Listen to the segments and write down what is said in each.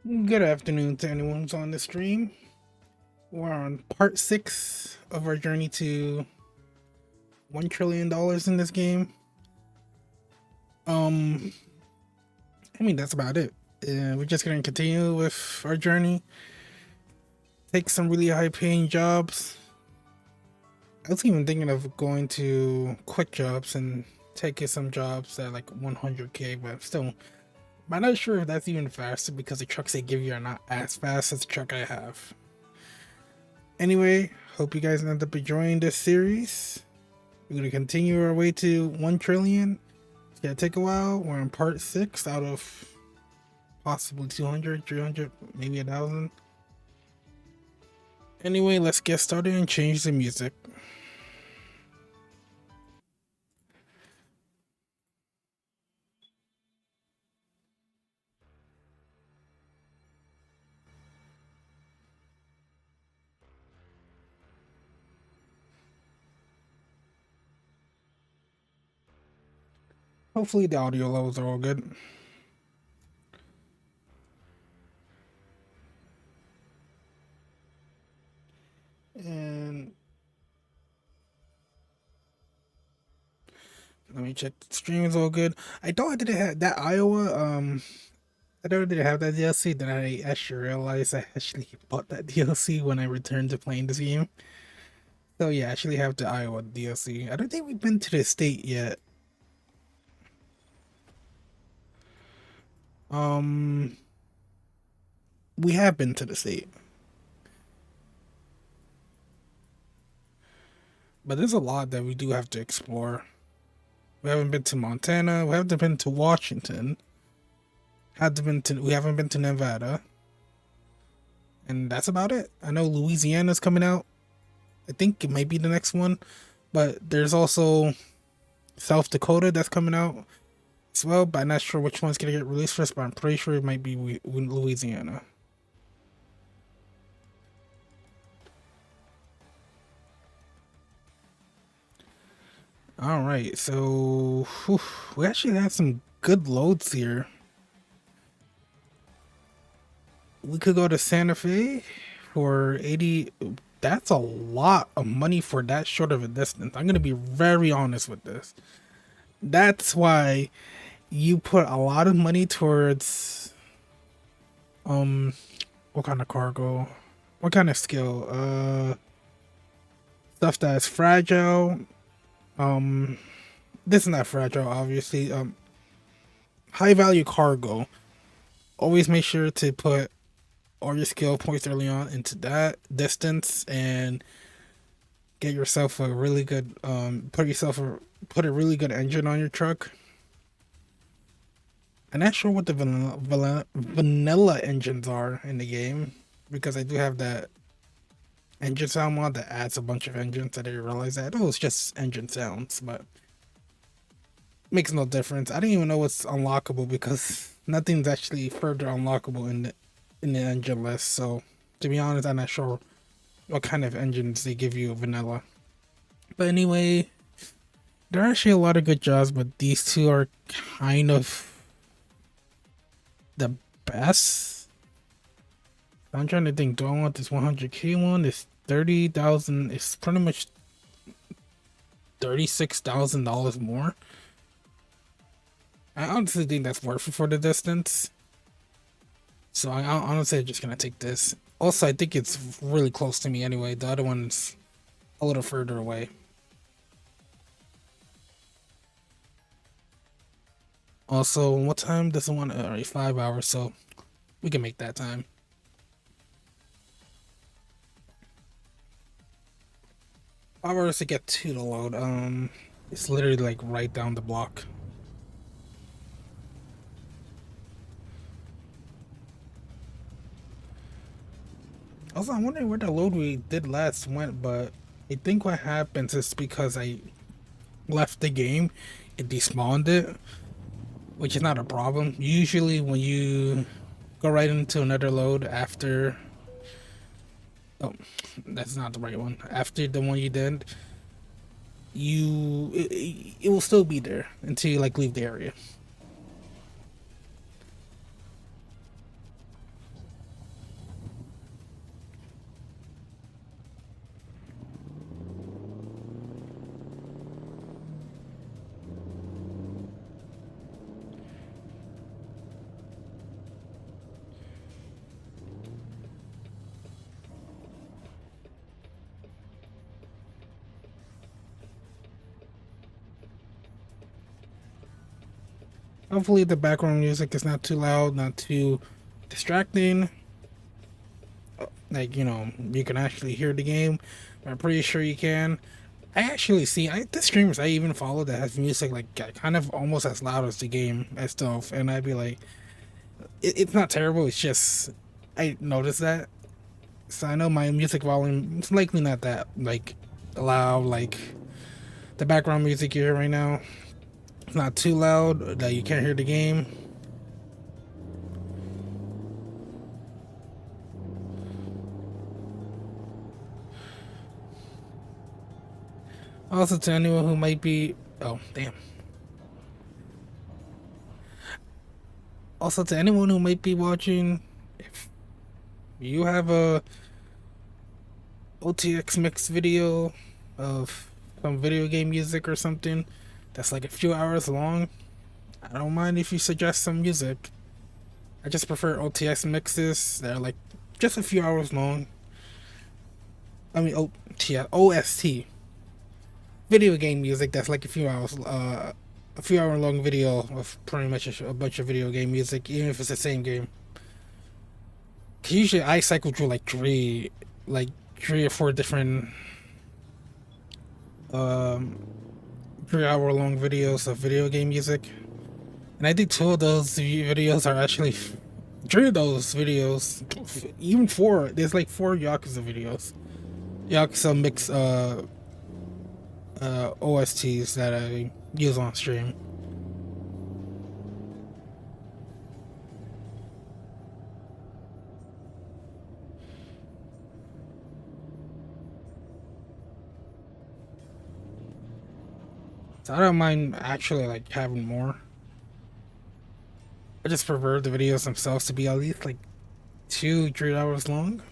Good afternoon to anyone who's on the stream. We're on part 6 of our journey to $1 trillion in this game. I mean, that's about it. We're just gonna continue with our journey. Take some really high paying jobs. I was even thinking of going to quick jobs and taking some jobs at like 100k, but still, I'm not sure if that's even faster because the trucks they give you are not as fast as the truck I have. Anyway, hope you guys end up enjoying this series. We're gonna continue our way to 1 trillion. It's gonna take a while. We're on part 6 out of possibly 200, 300, maybe 1,000. Anyway, let's get started and change the music. Hopefully the audio levels are all good. And let me check the stream is all good. I thought I didn't have that Iowa, I thought I didn't have that DLC, then I actually realized I actually bought that DLC when I returned to playing this game. So yeah, I actually have the Iowa DLC. I don't think we've been to the state yet. Um, we have been to the state, but there's a lot that we do have to explore. We haven't been to Montana. We haven't been to Washington. We haven't been to Nevada, and that's about it. I know Louisiana's coming out. I think it might be the next one, but there's also South Dakota that's coming out as well. But I'm not sure which one's gonna get released first. But I'm pretty sure it might be Louisiana. All right, so we actually have some good loads here. We could go to Santa Fe for 80. That's a lot of money for that short of a distance. I'm gonna be very honest with this. That's why you put a lot of money towards what kind of cargo, what kind of skill, stuff that's fragile. This is not fragile, obviously. High value cargo. Always make sure to put all your skill points early on into that distance and get yourself a really good put a really good engine on your truck. I'm not sure what the vanilla engines are in the game because I do have that engine sound mod that adds a bunch of engines. I didn't realize that. Oh, it's just engine sounds, but makes no difference. I didn't even know what's unlockable because nothing's actually further unlockable in the engine list. So to be honest, I'm not sure what kind of engines they give you vanilla. But anyway, there are actually a lot of good jobs, but these two are kind of the best. I'm trying to think, do I want this 100k one? It's 30,000. It's pretty much $36,000 more. I honestly think that's worth it for the distance. So I honestly just gonna take this. Also, I think it's really close to me anyway. The other one's a little further away. Also, what time does it want? Alright, 5 hours, so we can make that time. Hours to get to the load. It's literally like right down the block. Also, I'm wondering where the load we did last went, but I think what happens is because I left the game, it despawned it, which is not a problem. Usually, when you go right into another load after, oh, that's not the right one. After the one you did, it will still be there until you, like, leave the area. Hopefully the background music is not too loud, not too distracting. Like, you know, you can actually hear the game. I'm pretty sure you can. I actually see the streamers I even follow that has music like kind of almost as loud as the game itself, and I'd be like, it's not terrible. It's just I noticed that, so I know my music volume is likely not that like loud. Like the background music you hear right now, it's not too loud that you can't hear the game. Also, to anyone who might be, oh damn. Also, to anyone who might be watching, if you have a OTX mix video of some video game music or something that's like a few hours long, I don't mind if you suggest some music. I just prefer OTX mixes that are like just a few hours long. I mean, OST video game music that's like a few hours, a few hour long video of pretty much a bunch of video game music, even if it's the same game. 'Cause usually I cycle through like three or four different um 3 hour long videos of video game music, and I think two of those videos are actually three of those videos, even four. There's like four Yakuza videos, Yakuza mix OSTs that I use on stream. So I don't mind actually like having more. I just prefer the videos themselves to be at least like 2 3 hours long.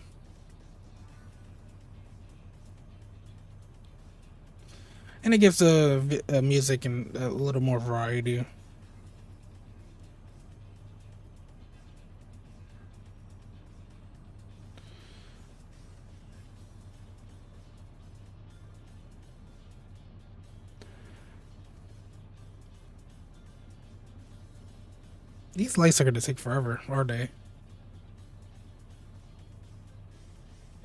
And it gives the music and a little more variety. These lights are gonna take forever, are they?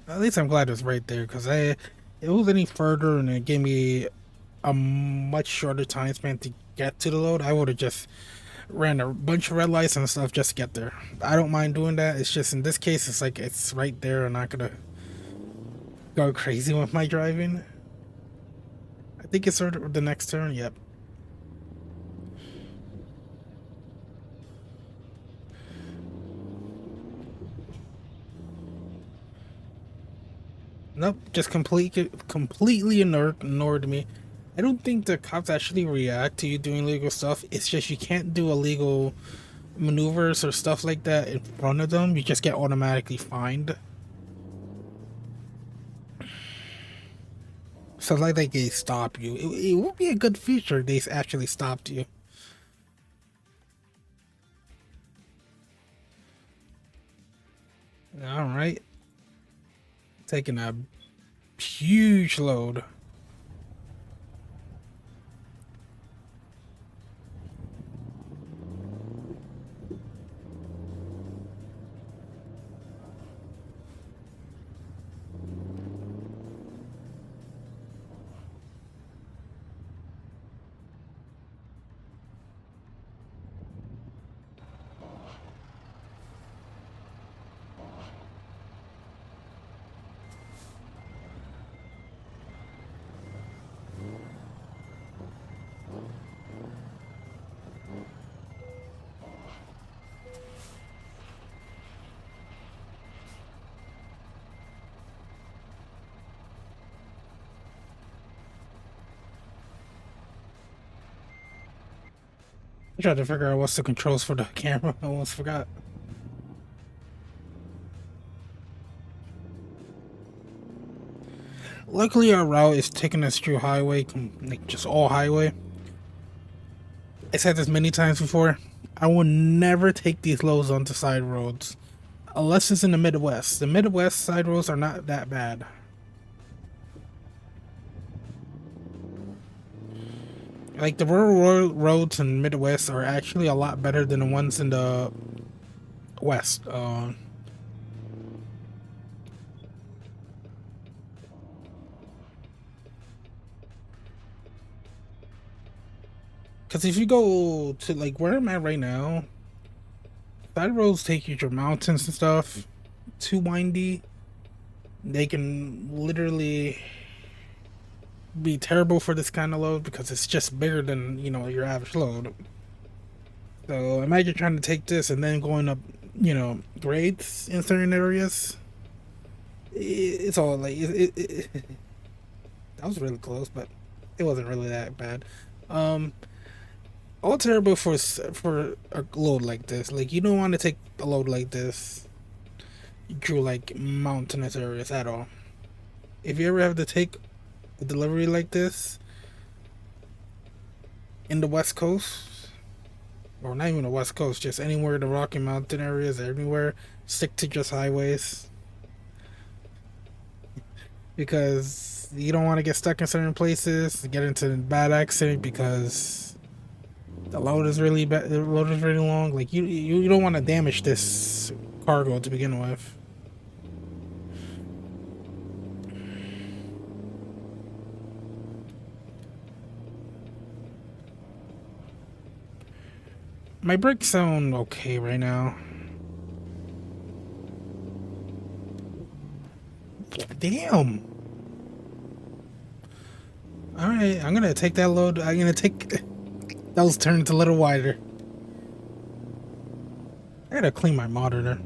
At least I'm glad it's right there, because if it was any further and it gave me a much shorter time span to get to the load, I would have just ran a bunch of red lights and stuff just to get there. I don't mind doing that. It's just in this case, it's like it's right there. I'm not gonna go crazy with my driving. I think it's sort of the next turn. Yep. Nope. Just completely ignored me. I don't think the cops actually react to you doing illegal stuff. It's just you can't do illegal maneuvers or stuff like that in front of them. You just get automatically fined. So like they stop you. It would be a good feature if they actually stopped you. All right. Taking a huge load. I tried to figure out what's the controls for the camera. I almost forgot. Luckily, our route is taking us through highway, like just all highway. I said this many times before. I will never take these loads onto side roads, unless it's in the Midwest. The Midwest side roads are not that bad. Like the rural roads in Midwest are actually a lot better than the ones in the West. Because if you go to like where I'm at right now, side roads take you through mountains and stuff. Too windy. They can literally be terrible for this kind of load because it's just bigger than your average load. So imagine trying to take this and then going up, grades in certain areas. It's all like that was really close, but it wasn't really that bad. Um, all terrible for a load like this. Like you don't want to take a load like this through like mountainous areas at all. If you ever have to take a delivery like this in the West Coast, or not even the West Coast, just anywhere in the Rocky Mountain areas, everywhere, stick to just highways because you don't want to get stuck in certain places, get into a bad accident because the load is really bad. The load is really long. Like you don't want to damage this cargo to begin with. My brakes sound okay right now. Damn. All right, I'm gonna take that load. I'm gonna take those turns a little wider. I gotta clean my monitor.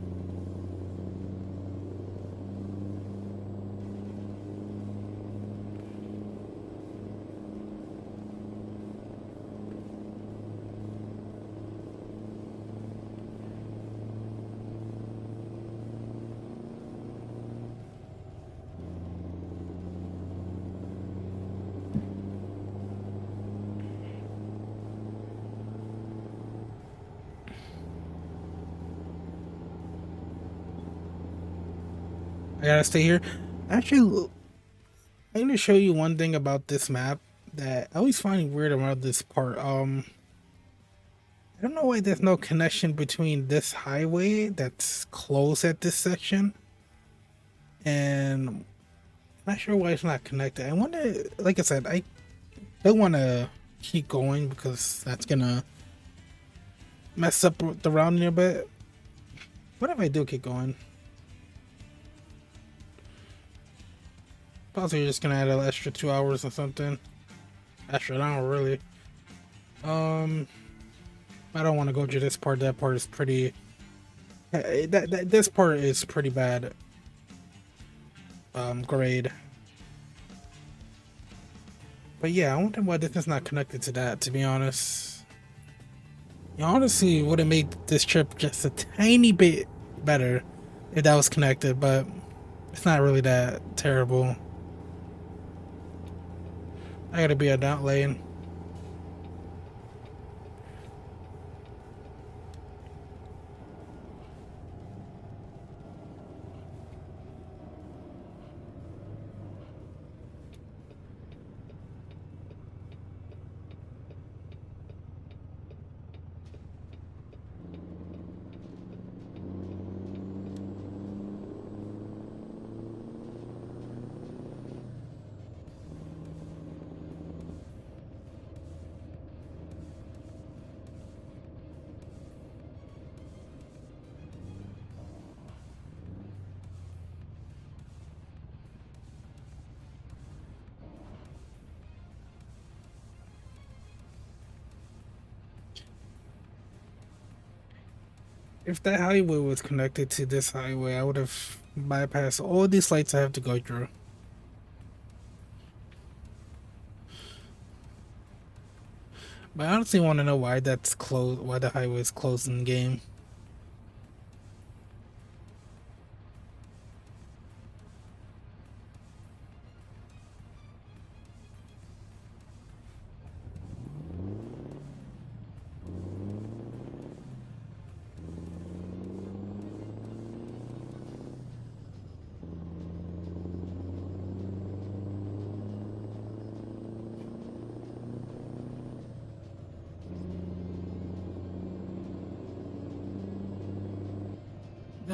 I gotta stay here. Actually, I'm gonna show you one thing about this map that I always find weird about this part. I don't know why there's no connection between this highway that's closed at this section, and I'm not sure why it's not connected. I wonder, like I said, I don't want to keep going because that's gonna mess up the rounding a bit. What if I do keep going? Possibly just gonna add an extra 2 hours or something. Extra an hour, really. I don't want to go to this part. That part is pretty. This part is pretty bad. Grade. But yeah, I wonder why this is not connected to that. To be honest, honestly, would have made this trip just a tiny bit better if that was connected. But it's not really that terrible. I gotta be a down lane. If that highway was connected to this highway, I would have bypassed all these lights I have to go through. But I honestly want to know why that's closed. Why the highway is closed in the game.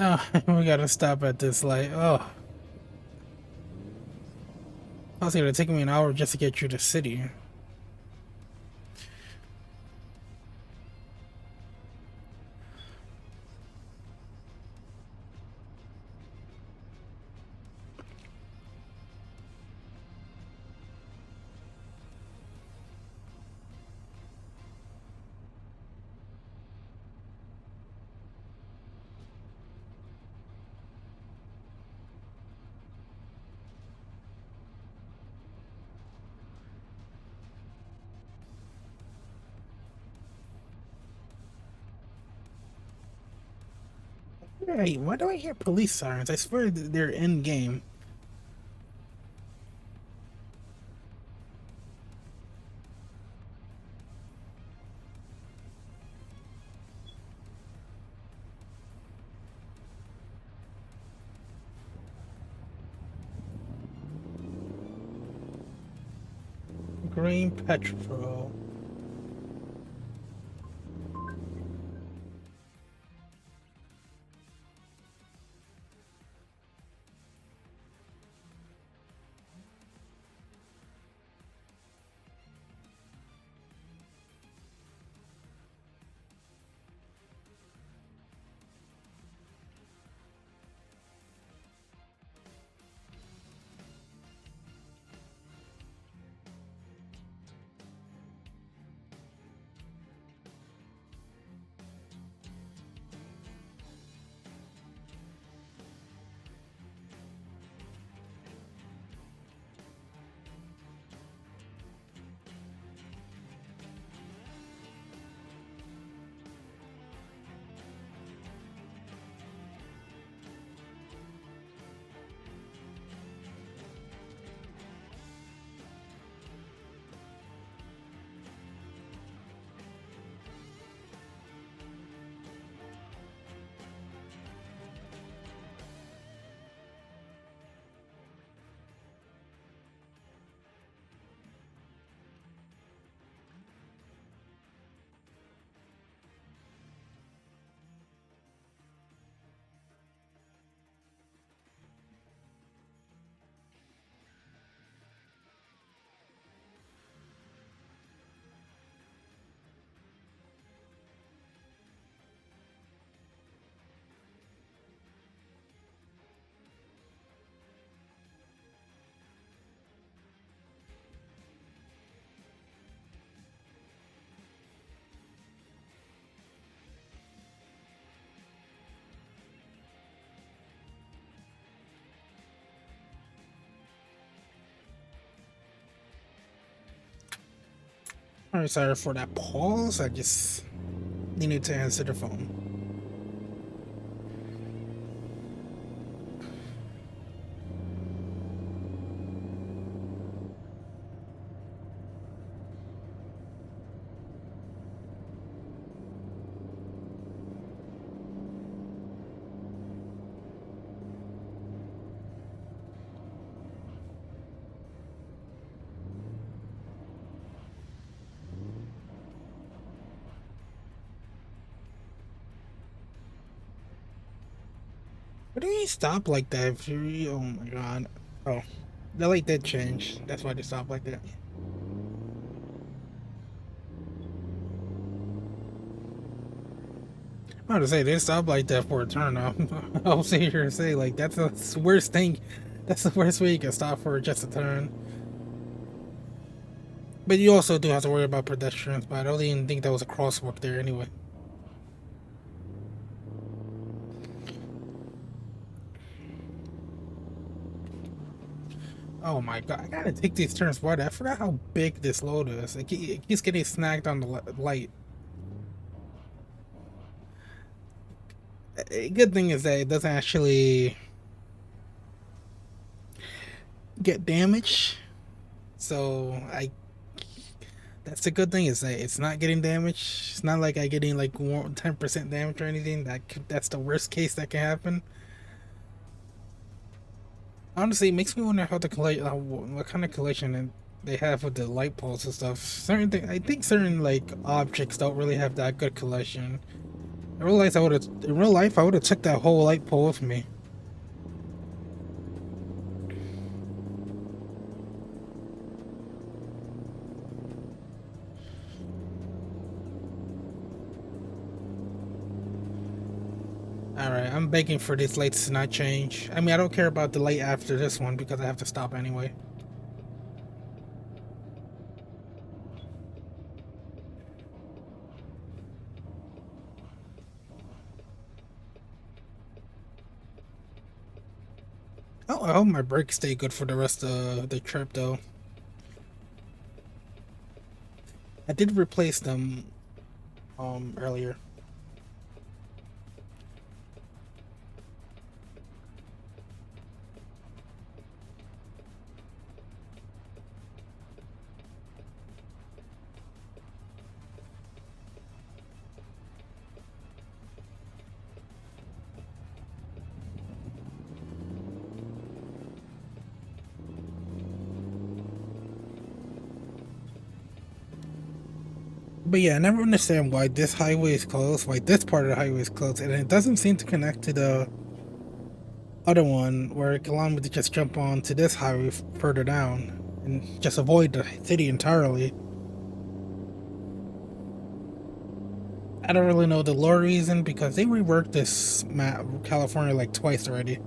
Oh, we gotta stop at this light. Oh, I was gonna take me an hour just to get through the city. Hey, why do I hear police sirens? I swear they're in game. Green petrol. I'm sorry for that pause. I just needed to answer the phone. Why do you stop like that? If you, oh my god. Oh, the light did change. That's why they stopped like that. I'm about to say they stop like that for a turn off. I'll sit here and say like that's the worst thing. That's the worst way you can stop for just a turn. But you also do have to worry about pedestrians. But I don't even think that was a crosswalk there anyway. Oh my god, I gotta take these turns wide. I forgot how big this load is. It keeps getting snagged on the light. A good thing is that it doesn't actually get damaged. So I that's the good thing is that it's not getting damaged. It's not like I getting like 10% damage or anything. That's the worst case that can happen. Honestly, it makes me wonder how the what kind of collection they have with the light poles and stuff. Certain thing, I think certain like objects don't really have that good collection. I realized I would have, in real life, I would have took that whole light pole with me. Alright, I'm begging for these lights to not change. I mean, I don't care about the light after this one because I have to stop anyway. Oh, I hope my brakes stay good for the rest of the trip, though. I did replace them earlier. But yeah, I never understand why this highway is closed, why this part of the highway is closed, and it doesn't seem to connect to the other one where it can allow me to just jump on to this highway further down and just avoid the city entirely. I don't really know the lore reason because they reworked this map, California, like twice already.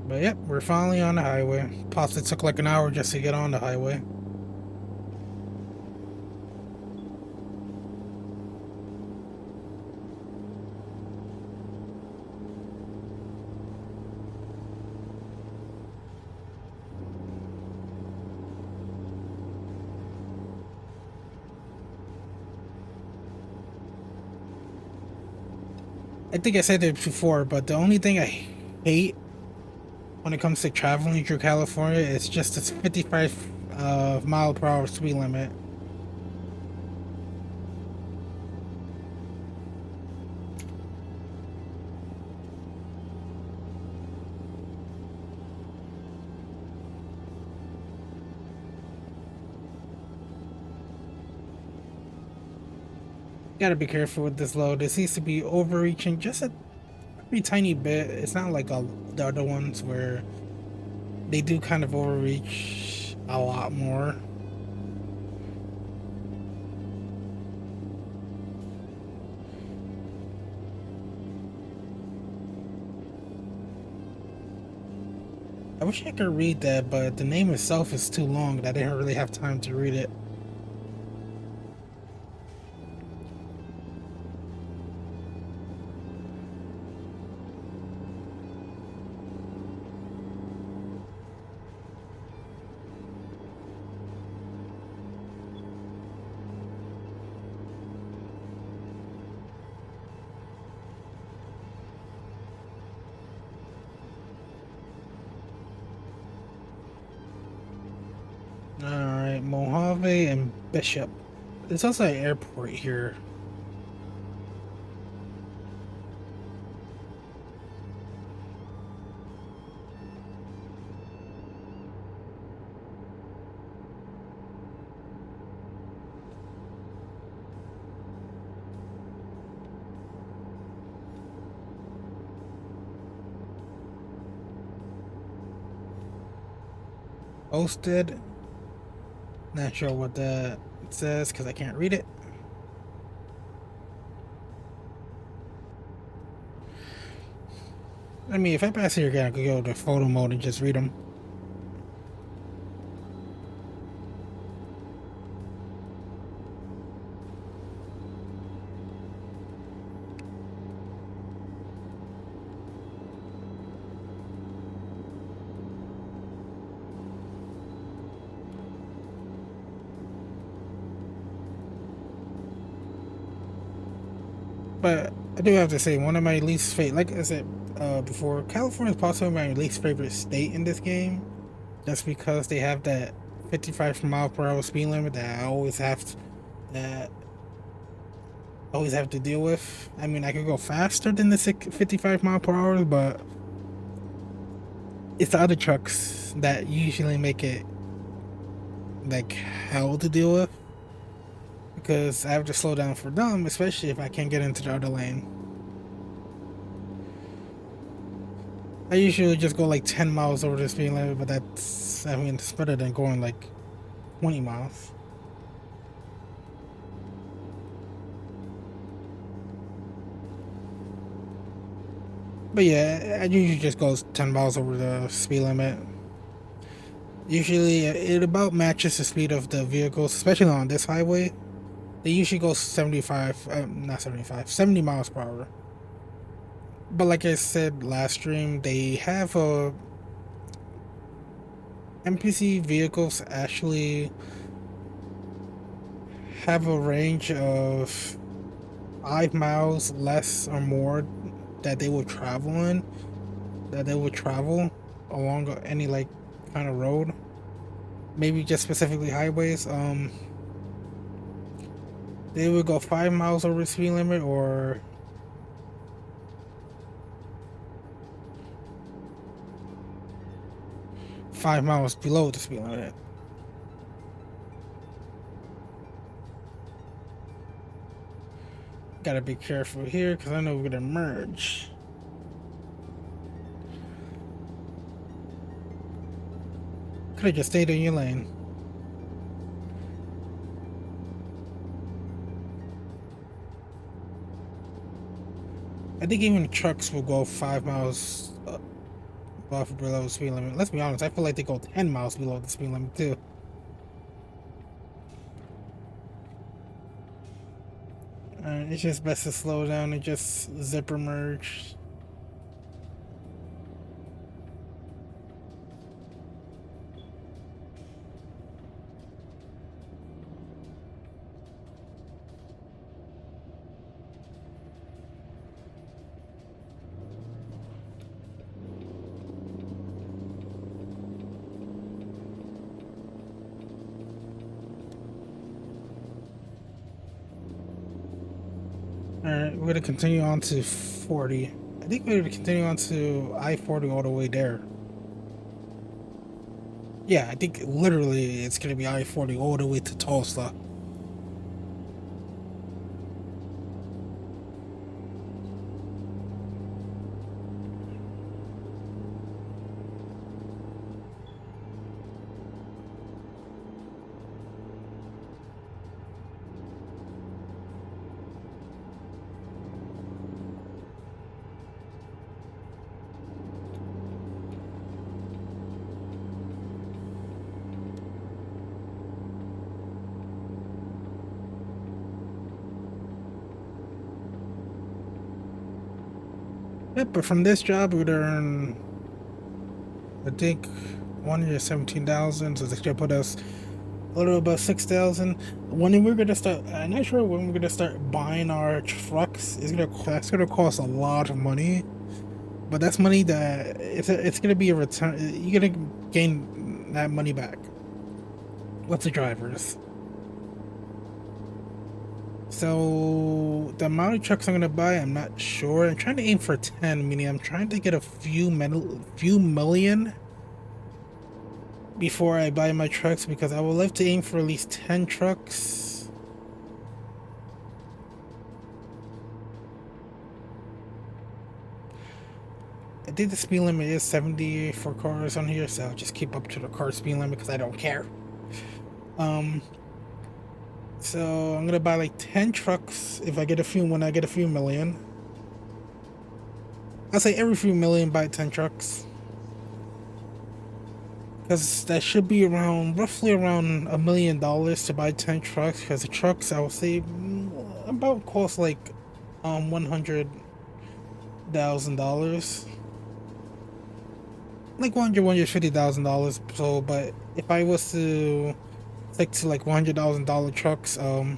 But yep, we're finally on the highway. Possibly took like an hour just to get on the highway. I think I said it before, but the only thing I hate when it comes to traveling through California is just this 55 mile per hour speed limit. Gotta be careful with this load. It seems to be overreaching just a pretty tiny bit. It's not like the other ones where they do kind of overreach a lot more. I wish I could read that, but the name itself is too long that I didn't really have time to read it. Alright, Mojave and Bishop. There's also an airport here. Posted. Not sure what that says because I can't read it. I mean, if I pass here again, I could go to photo mode and just read them. But I do have to say, one of my least favorite, like I said before, California is possibly my least favorite state in this game. Just because they have that 55 mile per hour speed limit that I always have to, that always have to deal with. I mean, I could go faster than the 55 mile per hour, but it's the other trucks that usually make it like hell to deal with because I have to slow down for them, especially if I can't get into the other lane. I usually just go like 10 miles over the speed limit, but that's, I mean, it's better than going like 20 miles. But yeah, I usually just go 10 miles over the speed limit. Usually it about matches the speed of the vehicles, especially on this highway. They usually go 75, not 75, 70 miles per hour. But like I said last stream, they have NPC vehicles actually have a range of 5 miles less or more that they will travel in, that they would travel along any like kind of road, maybe just specifically highways. They would go 5 miles over the speed limit or 5 miles below the speed limit. Gotta be careful here because I know we're gonna merge. Could have just stayed in your lane. I think even trucks will go 5 miles above below the speed limit. Let's be honest, I feel like they go 10 miles below the speed limit too. It's just best to slow down and just zipper merge. Alright, we're gonna continue on to 40. I think we're gonna continue on to I-40 all the way there. Yeah, I think literally it's gonna be I-40 all the way to Tulsa. Yep, but from this job we'd earn, I think, 117,000, so this should put us a little above 6,000. When we're gonna start, I'm not sure when we're gonna start buying our trucks. That's gonna cost a lot of money, but that's money that it's gonna be a return. You're gonna gain that money back with the drivers. So the amount of trucks I'm gonna buy, I'm not sure. I'm trying to aim for 10, meaning I'm trying to get a few million before I buy my trucks because I would love to aim for at least 10 trucks. I think the speed limit is 70 for cars on here, so I'll just keep up to the car speed limit because I don't care. So I'm gonna buy like 10 trucks if I get a few when I get a few million. I'll say every few million buy 10 trucks. Because that should be roughly around $1 million to buy 10 trucks. Because the trucks, I would say, about cost like $100,000, like $150,000. So, but if I was to stick to like $100,000 trucks, I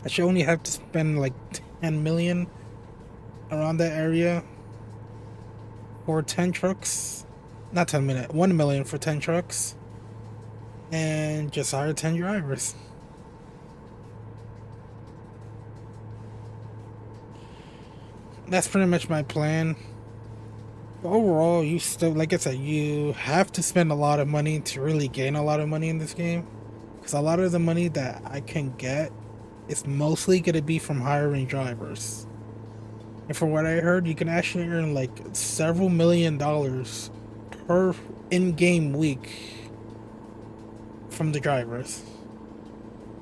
should only have to spend like 10 million around that area for 10 trucks. Not 10 million, 1 million for 10 trucks, and just hire 10 drivers. that's pretty much my plan. But overall, you still, like I said, you have to spend a lot of money to really gain a lot of money in this game. Because a lot of the money that I can get is mostly going to be from hiring drivers. And from what I heard, you can actually earn like several $1 million per in-game week from the drivers.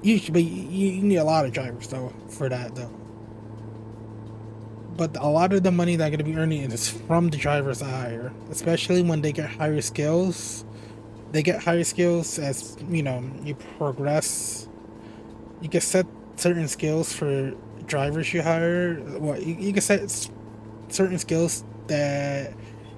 But you need a lot of drivers though for that though. But a lot of the money that I'm gonna be earning is from the drivers I hire, especially when they get higher skills. They get higher skills as you progress. You can set certain skills for drivers you hire. What you can set certain skills that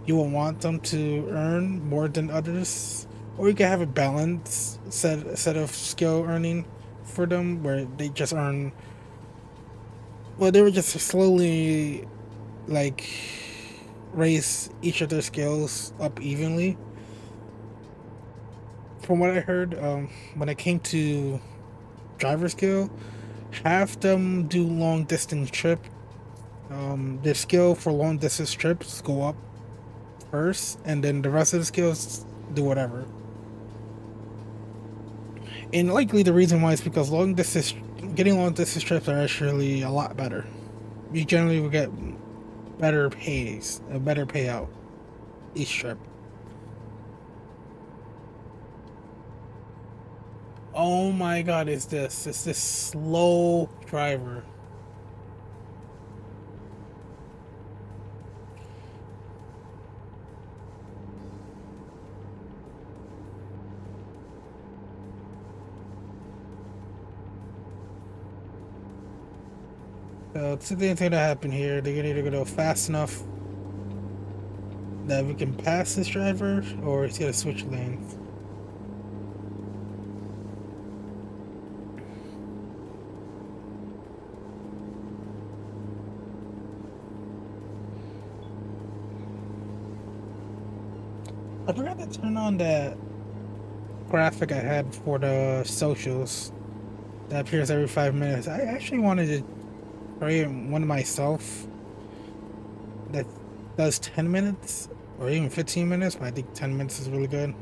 you will want them to earn more than others, or you can have a balanced set of skill earning for them where they just earn. Well, they were just slowly like raise each of their skills up evenly. From what I heard, when it came to driver skill, half them do long distance trip. Their skill for long distance trips go up first, and then the rest of the skills do whatever. And likely the reason why is because getting long distance trips are actually a lot better. You generally will get better pays, a better payout each trip. Oh my god, is this? It's this slow driver. So two things gonna happen here. They're gonna either go fast enough that we can pass this driver, or it's gonna switch lanes. I forgot to turn on that graphic I had for the socials that appears every 5 minutes. I actually wanted to create one myself that does 10 minutes or even 15 minutes, but I think 10 minutes is really good.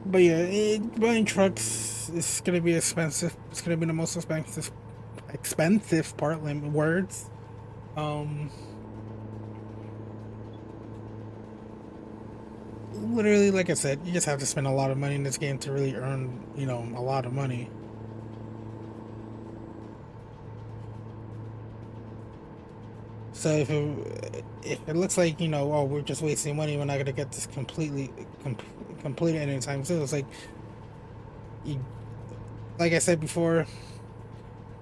But yeah, buying trucks is gonna be expensive. It's gonna be the most expensive part. Like words. Um, Literally, like I said, you just have to spend a lot of money in this game to really earn, a lot of money. So if it looks like oh, we're just wasting money, we're not gonna get this completed anytime soon. It's like you, like I said before,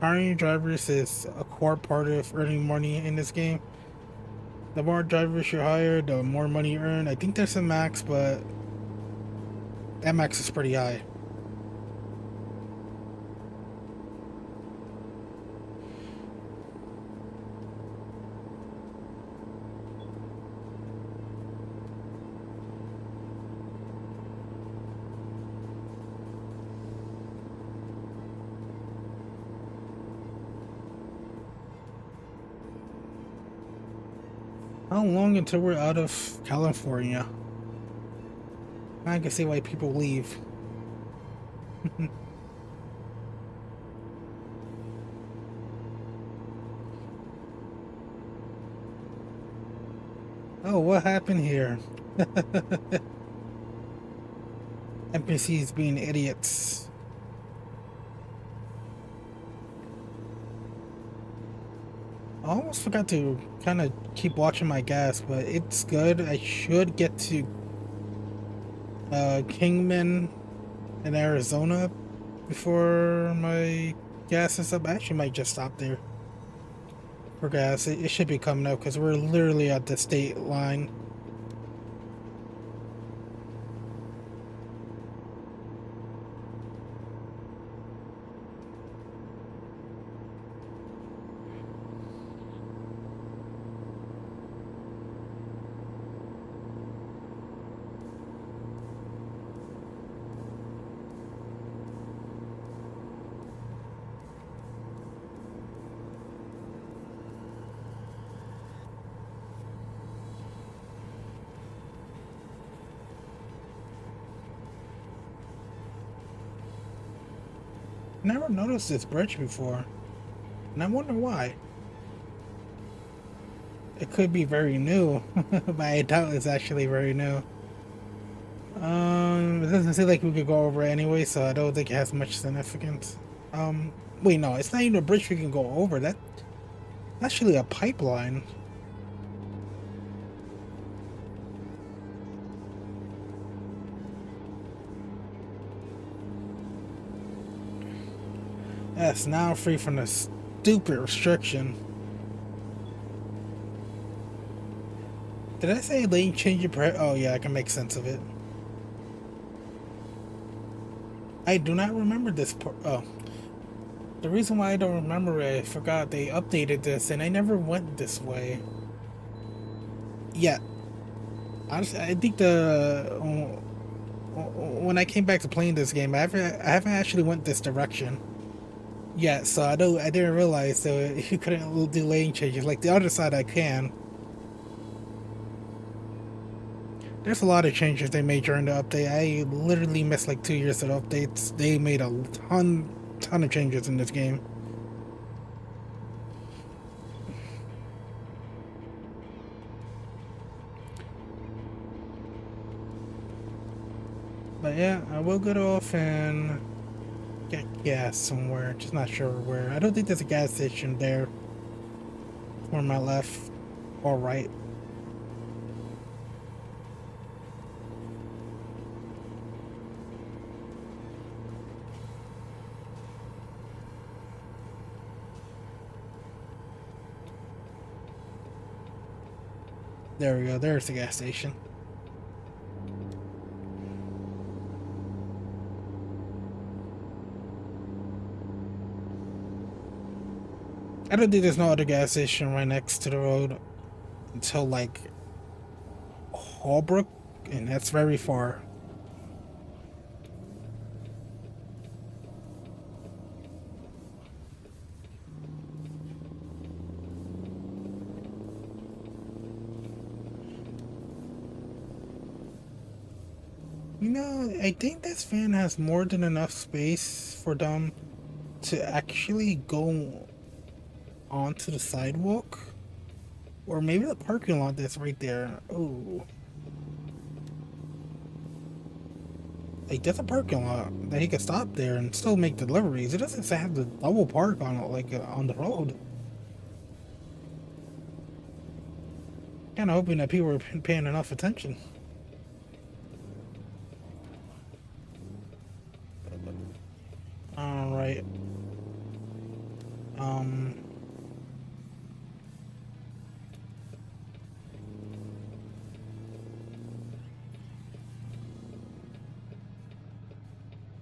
hiring drivers is a core part of earning money in this game. The more drivers you hire, the more money you earn. I think there's a max, but that max is pretty high. How long until we're out of California? I can see why people leave. Oh, what happened here? NPCs being idiots. I almost forgot to kind of keep watching my gas, but it's good. I should get to Kingman in Arizona before my gas is up. I actually might just stop there for gas. It should be coming up because we're literally at the state line. never noticed this bridge before, and I wonder why. It could be very new, but I doubt it's actually very new. It doesn't seem like we could go over it anyway, so I don't think it has much significance. Wait, no, it's not even a bridge we can go over. That's actually a pipeline. Yes, now I'm free from the stupid restriction. Did I say lane change your Oh yeah, I can make sense of it. I do not remember this part. Oh. The reason why I don't remember it, I forgot they updated this and I never went this way. Yeah. Honestly, I think when I came back to playing this game, I haven't actually went this direction. Yeah, so I didn't realize so you couldn't do lane changes. Like the other side I can. There's a lot of changes they made during the update. I literally missed like 2 years of updates. They made a ton of changes in this game. But yeah, I will get off and get gas somewhere. Just not sure where. I don't think there's a gas station there. Or my left or right. There we go. There's the gas station. I don't think there's no other gas station right next to the road until like Holbrook, and that's very far. You know, I think this van has more than enough space for them to actually go onto the sidewalk. Or maybe the parking lot that's right there. Oh. Like, there's a parking lot that he could stop there and still make deliveries. It doesn't have to double park on it, like, on the road. Kinda hoping that people are paying enough attention. Alright.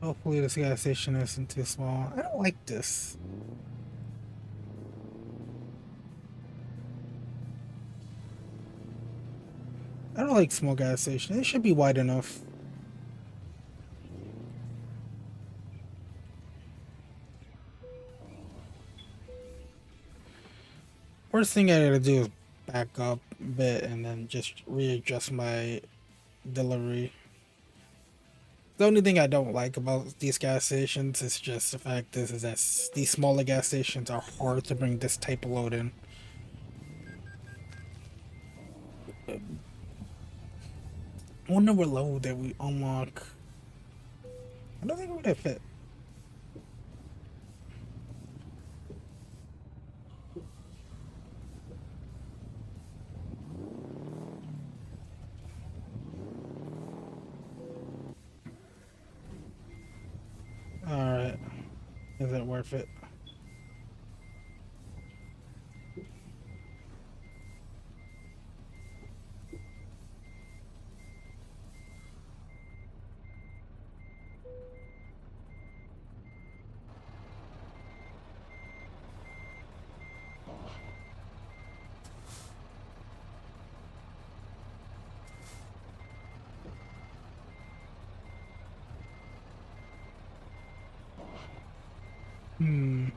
Hopefully this gas station isn't too small. I don't like this. I don't like small gas stations. It should be wide enough. First thing I gotta do is back up a bit and then just readjust my delivery. The only thing I don't like about these gas stations is just the fact is that these smaller gas stations are hard to bring this type of load in. I wonder what level that we unlock. I don't think it would have fit. Alright. Is it worth it?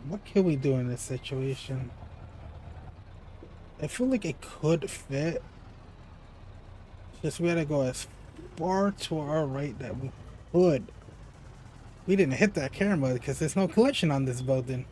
What can we do in this situation? I feel like it could fit. Just we gotta go as far to our right that we could. We didn't hit that camera because there's no collision on this building.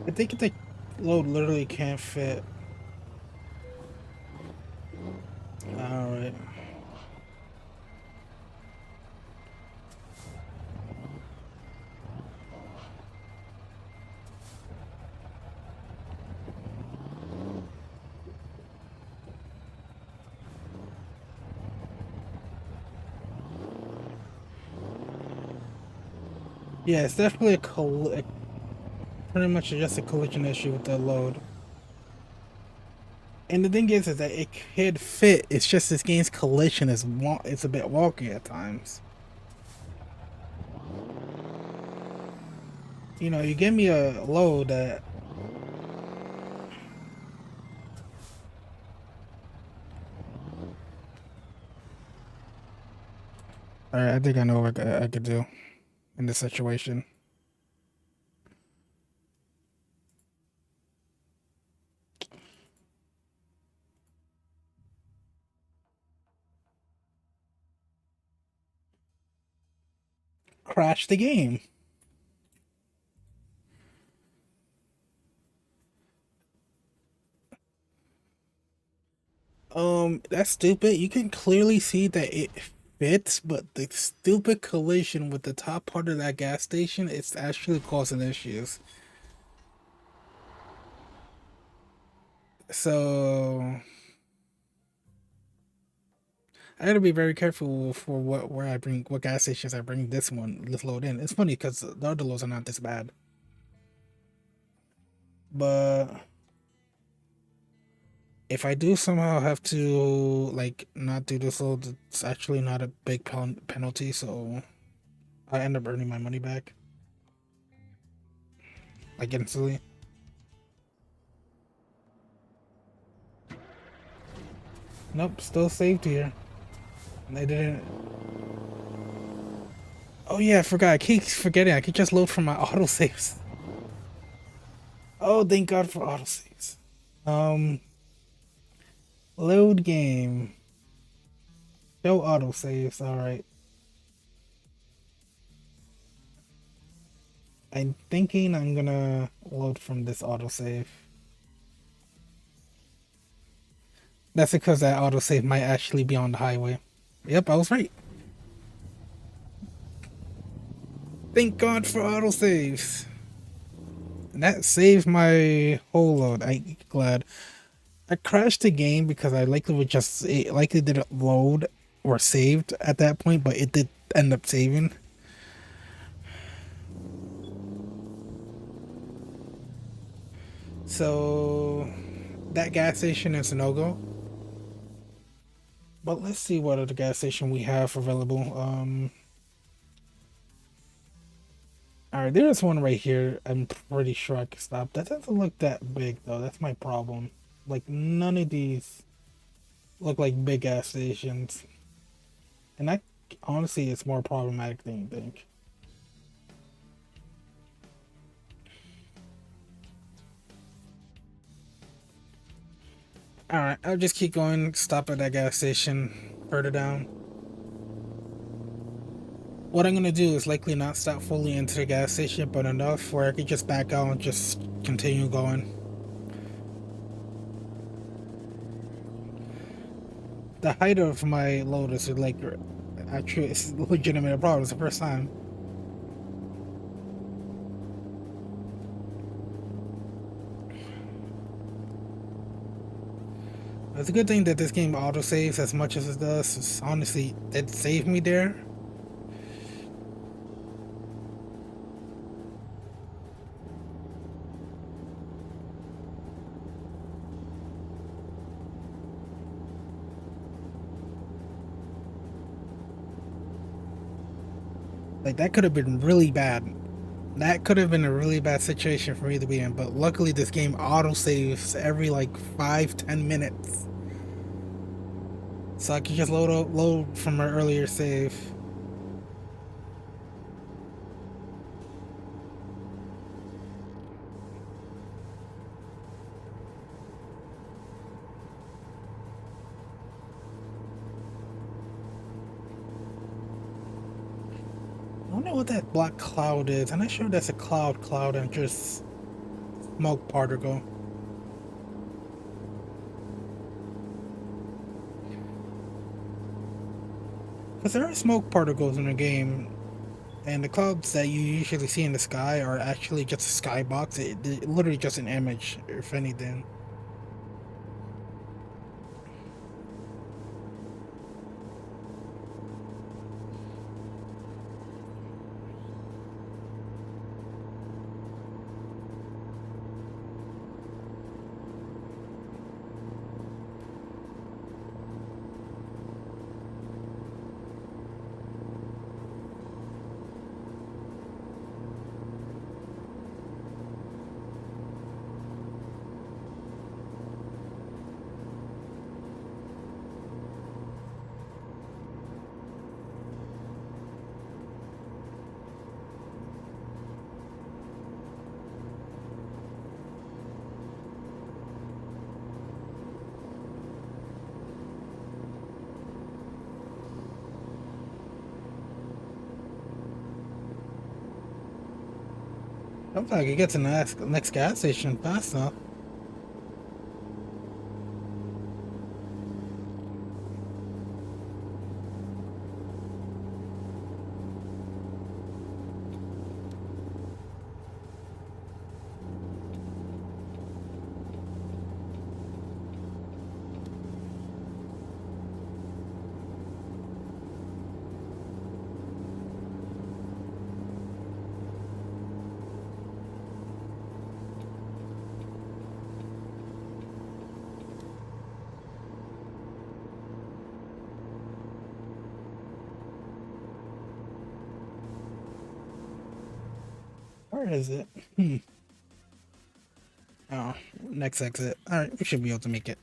I think the load literally can't fit. Alright. Yeah, it's definitely pretty much just a collision issue with the load. And the thing is that it could fit. It's just this game's collision is it's a bit wonky at times. You know, you give me a load that. Alright, I think I know what I could do in this situation. Crash the game. That's stupid. You can clearly see that it fits, but the stupid collision with the top part of that gas station is actually causing issues. So I gotta be very careful for what gas stations I bring this load in. It's funny because the other loads are not this bad, but if I do somehow have to like not do this load, it's actually not a big penalty, so I end up earning my money back like instantly. Nope, still saved here. They didn't. Oh yeah, I forgot. I keep forgetting. I could just load from my autosaves. Oh, thank God for autosaves. Um, Load game. Show autosaves. All right. I'm thinking I'm gonna load from this autosave. That's because that autosave might actually be on the highway. Yep, I was right. Thank God for autosaves. And that saved my whole load. I'm glad. I crashed the game because I likely would just it likely didn't load or saved at that point, but it did end up saving. So that gas station is a no-go. But let's see what other gas station we have available. Alright, there's one right here. I'm pretty sure I can stop. That doesn't look that big though. That's my problem. Like none of these look like big gas stations. And that honestly is more problematic than you think. Alright, I'll just keep going, stop at that gas station further down. What I'm gonna do is likely not stop fully into the gas station, but enough where I could just back out and just continue going. The height of my load is like actually it's a legitimate problem. It's the first time. It's a good thing that this game auto saves as much as it does. It's, honestly, it saved me there. Like that could have been really bad. That could have been a really bad situation for me to be in, but luckily this game auto saves every like 5-10 minutes. So I can just load from my earlier save. I don't know what that black cloud is. I'm not sure that's a cloud and just smoke particle. Because there are smoke particles in the game, and the clouds that you usually see in the sky are actually just a skybox. It literally just an image, if anything. Looks like it gets to the next gas station fast enough. Where is it? Oh, next exit. Alright, we should be able to make it.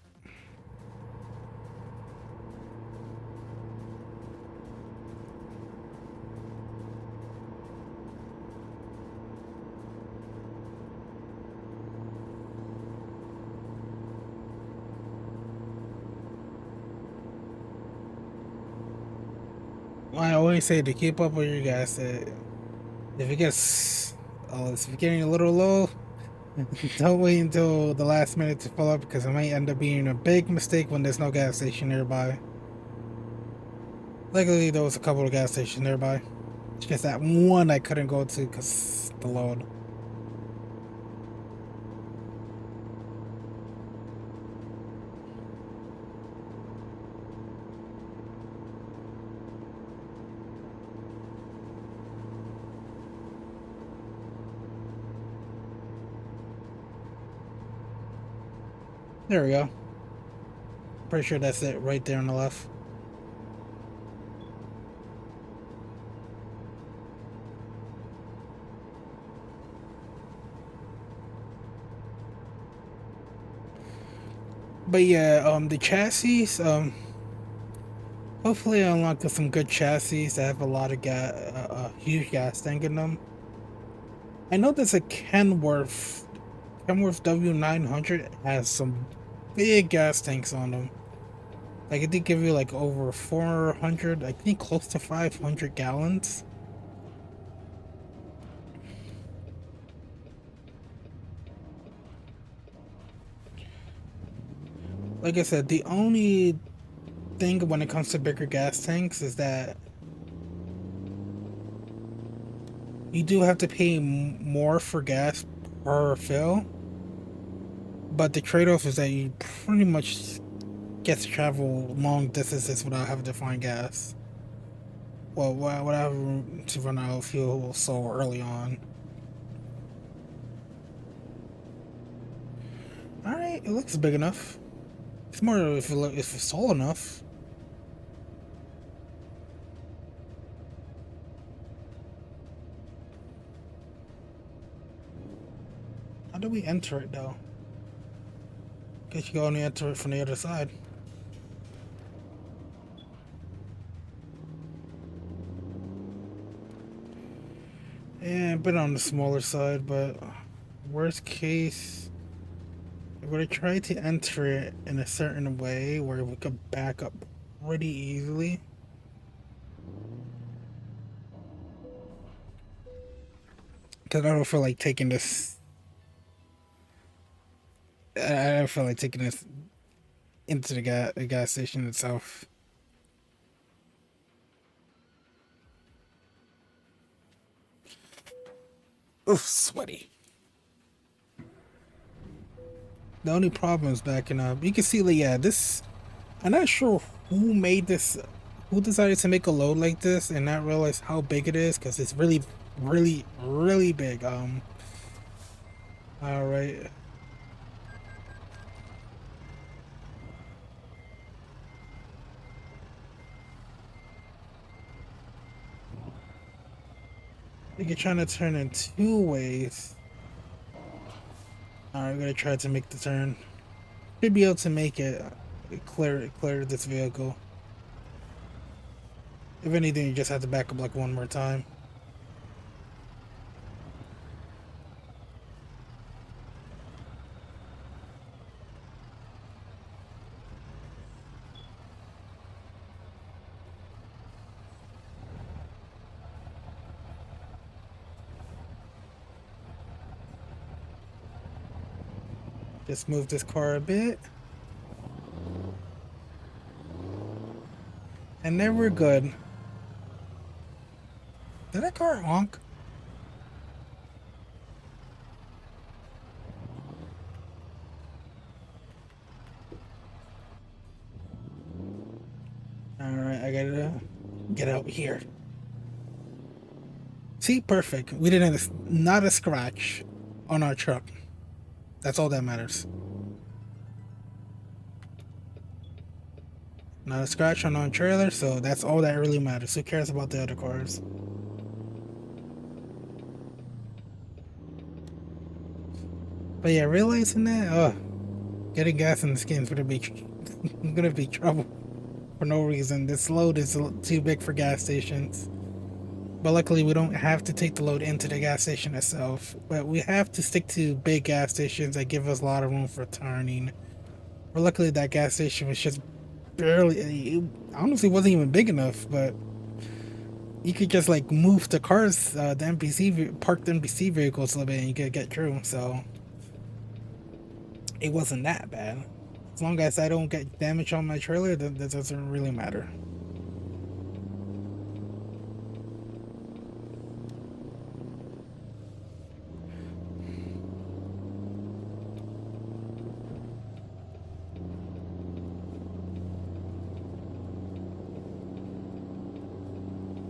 I always say to keep up with you guys that if it gets if it's getting a little low, don't wait until the last minute to fill up because it might end up being a big mistake when there's no gas station nearby. Luckily, there was a couple of gas stations nearby. It's just that one I couldn't go to because the load. There we go. Pretty sure that's it right there on the left. But yeah, the chassis, hopefully I unlock some good chassis that have a lot of gas, huge gas tank in them. I know there's a Kenworth W900 has some big gas tanks on them. Like, it did give you like over 400, I think close to 500 gallons. Like I said, the only thing when it comes to bigger gas tanks is that you do have to pay more for gas per fill. But the trade-off is that you pretty much get to travel long distances without having to find gas. Well, without having to run out of fuel so early on. Alright, it looks big enough. It's more if it's tall enough. How do we enter it though? Guess you can only enter it from the other side. Yeah, a bit on the smaller side, but worst case, we're gonna try to enter it in a certain way where we could back up pretty easily. Cause I don't feel like taking this. I don't feel like taking this into the gas station itself. Oof, sweaty. The only problem is backing up. You can see, like, yeah, this. I'm not sure who made this, who decided to make a load like this and not realize how big it is, because it's really, really, really big. All right. You're trying to turn in two ways. All right, we're gonna try to make the turn. Should be able to make it clear this vehicle. If anything, you just have to back up like one more time. Just move this car a bit. And then we're good. Did that car honk? Alright, I gotta get out here. See, perfect. We didn't have not a scratch on our truck. That's all that matters. Not a scratch on our trailer, so that's all that really matters. Who cares about the other cars? But yeah, realizing that, getting gas in this game is gonna be gonna be trouble for no reason. This load is too big for gas stations. But luckily, we don't have to take the load into the gas station itself. But we have to stick to big gas stations that give us a lot of room for turning. But luckily, that gas station was just barely. It honestly wasn't even big enough, but you could just like move the cars, the parked NPC vehicles a little bit, and you could get through. So it wasn't that bad. As long as I don't get damage on my trailer, that doesn't really matter.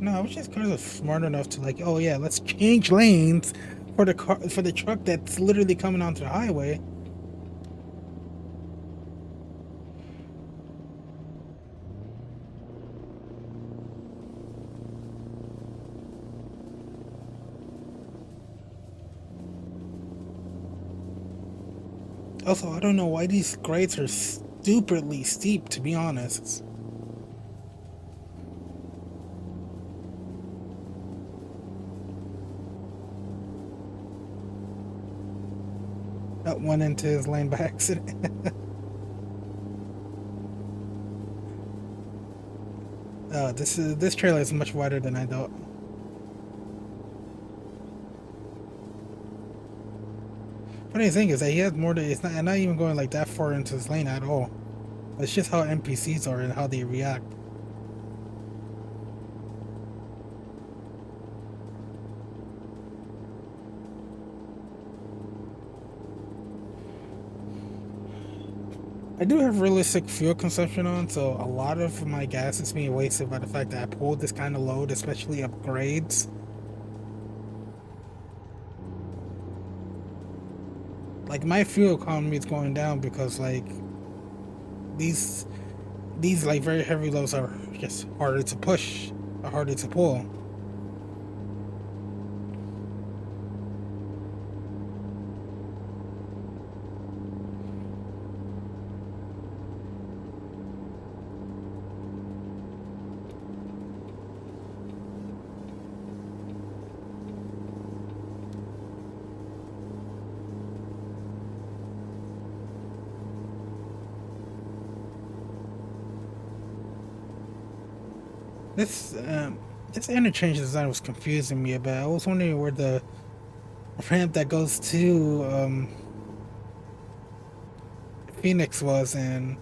No, I wish these cars are smart enough to like, oh yeah, let's change lanes for the truck that's literally coming onto the highway. Also, I don't know why these grades are stupidly steep, to be honest. That went into his lane by accident. This trailer is much wider than I thought. Funny thing is that he has more to. It's not even going like that far into his lane at all. It's just how NPCs are and how they react. I do have realistic fuel consumption on, so a lot of my gas is being wasted by the fact that I pulled this kind of load, especially upgrades. Like my fuel economy is going down because like these like very heavy loads are just harder to push, or harder to pull. This this interchange design was confusing me a bit. I was wondering where the ramp that goes to Phoenix was, and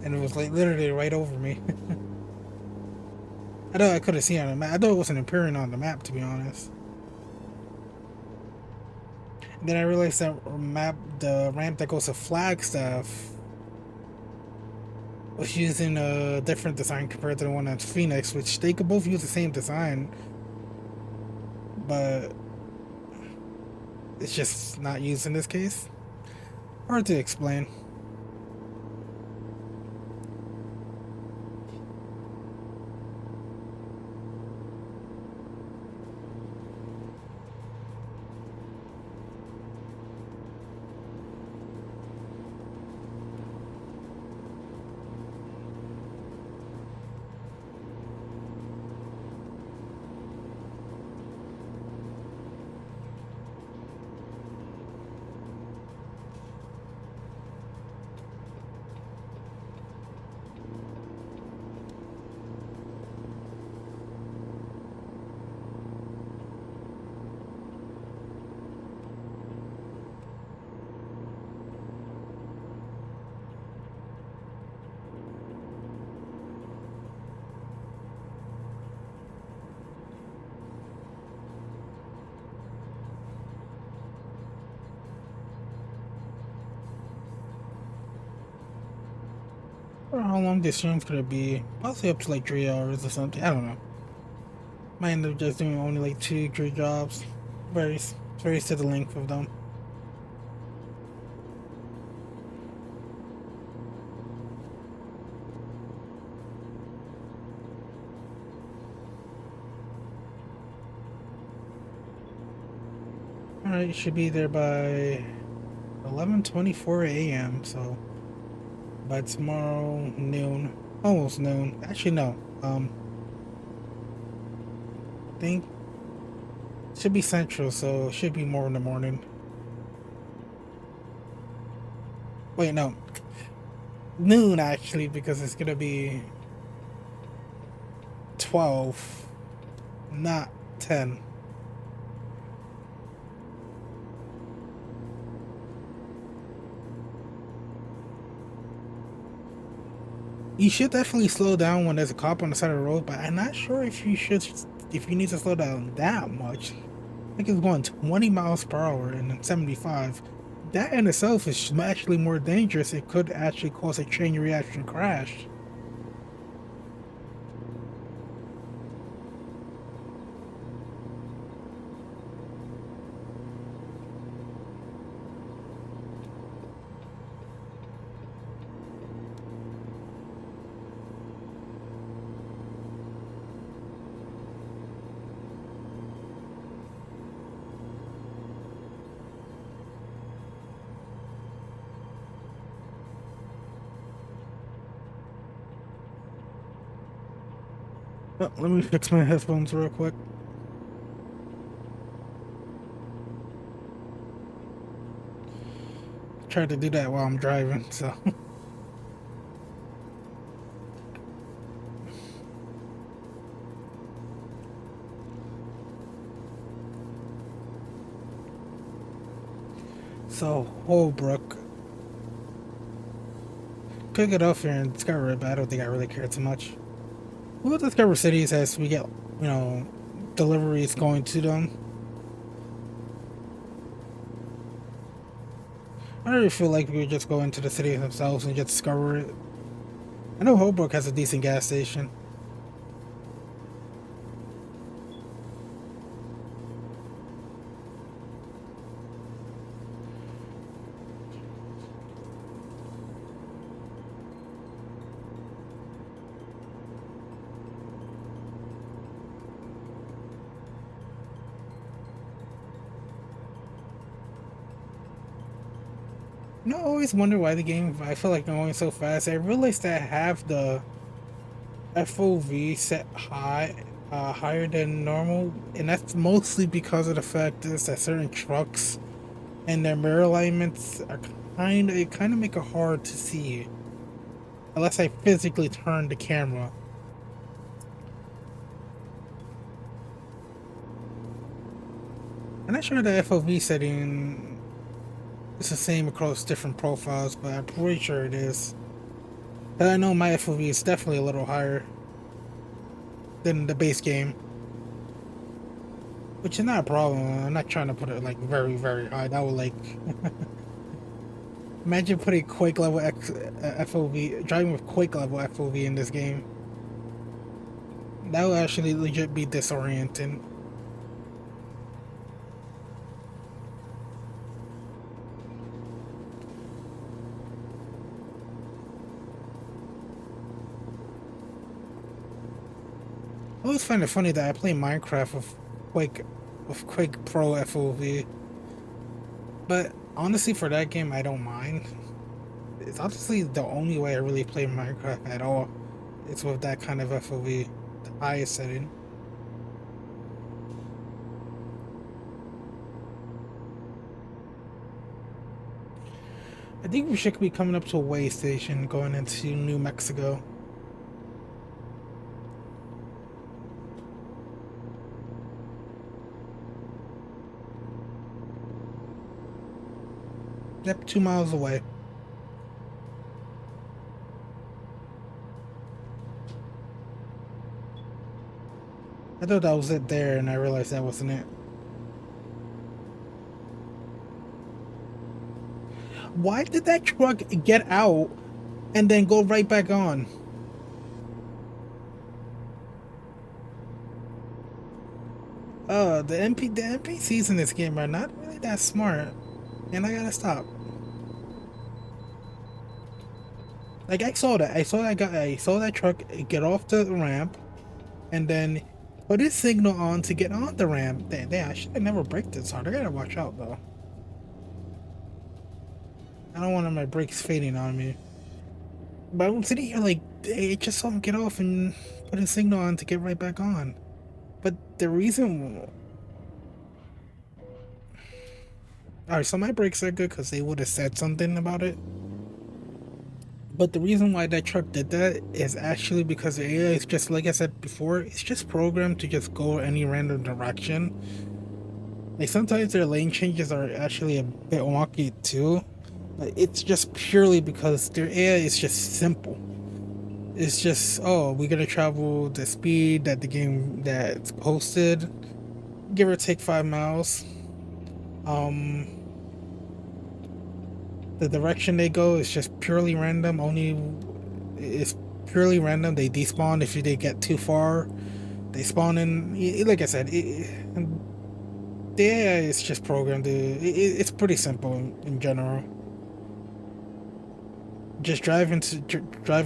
it was like literally right over me. I thought I could have seen it on the map. I thought it wasn't appearing on the map, to be honest. And then I realized that the ramp that goes to Flagstaff, was using a different design compared to the one that's Phoenix, which they could both use the same design, but it's just not used in this case. Hard to explain. I don't know how long this stream's gonna be. Possibly up to like 3 hours or something. I don't know. Might end up just doing only like 2, 3 jobs. Varies to the length of them. Alright, you should be there by 11:24 a.m. So by tomorrow noon, almost noon. Actually, no. I think it should be central, so it should be more in the morning. Wait, no, noon actually, because it's gonna be 12, not 10. You should definitely slow down when there's a cop on the side of the road, but I'm not sure if if you need to slow down that much. I think it's going 20 miles per hour and 75. That in itself is actually more dangerous. It could actually cause a chain reaction crash. Oh, let me fix my headphones real quick. Tried to do that while I'm driving, so. So, Holbrook. Could get off here and discover it, but I don't think I really care too much. We'll discover cities as we get, deliveries going to them. I don't really feel like we would just go into the city themselves and just discover it. I know Holbrook has a decent gas station. I always wonder why the game, I feel like going so fast. I realized that I have the FOV set higher than normal, and that's mostly because of the fact is that certain trucks and their mirror alignments are it kind of make it hard to see. unless I physically turn the camera. I'm not sure the FOV setting is the same across different profiles, but I'm pretty sure it is. But I know my FOV is definitely a little higher than the base game, which is not a problem. I'm not trying to put it like very, very high. That would like imagine putting Quake level FOV, driving with Quake level FOV in this game. That would actually legit be disorienting. I always find it funny that I play Minecraft Quake with Quake Pro FOV, but honestly, for that game, I don't mind. It's honestly the only way I really play Minecraft at all. It's with that kind of FOV, the highest setting. I think we should be coming up to a way station going into New Mexico. Yep, 2 miles away. I thought that was it there, and I realized that wasn't it. Why did that truck get out and then go right back on? The NPCs in this game are not really that smart, and I gotta stop. Like I saw that truck get off the ramp, and then put his signal on to get on the ramp. Damn, I should have never braked this hard. I gotta watch out though. I don't want my brakes fading on me. But I'm sitting here like, it just saw him get off and put his signal on to get right back on. But the reason, alright, so my brakes are good because they would have said something about it. But the reason why that truck did that is actually because the AI is just, like I said before, it's just programmed to just go any random direction. Like sometimes their lane changes are actually a bit wonky too. But it's just purely because their AI is just simple. It's just, oh, we're gonna travel the speed that the game that's posted, give or take 5 miles. Um, the direction they go is just purely random. Only it's purely random. They despawn if they get too far. They spawn in. Like I said, the AI is just programmed to. It's pretty simple in general. Just drive a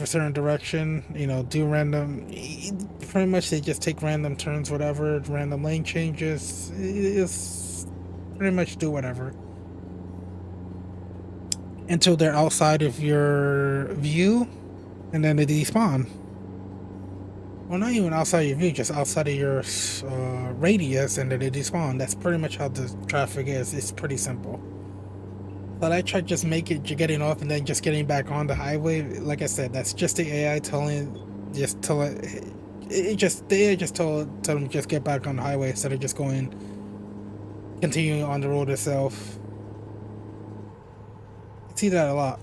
certain direction, do random, pretty much they just take random turns, whatever, random lane changes. It's pretty much do whatever until they're outside of your view, and then they despawn. Well, not even outside your view, just outside of your radius, and then they despawn. That's pretty much how the traffic is. It's pretty simple. But I tried just make it getting off and then just getting back on the highway. Like I said, that's just the AI just tell it just the AI just tell them just get back on the highway instead of just continuing on the road itself. I see that a lot,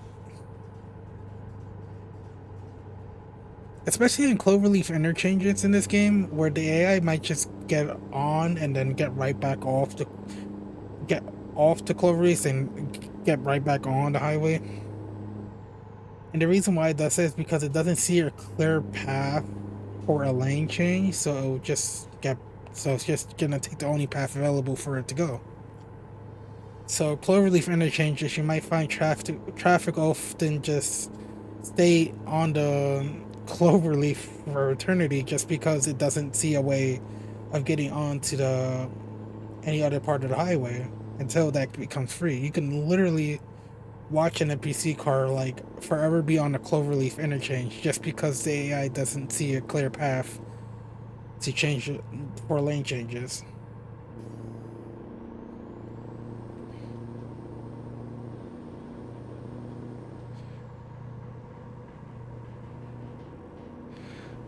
especially in Cloverleaf interchanges in this game, where the AI might just get on and then get right back off to get off the Cloverleaf and get right back on the highway. And the reason why it does that is because it doesn't see a clear path for a lane change, so it'll just get so it's just gonna take the only path available for it to go. So Cloverleaf interchanges, you might find traffic often just stay on the Cloverleaf for eternity just because it doesn't see a way of getting onto the any other part of the highway until that becomes free. You can literally watch an NPC car like forever be on the Cloverleaf interchange just because the AI doesn't see a clear path to change it for lane changes.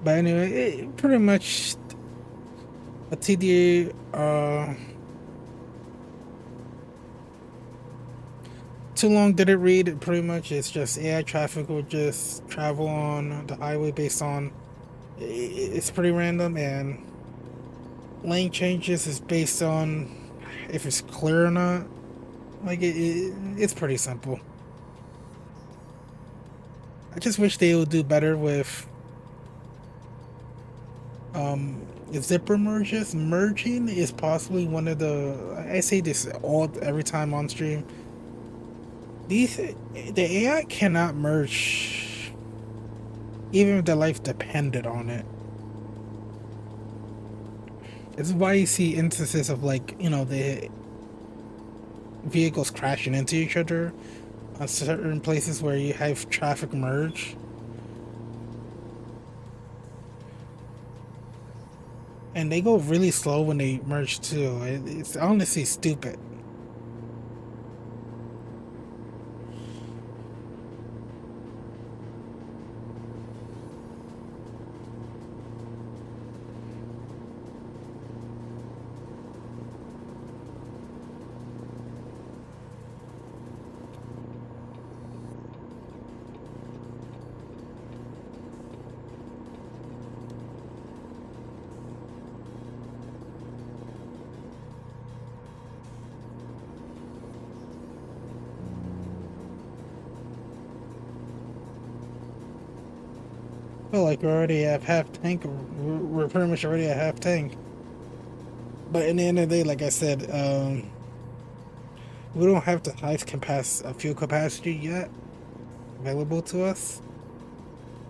But anyway, pretty much a TDA. Too long did it read. It pretty much it's just AI traffic will just travel on the highway based on. It's pretty random, and lane changes is based on if it's clear or not. Like it's pretty simple. I just wish they would do better with zipper merges. Merging is possibly one of the, I say this all every time on stream. The AI cannot merge even if their life depended on it. This is why you see instances of, like, the vehicles crashing into each other on certain places where you have traffic merge. And they go really slow when they merge too. It's honestly stupid. I feel like we already have half tank. We're pretty much already at half tank. But in the end of the day, like I said, we don't have the highest fuel capacity yet available to us,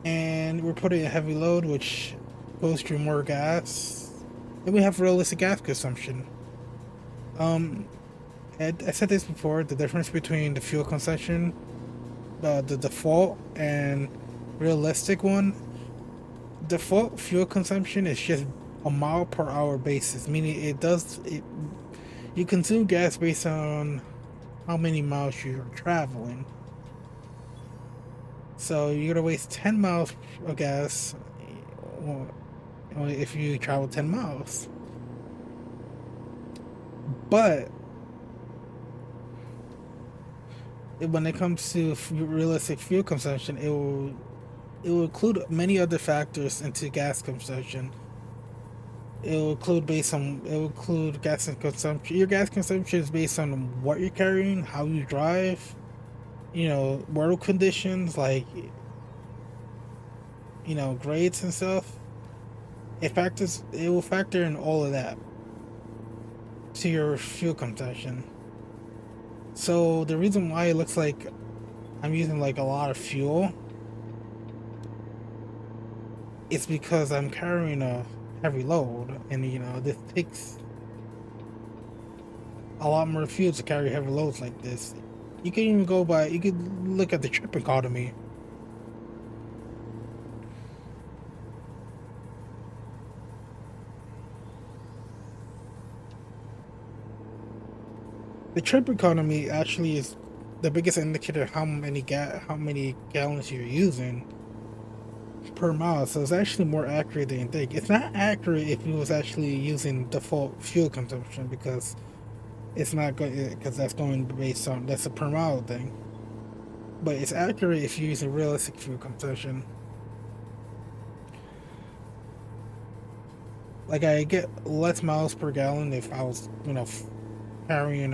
and we're putting a heavy load, which goes through more gas, and we have realistic gas consumption. Um, I said this before. The difference between the fuel consumption, the default and realistic one. Default fuel consumption is just a mile per hour basis, meaning you consume gas based on how many miles you're traveling. So you're gonna waste 10 miles of gas if you travel 10 miles. But when it comes to realistic fuel consumption, it will include many other factors into gas consumption. It will include gas consumption. Your gas consumption is based on what you're carrying, how you drive, world conditions, like, grades and stuff. It will factor in all of that to your fuel consumption. So the reason why it looks like I'm using like a lot of fuel is because I'm carrying a heavy load, and this takes a lot more fuel to carry heavy loads like this. You could look at the trip economy. The trip economy actually is the biggest indicator of how many gallons you're using per mile. So it's actually more accurate than you think. It's not accurate if you was actually using default fuel consumption, because it's not good, because that's a per mile thing. But it's accurate if you're using realistic fuel consumption. Like, I get less miles per gallon if I was, carrying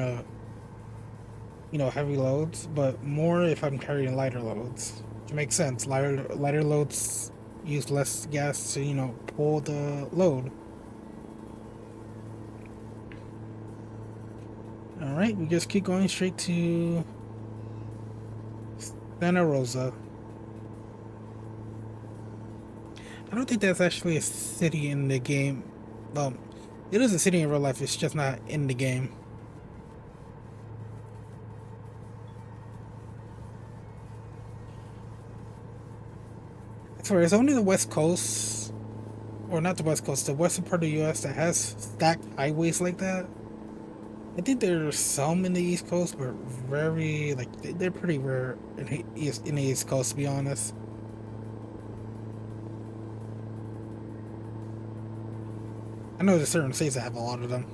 heavy loads, but more if I'm carrying lighter loads. It makes sense. Lighter loads use less gas to, pull the load. All right, we just keep going straight to Santa Rosa. I don't think that's actually a city in the game. Well, it is a city in real life. It's just not in the game. It's only the West Coast, or not the West Coast, the western part of the U.S. that has stacked highways like that. I think there's some in the East Coast, but very, like, they're pretty rare in the East Coast, to be honest. I know there's certain states that have a lot of them.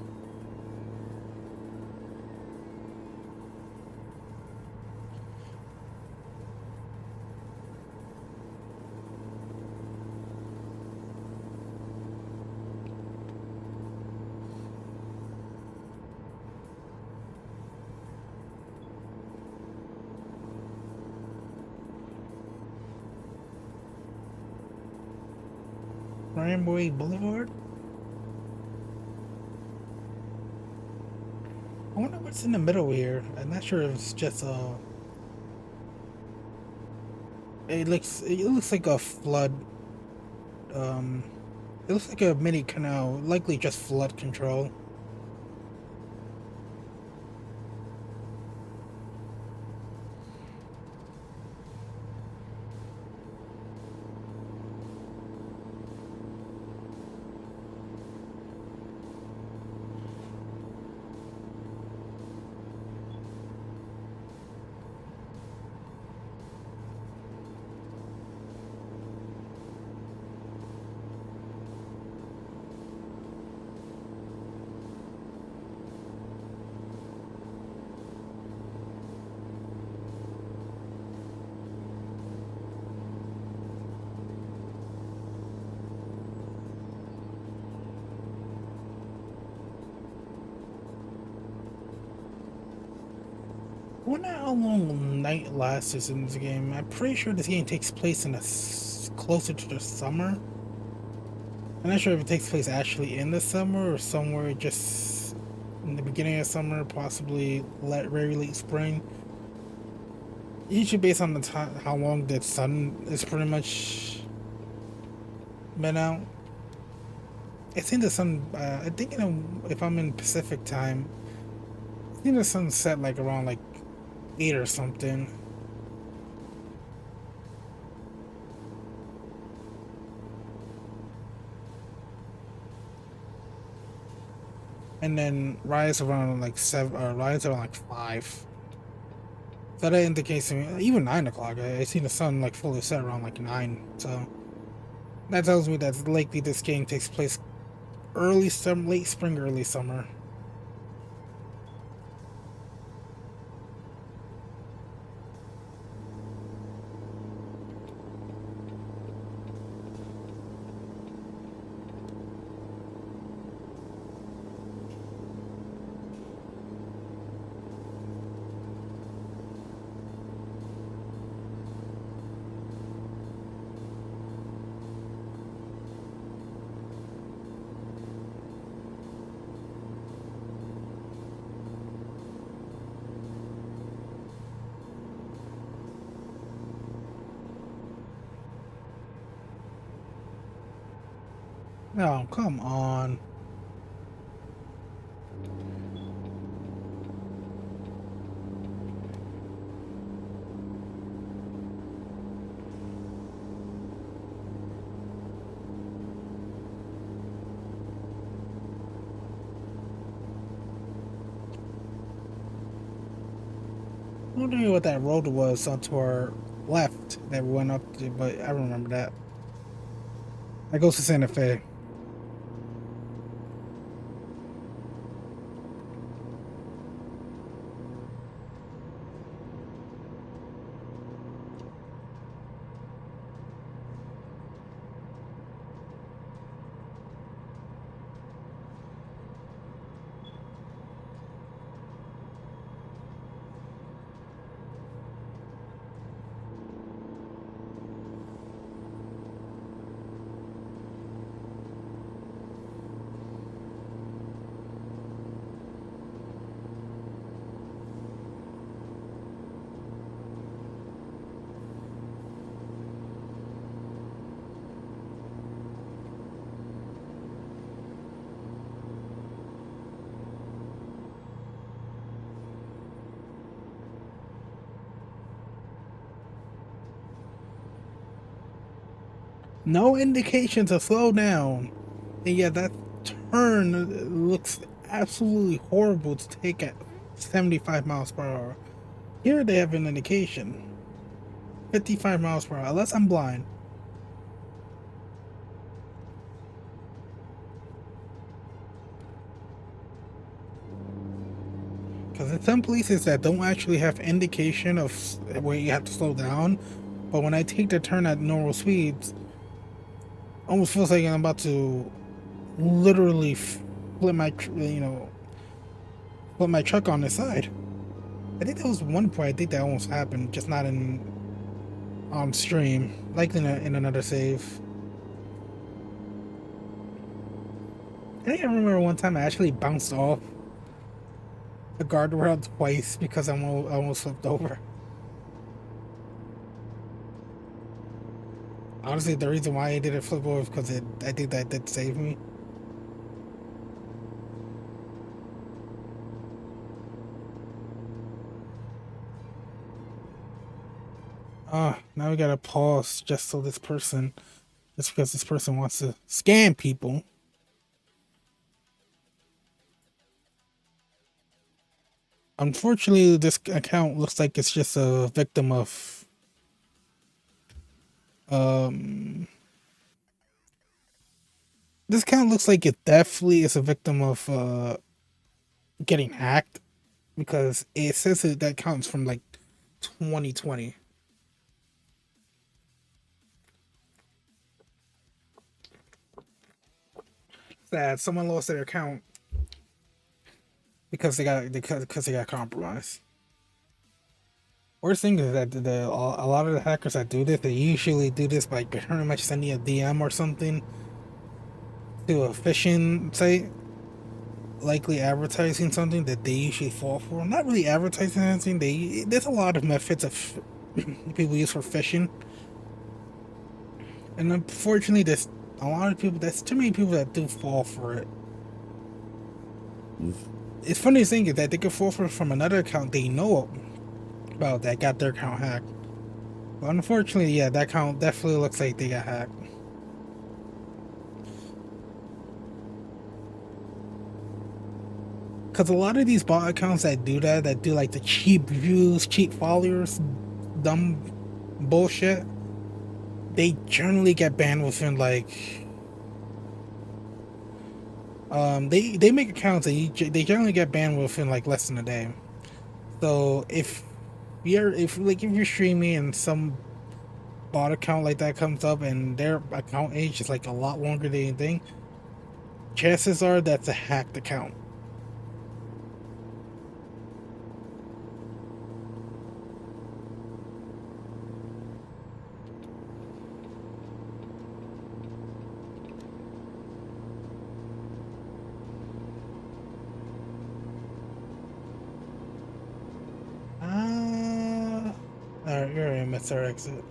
Ramway Boulevard? I wonder what's in the middle here. I'm not sure if it's just it looks like a flood. Um, it looks like a mini canal, likely just flood control. I wonder how long night lasts in this game. I'm pretty sure this game takes place in closer to the summer. I'm not sure if it takes place actually in the summer or somewhere just in the beginning of summer, possibly very late spring. Usually based on the time, how long the sun is pretty much been out. I think the sun. I think if I'm in Pacific time, I think the sun set like around like 8 or something. And then rise around like 7 or rise around like 5. So that indicates to me even 9 o'clock. I seen the sun like fully set around like 9. So that tells me that likely this game takes place early summer, late spring, early summer. Oh, come on. I wonder what that road was onto our left that we went up to, but I remember that. That goes to Santa Fe. No indication to slow down. And yet that turn looks absolutely horrible to take at 75 miles per hour. Here they have an indication. 55 miles per hour, unless I'm blind. Because in some places that don't actually have indication of where you have to slow down, but when I take the turn at normal speeds, almost feels like I'm about to literally flip my, flip my truck on the side. I think that was one point. I think that almost happened, just not in on stream, like in another save. I think I remember one time I actually bounced off the guardrail twice because I almost flipped over. Honestly, the reason why I didn't flip over is because I think that did save me. Now we gotta pause just because this person wants to scam people. Unfortunately, this account looks like it's just a victim of um. This account looks like it definitely is a victim of getting hacked because it says that counts from like 2020. That someone lost their account because they got compromised. Worst thing is that a lot of the hackers that do this, they usually do this by pretty much sending a DM or something to a phishing site, likely advertising something that they usually fall for. Not really advertising anything. There's a lot of methods of people use for phishing, and unfortunately, there's a lot of people. There's too many people that do fall for it. It's funny thing is that they could fall for it from another account they know about that got their account hacked. But unfortunately, yeah, that account definitely looks like they got hacked. Because a lot of these bot accounts that do like the cheap views, cheap followers, dumb bullshit, they generally get banned within like they make accounts that they generally get banned within like less than a day. So if you're streaming and some bot account like that comes up and their account age is like a lot longer than you think, chances are that's a hacked account. Alright, you're in Mr. Exit.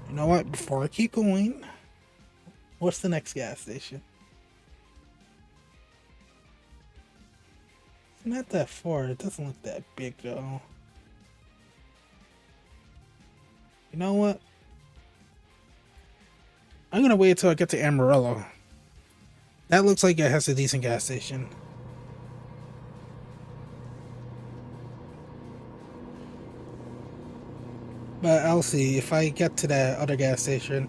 You know what? Before I keep going, what's the next gas station? It's not that far. It doesn't look that big though. You know what? I'm gonna wait until I get to Amarillo. That looks like it has a decent gas station. But I'll see. If I get to that other gas station,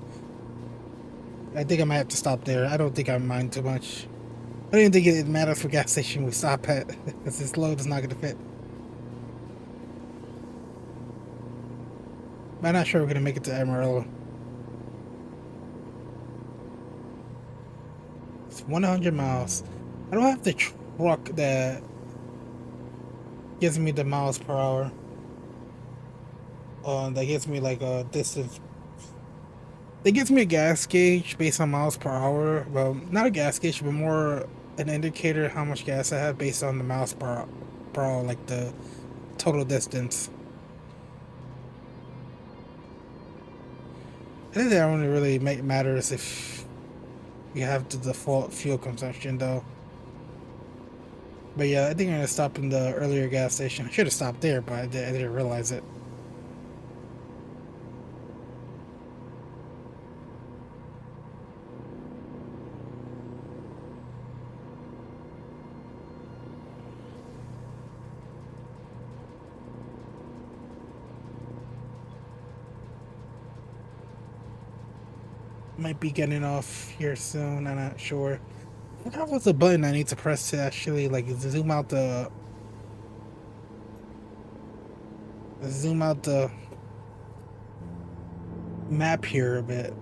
I think I might have to stop there. I don't think I mind too much. I don't even think it matters for gas station we stop at, because this load is not going to fit. But I'm not sure we're going to make it to Amarillo. It's 100 miles. I don't have the truck that gives me the miles per hour. That gives me like a distance. It gives me a gas gauge based on miles per hour. Well, not a gas gauge, but more an indicator how much gas I have based on the miles per hour, like the total distance. I think that only really matters if you have the default fuel consumption, though. But yeah, I think I'm gonna stop in the earlier gas station. I should have stopped there, but I didn't realize it. Might be getting off here soon. I'm not sure. I forgot what's the button I need to press to actually like zoom out the map here a bit,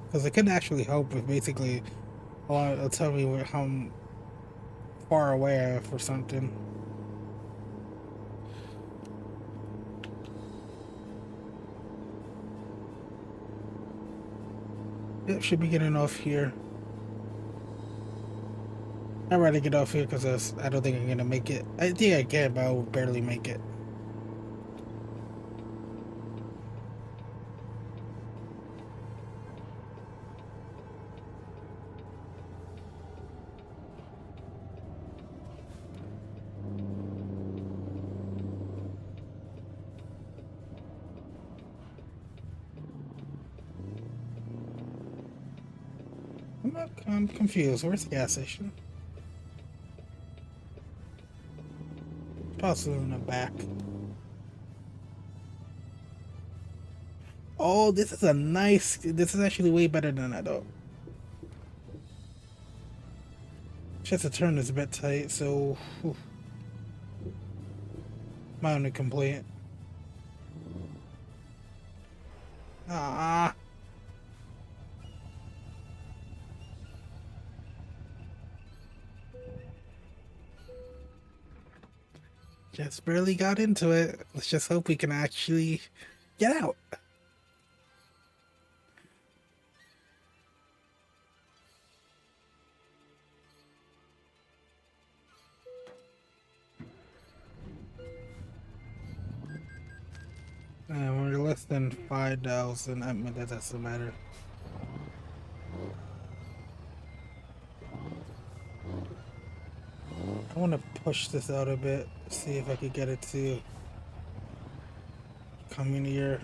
because it could actually help with basically it'll tell me how far away I am for something. Yep, should be getting off here. I'd rather get off here because I don't think I'm gonna make it. I think I can, but I will barely make it. I'm confused. Where's the gas station? Possibly in the back. Oh, this is a nice. This is actually way better than I thought. Just the turn is a bit tight, so whew, my only complaint. Ah, just barely got into it. Let's just hope we can actually get out. We're less than 5,000. I mean, that doesn't matter. I want to push this out a bit, see if I could get it to come in here.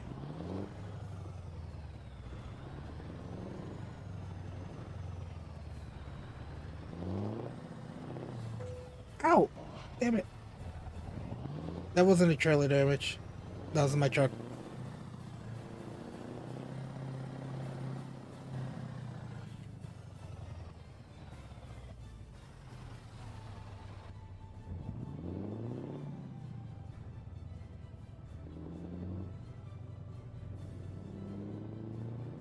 Ow! Damn it. That wasn't a trailer damage. That was my truck.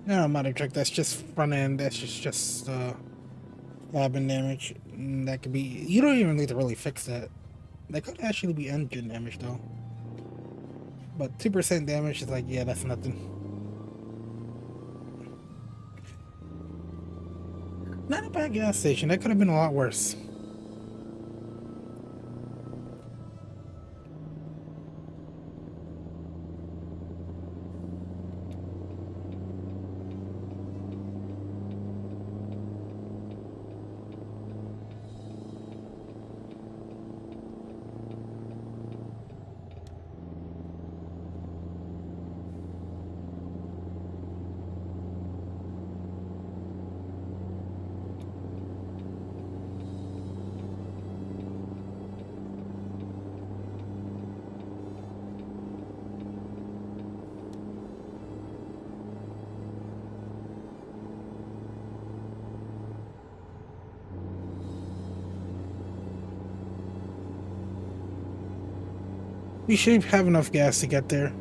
No, not a truck. That's just front end. That's just cabin damage. That could be. You don't even need to really fix that. That could actually be engine damage though. But 2% damage is like, yeah, that's nothing. Not a bad gas station. That could have been a lot worse. We should have enough gas to get there.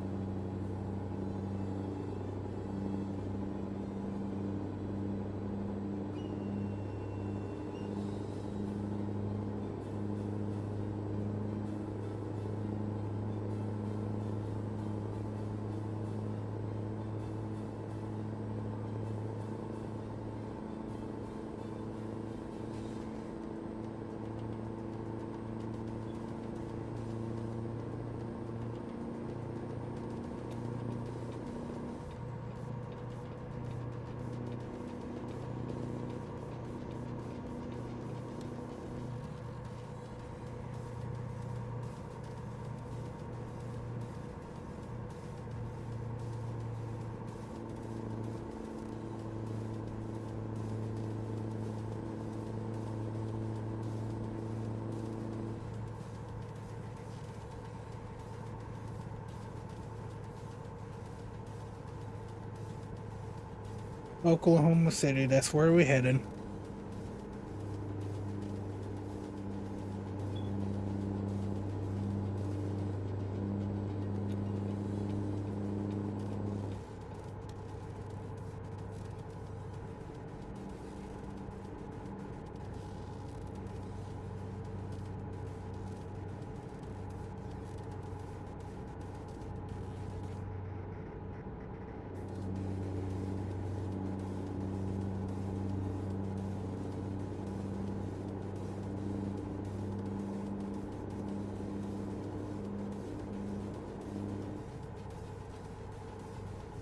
Oklahoma City, that's where we're heading.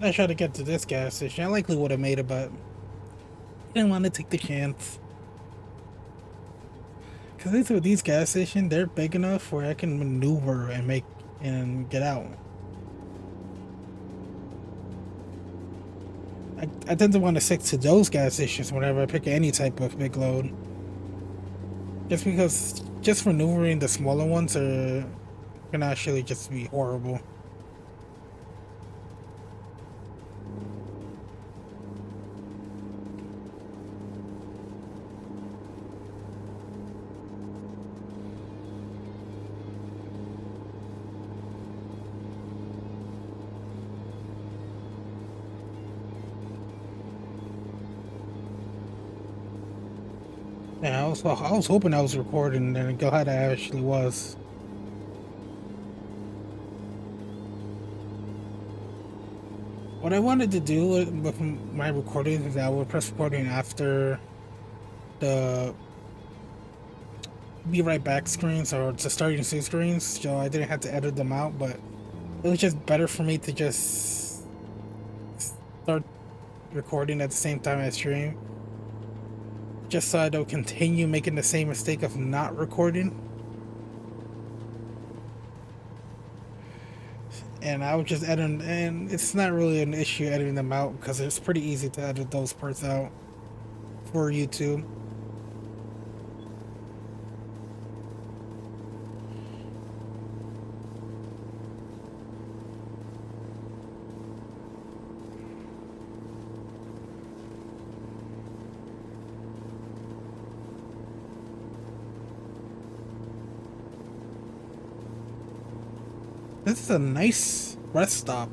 I tried to get to this gas station. I likely would have made it, but didn't want to take the chance. Cause these gas stations, they're big enough where I can maneuver and make and get out. I tend to want to stick to those gas stations whenever I pick any type of big load. Just because just maneuvering the smaller ones can actually just be horrible. Yeah, I was hoping I was recording, and I'm glad I actually was. What I wanted to do with my recording is I would press recording after the be right back screens or the starting scene screens, so I didn't have to edit them out. But it was just better for me to just start recording at the same time I stream, just so I don't continue making the same mistake of not recording. And I would just edit, and it's not really an issue editing them out because it's pretty easy to edit those parts out for YouTube. This is a nice rest stop.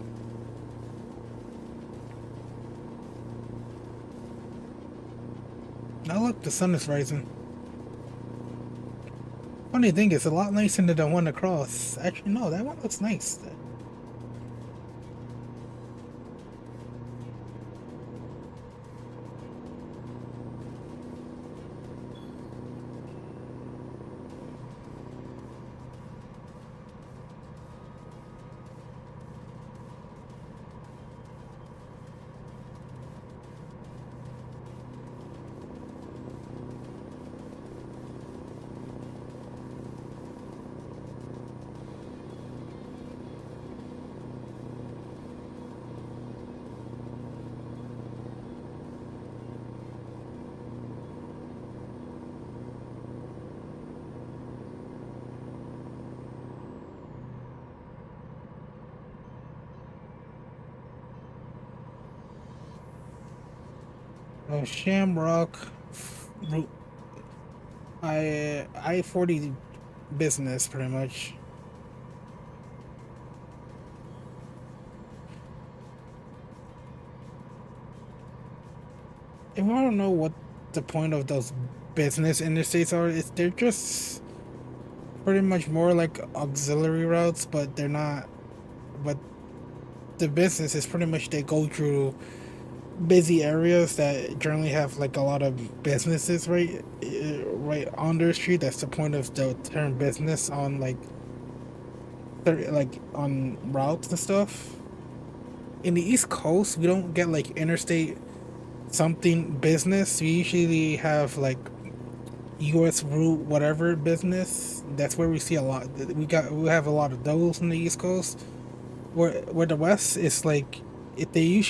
Now look, the sun is rising. Funny thing is, a lot nicer than the one across. Actually, no, that one looks nice. Oh, Shamrock Route I-40 business, pretty much. If I don't know what the point of those business interstates are, they're just pretty much more like auxiliary routes, but they're not. But the business is pretty much they go through busy areas that generally have like a lot of businesses right on their street. That's the point of the term business on like on routes and stuff. In the East Coast, we don't get like interstate something business. We usually have like US route whatever business. That's where we see a lot. We have a lot of those in the East Coast. Where the West is like they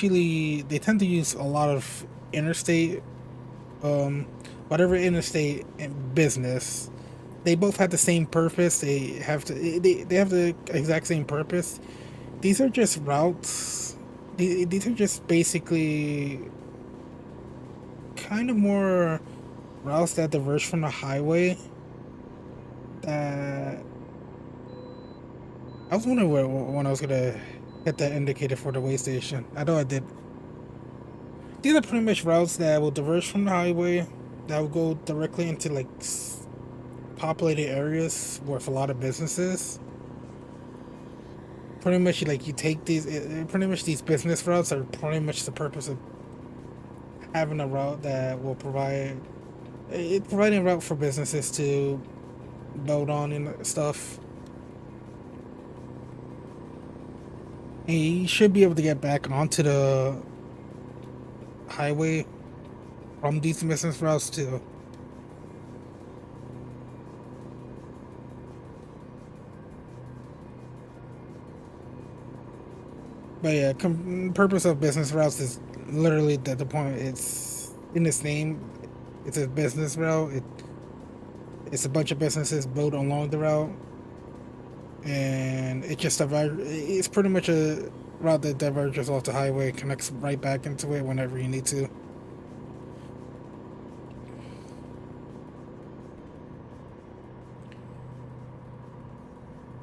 tend to use a lot of interstate um whatever interstate and business. They both have the same purpose. They have the exact same purpose. These are just routes. These are just basically kind of more routes that diverge from the highway. That I was wondering when I was gonna hit that indicator for the way station. I know I did. These are pretty much routes that will diverge from the highway, that will go directly into like populated areas with a lot of businesses. Pretty much, like you take pretty much these business routes are pretty much the purpose of having a route that will providing a route for businesses to build on and stuff. And you should be able to get back onto the highway from these business routes too. But yeah, purpose of business routes is literally that the point. It's in its name. It's a business route. It's a bunch of businesses built along the route, and it just it's pretty much a route that diverges off the highway, connects right back into it whenever you need to.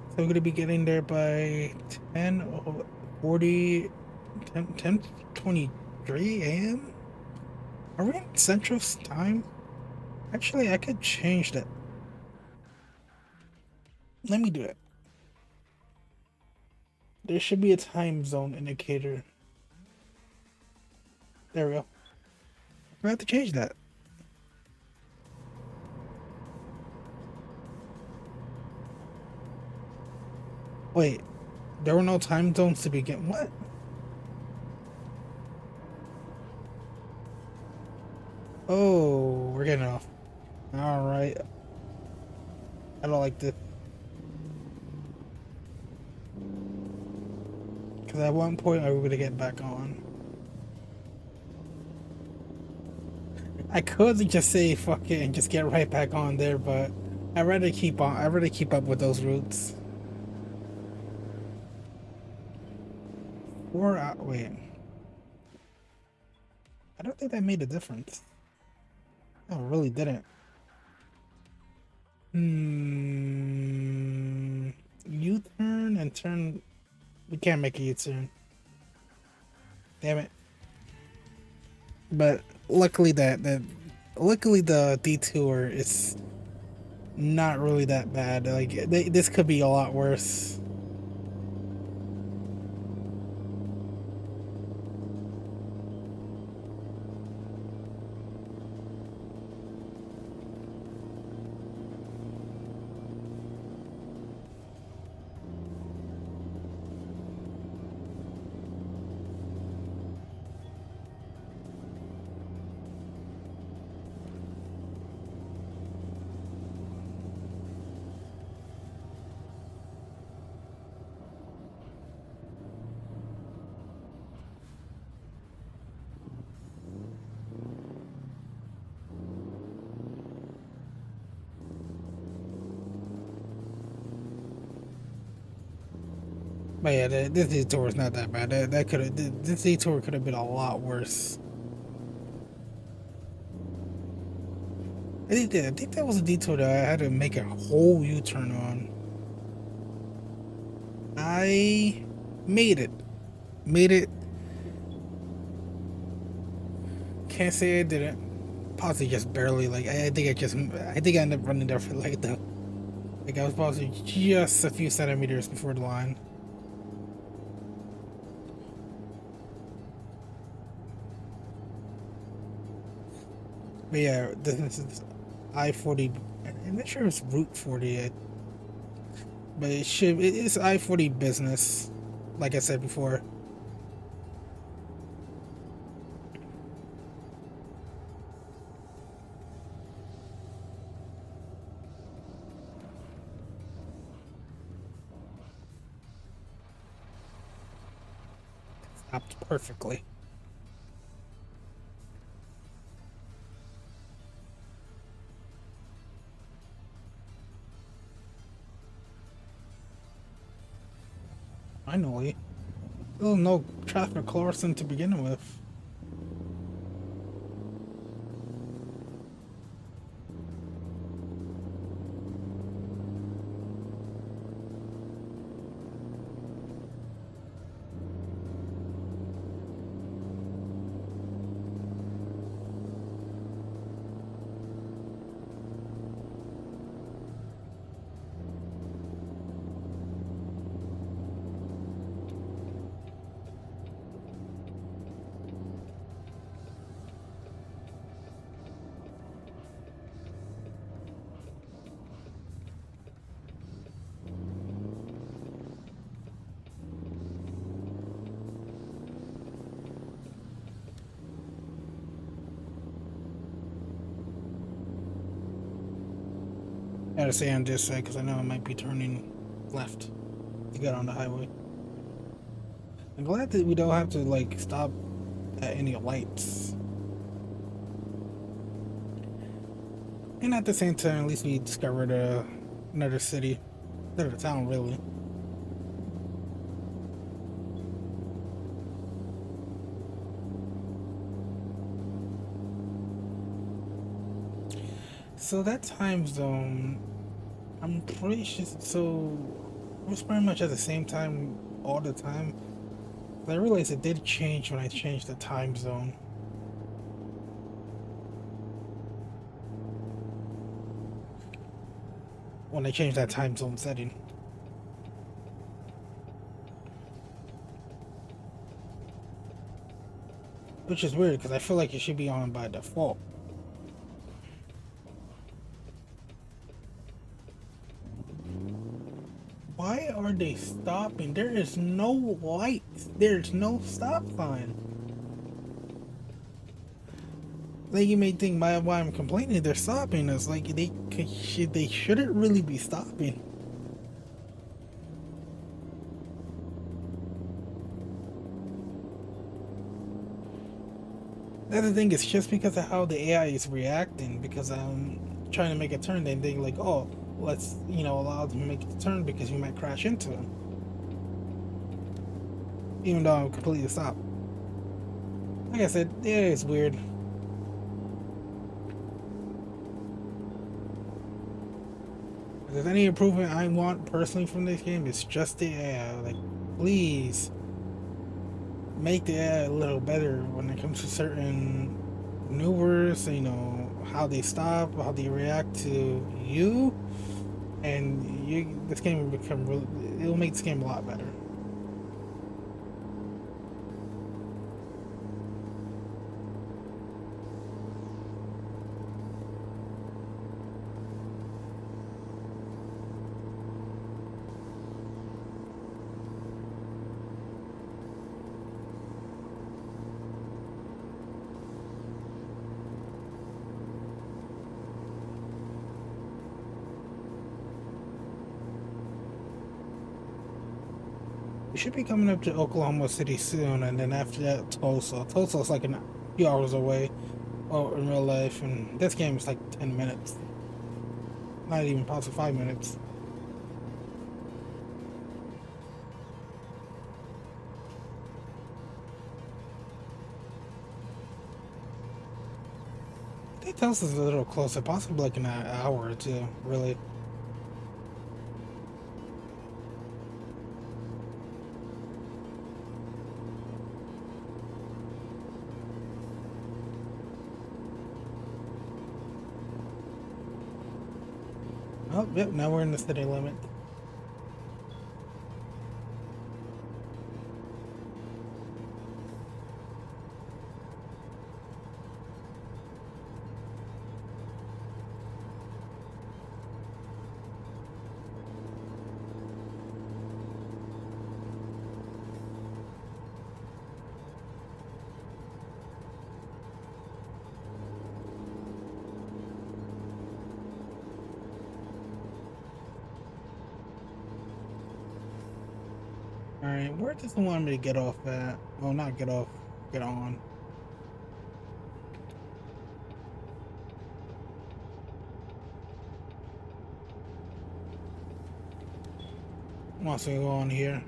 So we're gonna be getting there by 10:40, 10:23 a.m. Are we in Central Time? Actually, I could change that. Let me do it. There should be a time zone indicator. There we go. We have to change that. Wait, there were no time zones to begin. What? Oh, we're getting off. All right. I don't like this. Because at one point I was gonna get back on. I could just say fuck it and just get right back on there, but I'd rather keep on. I'd rather keep up with those routes. Or wait, I don't think that made a difference. No, it really didn't. Hmm. U-turn and turn. We can't make a U-turn. Damn it. But luckily luckily the detour is not really that bad. Like this could be a lot worse. But yeah, this detour is not that bad. That could have this detour could have been a lot worse. I think that was a detour that I had to make a whole U-turn on. I made it. Made it. Can't say I didn't. Possibly just barely. Like I think I think I ended up running there for like I was possibly just a few centimeters before the line. But yeah, this is I-40. I'm not sure it's Route 40, but it's I-40 business. Like I said before. Stopped perfectly. Finally. Still no traffic crossing to begin with. I gotta stay on this side because I know I might be turning left to get on the highway. I'm glad that we don't have to like stop at any lights. And at the same time, at least we discovered another city, another town, really. So that time zone, I'm pretty sure. So it was pretty much at the same time all the time. But I realized it did change when I changed the time zone. When I changed that time zone setting. Which is weird because I feel like it should be on by default. Why are they stopping? There is no lights. There's no stop sign. Like you may think why I'm complaining, they're stopping us. Like they shouldn't really be stopping. That's the thing. It's just because of how the AI is reacting. Because I'm trying to make a turn, then they like, oh, let's allow them to make the turn because you might crash into them. Even though I'm completely stopped. Like I said, yeah, it's weird. If there's any improvement I want personally from this game, it's just the AI. Like, please make the AI a little better when it comes to certain maneuvers. How they stop, how they react to you, and this game will become really. It'll make this game a lot better. We should be coming up to Oklahoma City soon, and then after that, Tulsa. Tulsa's like a few hours away, or in real life, and this game is like 10 minutes. Not even possibly 5 minutes. I think Tulsa's a little closer, possibly like an hour or two, really. Oh, yep, now we're in the city limit. Alright, where does it want me to get off at? Well, not get off, get on. Wants me to go on here.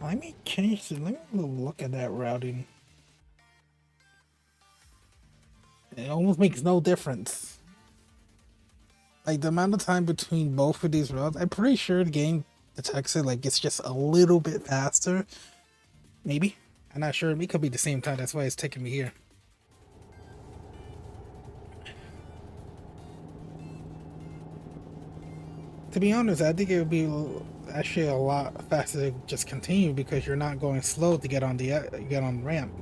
Let me change it. Let me look at that routing. It almost makes no difference. Like the amount of time between both of these routes, I'm pretty sure the game detects it like it's just a little bit faster. Maybe. I'm not sure. It could be the same time. That's why it's taking me here. To be honest, I think it would be actually a lot faster to just continue because you're not going slow to get on the ramp.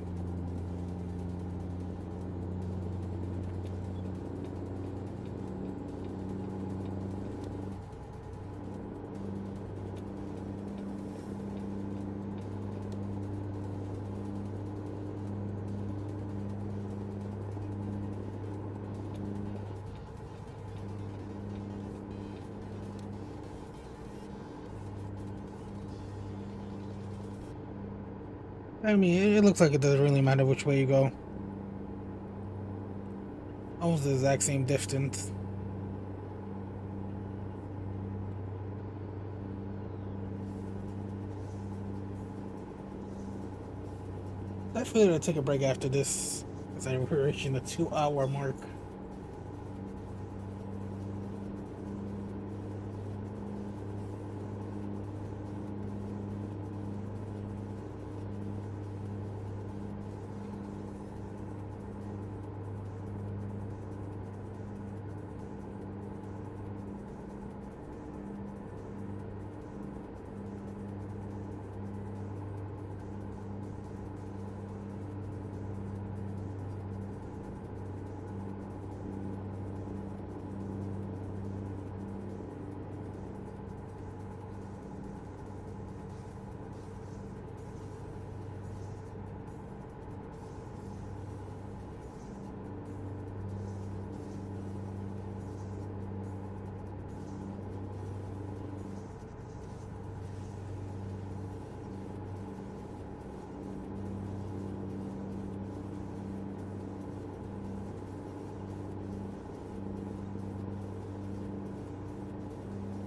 I mean, it looks like it doesn't really matter which way you go. Almost the exact same distance. I feel to take a break after this, as we're reaching the 2-hour mark.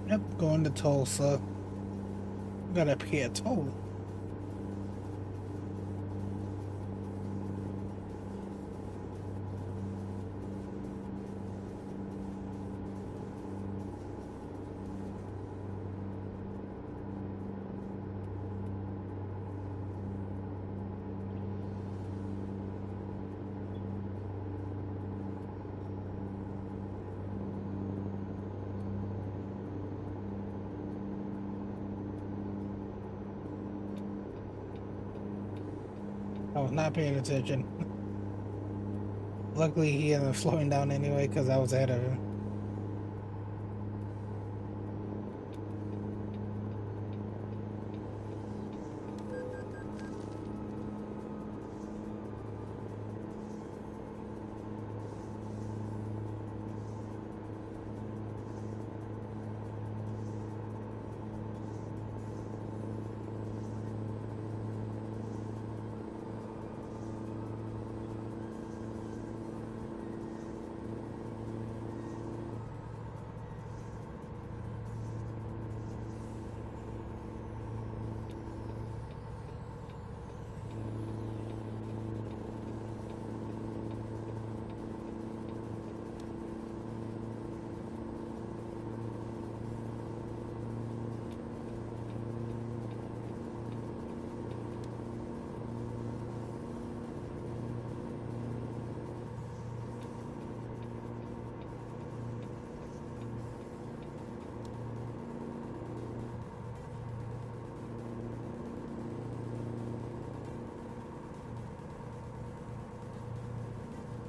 Yep, going to Tulsa. Gotta pay a toll. I was not paying attention. Luckily, he ended up slowing down anyway because I was ahead of him.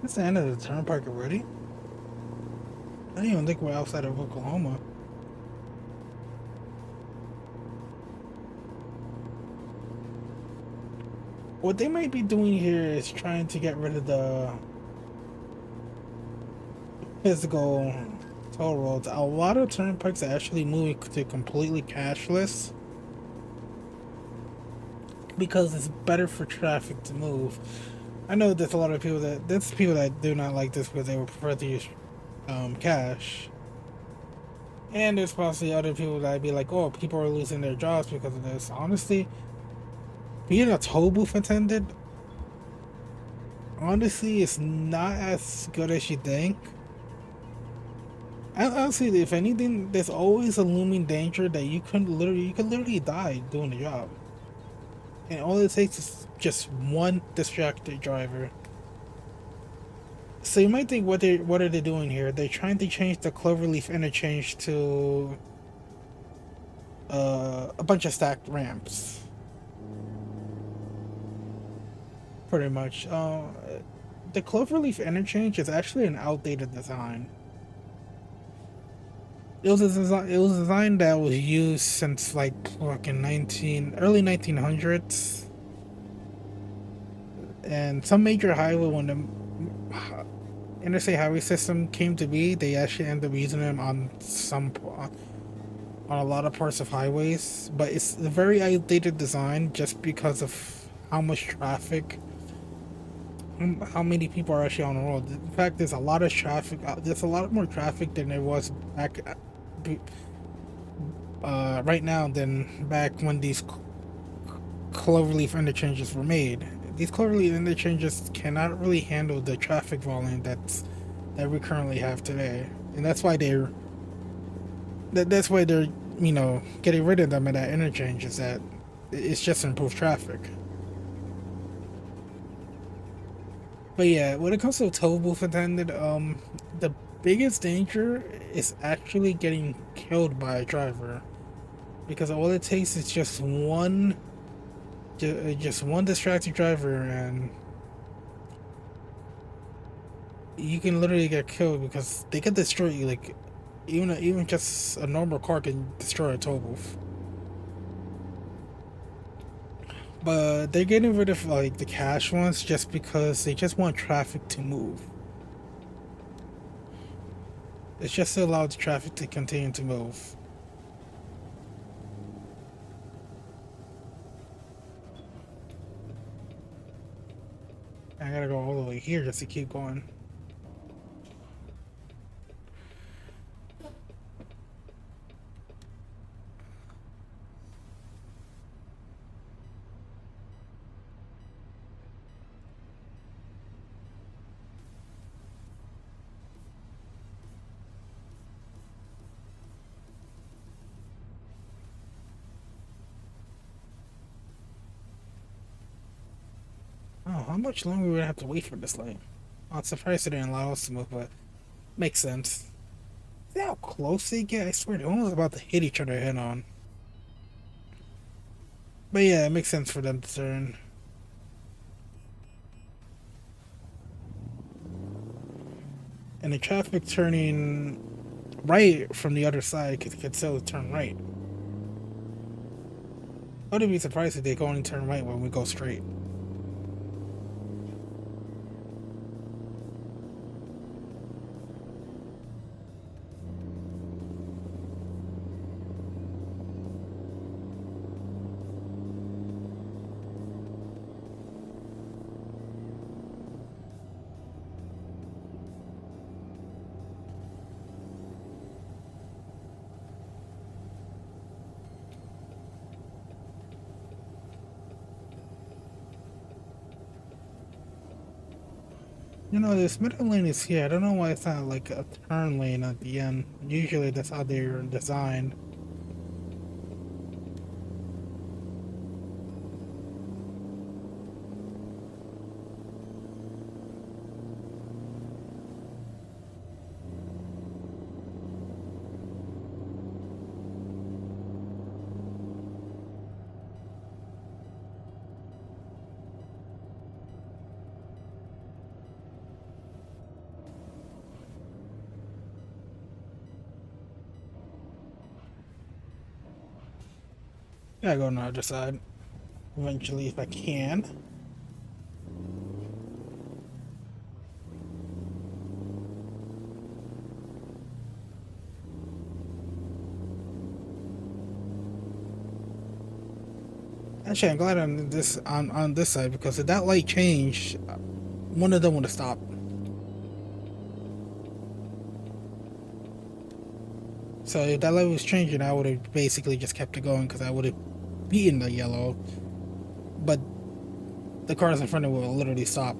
It's the end of the turnpike already. I didn't even think we're outside of Oklahoma. What they might be doing here is trying to get rid of the physical toll roads. A lot of turnpikes are actually moving to completely cashless because it's better for traffic to move. I know there's a lot of people that do not like this because they would prefer to use cash. And there's possibly other people that be like, oh, people are losing their jobs because of this. Honestly, being a toll booth attendant, honestly, it's not as good as you think. Honestly, if anything, there's always a looming danger that you could literally die doing the job. And all it takes is just one distracted driver. So you might think, what are they doing here? They're trying to change the Cloverleaf interchange to a bunch of stacked ramps. Pretty much. The Cloverleaf interchange is actually an outdated design. It was a design that was used since like fucking early 1900s, and some major highway, when the interstate highway system came to be, they actually ended up using them on a lot of parts of highways. But it's a very outdated design just because of how much traffic, how many people are actually on the road. In fact, there's a lot of traffic. There's a lot more traffic than there was back right now than back when these cloverleaf interchanges were made. These cloverleaf interchanges cannot really handle the traffic volume that we currently have today, and that's why they're getting rid of them at that interchange. Is that it's just improved traffic. But yeah, when it comes to toll booth attendant, the biggest danger is actually getting killed by a driver, because all it takes is just one distracted driver, and you can literally get killed because they can destroy you. Like even just a normal car can destroy a toll booth. But they're getting rid of like the cash ones just because they just want traffic to move. It's just to allow the traffic to continue to move. I gotta go all the way here just to keep going. Oh, how much longer we have to wait for this lane? I'm surprised they didn't allow us to move, but makes sense. See how close they get? I swear they're almost about to hit each other head on. But yeah, it makes sense for them to turn. And the traffic turning right from the other side can still turn right. I wouldn't be surprised if they go and turn right when we go straight. This middle lane is here. I don't know why it's not like a turn lane at the end. Usually that's how they're designed. Gotta go on the other side. Eventually, if I can. Actually, I'm glad on this side, because if that light changed, one of them would have stopped. So if that light was changing, I would have basically just kept it going because I would have beaten the yellow. But the cars in front of it will literally stop.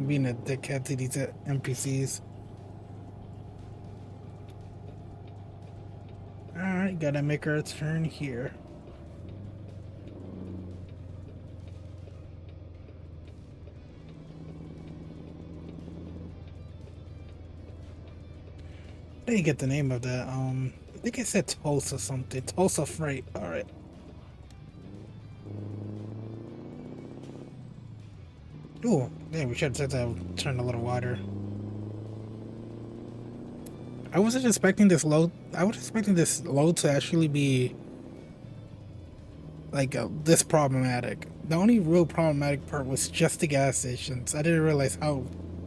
Being a dickhead to these NPCs. Alright, gotta make our turn here. I didn't get the name of that. I think it said Tulsa something. Tulsa Freight. Alright. Ooh, yeah, we should have said that would turn a little wider. I wasn't expecting this load. I was expecting this load to actually be like this problematic. The only real problematic part was just the gas stations. I didn't realize how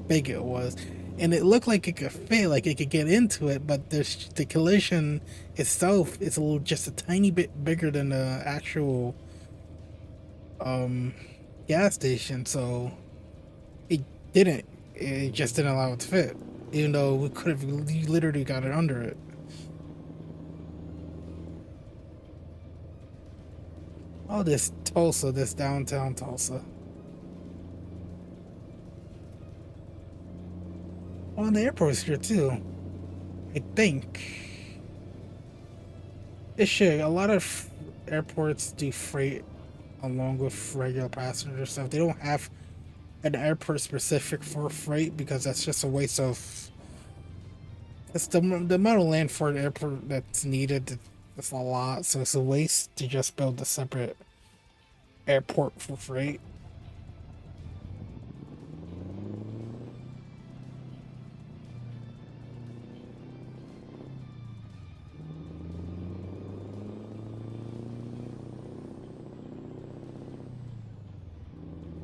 big it was, and it looked like it could fit, like it could get into it. But there's the collision itself is a little, just a tiny bit bigger than the actual um gas station, so it didn't. It just didn't allow it to fit, even though we could have literally got it under it. Oh, this Tulsa, this downtown Tulsa. Oh, and the airport's here too. I think it should. A lot of airports do freight along with regular passenger stuff. They don't have an airport specific for freight because that's just a waste of. It's the amount of land for an airport that's needed. It's a lot, so it's a waste to just build a separate airport for freight.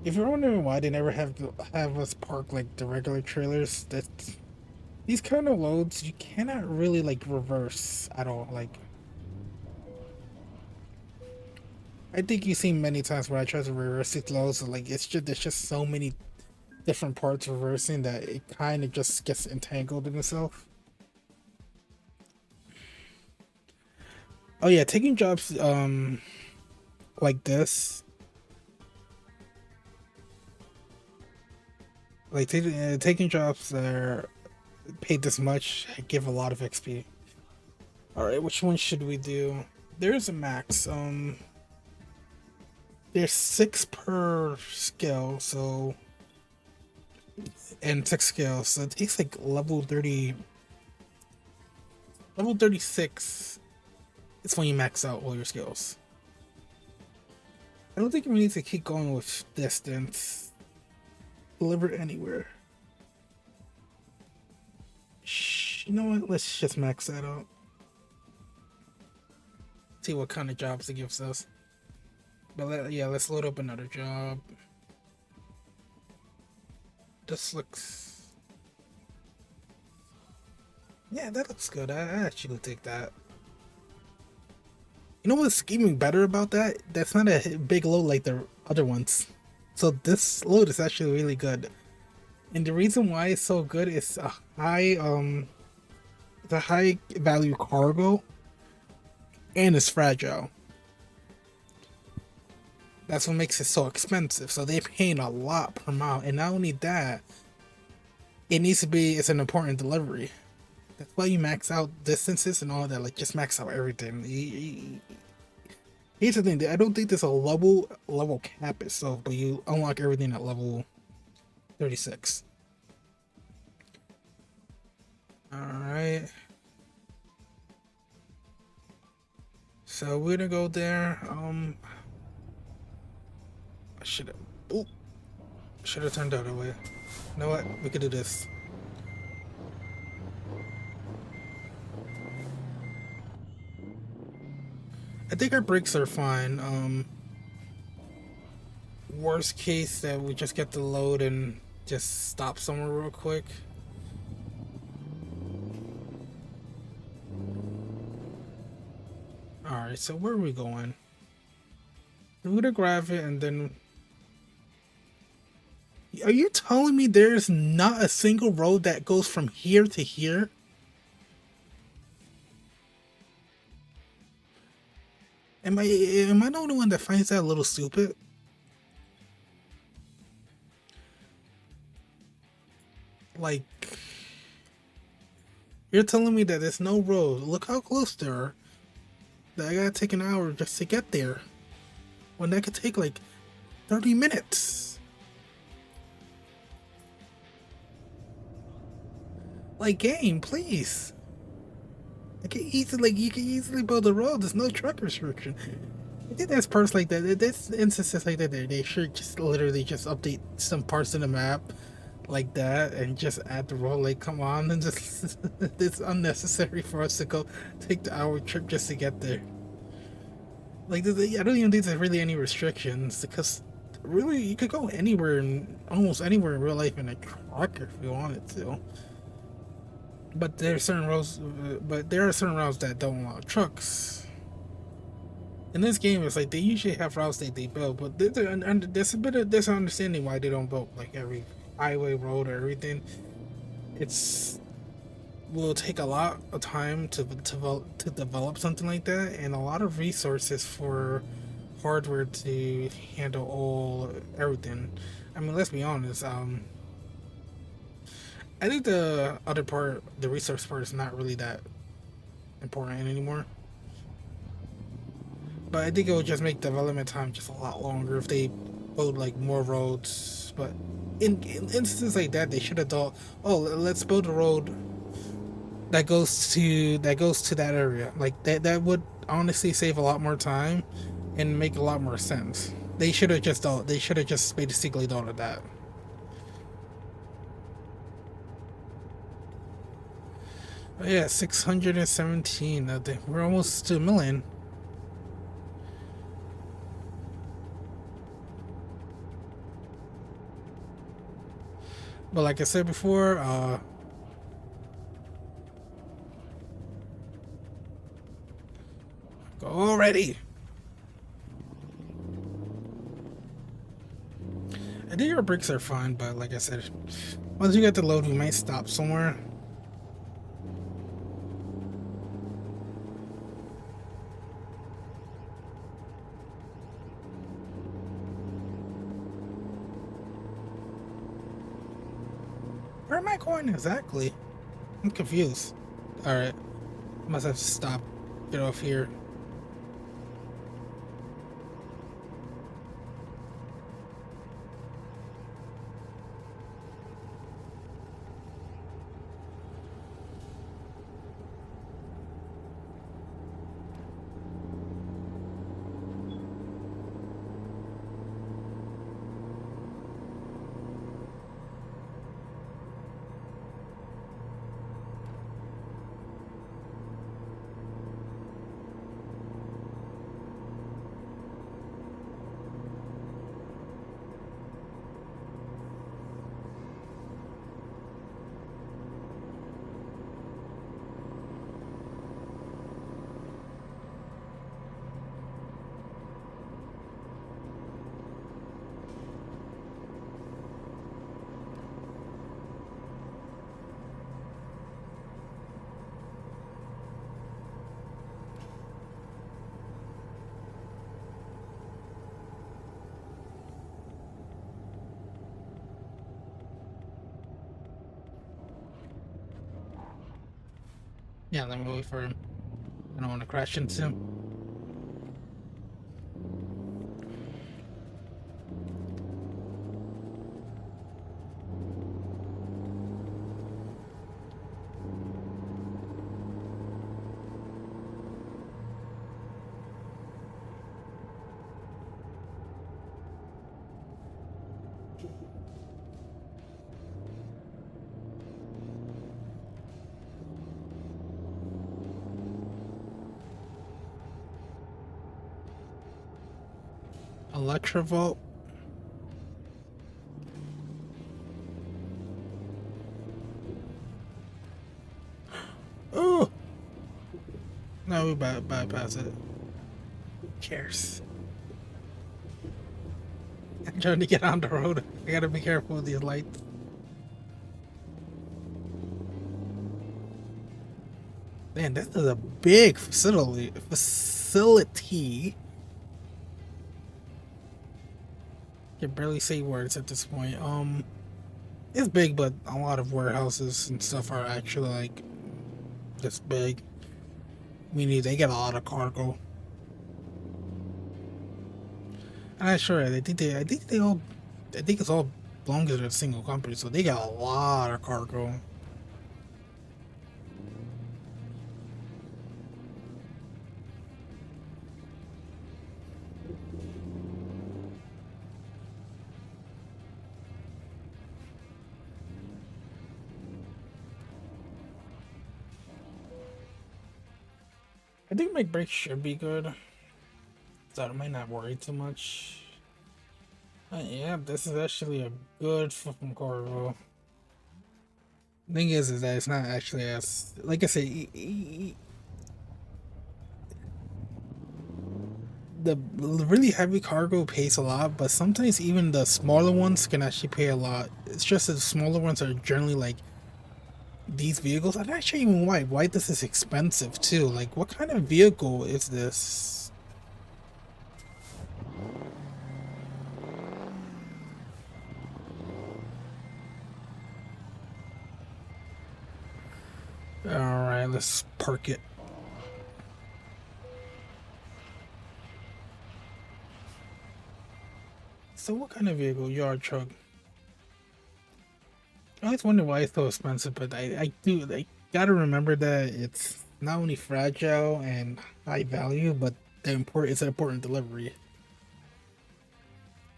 If you're wondering why they never have us park like the regular trailers, that these kind of loads you cannot really like reverse at all. Like I think you've seen many times where I try to reverse these loads, like it's just there's just so many different parts reversing that it kind of just gets entangled in itself. Oh yeah, taking jobs like this, like taking jobs that are paid this much, give a lot of XP. All right, which one should we do? There's a max. There's 6 per skill, so and 6 skills, so it takes like level 36. It's when you max out all your skills. I don't think we need to keep going with distance. Deliver anywhere. You know what? Let's just max that out. See what kind of jobs it gives us. But yeah, let's load up another job. This looks... Yeah, that looks good. I actually take that. You know what's even better about that? That's not a big load like the other ones. So this load is actually really good. And the reason why it's so good is the high value cargo and it's fragile. That's what makes it so expensive. So they're paying a lot per mile. And not only that, it's an important delivery. That's why you max out distances and all that. Like just max out everything. Here's the thing. I don't think there's a level cap itself, but you unlock everything at level 36. All right. So we're gonna go there. I should have. Oh, should have turned the other way. You know what? We could do this. I think our brakes are fine. Worst case that we just get the load and just stop somewhere real quick. Alright, so where are we going? We're gonna grab it and then... Are you telling me there's not a single road that goes from here to here? Am I the only one that finds that a little stupid? Like, you're telling me that there's no road. Look how close they are. That I gotta take an hour just to get there. When that could take like 30 minutes. Like, game, please. You can easily build a road. There's no truck restriction. I think there's parts like that. There's instances like that. They should just literally just update some parts in the map like that and just add the road. Like, come on, and just it's unnecessary for us to go take the hour trip just to get there. Like, I don't even think there's really any restrictions because really you could go anywhere in almost anywhere in real life in a truck if you wanted to. But there are certain roads, that don't allow trucks. In this game, it's like they usually have routes that they build, but there's a bit of there's an understanding why they don't build like every highway, road, or everything. It's will take a lot of time to develop something like that, and a lot of resources for hardware to handle all everything. I mean, let's be honest. I think the other part, the resource part, is not really that important anymore. But I think it would just make development time just a lot longer if they build like more roads. But in instances like that, they should have thought, oh, let's build a road that goes to that area. Like that would honestly save a lot more time and make a lot more sense. They should have just thought. They should have just basically thought of that. But yeah, 617. We're almost to a million. But like I said before, go already. I think our brakes are fine, but like I said, once you get the load, we might stop somewhere. Where am I going exactly? I'm confused. Alright, must have to stop. Get off here. Yeah, let me wait for him. I don't want to crash into him. Electrovolt. Oh! No, we bypass it. Cheers. I'm trying to get on the road. I gotta be careful with these lights. Man, this is a big facility. Can barely say words at this point. It's big, but a lot of warehouses and stuff are actually like this big. Meaning they get a lot of cargo. I'm not sure. I think it's all belongs to a single company, so they got a lot of cargo. I think my brake should be good, so I might not worry too much. Yeah, this is actually a good fucking cargo. Thing is that it's not actually as, like I said, the really heavy cargo pays a lot, but sometimes even the smaller ones can actually pay a lot. It's just that the smaller ones are generally like these vehicles. And actually, even why this is expensive too. Like, what kind of vehicle is this? All right, let's park it. So, what kind of vehicle? Yard truck. I always wonder why it's so expensive, but I gotta remember that it's not only fragile and high value, but it's an important delivery.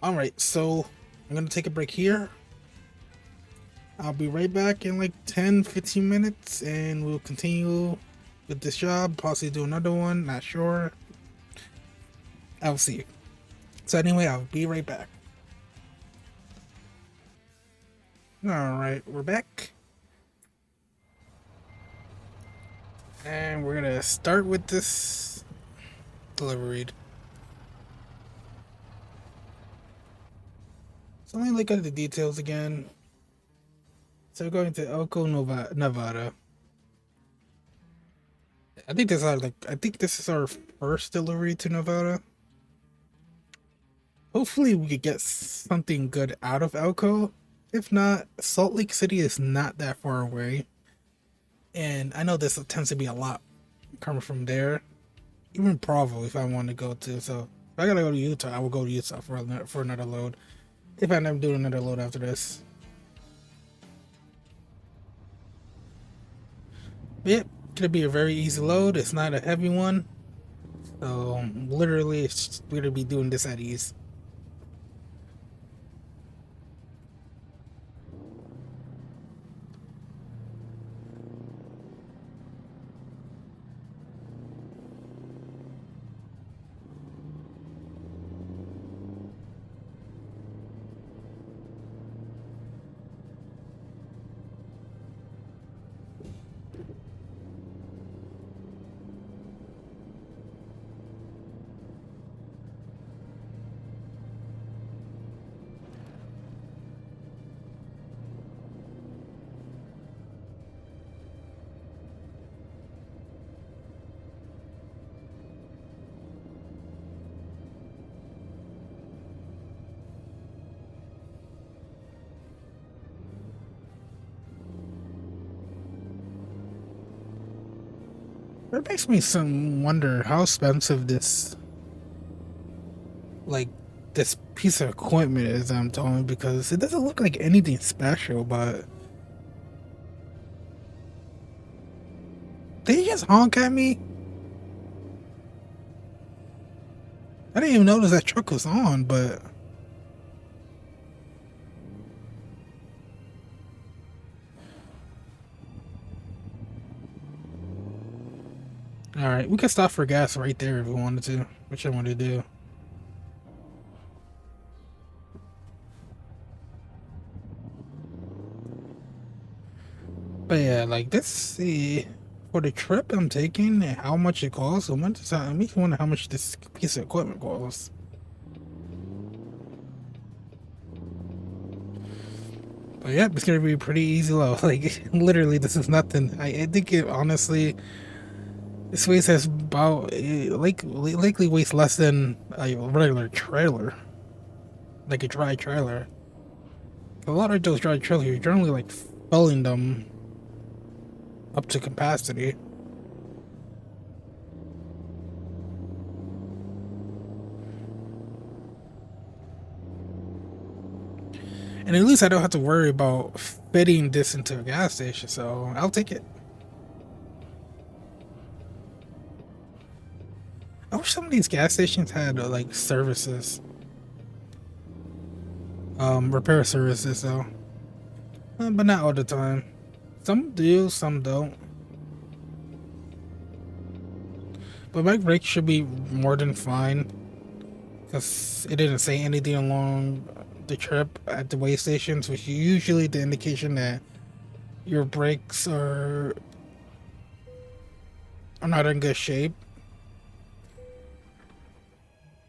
All right, so I'm gonna take a break here. I'll be right back in like 10-15 minutes, and we'll continue with this job. Possibly do another one. Not sure. I'll see you. So anyway, I'll be right back. All right, we're back. And we're gonna start with this delivery. So let me look at the details again. So we're going to Elko, Nevada. I think this is our first delivery to Nevada. Hopefully we could get something good out of Elko. If not, Salt Lake City is not that far away. And I know this tends to be a lot coming from there. Even Provo, if I want to go to. So if I gotta go to Utah, I will go to Utah for another load. If I end up doing another load after this. But yep, gonna be a very easy load. It's not a heavy one. So literally, we're gonna be doing this at ease. That makes me some wonder how expensive like this piece of equipment is. I'm telling, because it doesn't look like anything special, but they just honk at me. I didn't even notice that truck was on, but all right, we can stop for gas right there if we wanted to, which I want to do. But yeah, like let's see for the trip I'm taking and how much it costs. I wonder how much this piece of equipment costs. But yeah, it's gonna be pretty easy low. Like literally, this is nothing. I think it honestly, this weighs as about likely weighs less than a regular trailer, like a dry trailer. A lot of those dry trailers, you're generally like filling them up to capacity. And at least I don't have to worry about fitting this into a gas station, so I'll take it. I wish some of these gas stations had like services, repair services though, but not all the time. Some do, some don't. But my brakes should be more than fine because it didn't say anything along the trip at the way stations, which is usually the indication that your brakes are not in good shape.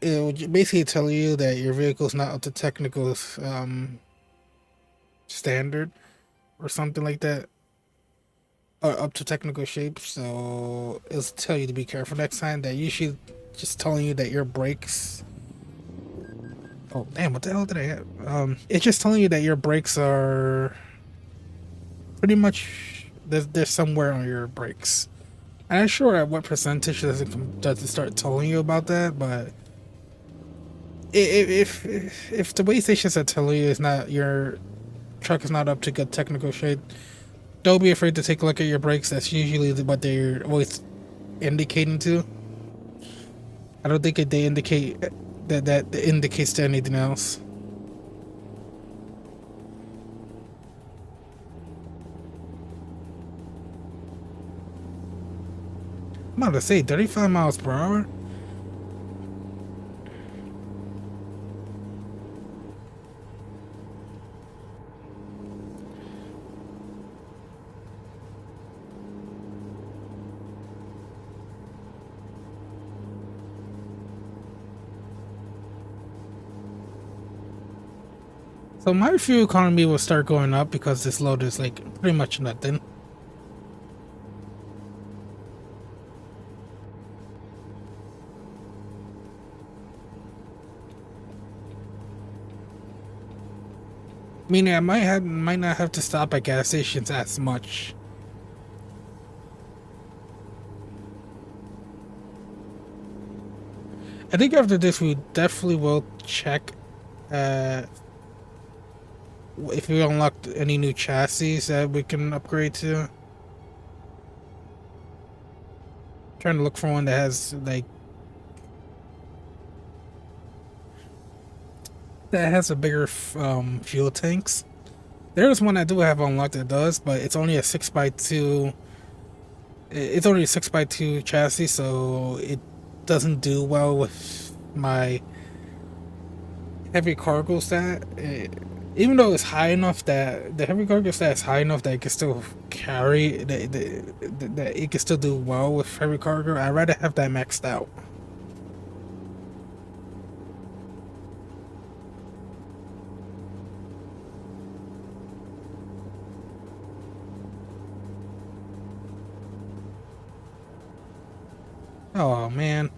It will basically tell you that your vehicle's not up to technical standard or something like that, or up to technical shape. So it'll tell you to be careful next time. That usually just telling you that your brakes. Oh damn! What the hell did I have? It's just telling you that your brakes are pretty much there's somewhere on your brakes. I'm not sure at what percentage does it start telling you about that, but if the way stations are telling you is not your truck is not up to good technical shape, don't be afraid to take a look at your brakes. That's usually what they're always indicating to. I don't think they indicate that indicates to anything else. I'm about to say 35 miles per hour. So my fuel economy will start going up because this load is like pretty much nothing. Meaning I might not have to stop at gas stations as much. I think after this we definitely will check if we unlocked any new chassis that we can upgrade to. Trying to look for one that has like a bigger fuel tanks. There's one I do have unlocked that does, but it's only a 6x2. It's only a 6x2 chassis, so it doesn't do well with my heavy cargo stat. Even though it's high enough that the heavy cargo stat is high enough that it can still carry that it can still do well with heavy cargo, I'd rather have that maxed out. Oh man.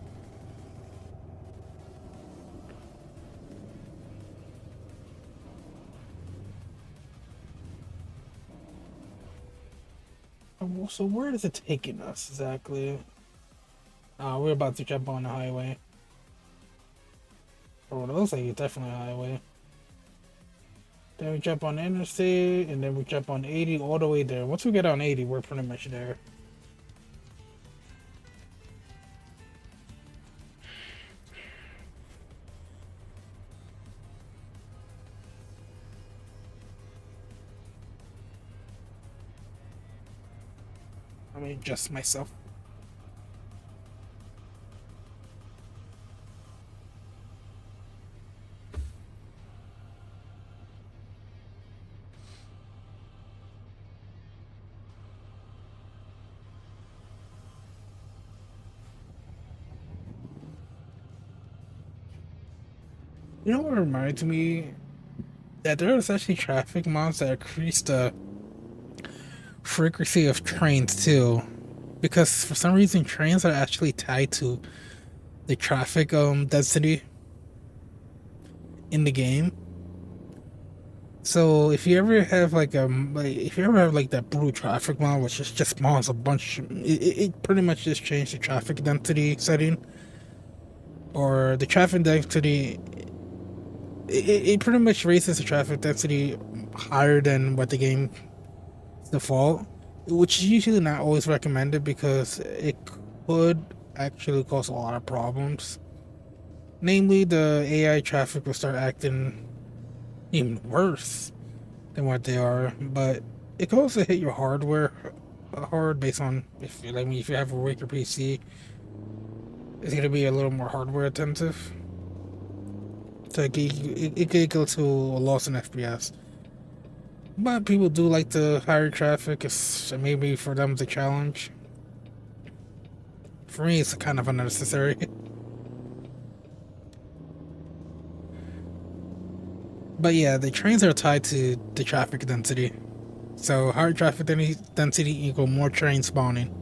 So where is it taking us exactly? We're about to jump on the highway. Oh, it looks like it's definitely a highway. Then we jump on the interstate, and then we jump on 80 all the way there. Once we get on 80, we're pretty much there. Let me adjust myself. You know what reminds me? That there is actually traffic mods that increase the frequency of trains too. Because for some reason trains are actually tied to the traffic density in the game. So if you ever have if you ever have like that blue traffic mod, which is just spawns a bunch, it pretty much just changed the traffic density setting, or the traffic density. It pretty much raises the traffic density higher than what the game default, which is usually not always recommended because it could actually cause a lot of problems. Namely, the AI traffic will start acting even worse than what they are, but it can also hit your hardware hard based on if you have a weaker PC It's gonna be a little more hardware intensive. So it could go to a loss in FPS. But people do like the higher traffic. It's maybe for them the challenge. For me, it's kind of unnecessary. But yeah, the trains are tied to the traffic density. So higher traffic density equal more train spawning.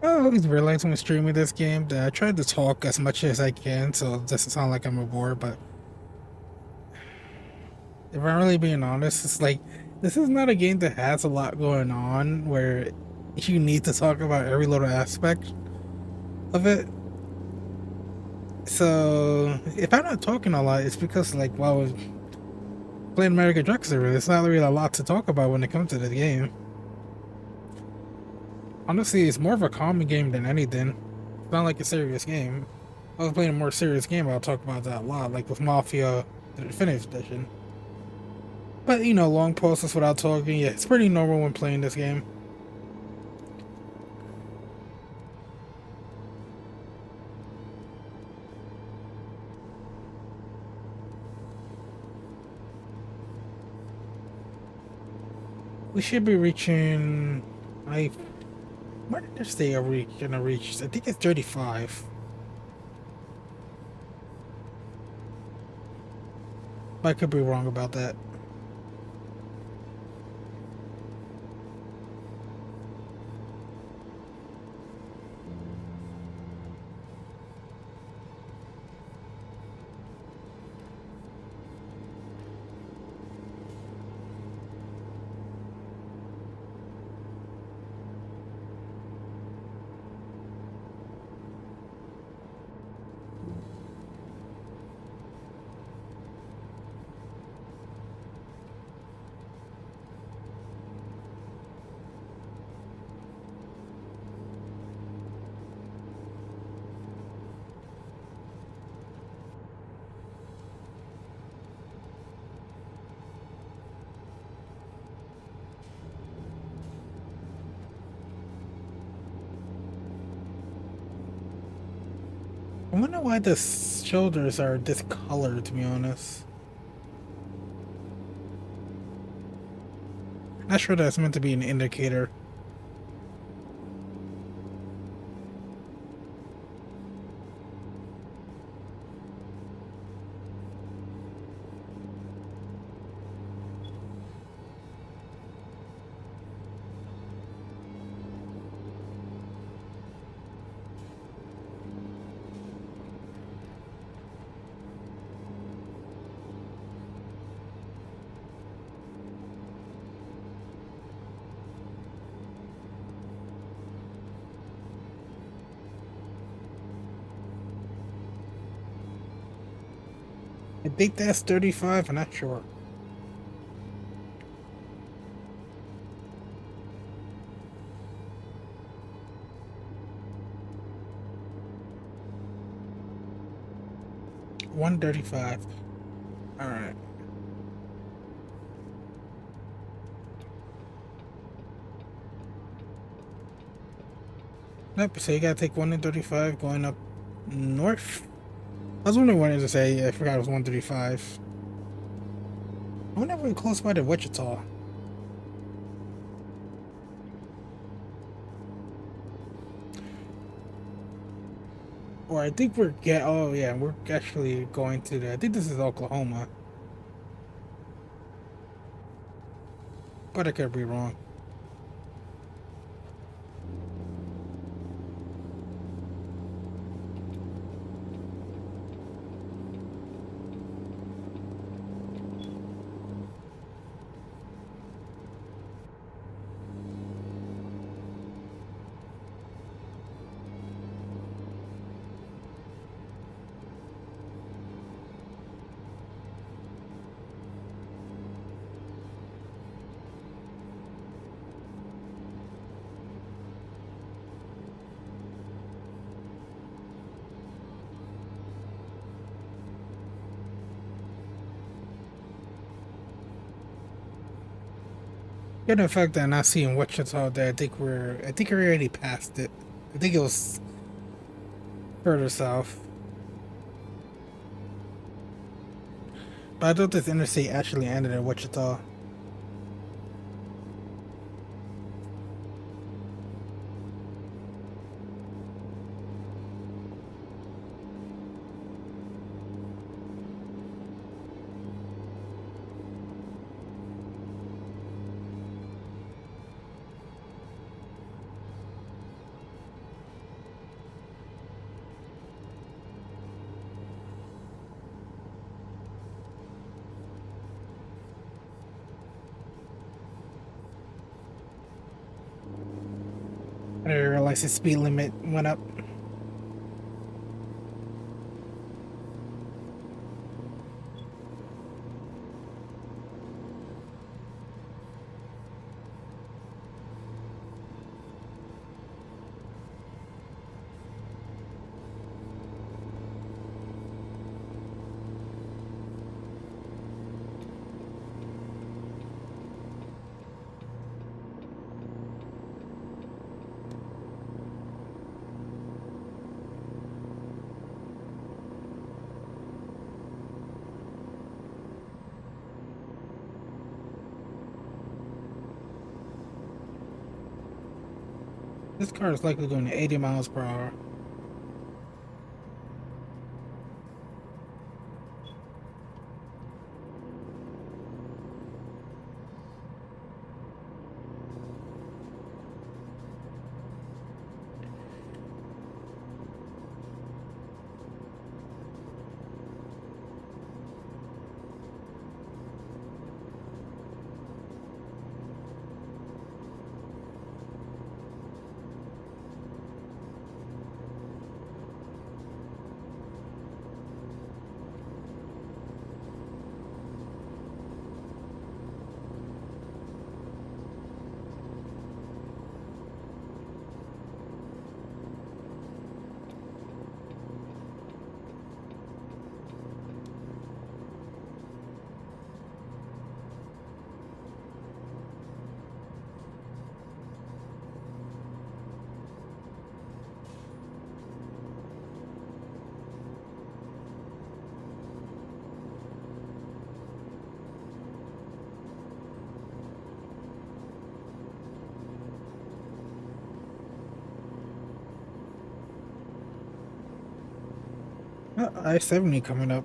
I always realize when streaming this game that I try to talk as much as I can, so it doesn't sound like I'm a bore. But if I'm really being honest, it's like this is not a game that has a lot going on where you need to talk about every little aspect of it. So if I'm not talking a lot, it's because like while I was playing American Truck Simulator, there's not really a lot to talk about when it comes to the game. Honestly, it's more of a calming game than anything. It's not like a serious game. If I was playing a more serious game, I'll talk about that a lot, like with Mafia, the Definitive Edition. But you know, long pauses without talking, yeah, it's pretty normal when playing this game. We should be reaching. I. What did they say are we gonna reach? I think it's 35. I could be wrong about that. I wonder why the shoulders are discolored, to be honest. Not sure that's meant to be an indicator. I think that's 35, I'm not sure. $135. Alright. Nope, so you gotta take 135 going up north. I was wondering what it was to say. I forgot it was 135. I wonder if we're close by to Wichita. Or I think we're get. Oh yeah, we're actually going to the. I think this is Oklahoma, but I could be wrong. Given the fact that I'm not seeing Wichita there, I think we're. I think we already passed it. I think it was further south. But I thought this interstate actually ended in Wichita. I didn't realize the speed limit went up. This car is likely going to 80 miles per hour. I-70 coming up.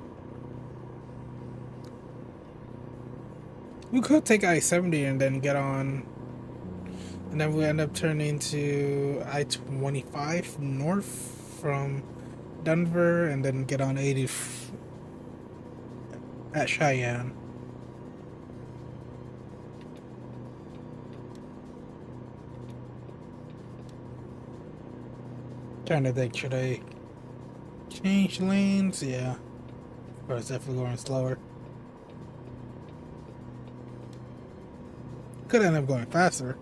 We could take I-70 and then get on, and then we end up turning to I-25 north from Denver, and then get on 80 at Cheyenne. Trying to think, should I change lanes? Yeah, but it's definitely going slower. Could end up going faster.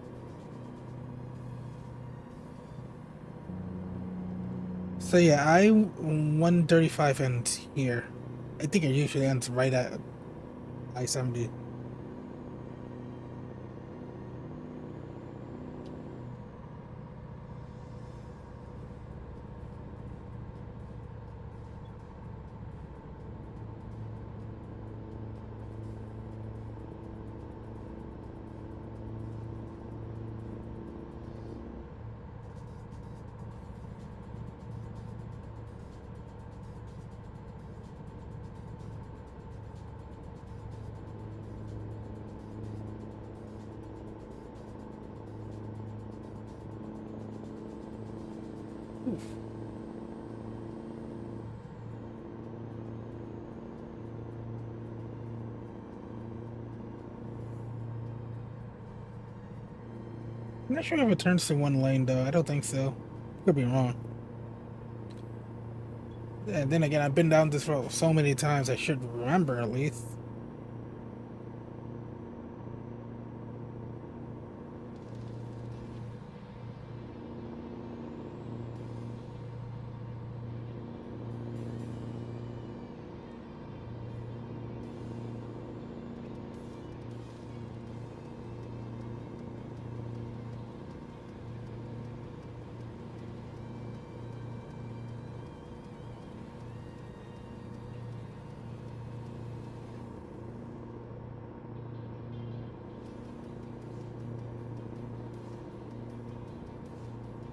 So yeah, I-135 ends here. I think it usually ends right at I-70. I'm not sure if it turns to one lane though. I don't think so. Could be wrong. And then again, I've been down this road so many times. I should remember at least.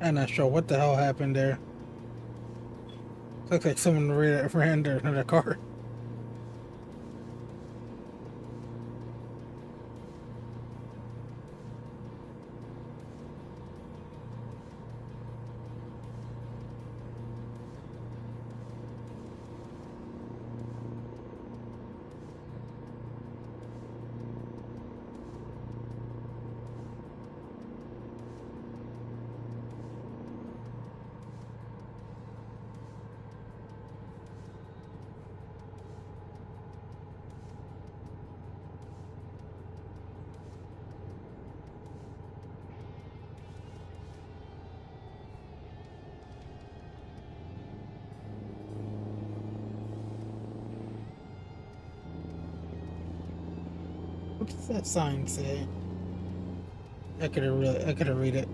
I'm not sure what the hell happened there. Looks like someone ran their car. What does that sign say? I could have read it.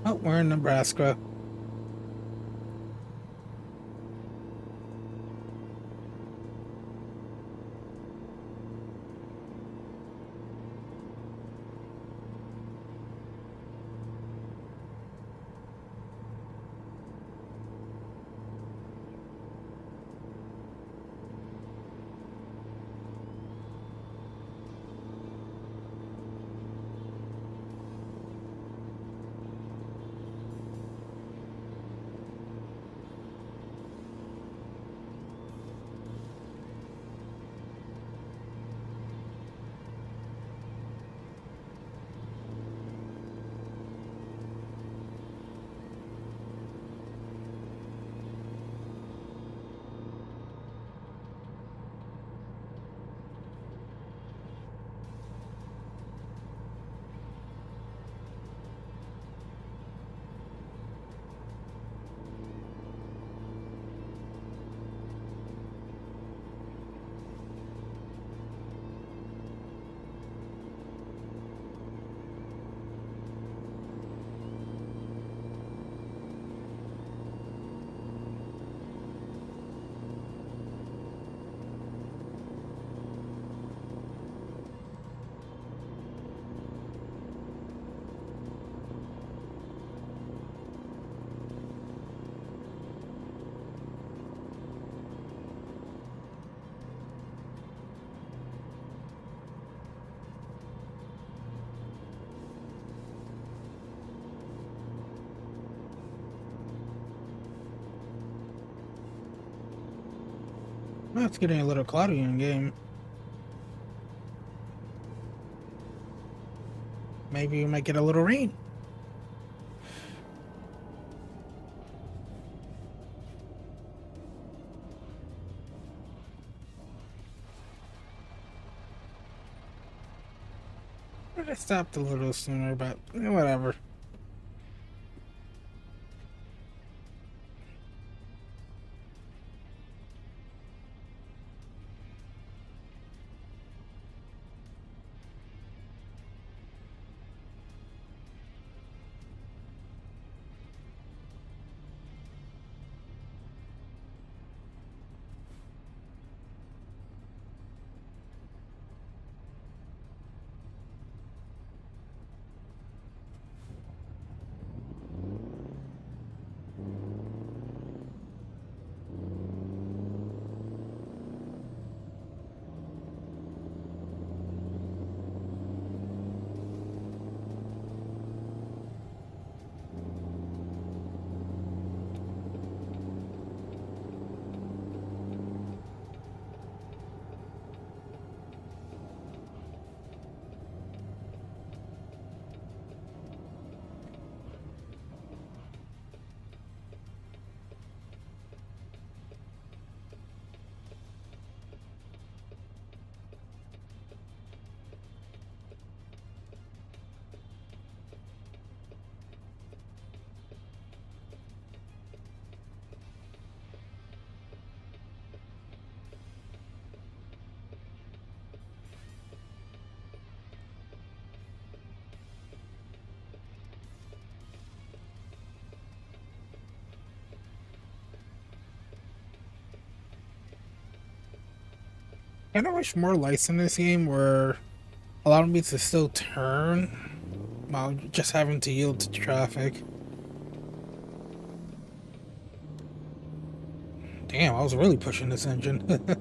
Oh, we're in Nebraska. Well, it's getting a little cloudy in game. Maybe we might get a little rain. Would have stopped a little sooner, but whatever. kind of wish more lights in this game were allowing me to still turn while just having to yield to traffic. Damn, I was really pushing this engine.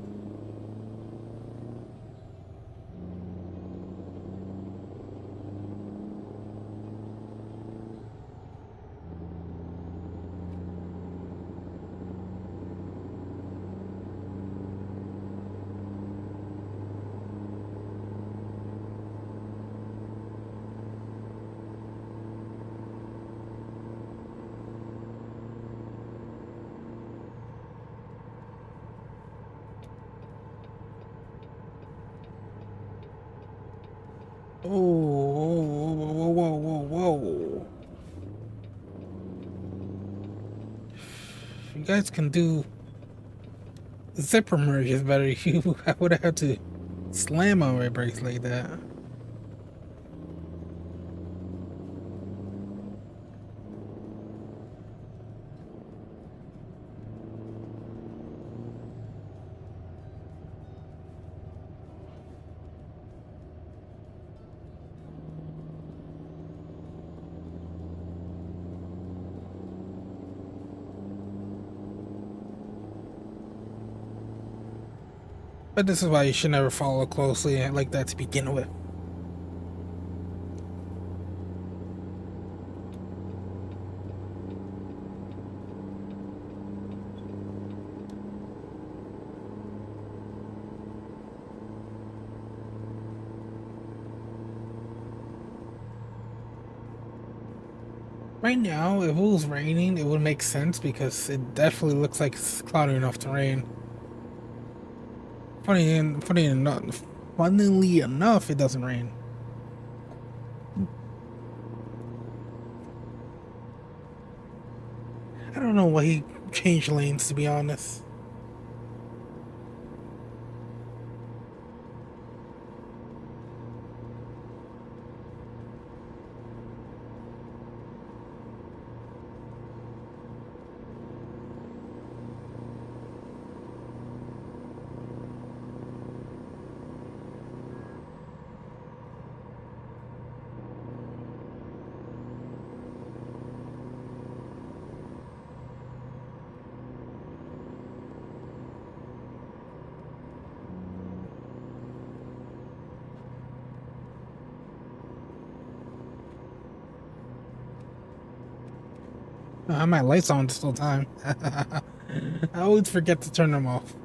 Oh, whoa, whoa, whoa, whoa, whoa. You guys can do zipper merges better. You, I would have had to slam on my brakes like that. But this is why you should never follow closely like that to begin with. Right now, if it was raining, it would make sense because it definitely looks like it's cloudy enough to rain. Funnily enough, it doesn't rain. I don't know why he changed lanes, to be honest. I have my lights on this whole time. I always forget to turn them off.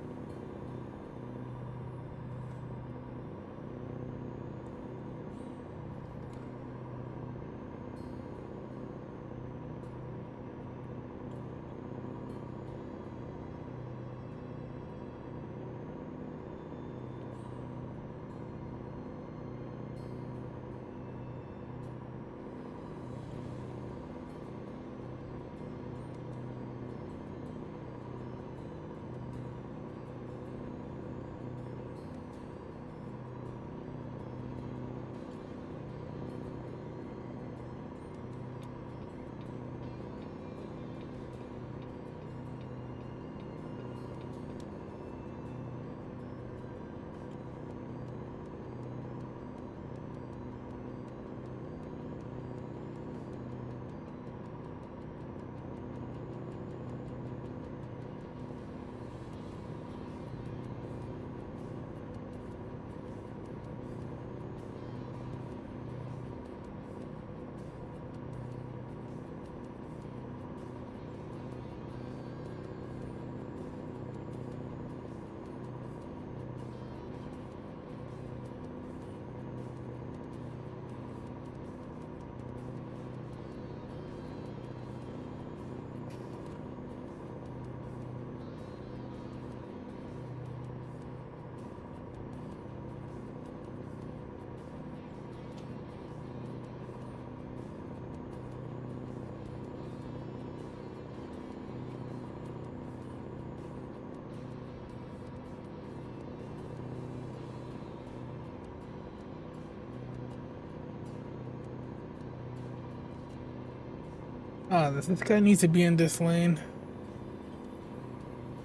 Oh, this guy needs to be in this lane.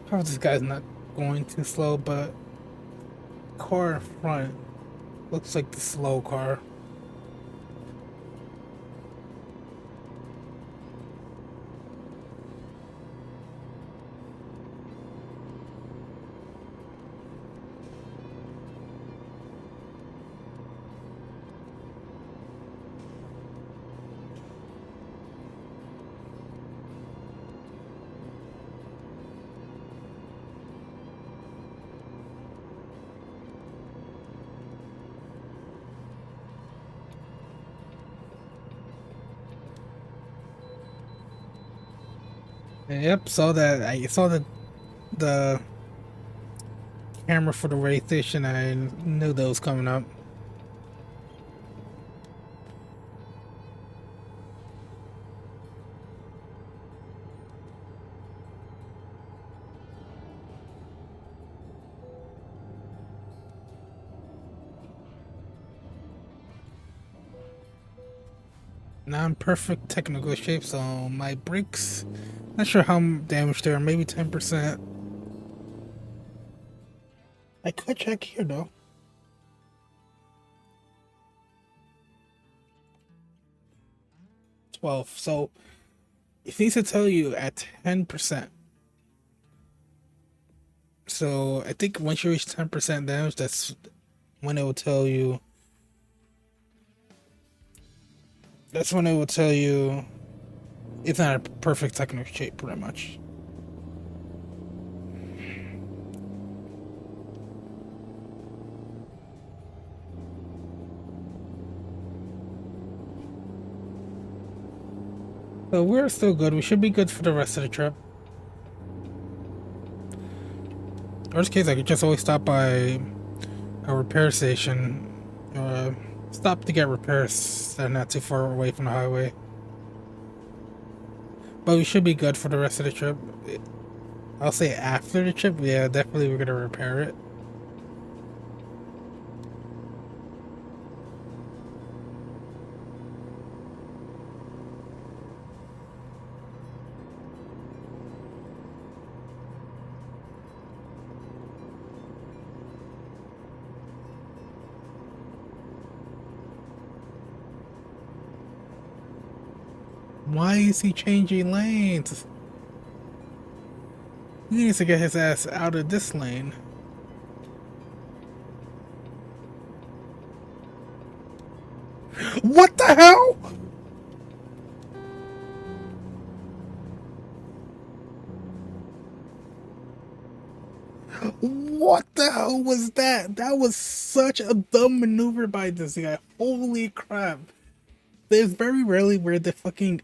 Probably this guy's not going too slow, but car in front looks like the slow car. Yep, saw that. I saw the camera for the radio station. I knew that was coming up. Non-perfect technical shape, so my brakes, not sure how damaged they are, maybe 10%. I could check here though. 12. So it needs to tell you at 10%. So I think once you reach 10% damage, that's when it will tell you. That's when it will tell you it's not a perfect technical shape, pretty much. So we're still good. We should be good for the rest of the trip. Worst case, I could just always stop by a repair station. Stop to get repairs that are not too far away from the highway. But we should be good for the rest of the trip. I'll say after the trip, yeah, definitely we're gonna repair it. Why is he changing lanes? He needs to get his ass out of this lane. What the hell? What the hell was that? That was such a dumb maneuver by this guy. Holy crap. There's very rarely where the fucking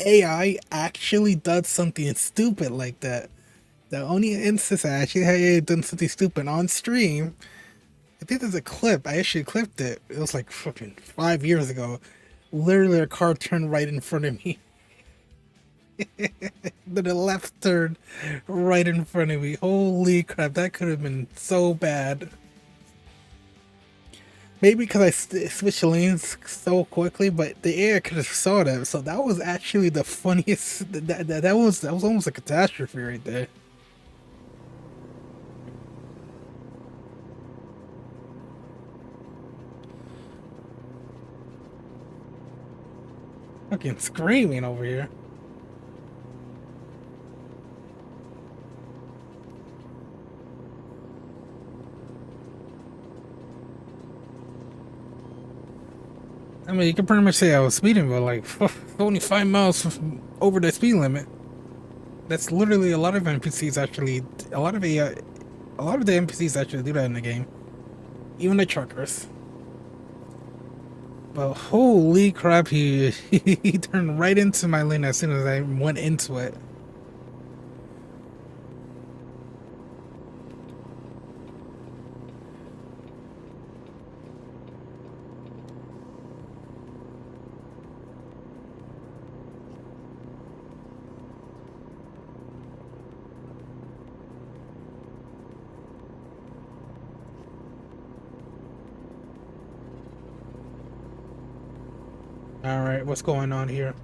AI actually does something stupid like that. The only instance I actually had done something stupid on stream, I think there's a clip. I actually clipped it. It was like fucking 5 years ago. Literally, a car turned right in front of me. Then a left turn right in front of me. Holy crap, that could have been so bad. Maybe because I switched lanes so quickly, but the AI could have saw that. So that was actually the funniest. That was almost a catastrophe right there. Fucking screaming over here. I mean, you can pretty much say I was speeding, but like only 5 miles over the speed limit. That's literally a lot of NPCs actually. A lot of AI, a lot of the NPCs actually do that in the game. Even the truckers. But holy crap, he turned right into my lane as soon as I went into it. Alright, what's going on here?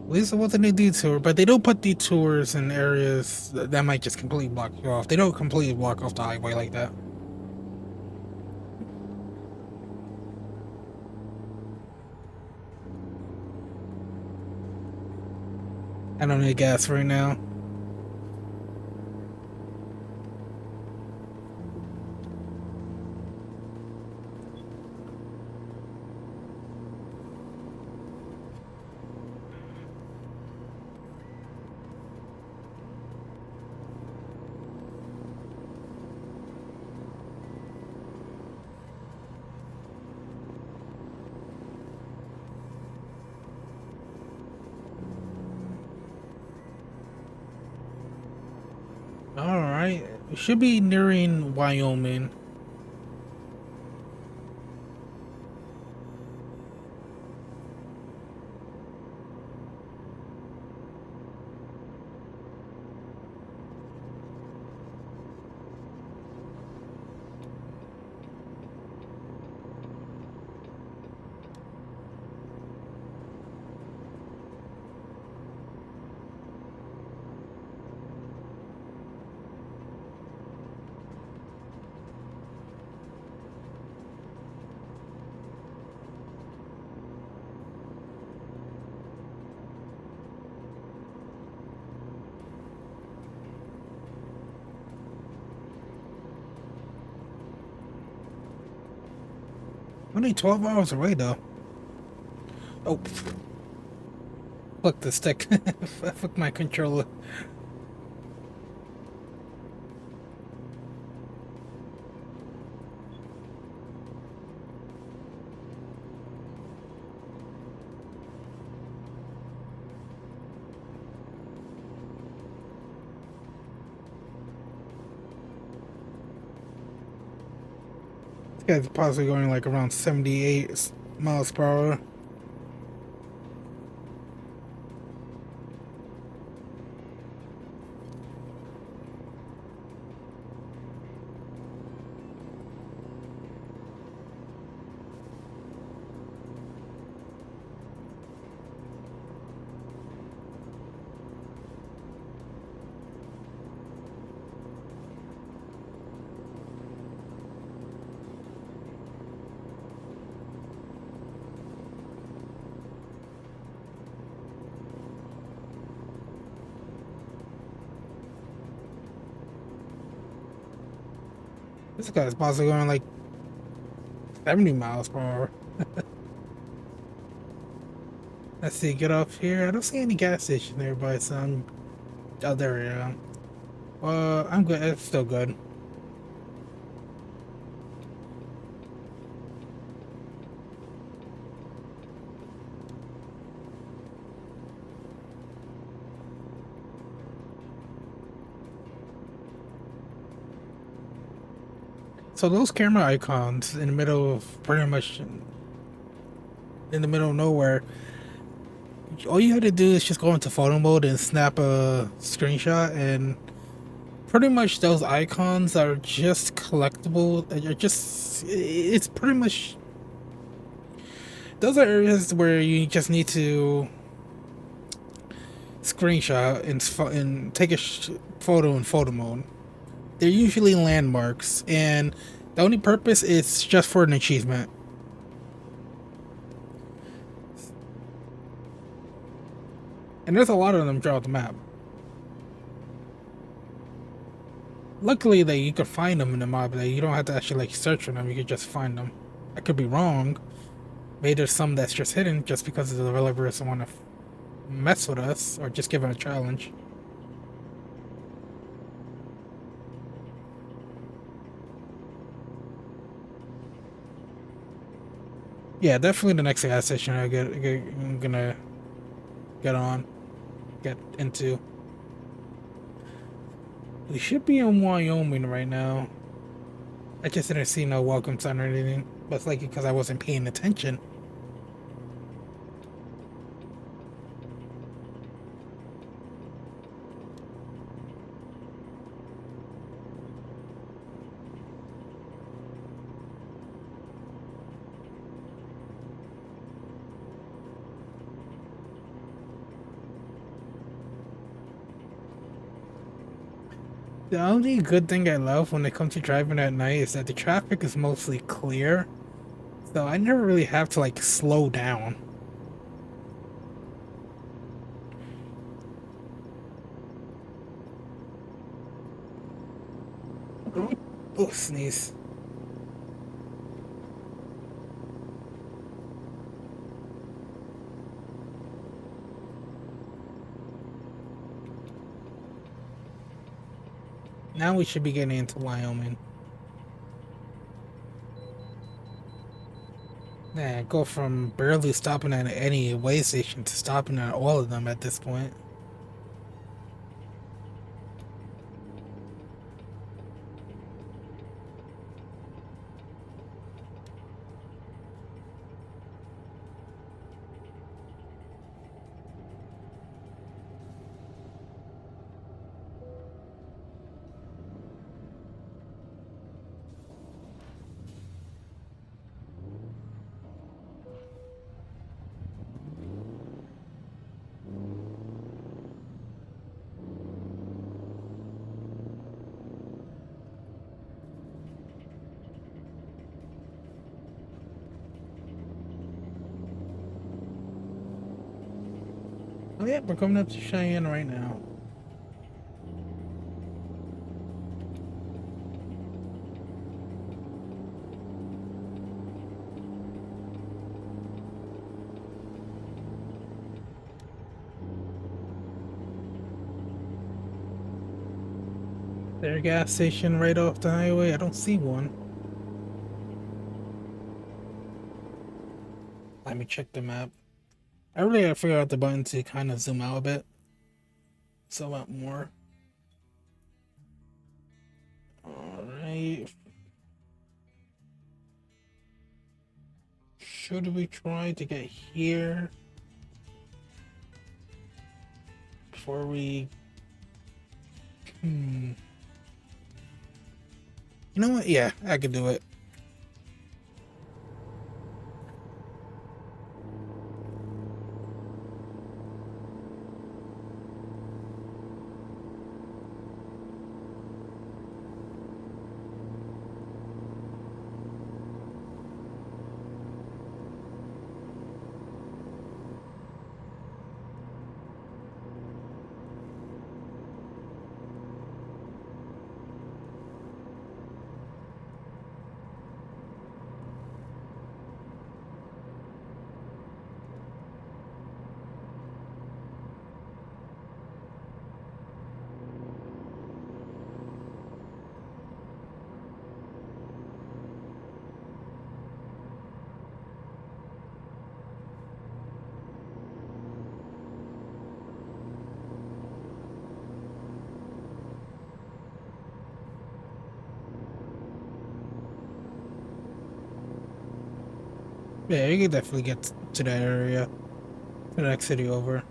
At least it wasn't a detour, but they don't put detours in areas that might just completely block you off. They don't completely block off the highway like that. I don't need gas right now. All right, we should be nearing Wyoming. Only 12 hours away though. Oh, fuck the stick. Fuck my controller. This guy's possibly going like around 78 miles per hour. This guy's possibly going like 70 miles per hour. Let's see, get off here. I don't see any gas station nearby, so I'm... Oh, there we go. I'm good. It's still good. So those camera icons in the middle of pretty much in the middle of nowhere, all you have to do is just go into photo mode and snap a screenshot, and pretty much those icons are just collectible. They're just, it's pretty much, those are areas where you just need to screenshot and take a photo in photo mode. They're usually landmarks, and the only purpose is just for an achievement. And there's a lot of them throughout the map. Luckily, that you can find them in the map. That you don't have to actually like search for them. You can just find them. I could be wrong. Maybe there's some that's just hidden just because the developers want to mess with us or just give it a challenge. Yeah, definitely the next gas station I'm gonna get into. We should be in Wyoming right now. I just didn't see no welcome sign or anything, but it's likely because I wasn't paying attention. The only good thing I love when it comes to driving at night is that the traffic is mostly clear, so I never really have to like slow down. Oh, sneeze. Now we should be getting into Wyoming. Yeah, go from barely stopping at any way station to stopping at all of them at this point. Oh yeah, we're coming up to Cheyenne right now. There a gas station right off the highway? I don't see one. Let me check the map. I really gotta figure out the button to kind of zoom out a bit. So out more. Alright. Should we try to get here before we... Hmm. You know what? Yeah, I could do it. Yeah, you can definitely get to that area. To the next city over.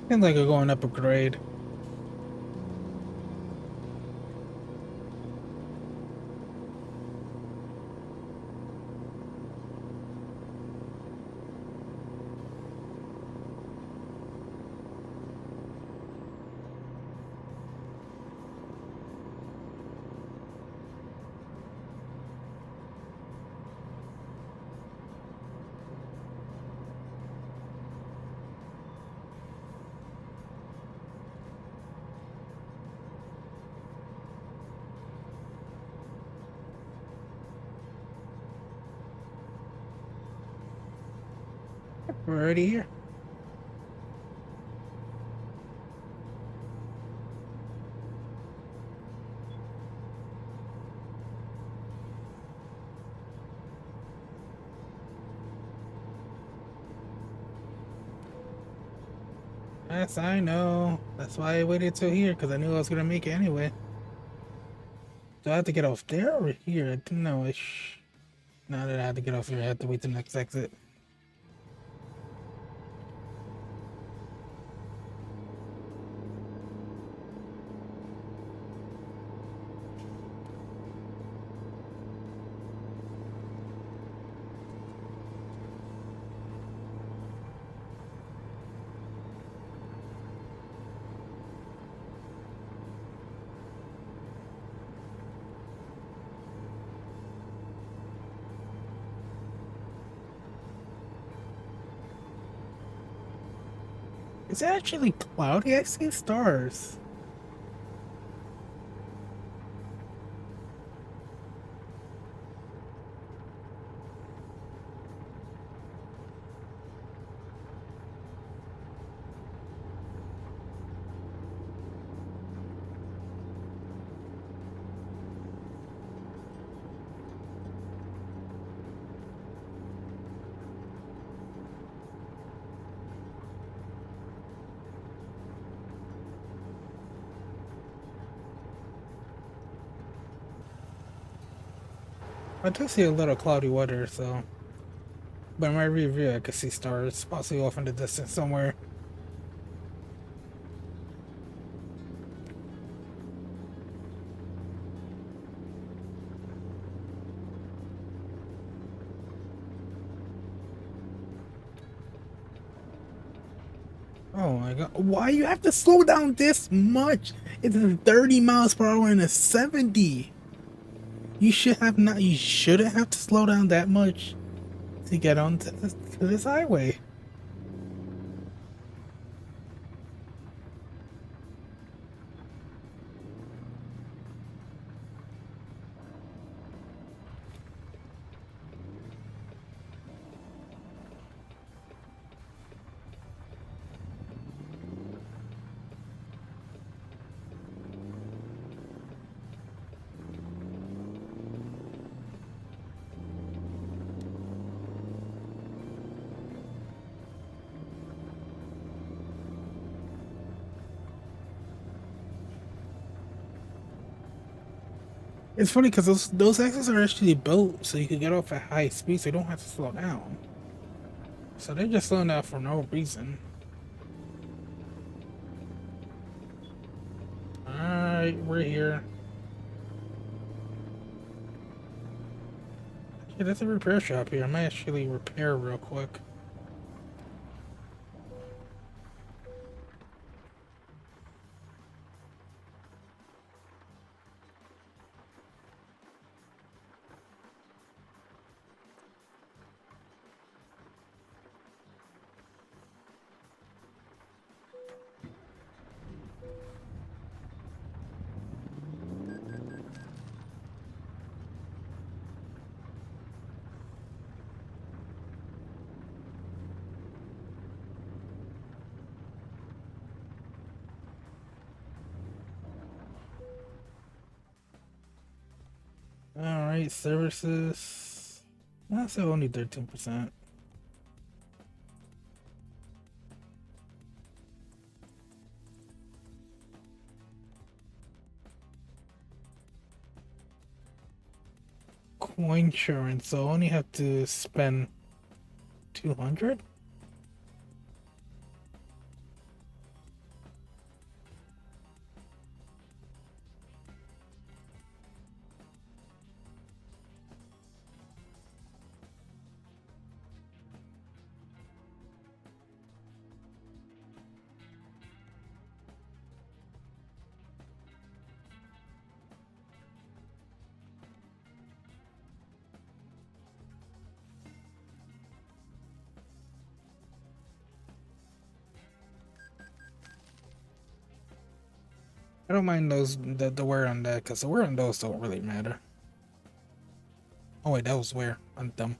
Seems like we're going up a grade. We're already here. Yes, I know. That's why I waited till here, because I knew I was gonna make it anyway. Do I have to get off there or here? I didn't know. Now that I had to get off here, I have to wait till the next exit. It's actually cloudy. I see stars. I do see a little cloudy weather, so. But in my rear view, I can see stars, possibly off in the distance somewhere. Oh my god. Why you have to slow down this much? It's a 30 miles per hour and a 70. You should have not. You shouldn't have to slow down that much to get onto this highway. It's funny because those axles are actually built so you can get off at high speed, so you don't have to slow down. So they're just slowing down for no reason. Alright, we're here. Yeah, there's a repair shop here. I might actually repair real quick. Alright, services. That's only 13%. Coin insurance, so I only have to spend 200? I don't mind the wear on that, because the wear on those don't really matter. Oh wait, that was wear. I'm dumb.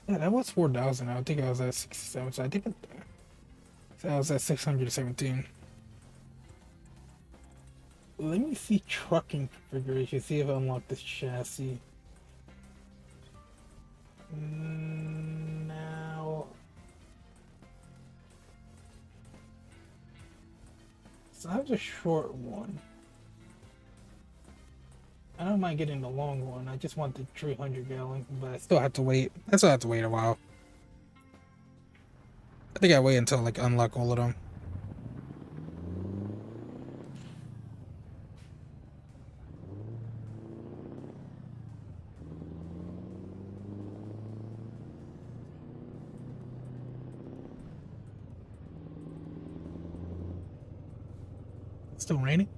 Yeah, that was 4,000. I think I was at 67, so I think I was at 617. Let me see trucking configuration, see if I unlock this chassis. Now, so I have the short one. I don't mind getting the long one. I just want the 300 gallon, but I still have to wait. I still have to wait a while. I think I wait until like unlock all of them. It's still raining.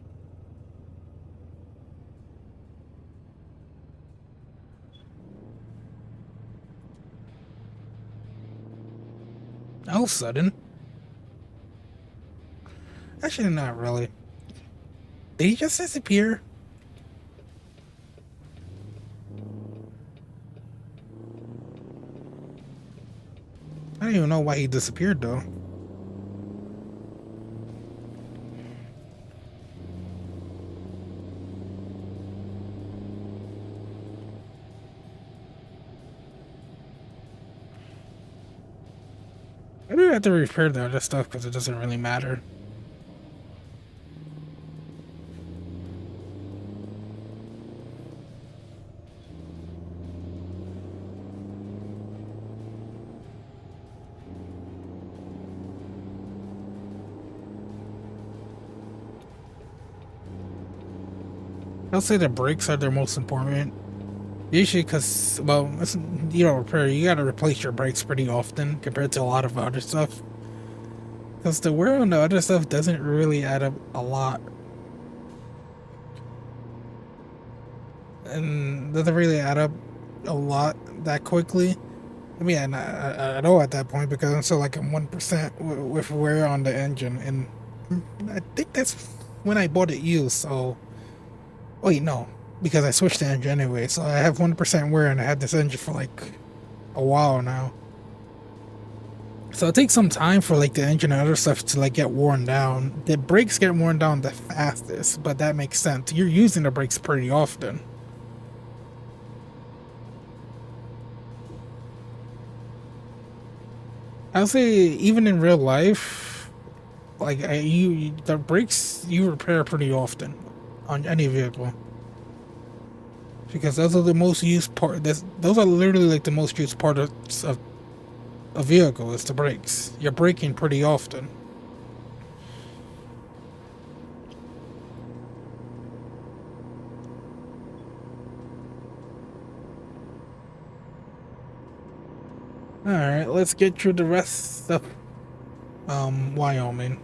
All of a sudden. Actually, not really. Did he just disappear? I don't even know why he disappeared though. I do have to repair the other stuff because it doesn't really matter. I'll say the brakes are the most important. Usually, because, well, you don't repair, you gotta replace your brakes pretty often compared to a lot of other stuff. Because the wear on the other stuff doesn't really add up a lot. And doesn't really add up a lot that quickly. I mean, I know at that point because I'm still like at 1% with wear on the engine. And I think that's when I bought it used, so. Wait, no. Because I switched the engine anyway, so I have 1% wear and I had this engine for like a while now. So it takes some time for like the engine and other stuff to like get worn down. The brakes get worn down the fastest, but that makes sense. You're using the brakes pretty often. I'll say even in real life, like the brakes you repair pretty often on any vehicle. Because those are the most used part. Those are literally like the most used parts of a vehicle is the brakes. You're braking pretty often. Alright, let's get through the rest of Wyoming.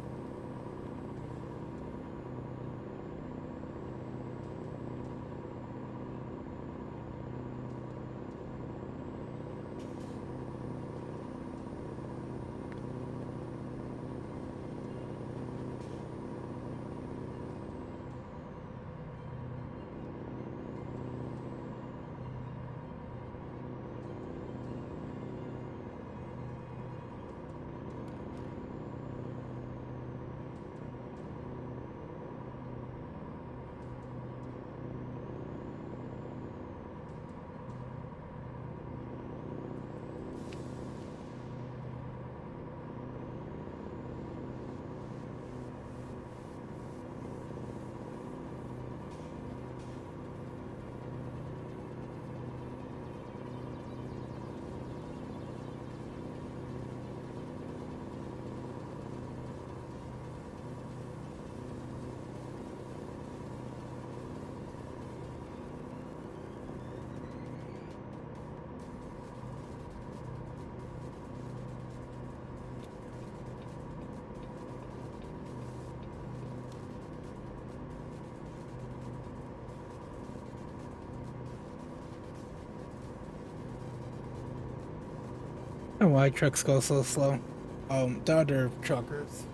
And why trucks go so slow? The other truckers.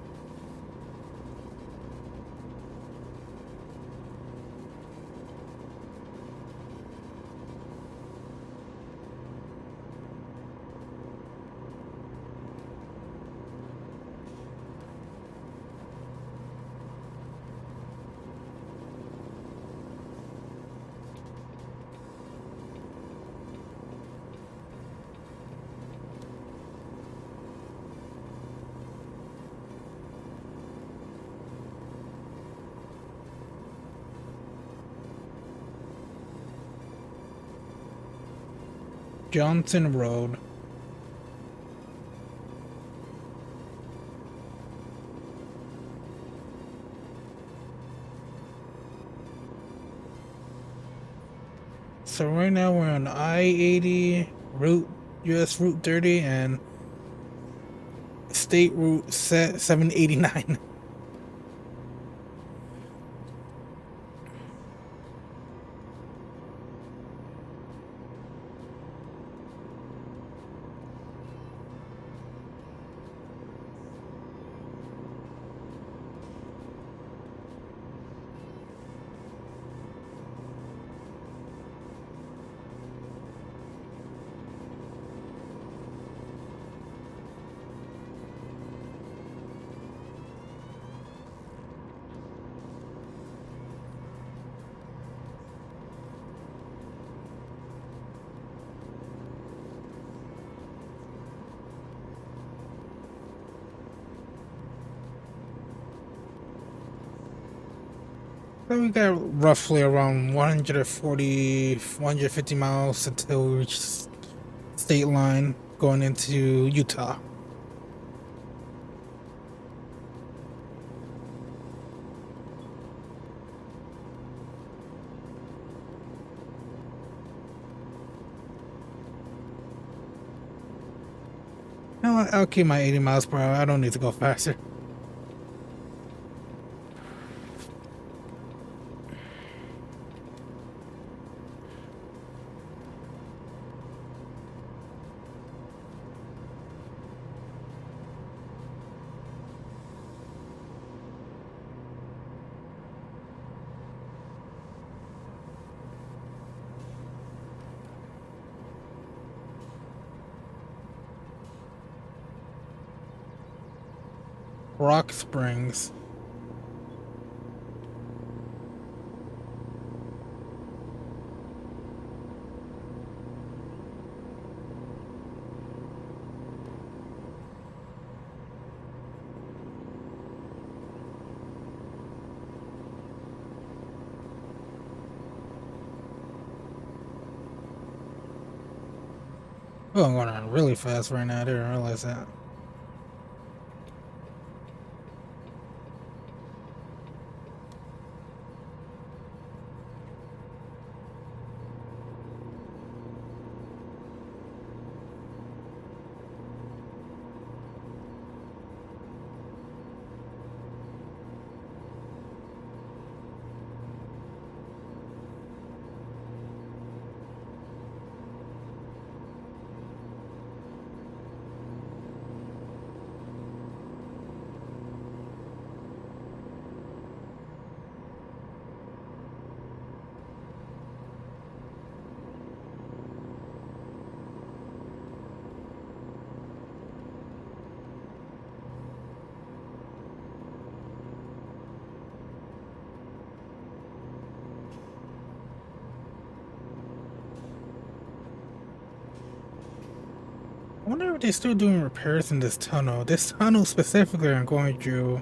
Johnson Road. So right now we're on I-80, US Route 30, and State Route 789. So we got roughly around 140, 150 miles until we reach state line going into Utah. No, I'll keep my 80 miles per hour. I don't need to go faster. Rock Springs. Oh, I'm going on really fast right now. I didn't realize that. I wonder if they're still doing repairs in this tunnel. This tunnel specifically I'm going through.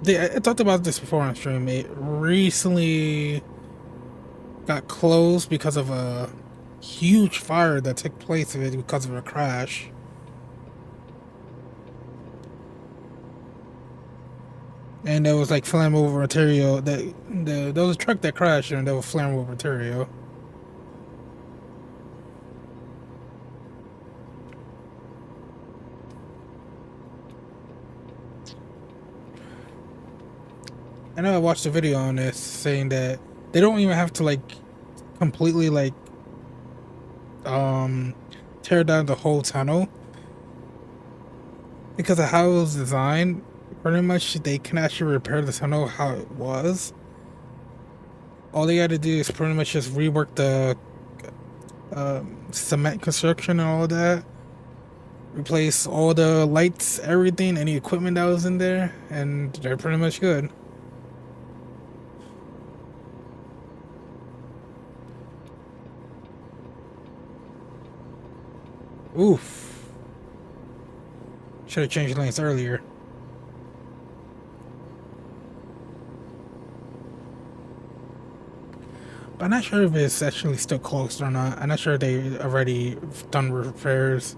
I talked about this before on stream. It recently got closed because of a huge fire that took place because of a crash. And there was like flammable material. There was a truck that crashed and there was flammable material. I know I watched a video on this saying that they don't even have to like completely like tear down the whole tunnel because of how it was designed. Pretty much they can actually repair the tunnel how it was. All they got to do is pretty much just rework the cement construction and all of that, replace all the lights, everything, any equipment that was in there, and they're pretty much good. Oof. Should have changed lanes earlier. I'm not sure if it's actually still closed or not. I'm not sure they already done repairs.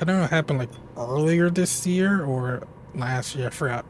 I don't know what happened like earlier this year or last year. I forgot.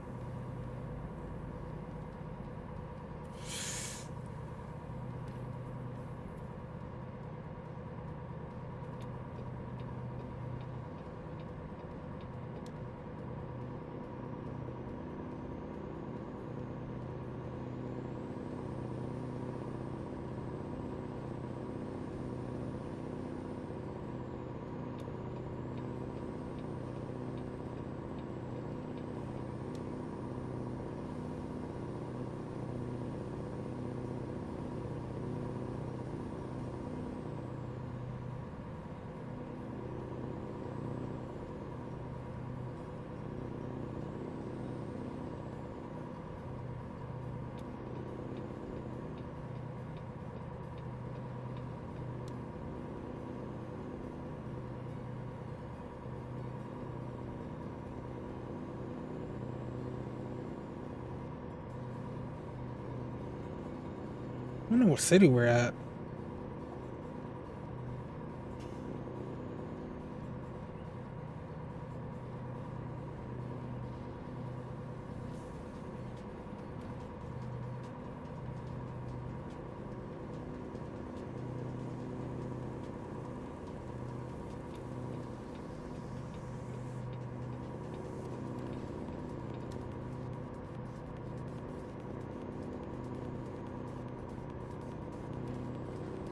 I don't know what city we're at.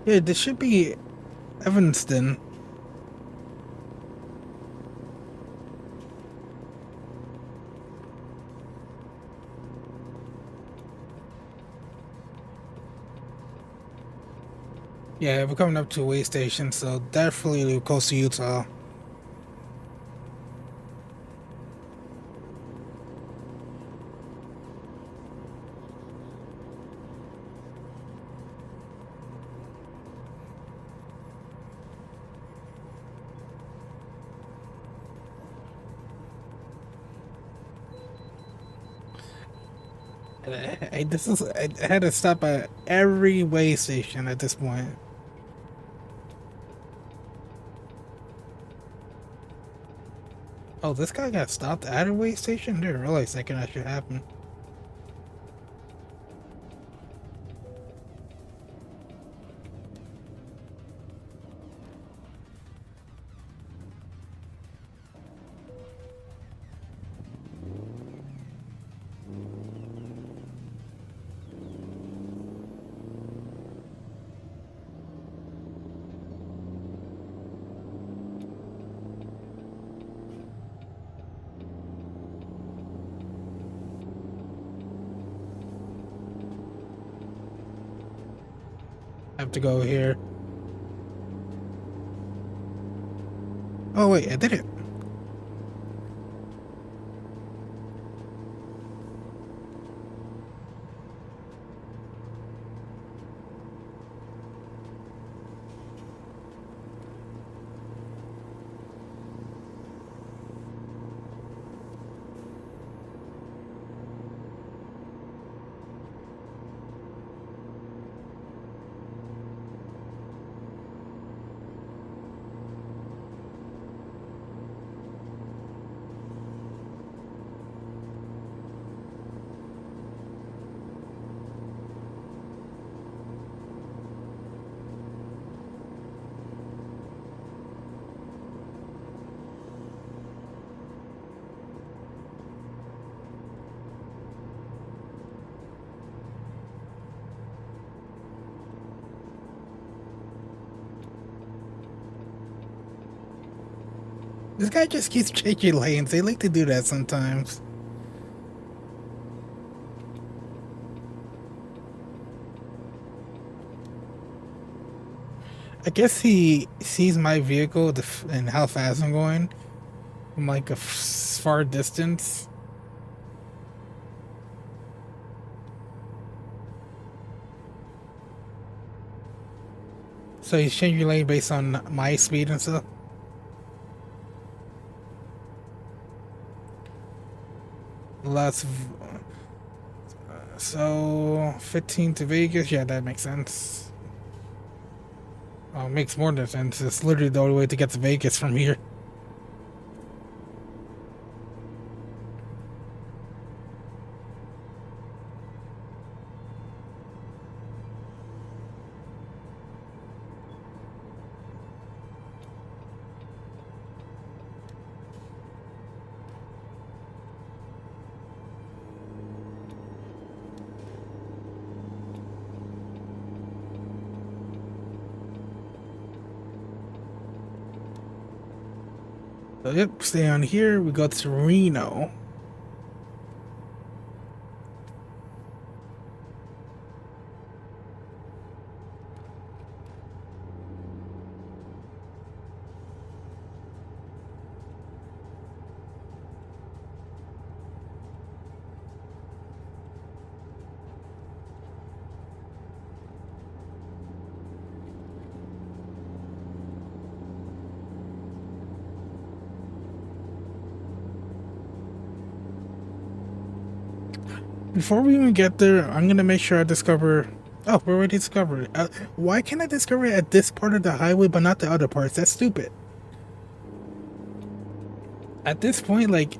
Yeah, this should be Evanston. Yeah, we're coming up to a way station, so definitely close to Utah. I had to stop at every way station at this point. Oh, this guy got stopped at a way station? Didn't realize that can actually happen. I have to go here. Oh wait, I did it. This guy just keeps changing lanes. They like to do that sometimes. I guess he sees my vehicle and how fast I'm going from like a far distance. So he's changing lane based on my speed and stuff. Let's So 15 to Vegas, yeah, that makes sense. Makes more than sense. It's literally the only way to get to Vegas from here. So yep, stay on here. We go to Reno. Before we even get there, I'm gonna make sure I discover. Oh, we already discovered it. Why can't I discover it at this part of the highway, but not the other parts? That's stupid. At this point, like,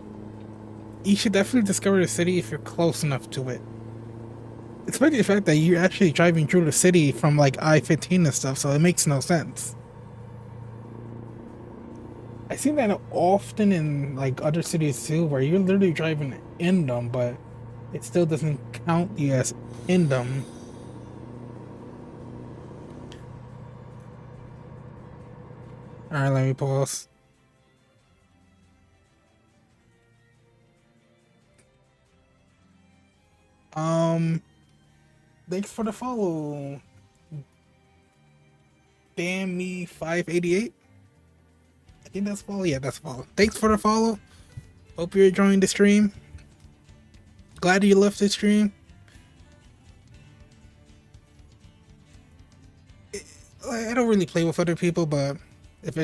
you should definitely discover the city if you're close enough to it. Especially the fact that you're actually driving through the city from like I-15 and stuff, so it makes no sense. I see that often in like other cities too, where you're literally driving in them, but it still doesn't count you as in them. All right, let me pause. Um, thanks for the follow. Damn me 588. I think that's follow. Yeah, that's follow. Thanks for the follow. Hope you're enjoying the stream. Glad you left the stream. I don't really play with other people, but if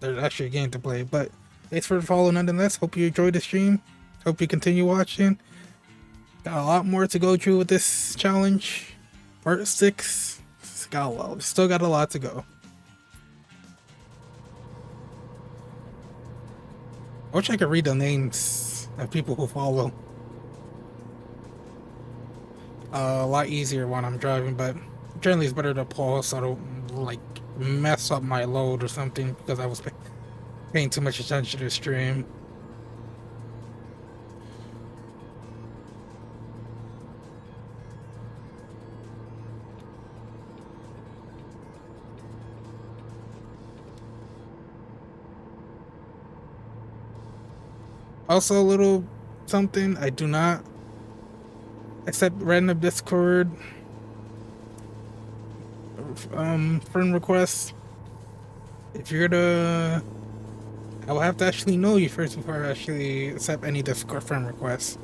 there's actually a game to play, but thanks for the follow nonetheless. Hope you enjoyed the stream. Hope you continue watching. Got a lot more to go through with this challenge. Part 6. Still got a lot to go. I wish I could read the names of people who follow. A lot easier when I'm driving, but generally it's better to pause so I don't like mess up my load or something because I was paying too much attention to the stream. Also, a little something, I do not accept random Discord friend requests. If you're I will have to actually know you first before I actually accept any Discord friend requests.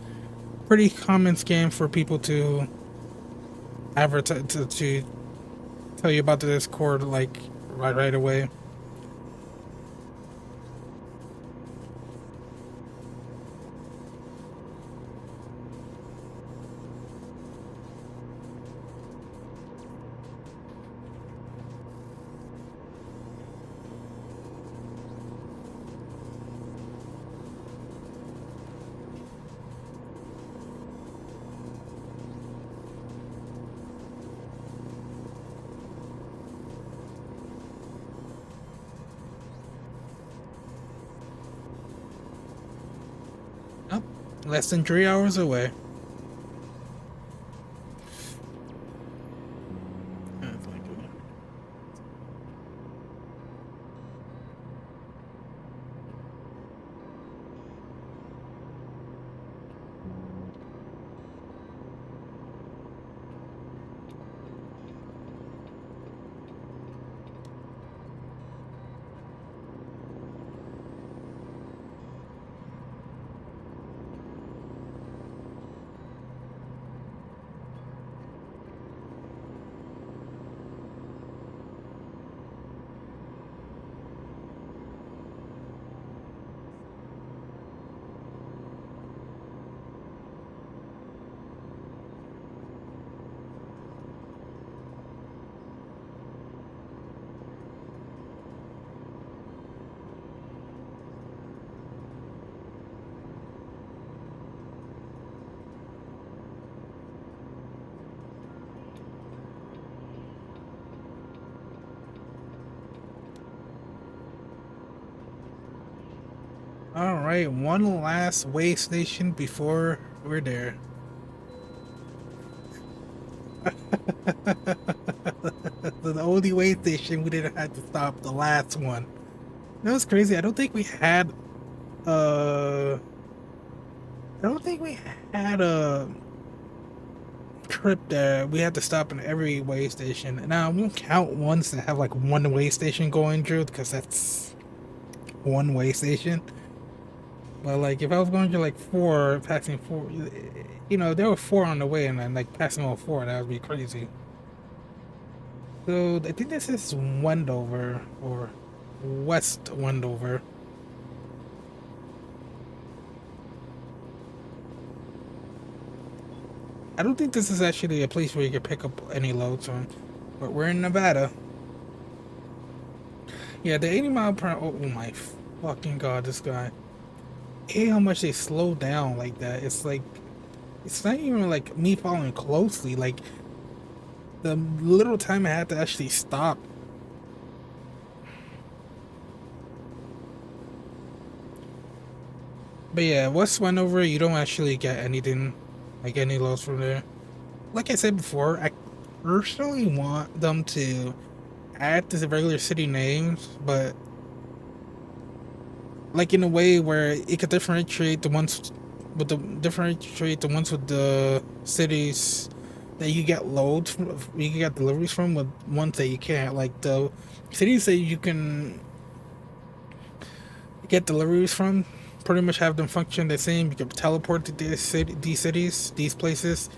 Pretty common scam for people to advertise to tell you about the Discord like right away. Oh, less than 3 hours away. All right, one last way station before we're there. The only way station we didn't have to stop, the last one. That was crazy. Uh I don't think we had a trip that we had to stop in every way station. Now I won't count ones that have like one way station going through because that's one way station. But like if I was going through like four, passing four, there were four on the way, and then like passing all four, that would be crazy. So I think this is Wendover or West Wendover. I don't think this is actually a place where you can pick up any loads from, but we're in Nevada. Yeah, the 80 mile per hour. Oh my fucking god, this guy. Hey, how much they slow down like that. It's like, it's not even like me following closely. Like, the little time I had to actually stop. But yeah, West Wendover, you don't actually get anything, like any loads from there. Like I said before, I personally want them to add to the regular city names, but like in a way where it could differentiate the ones with the cities that you get loads from, you can get deliveries from, with ones that you can't. Like the cities that you can get deliveries from, pretty much have them function the same. You can teleport to these cities, these places.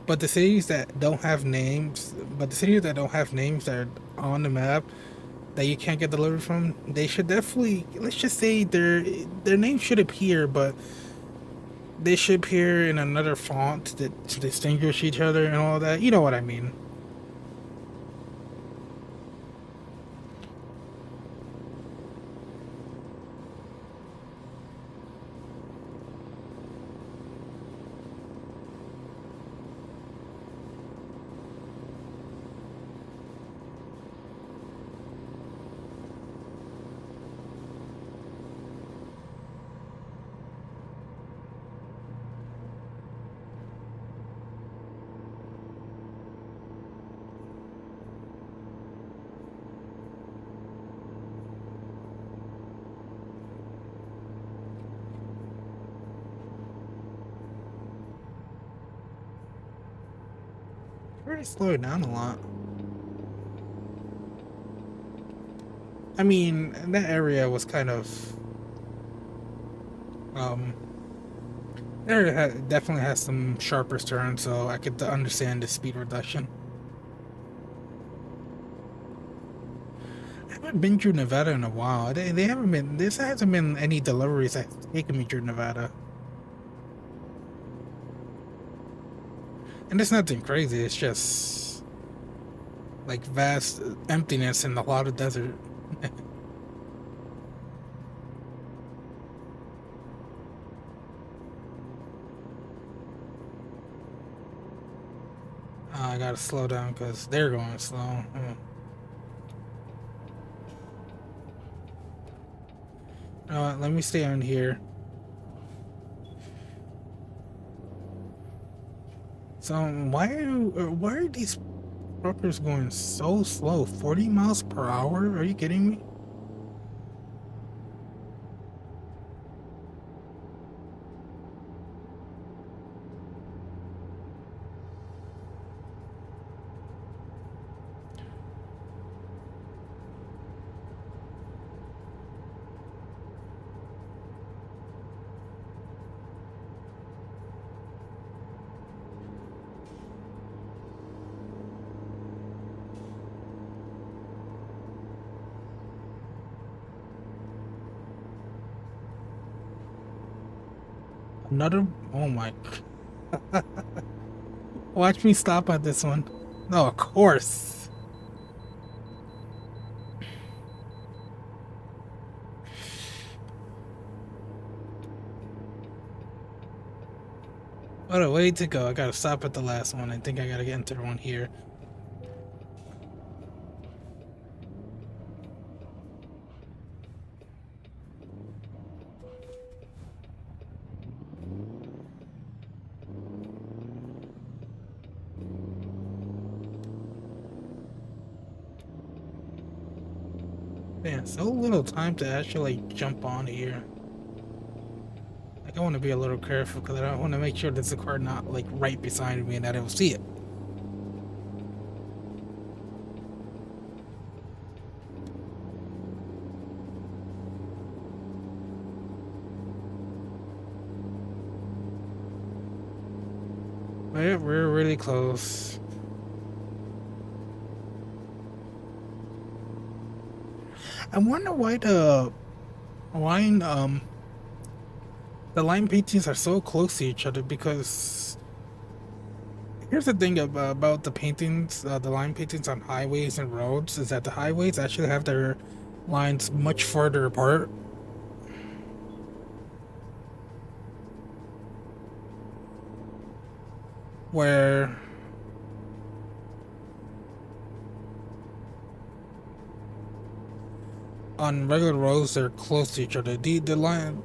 But the cities that don't have names, that are on the map, that you can't get delivered from, they should definitely, let's just say their name should appear, but they should appear in another font that to distinguish each other and all that. You know what I mean? Already slowed down a lot. I mean, that area was kind of um definitely has some sharper turns, so I could understand the speed reduction. I haven't been through Nevada in a while. They haven't been. This hasn't been any deliveries that's taken me through Nevada, and it's nothing crazy. It's just like vast emptiness and a lot of desert. I gotta slow down because they're going slow. Let me stay on here. So why are these truckers going so slow? 40 miles per hour? Are you kidding me? Another. Oh my. Watch me stop at this one. No, of course. What a way to go. I gotta stop at the last one. I think I gotta get into one here. Man, so little time to actually jump on here. Like, I want to be a little careful because I want to make sure there's a car not like right beside me and that I will see it. But yeah, we're really close. I wonder why line the line paintings are so close to each other because here's the thing about the paintings, the line paintings on highways and roads is that the highways actually have their lines much further apart. Where on regular roads they're close to each other. The line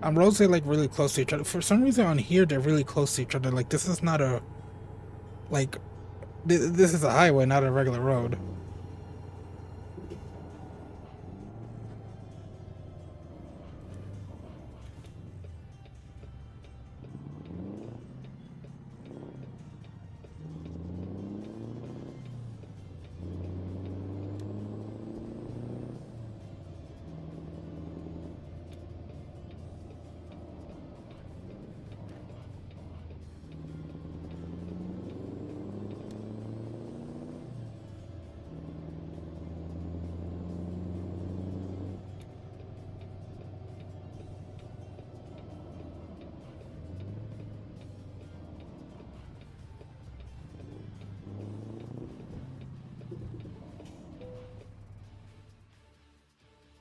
on roads they're like really close to each other. For some reason on here they're really close to each other. Like this is not a like this is a highway, not a regular road.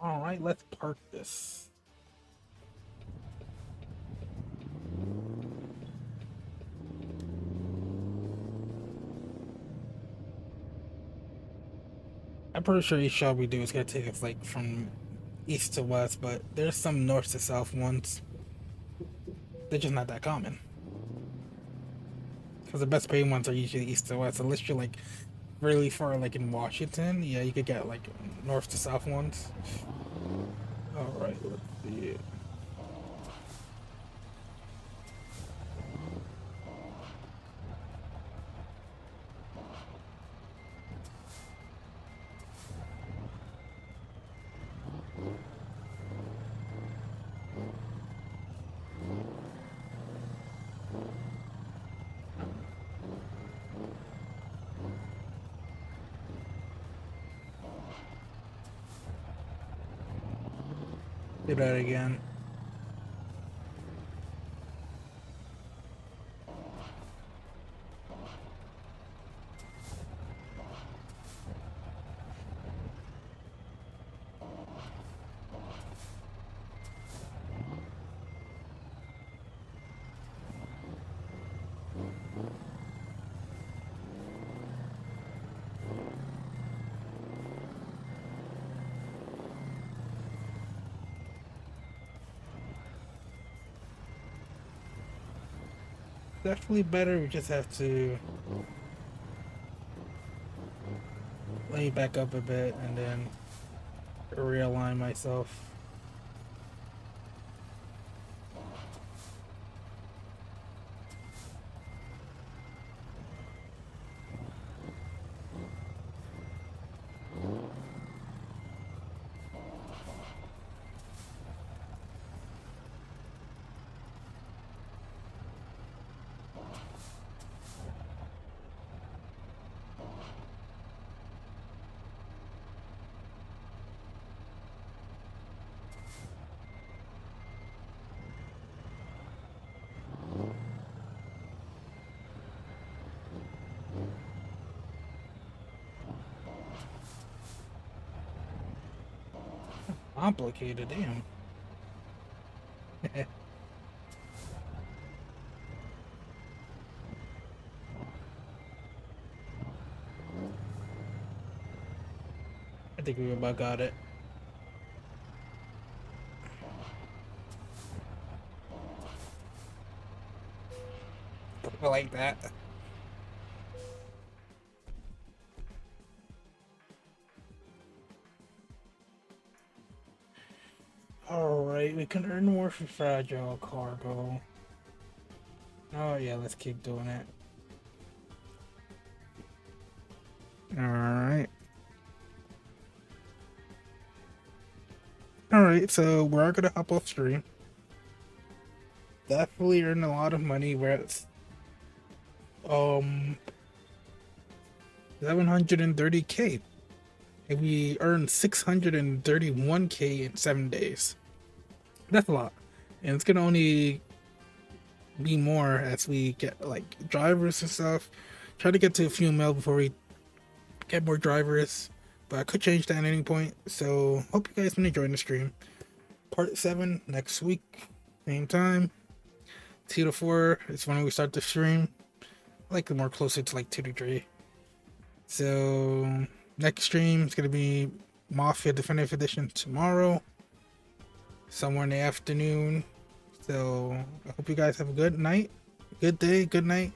All right, let's park this. I'm pretty sure each shot we do is gonna take us like from east to west, but there's some north to south ones. They're just not that common. Because the best paying ones are usually east to west, unless you're like really far, like in Washington. Yeah, you could get like north to south ones. All right, let's see. Do that again. Definitely better. We just have to lay back up a bit and then realign myself. Complicated, damn. I think we about got it. I like that. Alright, we can earn more for fragile cargo. Oh yeah, let's keep doing it. Alright. Alright, so we're gonna hop off stream. Definitely earn a lot of money. We're at 730k. And we earned 631k in 7 days. That's a lot. And it's gonna only be more as we get like drivers and stuff. Try to get to a few mil before we get more drivers. But I could change that at any point. So hope you guys been enjoying the stream. Part 7 next week. Same time. 2 to 4 is when we start the stream. I like more closer to like 2 to 3. So next stream is gonna be Mafia Definitive Edition tomorrow, somewhere in the afternoon. So I hope you guys have a good night, good day, good night,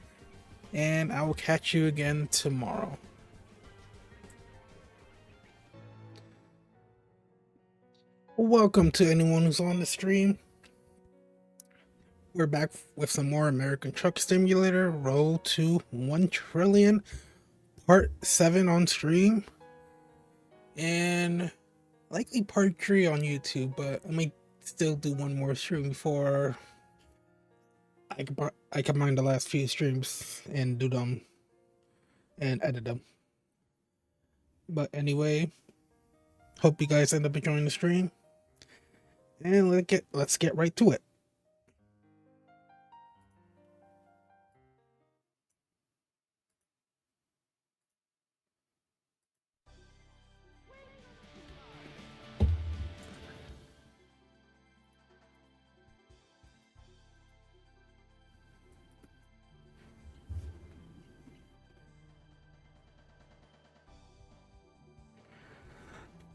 and I will catch you again tomorrow. Welcome to anyone who's on the stream. We're back with some more American Truck Simulator Road to 1 Trillion Part 7 on stream, and likely Part 3 on YouTube, but I might still do one more stream before I combine the last few streams and do them and edit them. But anyway, hope you guys end up enjoying the stream, and let's get right to it.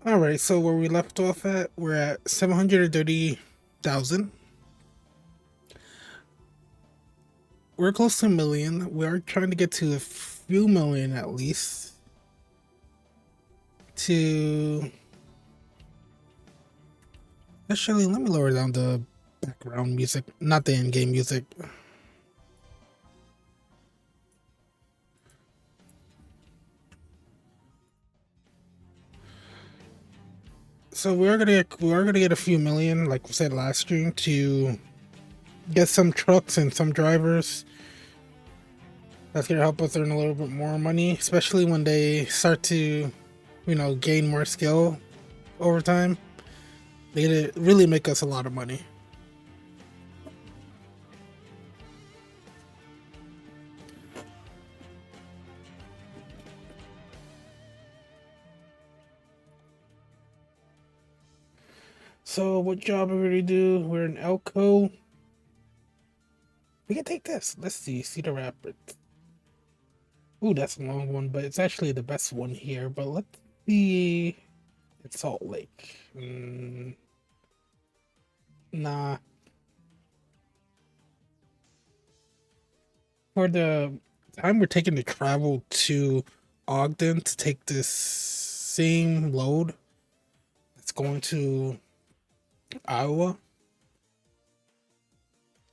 Alright, so where we left off at, we're at 730,000. We're close to 1 million. We're trying to get to a few million at least. Actually, let me lower down the background music, not the in-game music. So we are gonna get a few million, like we said last stream, to get some trucks and some drivers. That's gonna help us earn a little bit more money, especially when they start to, gain more skill over time. They really make us a lot of money. So what job are we gonna do? We're in Elko. We can take this. Let's see, Cedar Rapids. Ooh, that's a long one, but it's actually the best one here. But let's see, it's Salt Lake. Nah. For the time we're taking to travel to Ogden to take this same load that's going to Iowa,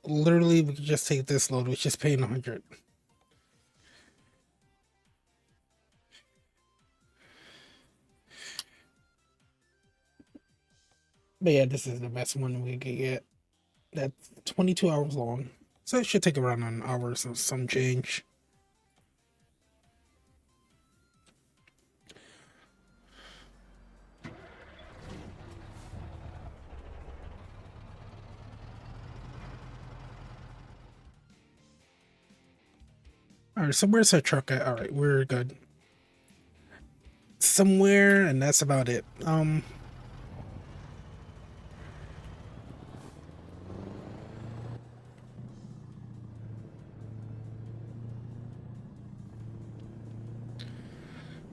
literally we could just take this load, which is paying 100. But yeah, this is the best one we could get. That's 22 hours long, so it should take around an hour or some change. Alright, so where's our truck at? Alright, we're good. Somewhere, and that's about it.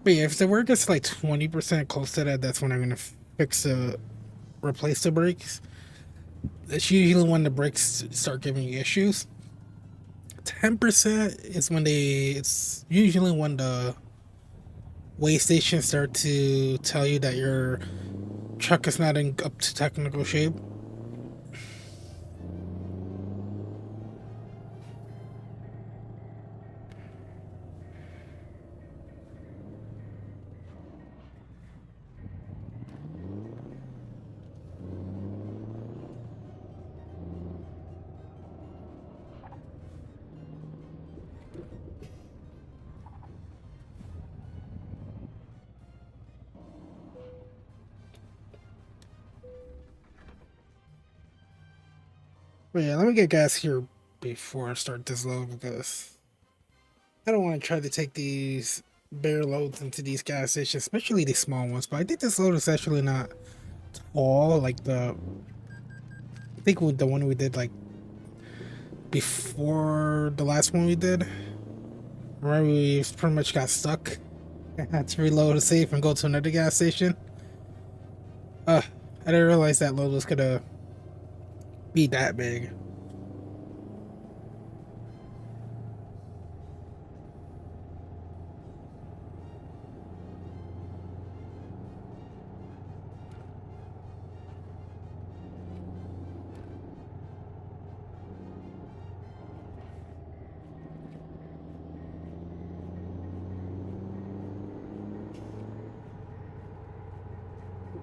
But yeah, if the work gets like 20% close to that, that's when I'm gonna replace the brakes. That's usually when the brakes start giving you issues. 10% is when it's usually when the way stations start to tell you that your truck is not in up to technical shape. But yeah, let me get gas here before I start this load because I don't want to try to take these bare loads into these gas stations, especially these small ones. But I think this load is actually not tall. Like I think with the one we did like before the last one we did, where we pretty much got stuck. I had to reload a safe and go to another gas station. I didn't realize that load was gonna be that big.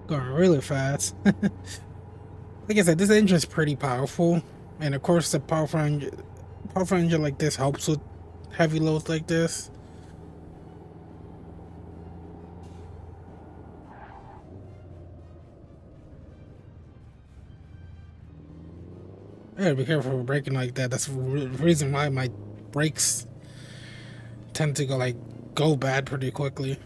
Going really fast. Like I said, this engine's pretty powerful, and of course, the powerful engine like this helps with heavy loads like this. I gotta be careful with braking like that. That's the reason why my brakes tend to go bad pretty quickly.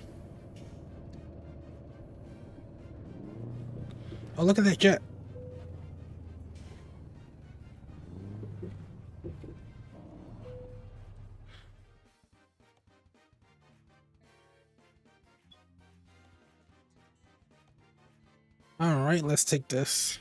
Oh, look at that jet. All right, let's take this.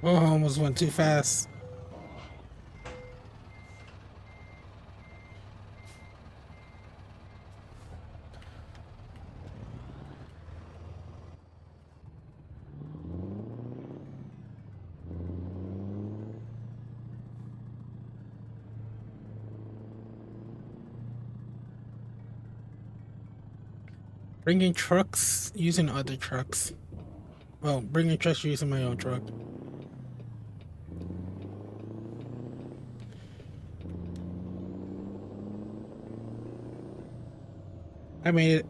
Oh, almost went too fast. Bringing trucks using other trucks. Well, bringing trucks using my own truck. I made it.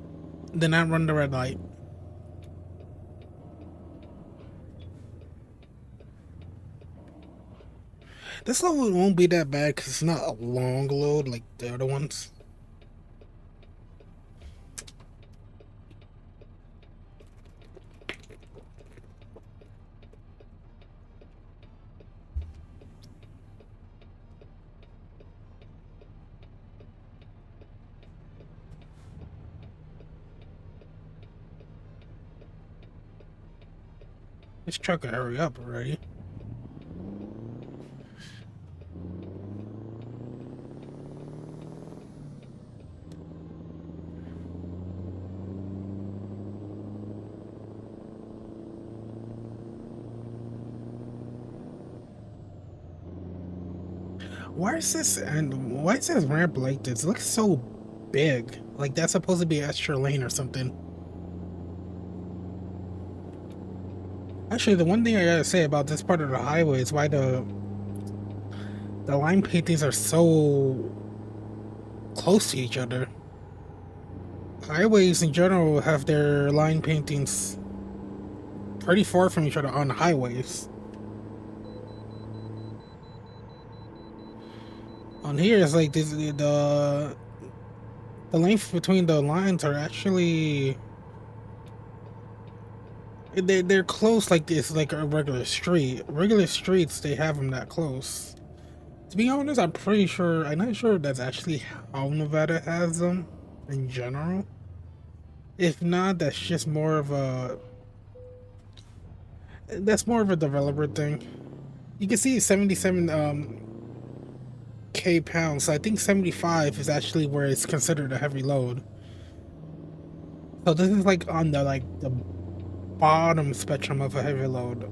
Did not run the red light. This load won't be that bad because it's not a long load like the other ones. This truck will hurry up already. Why is this ramp like this? It looks so big. Like that's supposed to be an extra lane or something. Actually, the one thing I gotta say about this part of the highway is why the line paintings are so close to each other. highways in general have their line paintings pretty far from each other on highways. On here, it's like this, the length between the lines are actually they're close. Like it's like a regular street. Regular streets, they have them that close. To be honest, I'm not sure if that's actually how Nevada has them in general. If not, that's more of a developer thing. You can see 77 K pounds. So I think 75 is actually where it's considered a heavy load. So this is like on the bottom spectrum of a heavy load.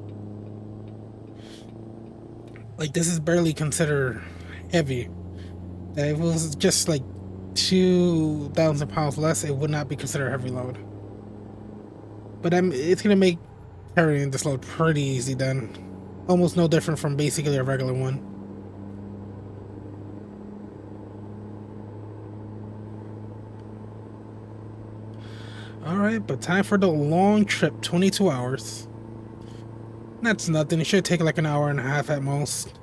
Like this is barely considered heavy. If it was just like 2,000 pounds less, it would not be considered a heavy load. But it's gonna make carrying this load pretty easy then. Almost no different from basically a regular one. Alright, but time for the long trip, 22 hours. That's nothing, it should take like an hour and a half at most.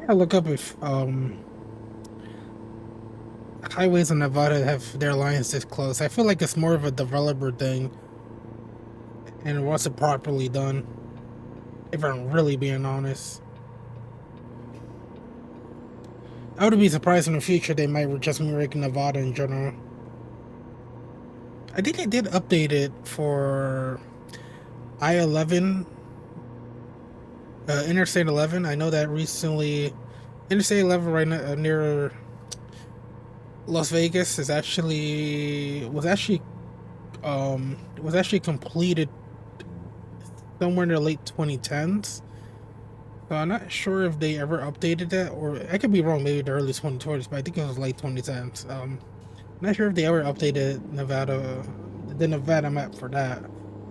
I look up if highways in Nevada have their lines this close. I feel like it's more of a developer thing, and it wasn't properly done. If I'm really being honest, I would be surprised in the future they might just make Nevada in general. I think they did update it for I-11, Interstate 11. I know that recently, Interstate 11 right near Las Vegas was actually completed somewhere in the late 2010s. So I'm not sure if they ever updated that, or I could be wrong, maybe the early 2020s, but I think it was late 2010s. I'm not sure if they ever updated the Nevada map for that,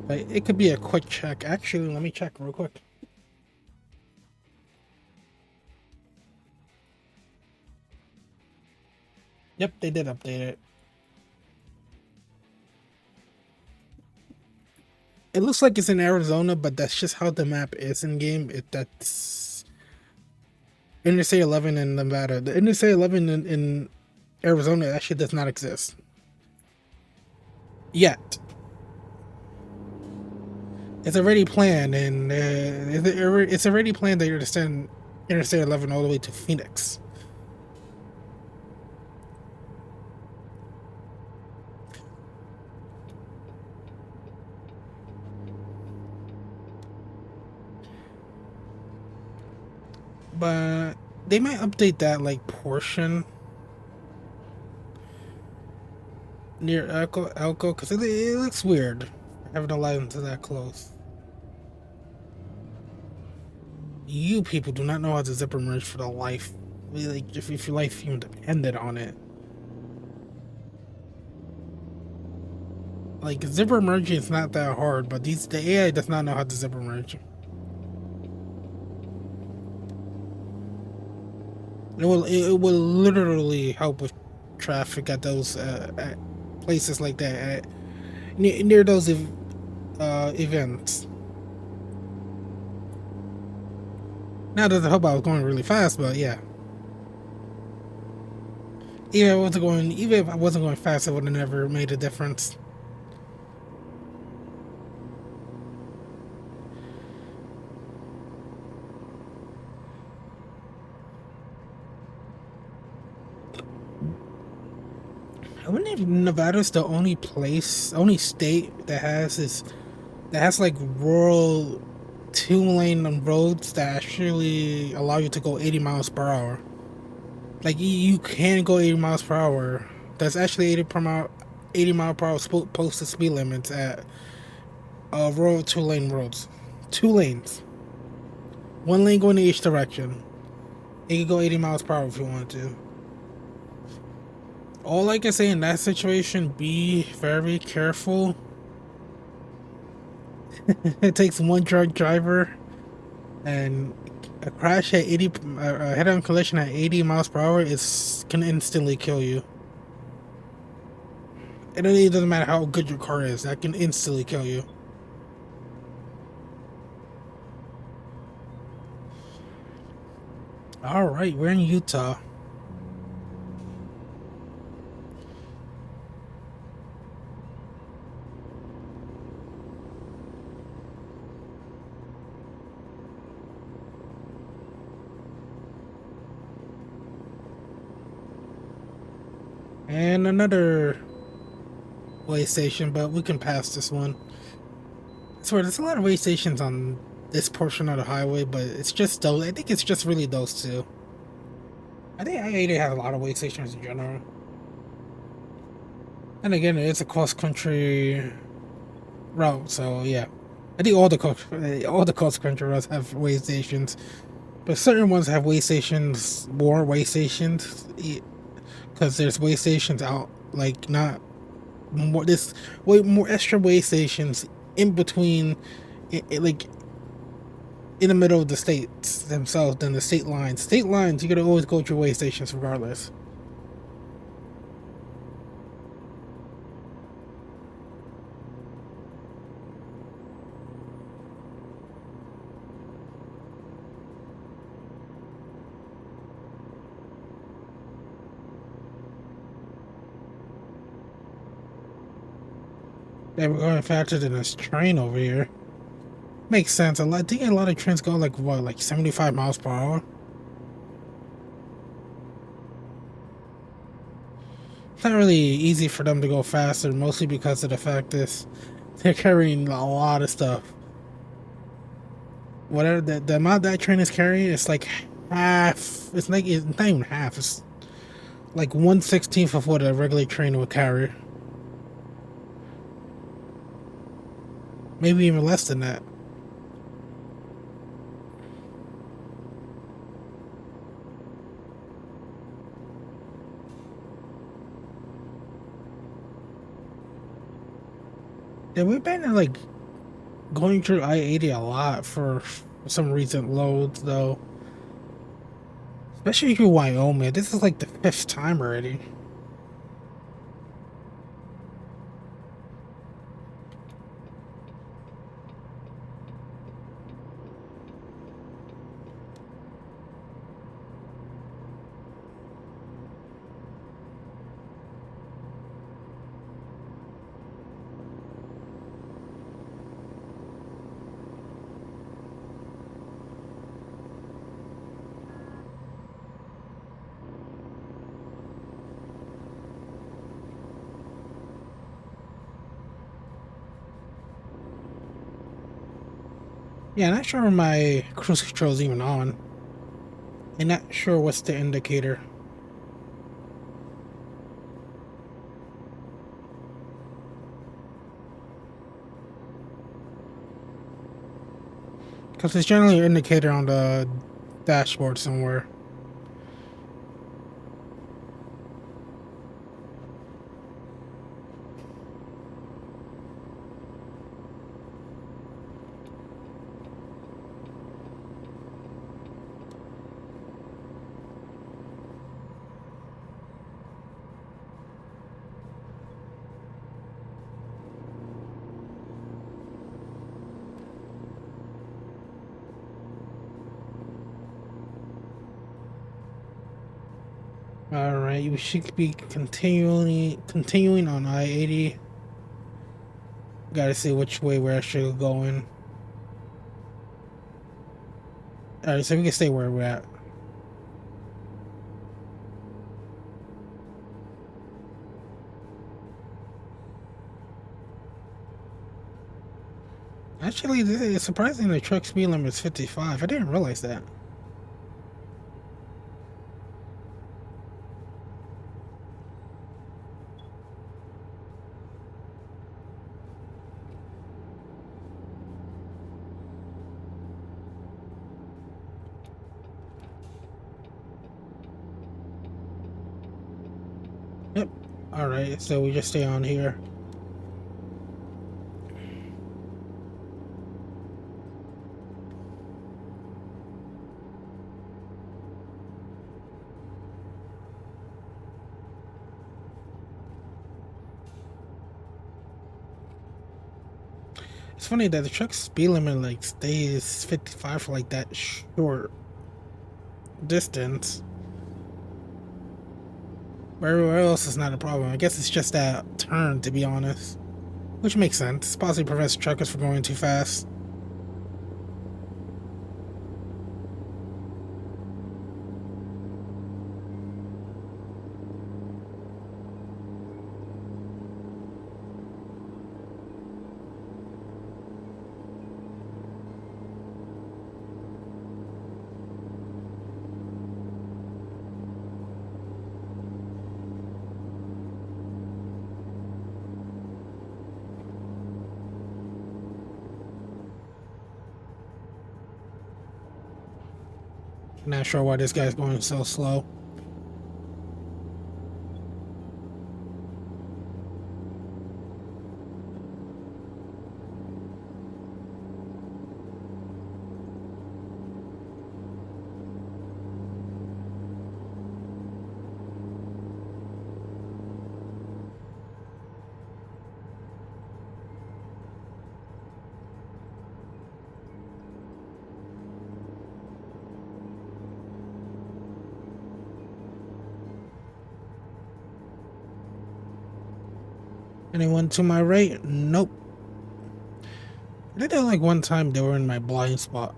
but it could be a quick check. Actually, let me check real quick. Yep, they did update it. It looks like it's in Arizona, but that's just how the map is in game. That's Interstate 11 in Nevada. The Interstate 11 in Arizona actually does not exist yet. It's already planned, and it's already planned that you're to extend Interstate 11 all the way to Phoenix. But they might update that like portion near Elko, because it looks weird having the lines that close. You people do not know how to zipper merge for the life. Like if your life even depended on it. Like zipper merging is not that hard, but the AI does not know how to zipper merge. It will literally help with traffic at those at places like that near those events. Now doesn't help I was going really fast, but yeah. Even if I wasn't going fast, it would have never made a difference. I wonder if Nevada's the only state that has like rural 2-lane roads that actually allow you to go 80 miles per hour. Like you can go 80 miles per hour. That's actually 80 mile per hour posted speed limits at road, 2 lane roads. 2 lanes. 1 lane going in each direction. You could go 80 miles per hour if you wanted to. All I can say in that situation, be very careful. It takes one drunk driver, and a crash at 80, a head-on collision at 80 miles per hour can instantly kill you. It really doesn't matter how good your car is, that can instantly kill you. Alright, we're in Utah. And another way station, but we can pass this one. I swear, there's a lot of way stations on this portion of the highway, but it's just those. I think it's just really those two. I think I-80 has a lot of way stations in general. And again, it's a cross-country route, so yeah. I think all the cross-country routes have way stations, but certain ones have way stations, more way stations, because there's way stations out, like not more. There's way more extra way stations in between, like in the middle of the states themselves than the state lines. State lines, you gotta always go through way stations regardless. They were going faster than this train over here. Makes sense. I think a lot of trains go like what, like 75 miles per hour. It's not really easy for them to go faster, mostly because of the fact that they're carrying a lot of stuff. Whatever the amount that train is carrying, it's like half. It's not even half. It's like 1/16 of what a regular train would carry. Maybe even less than that. Yeah, we've been like going through I-80 a lot for some recent loads though. Especially through Wyoming. This is like the 5th time already. Yeah, not sure my cruise control is even on. And not sure what's the indicator. Because it's generally an indicator on the dashboard somewhere. Alright, we should be continuing on I-80. Gotta see which way we're actually going. Alright, so we can stay where we're at. Actually, it's surprising the truck speed limit is 55. I didn't realize that. Alright, so we just stay on here. It's funny that the truck speed limit like stays 55 for like that short distance. But everywhere else is not a problem. I guess it's just that turn, to be honest. Which makes sense. Possibly prevents truckers from going too fast. Not sure why this guy's going so slow. Anyone to my right? Nope. I did that like one time they were in my blind spot.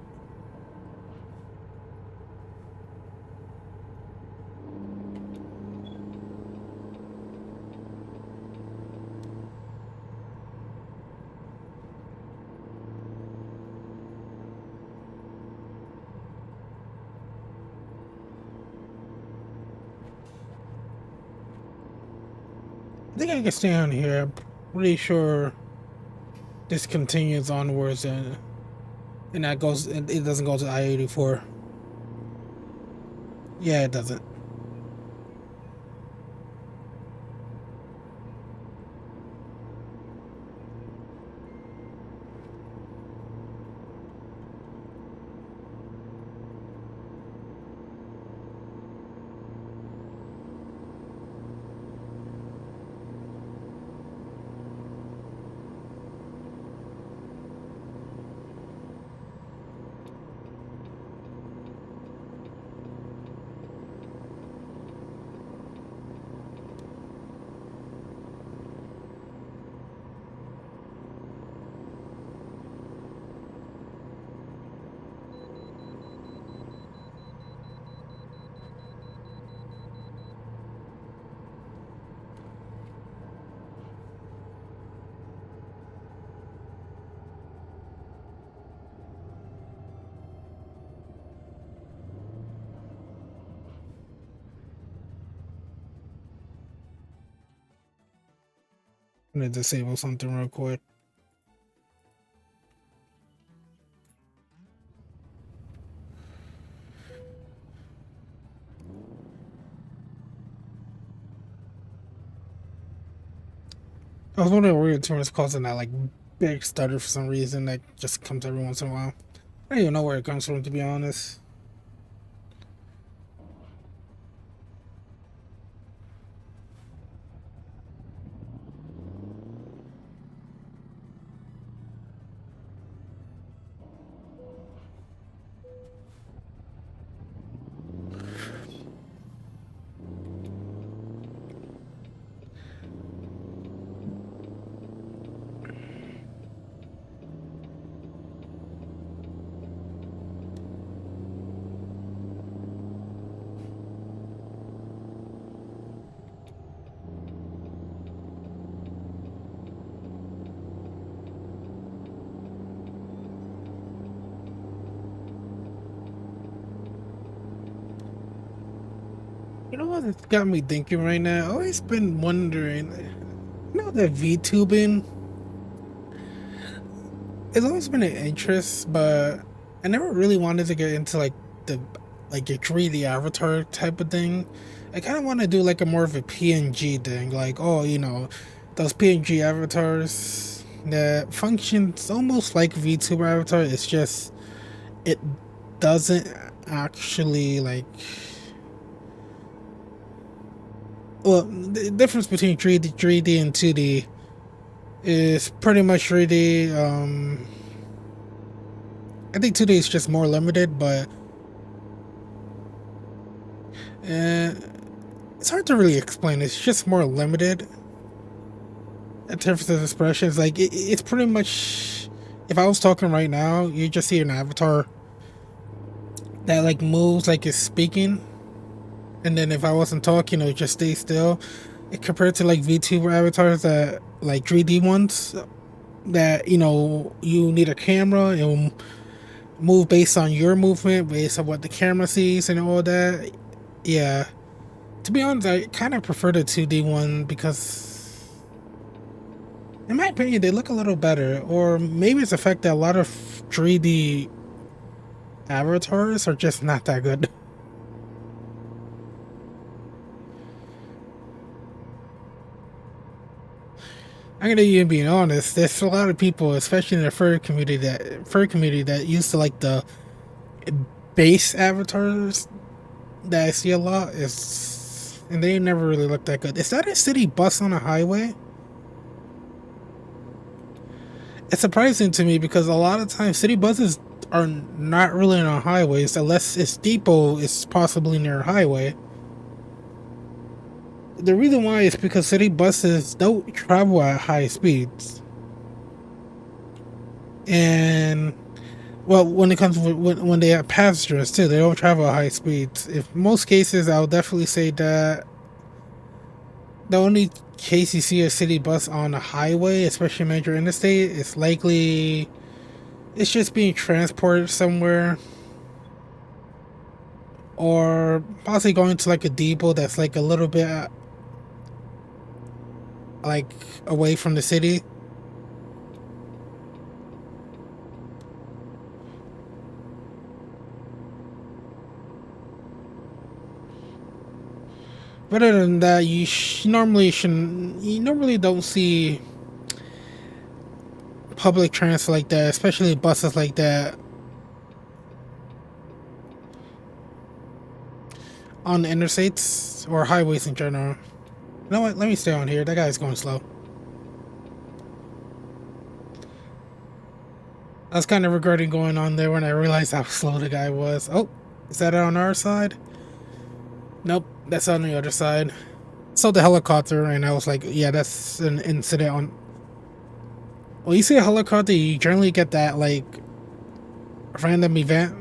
I think I can stay on here. I'm pretty sure this continues onwards and that goes it doesn't go to I-84. Yeah, it doesn't. I'm gonna disable something real quick. I was wondering where your turn is causing that like big stutter for some reason that just comes every once in a while. I don't even know where it comes from, to be honest. You know what? It's got me thinking right now. I've always been wondering. You know that VTubing? It's always been an interest, but I never really wanted to get into like the like a 3D avatar type of thing. I kind of want to do like a more of a PNG thing, like, oh, you know, those PNG avatars that functions almost like VTuber avatar. It's just it doesn't actually like. Well, the difference between 3D and 2D is pretty much 3D. I think 2D is just more limited, but uh, it's hard to really explain. It's just more limited in terms of expressions. Like it's pretty much, if I was talking right now, you just see an avatar that like moves like it's speaking, and then if I wasn't talking, it would just stay still. Compared to like VTuber avatars that like 3D ones that you know you need a camera and move based on your movement, based on what the camera sees and all that. Yeah, to be honest, I kind of prefer the 2D one because, in my opinion, they look a little better. Or maybe it's the fact that a lot of 3D avatars are just not that good. I'm gonna even be honest. There's a lot of people, especially in the furry community that used to like the base avatars that I see a lot. Is and they never really look that good. Is that a city bus on a highway? It's surprising to me because a lot of times city buses are not really on highways unless its depot is possibly near a highway. The reason why is because city buses don't travel at high speeds. And well, when it comes to when they have passengers too, they don't travel at high speeds. If most cases, I'll definitely say that the only case you see a city bus on a highway, especially major interstate, is likely it's just being transported somewhere, or possibly going to like a depot that's like a little bit like away from the city. But other than that, you normally don't see public transit like that, especially buses like that on the interstates or highways in general. You know what? Let me stay on here. That guy's going slow. I was kind of regretting going on there when I realized how slow the guy was. Oh, is that on our side? Nope, that's on the other side. Saw the helicopter and I was like, yeah, that's an incident on. Well, you see a helicopter, you generally get that like random event.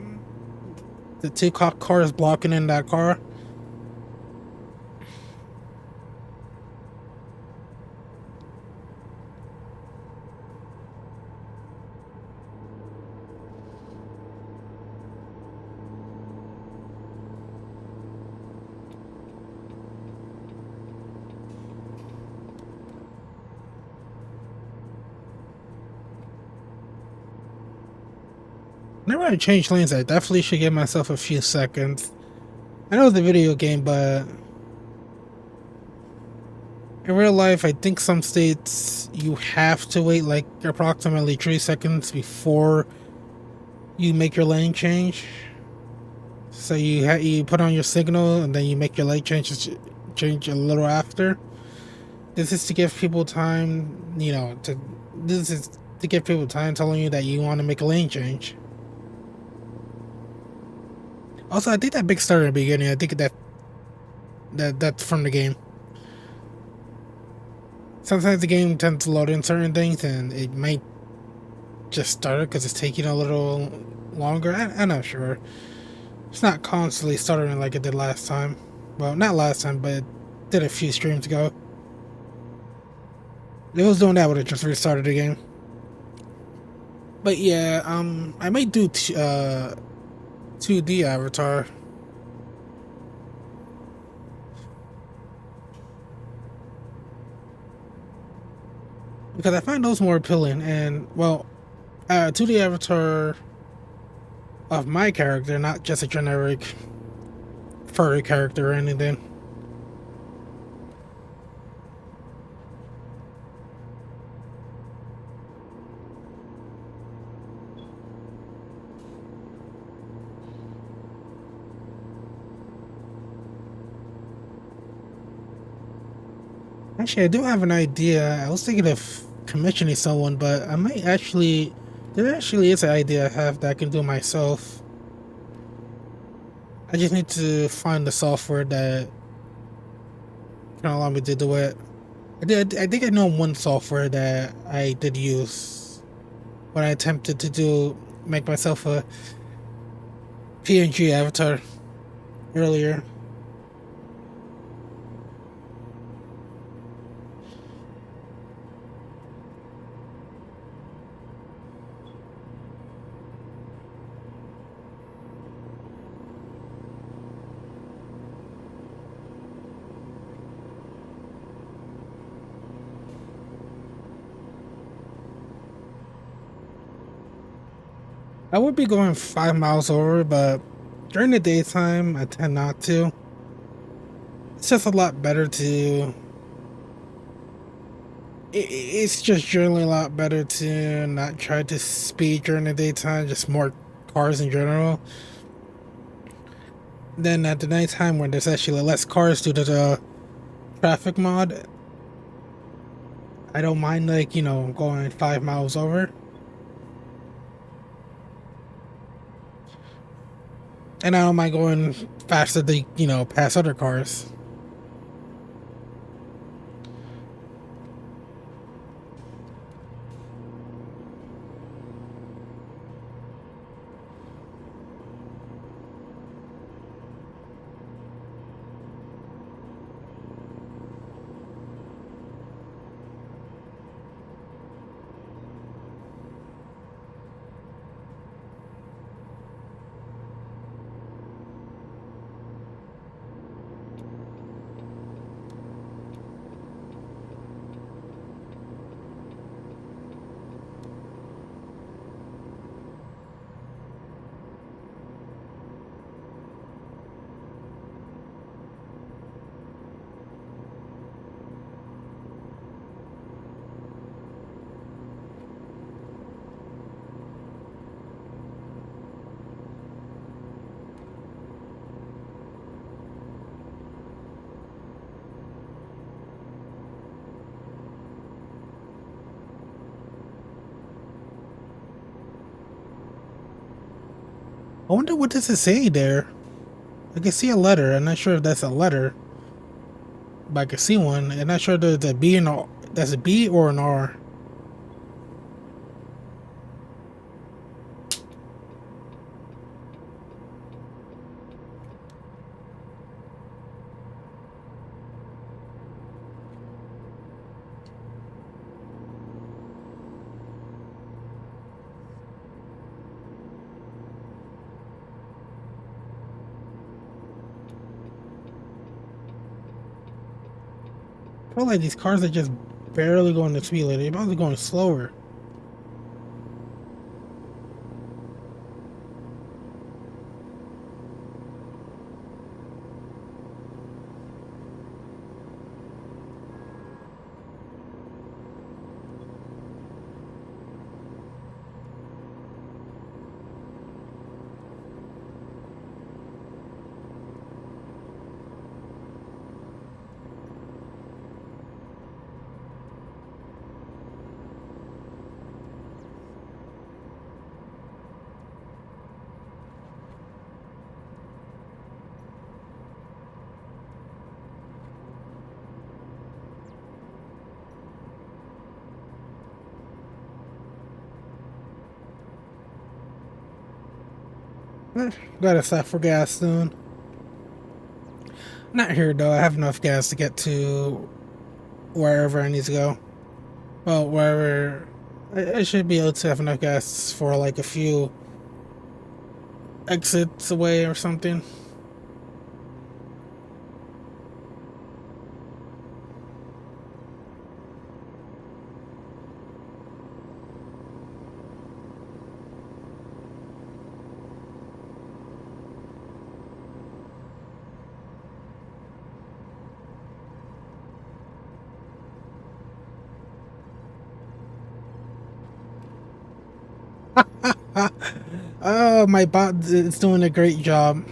The two cop cars blocking in that car. Whenever I change lanes, I definitely should give myself a few seconds. I know it's a video game, but in real life, I think some states you have to wait like approximately 3 seconds before you make your lane change. So you put on your signal and then you make your lane change a little after. This is to give people time, you know, this is to give people time telling you that you want to make a lane change. Also, I think that big star in the beginning, I think that's from the game. Sometimes the game tends to load in certain things and it might just start because it's taking a little longer. I'm not sure. It's not constantly stuttering like it did last time. Well, not last time, but it did a few streams ago. It was doing that when it just restarted the game. But yeah, I might do 2D avatar. Because I find those more appealing, and well, 2D avatar of my character, not just a generic furry character or anything. Actually, I do have an idea. I was thinking of commissioning someone, but I might actually. There actually is an idea I have that I can do myself. I just need to find the software that can allow me to do it. I think I know one software that I did use when I attempted to make myself a PNG avatar earlier. I would be going 5 miles over, but during the daytime, I tend not to. It's just a lot better to. It's just generally a lot better to not try to speed during the daytime, just more cars in general. Then at the nighttime, when there's actually less cars due to the traffic mod, I don't mind, like, going 5 miles over. And I don't mind going faster to, pass other cars. I wonder what does it say there? I can see a letter. I'm not sure if that's a letter, but I can see one. I'm not sure if there's a B and a, that's a B or an R. I feel like these cars are just barely going the speed limit. They're about to going slower. Gotta stop for gas soon. Not here though. I have enough gas to get to wherever I need to go. Well, wherever I should be able to have enough gas for like a few exits away or something. Oh, my bot is doing a great job.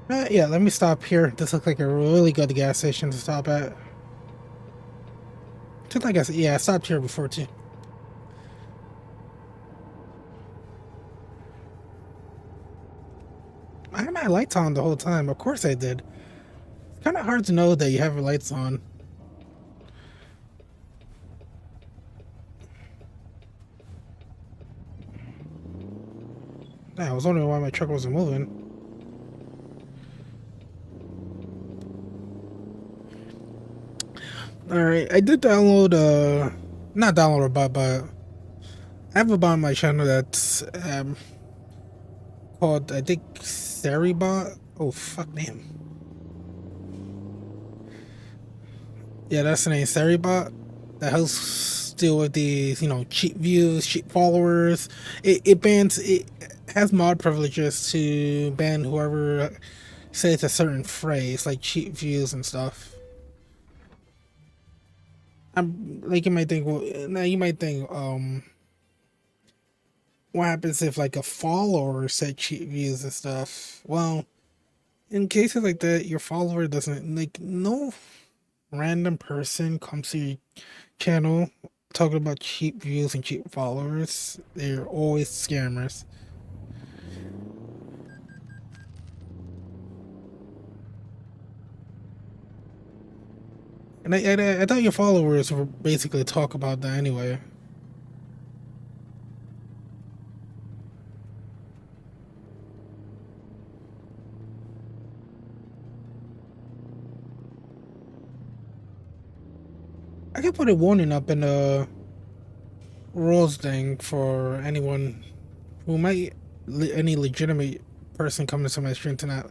Yeah, let me stop here. This looks like a really good gas station to stop at. Just like I said, yeah, I stopped here before too. I had my lights on the whole time. Of course I did. It's kind of hard to know that you have your lights on. Yeah, I was wondering why my truck wasn't moving. Alright, I did download, not download a bot, but I have a bot on my channel that's, called, I think, Seribot. Oh, fuck, damn. Yeah, that's the name, Seribot. That helps deal with these, cheap views, cheap followers. It has mod privileges to ban whoever says a certain phrase, like cheap views and stuff. I'm like, you might think, well, now you might think, what happens if like a follower said cheat views and stuff? Well, in cases like that, your follower doesn't, like, no random person comes to your channel talking about cheap views and cheap followers. They're always scammers. And I thought your followers were basically talk about that anyway. I could put a warning up in the rules thing for anyone who might, any legitimate person coming to my stream to not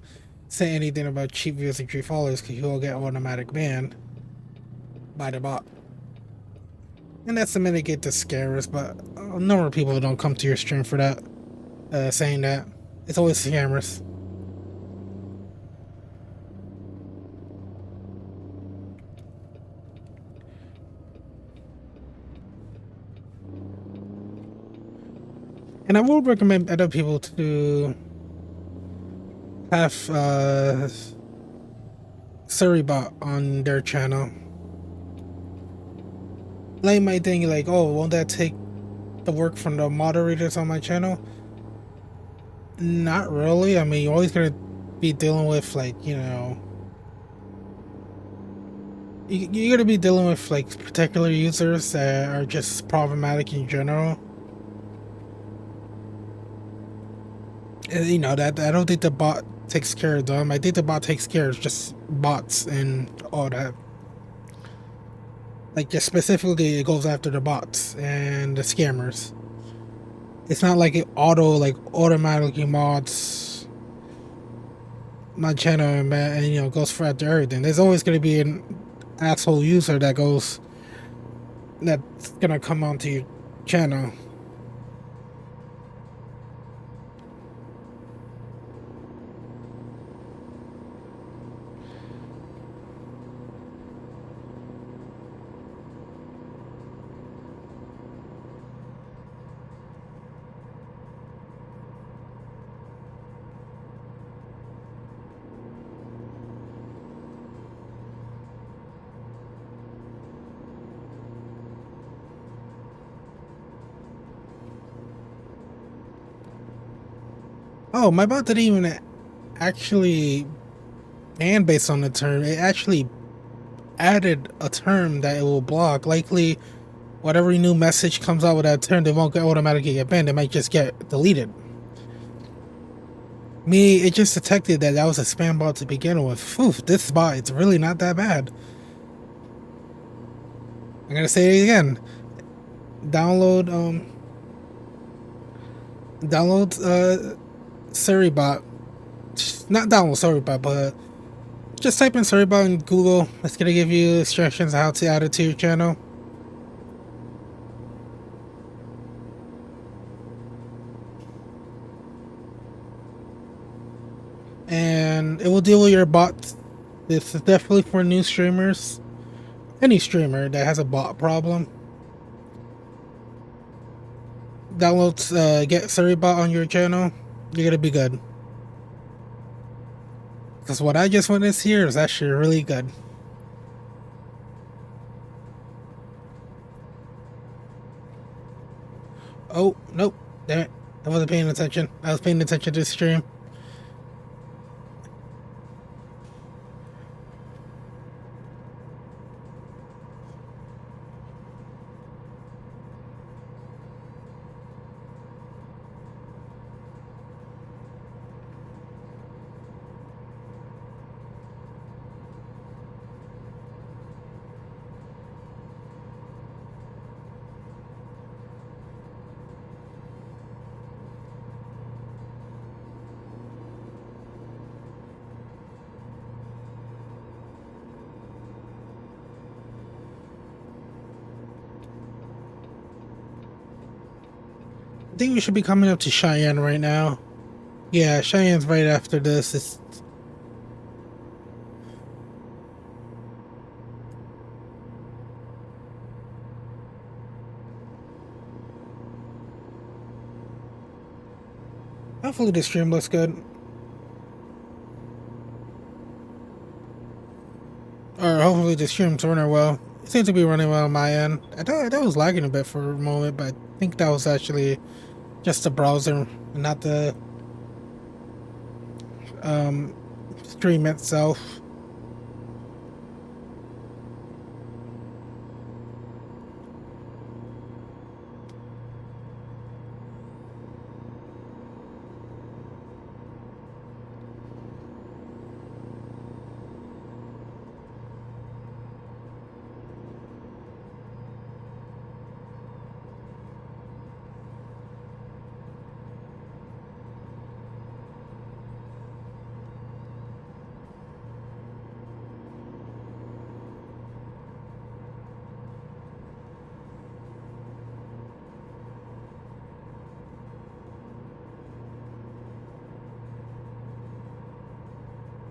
say anything about cheap views and cheap followers, because you'll get automatic ban by the bot. And that's to mitigate the scares, but a number of people don't come to your stream for that, saying that. It's always scammers. And I would recommend other people to have Suribot on their channel. Like, might think like, oh, won't that take the work from the moderators on my channel? Not really. I mean, you're always gonna be dealing with, like, you're gonna be dealing with like particular users that are just problematic in general. And, that I don't think the bot takes care of them. I think the bot takes care of just bots and all that. Like, just specifically, it goes after the bots and the scammers. It's not like it automatically mods my channel and goes for after everything. There's always gonna be an asshole user that's gonna come onto your channel. Oh, my bot didn't even actually ban based on the term. It actually added a term that it will block. Likely, whatever new message comes out with that term, they won't automatically get banned. It might just get deleted. It just detected that was a spam bot to begin with. Phew, this bot, it's really not that bad. I'm gonna say it again. Download Suribot. Not download Suribot, but just type in Suribot in Google. It's gonna give you instructions on how to add it to your channel. And it will deal with your bots. This is definitely for new streamers. Any streamer that has a bot problem. Download get Suribot on your channel. You're gonna be good. Because what I just witnessed here is actually really good. Oh, nope. Damn it. I wasn't paying attention. I was paying attention to the stream. I think we should be coming up to Cheyenne right now. Yeah, Cheyenne's right after this. It's hopefully the stream looks good. Or hopefully the stream's running well. It seems to be running well on my end. I thought that was lagging a bit for a moment, but I think that was actually just the browser, not the stream itself.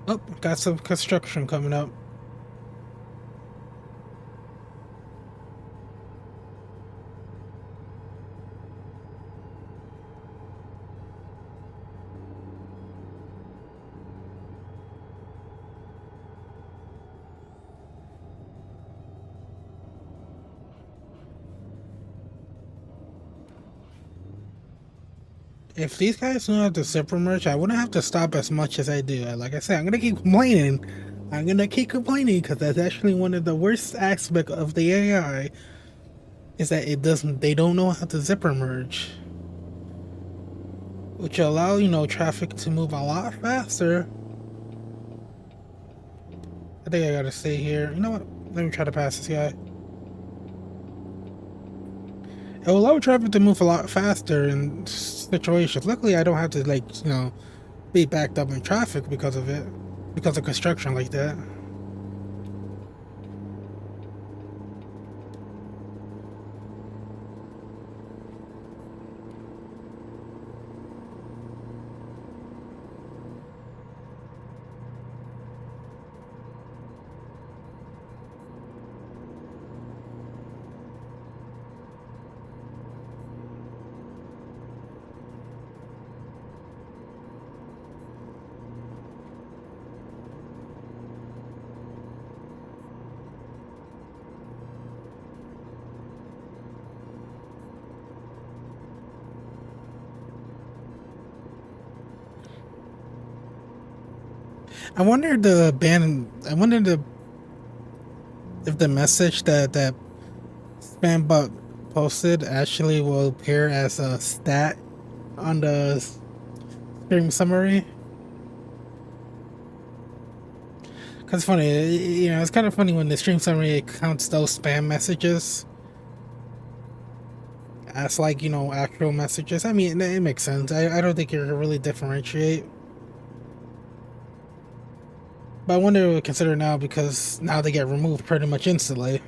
Oh, got some construction coming up. If these guys don't have the zipper merge, I wouldn't have to stop as much as I do. Like I said, I'm gonna keep complaining. I'm gonna keep complaining because that's actually one of the worst aspects of the AI is that it doesn't. They don't know how to zipper merge, which allow traffic to move a lot faster. I think I gotta stay here. You know what? Let me try to pass this guy. It will allow traffic to move a lot faster in situations. Luckily, I don't have to be backed up in traffic because of it, because of construction like that. I wonder the ban. I wonder if the message that Spambot posted actually will appear as a stat on the stream summary. Cause it's funny, it's kind of funny when the stream summary counts those spam messages as actual messages. I mean, it makes sense. I don't think you can really differentiate. But I wonder what to consider now because now they get removed pretty much instantly.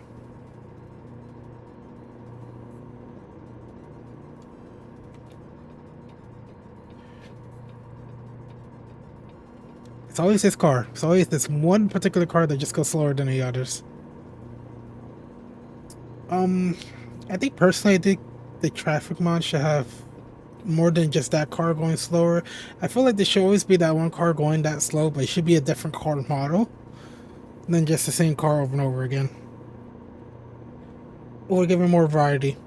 It's always this car. It's always this one particular car that just goes slower than the others. I think personally, I think the traffic mod should have more than just that car going slower. I feel like there should always be that one car going that slow, but it should be a different car model than just the same car over and over again. Or give it more variety.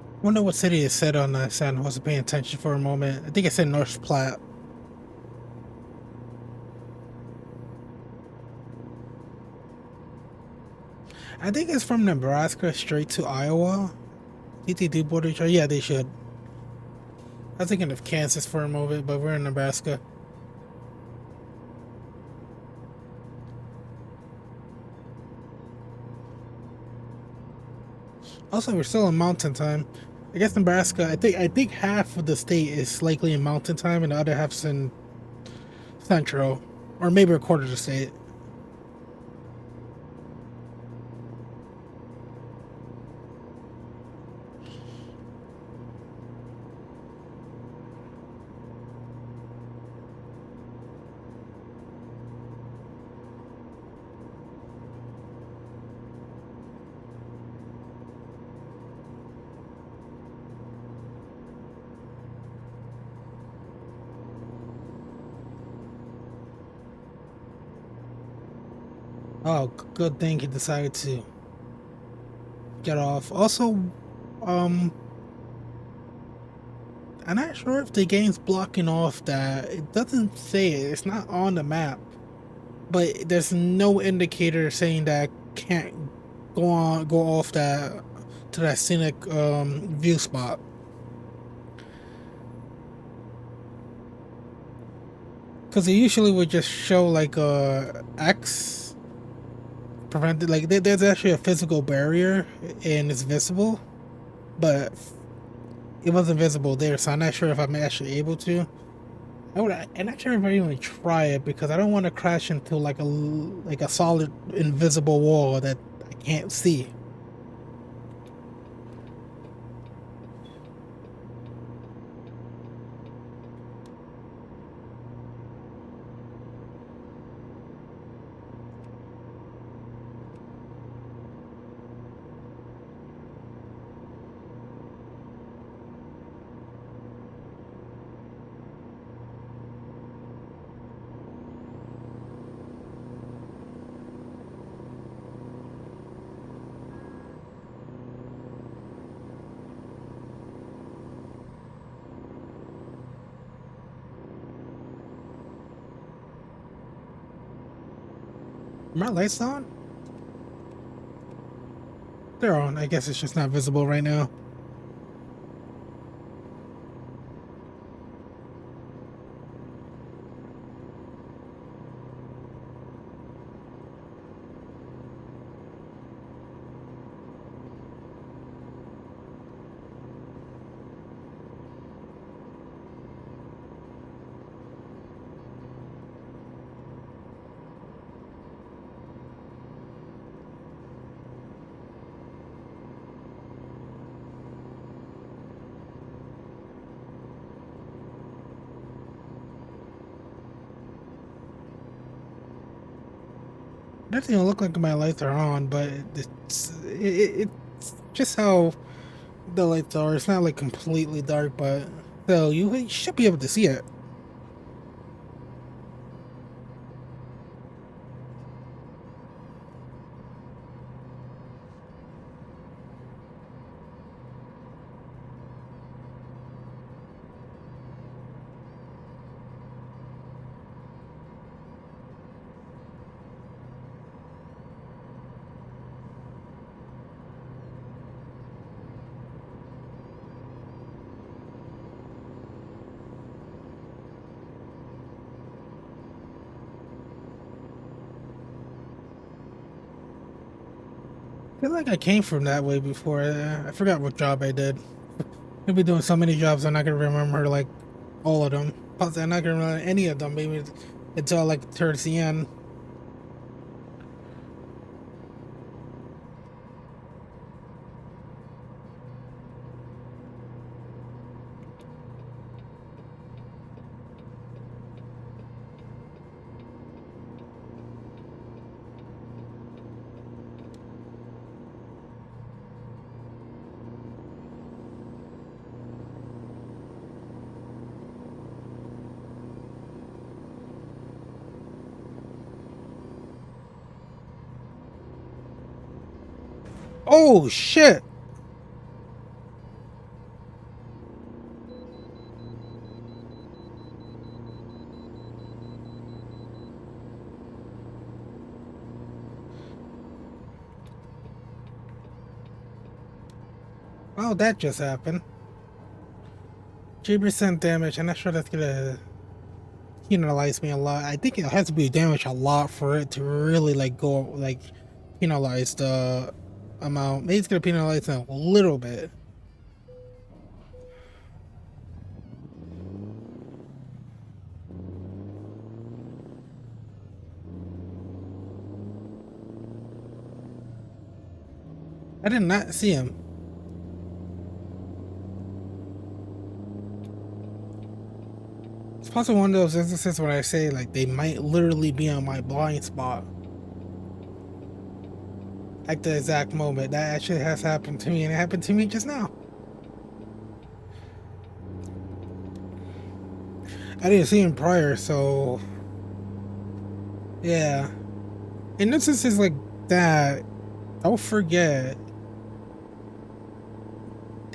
I wonder what city it said on the sign. I wasn't paying attention for a moment. I think it said North Platte. I think it's from Nebraska straight to Iowa. Think they do border each other? Yeah, they should. I was thinking of Kansas for a moment, but we're in Nebraska. Also, we're still in mountain time. I guess Nebraska. I think half of the state is likely in mountain time, and the other half's in central, or maybe a quarter of the state. Oh, good thing he decided to get off. Also, um, I'm not sure if the game's blocking off that. It doesn't say it. It's not on the map, but there's no indicator saying that I can't go off that to that scenic view spot. Because it usually would just show like a X prevented. Like there's actually a physical barrier and it's visible, but it wasn't visible there, so I'm not sure if I'm actually able to. I'm not sure if I even try it because I don't want to crash into like a solid invisible wall that I can't see. Are my lights on? They're on. I guess it's just not visible right now. It doesn't even look like my lights are on, but it's just how the lights are. It's not like completely dark, but so you should be able to see it. feel like I came from that way before. I forgot what job I did. I've been doing so many jobs, I'm not gonna remember like all of them. Plus, I'm not gonna remember any of them, maybe until like towards the end. Oh shit! Oh, that just happened. 3% damage. I'm not sure that's gonna penalize me a lot. I think it has to be damaged a lot for it to really like go like penalize the amount. Maybe it's gonna penalize a little bit. I did not see him. It's possibly one of those instances where I say like they might literally be on my blind spot. At the exact moment. That actually has happened to me, and it happened to me just now. I didn't see him prior, so yeah. In instances like that, don't forget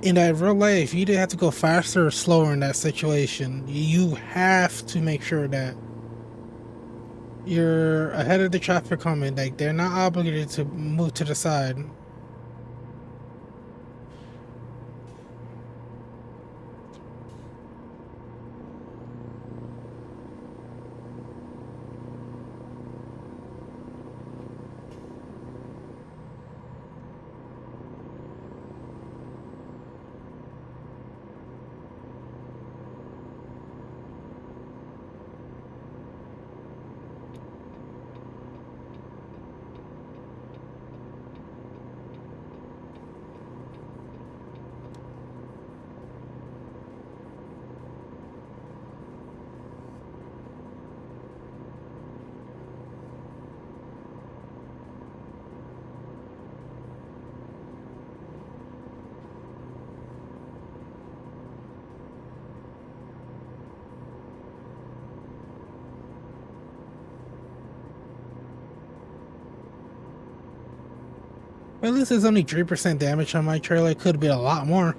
in that real life, you didn't have to go faster or slower in that situation. You have to make sure that you're ahead of the traffic coming. Like they're not obligated to move to the side. Well, at least there's only 3% damage on my trailer. It could be a lot more.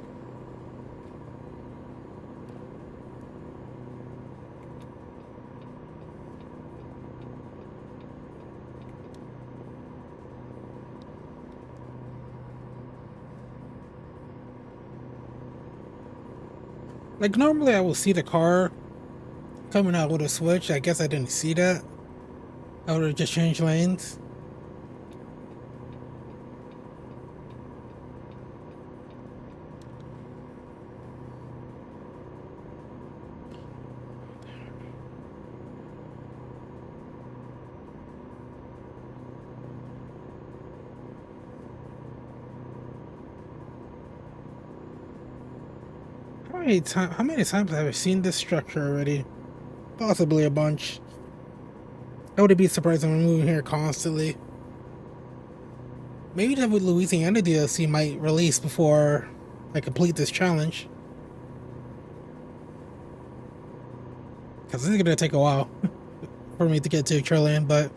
Like normally I will see the car coming out with a switch. I guess I didn't see that. I would have just changed lanes. How many times have I seen this structure already? Possibly a bunch. I wouldn't be surprised if we're moving here constantly. Maybe the Louisiana DLC might release before I complete this challenge. Because this is gonna take a while for me to get to Trillian, but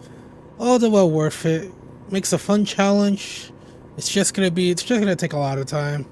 all the well worth it. Makes a fun challenge. It's just gonna take a lot of time.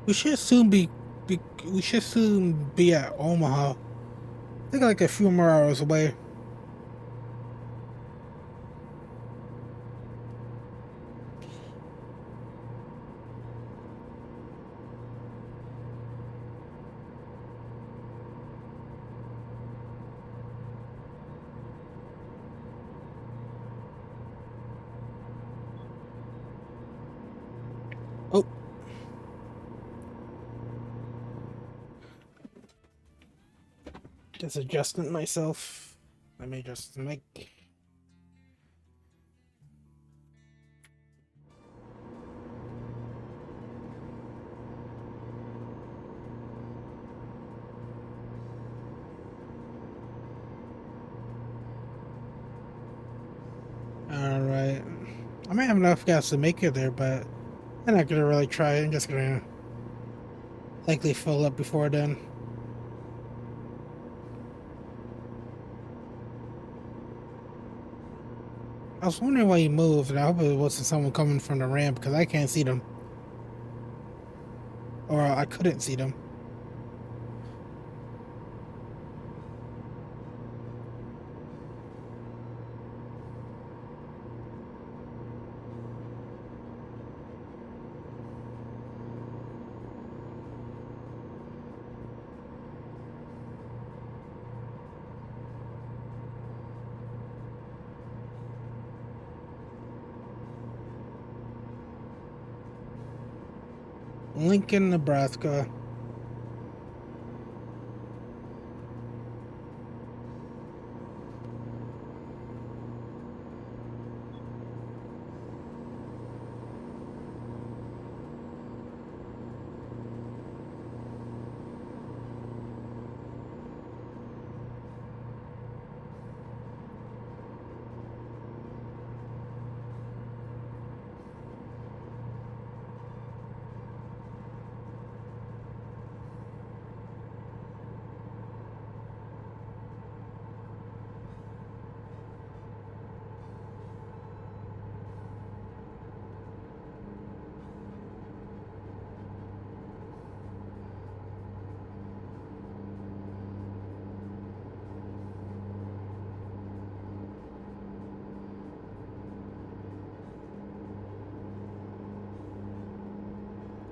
We should soon be we should soon be at Omaha. I think like a few more hours away. Oh, just adjusting myself. Let me just make. All right. I might have enough gas to make it there, but I'm not gonna really try. I'm just gonna likely fill up before then. I was wondering why he moved, and I hope it wasn't someone coming from the ramp because I can't see them, or I couldn't see them. Lincoln, Nebraska.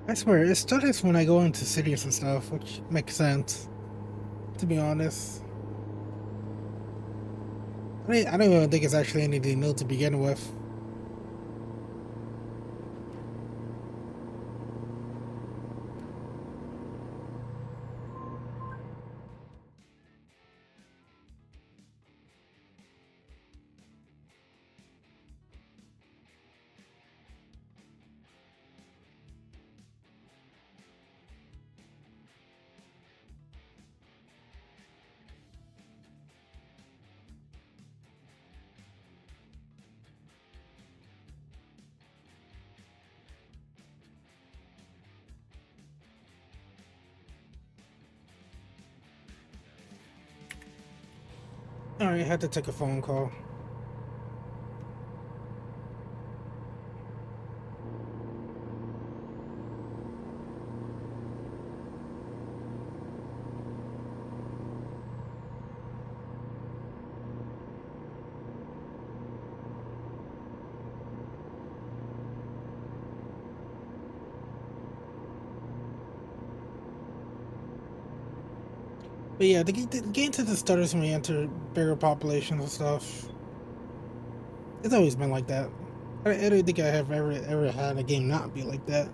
I swear, it stutters when I go into cities and stuff, which makes sense, to be honest. I don't even think it's actually anything new to begin with. Alright, I had to take a phone call. But yeah, the game to the stutters when you enter bigger populations and stuff. It's always been like that. I don't think I have ever had a game not be like that.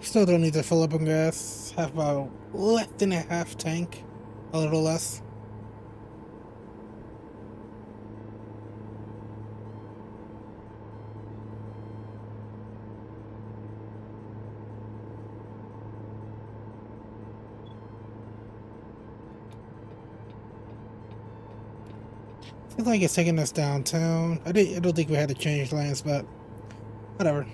Still don't need to fill up on gas. Have about less than a half tank. A little less. Seems like it's taking us downtown. I don't think we had to change lanes, but whatever.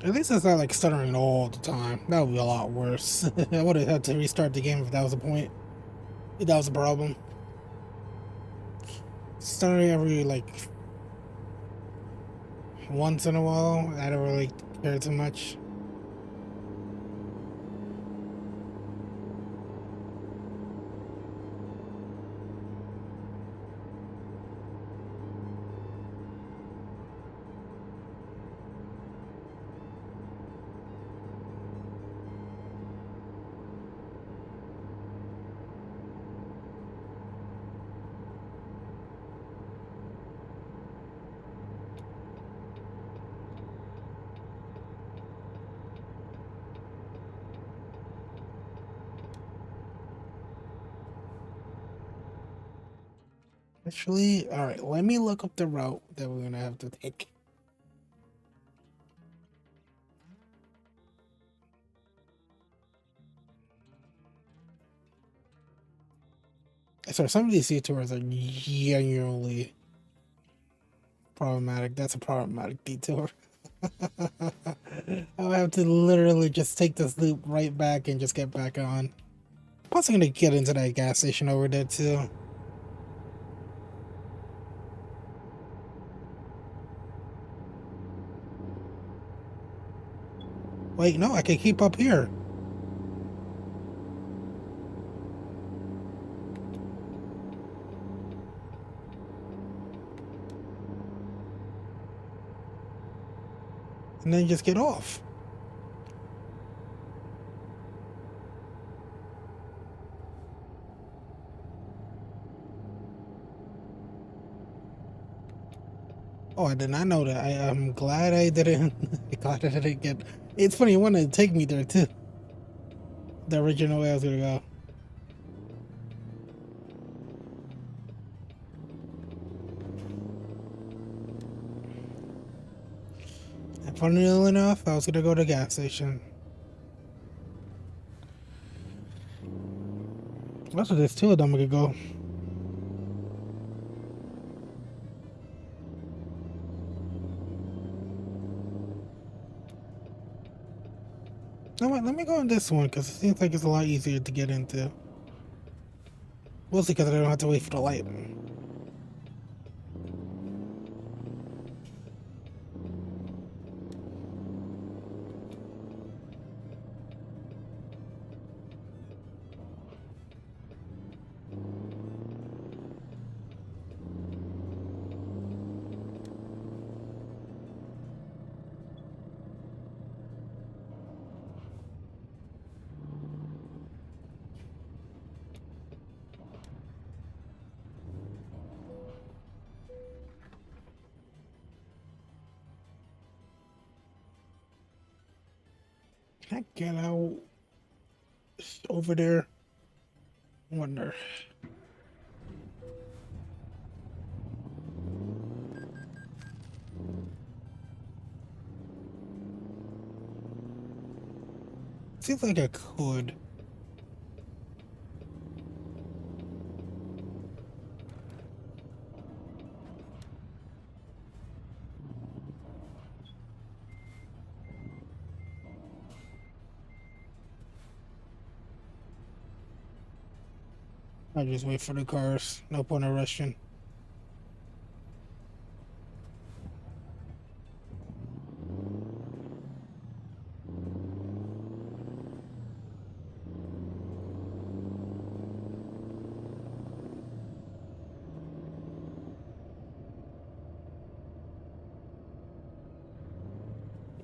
At least it's not like stuttering all the time. That would be a lot worse. I would have had to restart the game if that was the point. If that was a problem. Stuttering every like once in a while, I don't really care too much. Actually, all right. Let me look up the route that we're gonna have to take. So some of these detours are genuinely problematic. That's a problematic detour. I'll have to literally just take this loop right back and just get back on. Plus, I'm gonna get into that gas station over there too. Wait, no, I can keep up here. And then just get off. Oh, I did not know that. I'm glad I didn't. Glad I didn't get. It's funny, it wanted to take me there too. The original way I was gonna go. And funny enough, I was gonna go to the gas station. Also, there's two of them we could go. No, wait, let me go on this one because it seems like it's a lot easier to get into. Mostly because I don't have to wait for the light. Can I get out over there? I wonder. Seems like I could. I'll just wait for the cars. No point in rushing.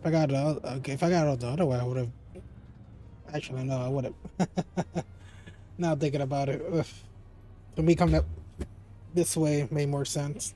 If I got it, okay, if I got it the other way, I would have. Actually, no, I would have. Now thinking about it, ugh. For me coming up this way made more sense.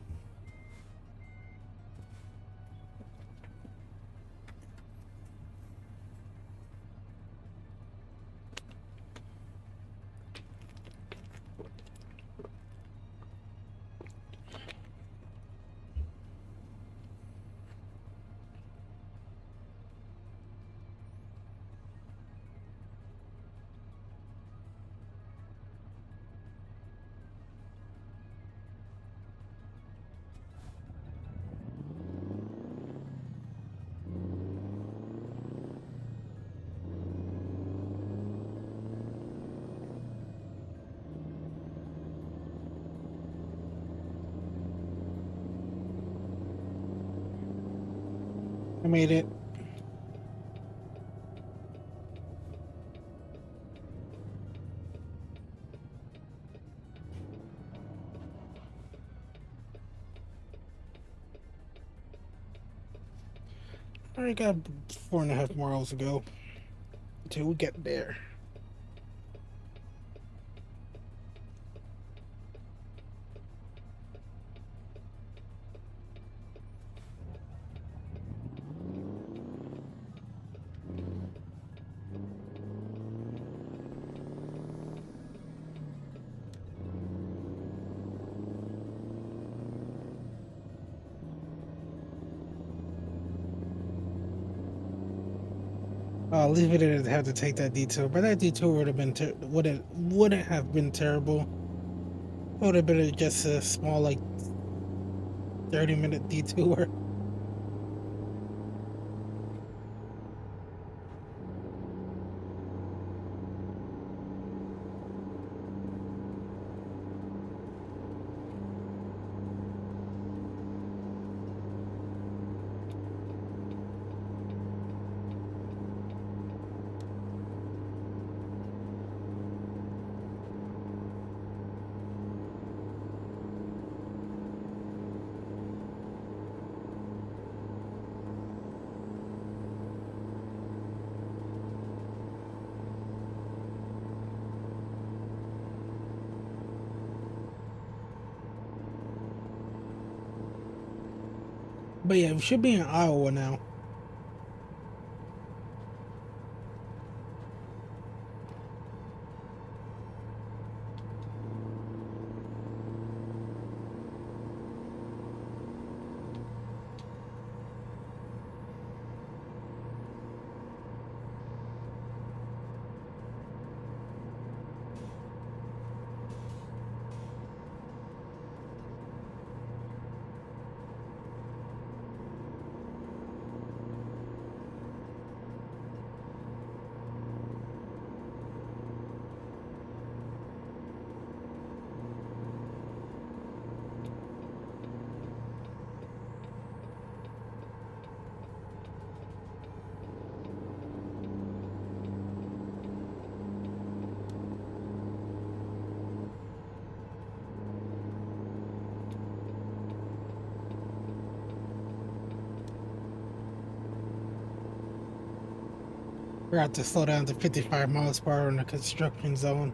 I made it. I already got 4.5 more hours to go until we get there. Leave it at have to take that detour, but that detour would have been wouldn't have been terrible. It would have been just a small, like, 30-minute detour. But yeah, we should be in Iowa now. We Forgot to slow down to 55 miles per hour in the construction zone.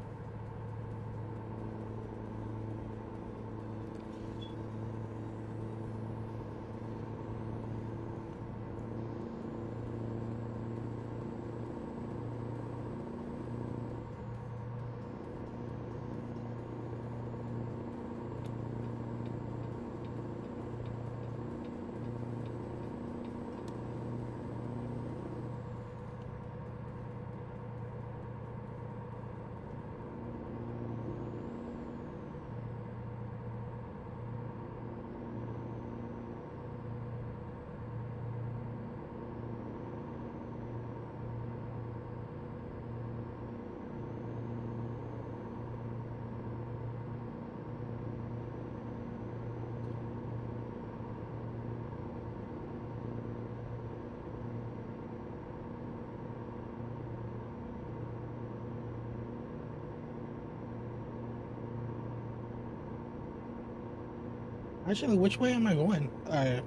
Actually, which way am I going? I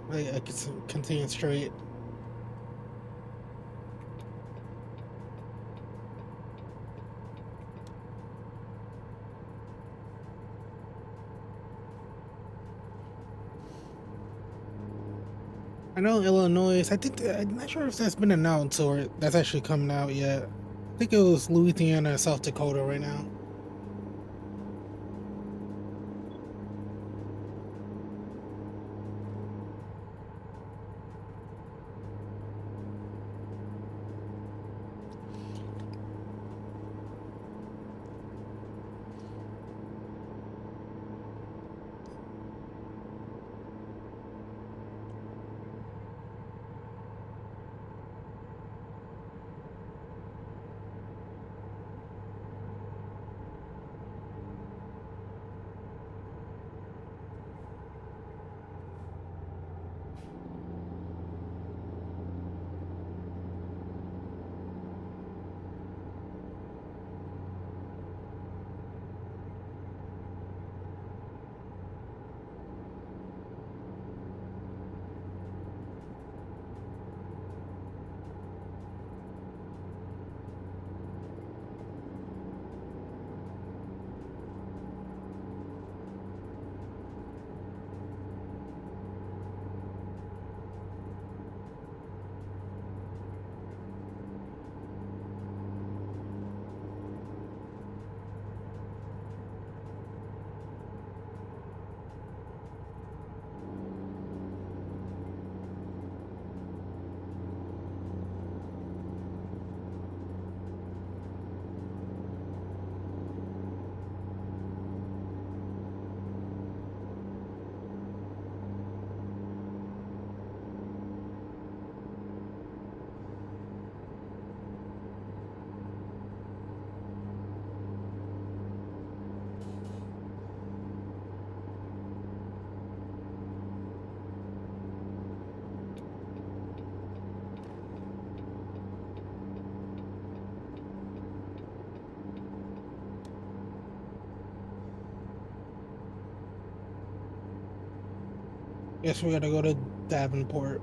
can continue straight. I know Illinois. I think I'm not sure if that's been announced or that's actually coming out yet. I think it was Louisiana and South Dakota right now. Guess we gotta go to Davenport.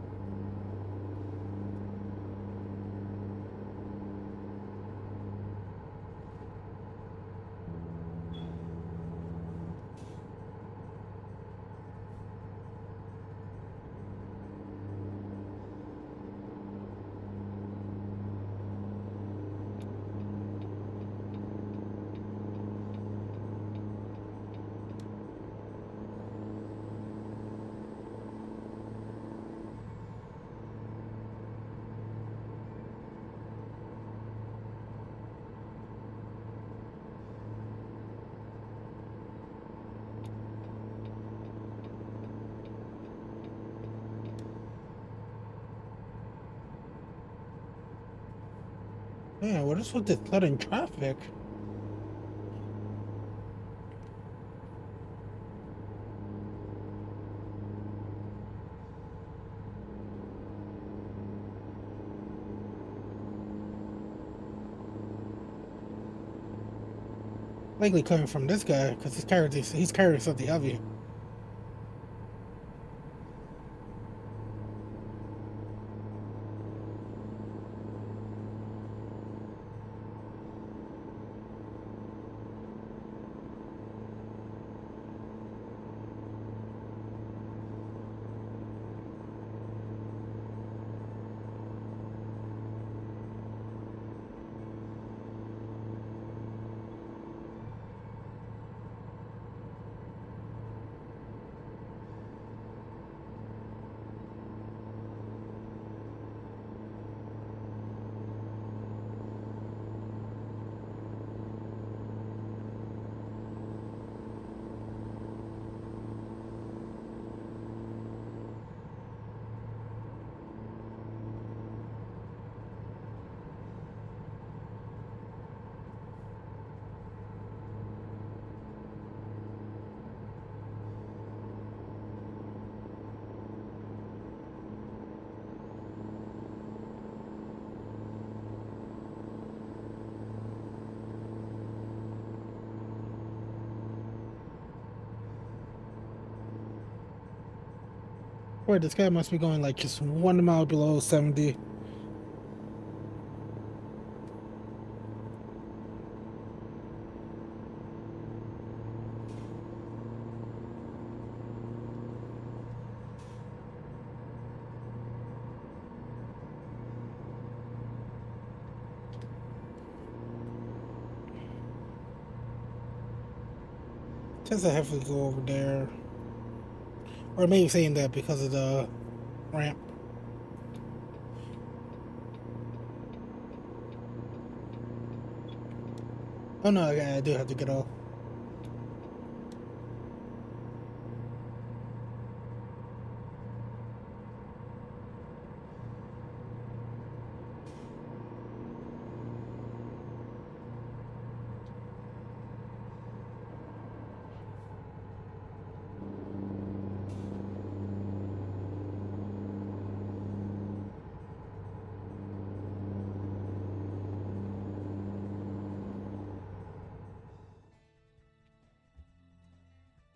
Man, what is with this sudden traffic? Likely coming from this guy because he's carrying something heavy. Wait, this guy must be going like just 1 mile below 70. Just to have to go over there. Or maybe saying that because of the ramp. Oh no, I do have to get off.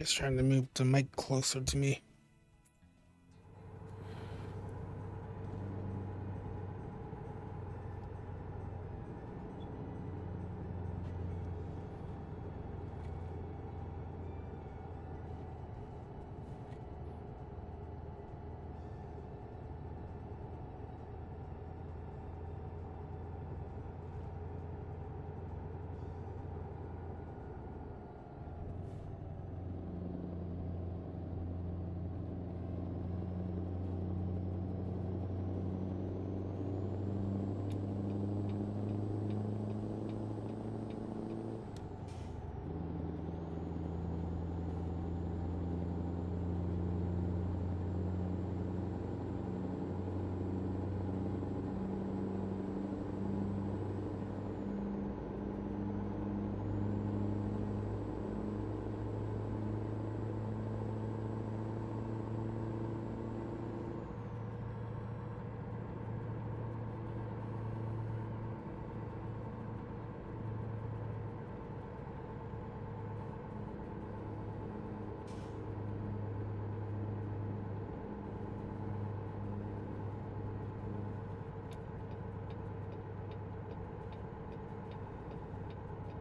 Just trying to move the mic closer to me.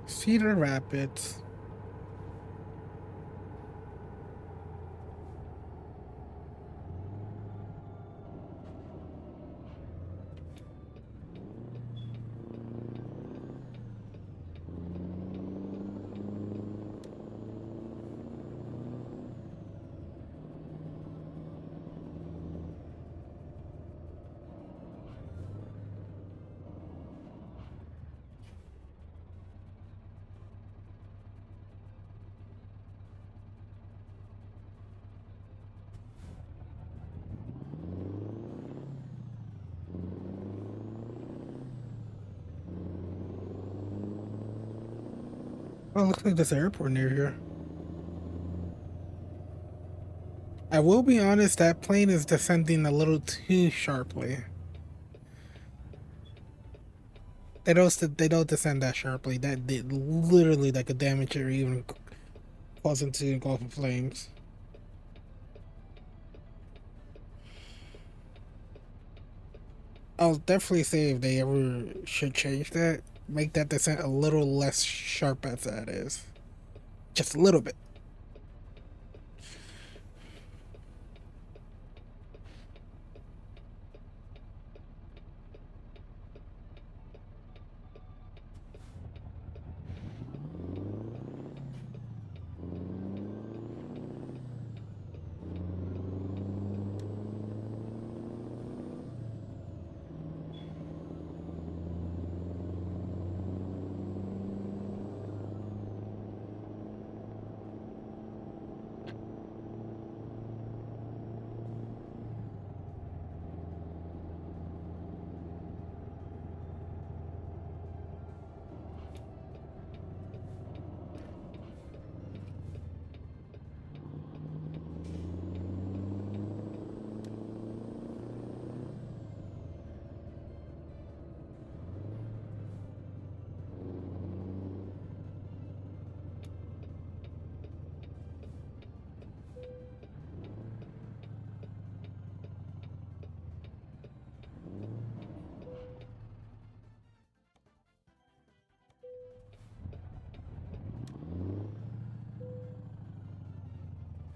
Cedar Rapids. Oh, looks like there's an airport near here. I will be honest, that plane is descending a little too sharply. They don't descend that sharply. That did literally like a damage or even cause them to engulf in flames. I'll definitely say if they ever should change that, make that descent a little less sharp as that is. Just a little bit.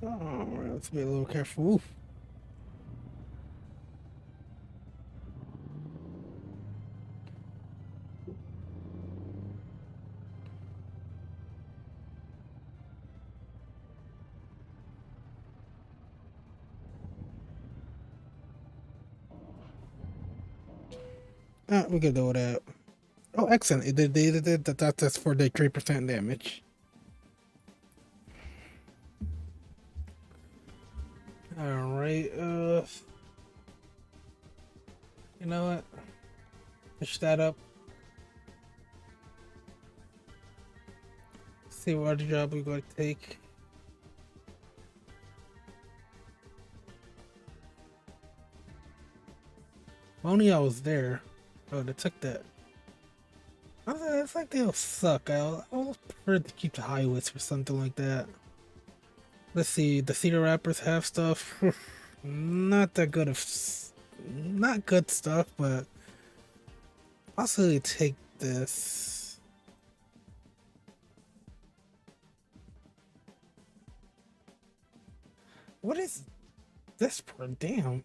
Oh, let's be a little careful. Oof. We could do that. Oh, excellent. That's for the 3% damage. Alright, you know what? Push that up. See what job we're going to take. If only I was there. Oh, they took that. It's like they'll suck. I'll prefer to keep the highways or something like that. Let's see. The cedar wrappers have stuff. Not that good of, not good stuff, but possibly take this. What is this per damn?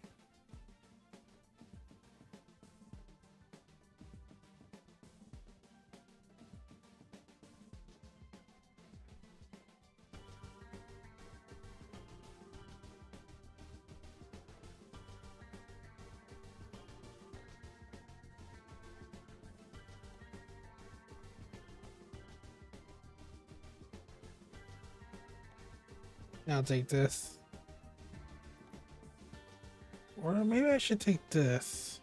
I'll take this. Or maybe I should take this.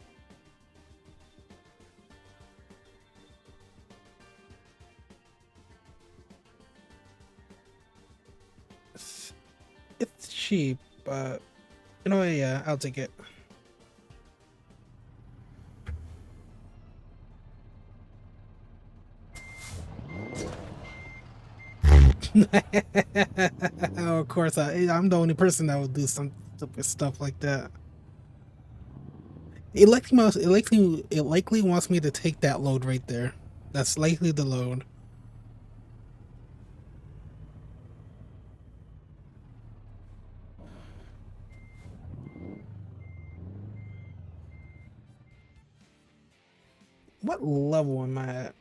It's cheap, but you know what? Yeah, I'll take it. Oh, of course, I'm the only person that would do some stupid stuff like that. It likely wants me to take that load right there. That's likely the load. What level am I at?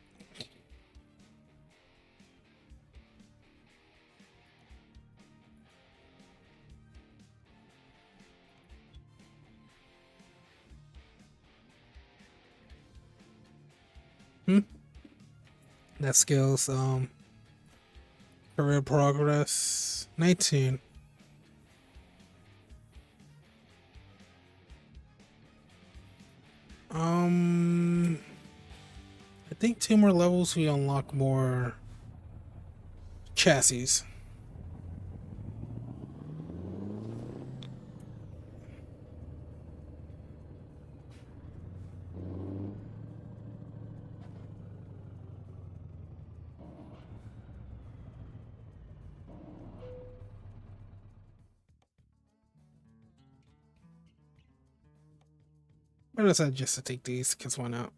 Hmm? That skills, career progress, 19. I think 2 more levels we unlock more chassis. I decided just to take these, because why not?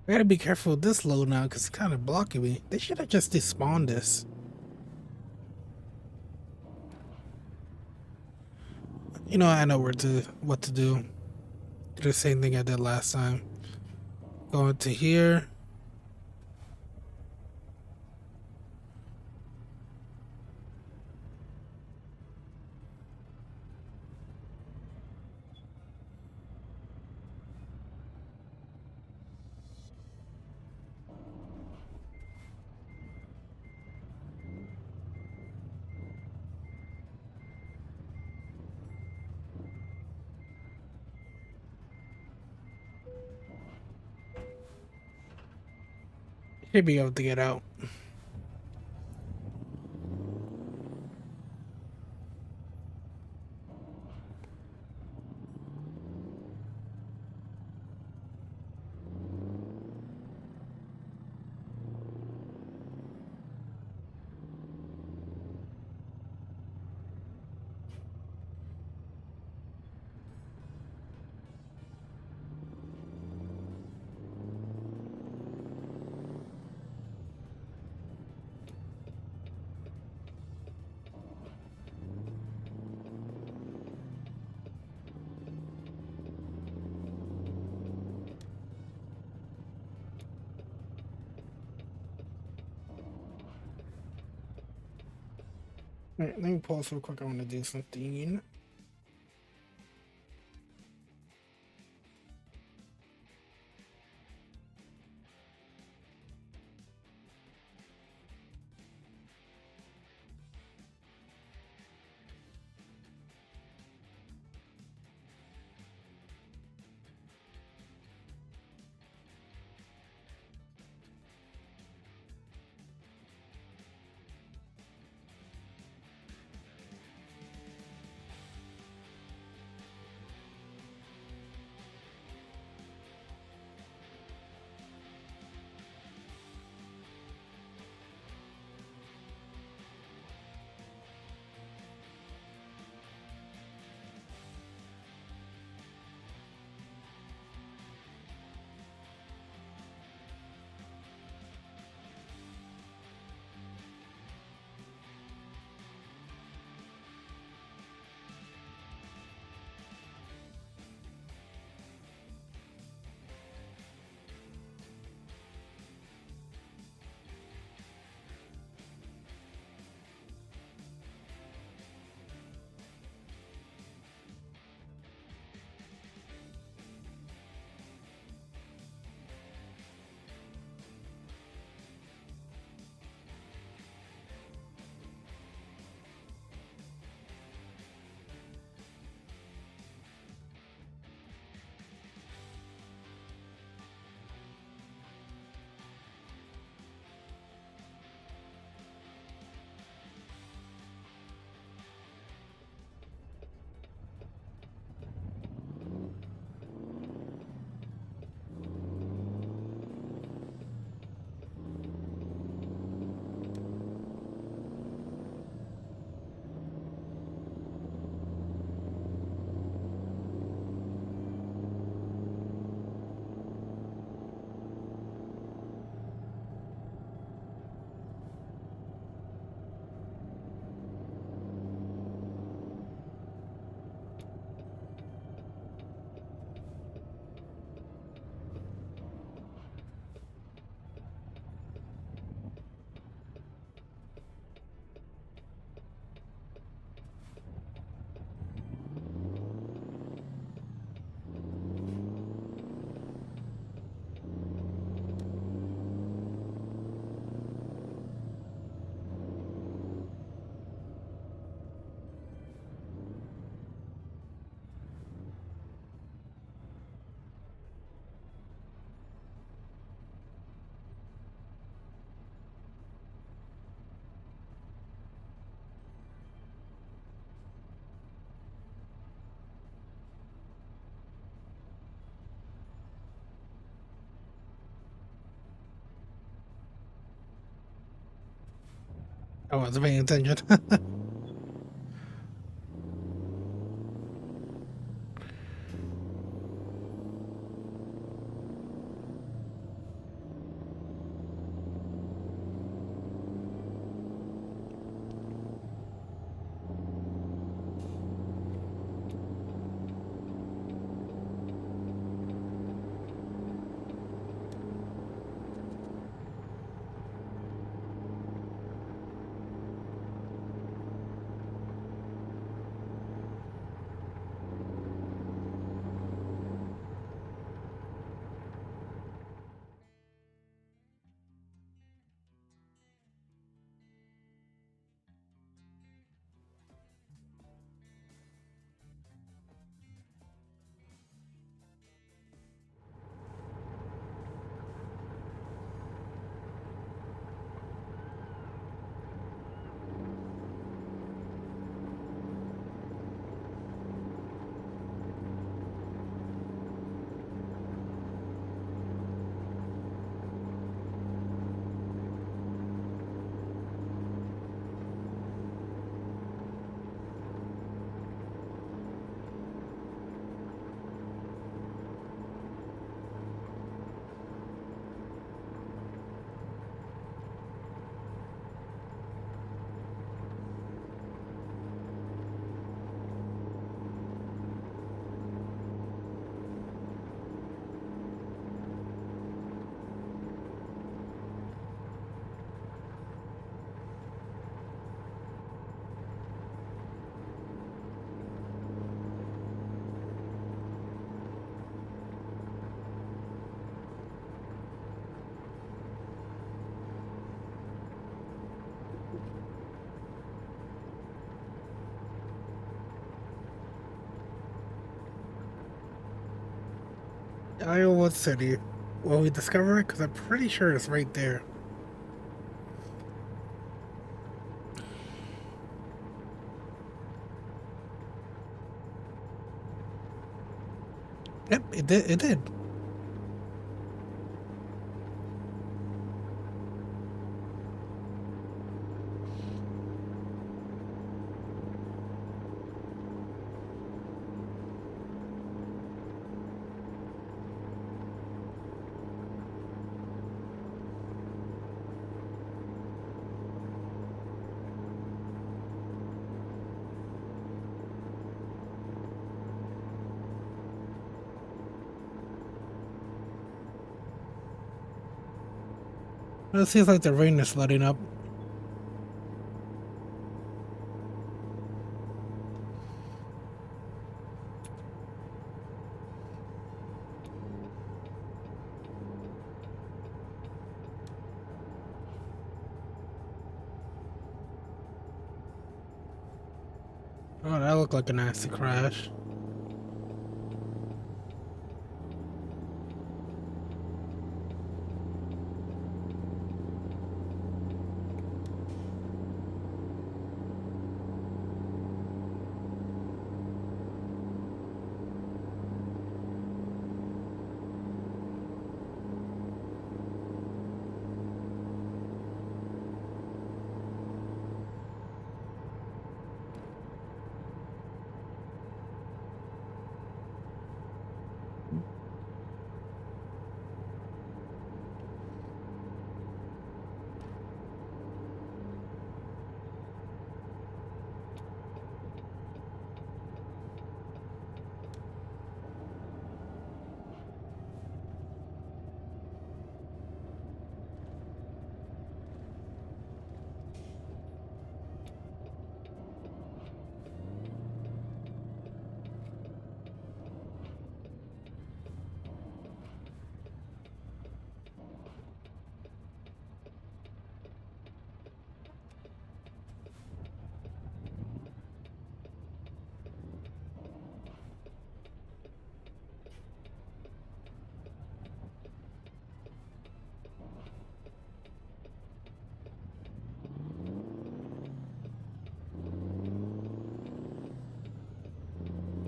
I gotta be careful with this load now, because it's kind of blocking me. They should have just despawned this. You know, I know what to do. Do the same thing I did last time. Go into here. Should be able to get out. Alright, let me pause real quick. I want to do something. I wasn't paying attention. Iowa City. Will we discover it? Because I'm pretty sure it's right there. Yep, it did. It did. Well, it seems like the rain is letting up. Oh, that looked like a nasty crash.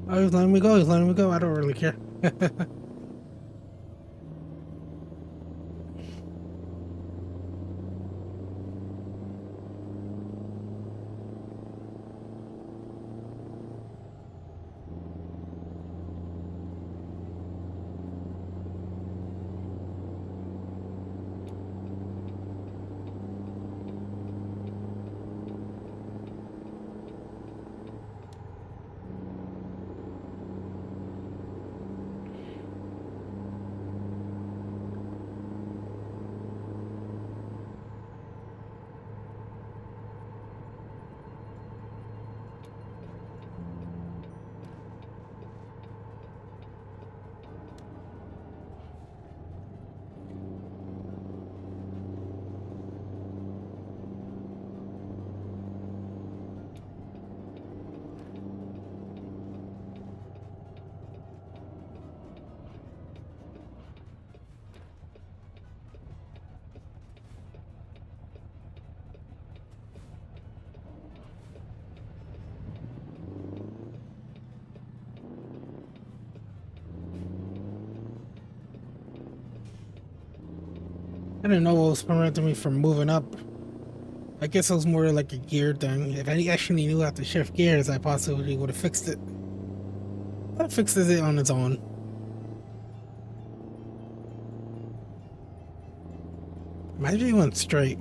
Oh, he's letting me go. He's letting me go. I don't really care. I didn't know what was preventing me from moving up. I guess it was more like a gear thing. If I actually knew how to shift gears, I possibly would have fixed it. That fixes it on its own. Imagine you went straight.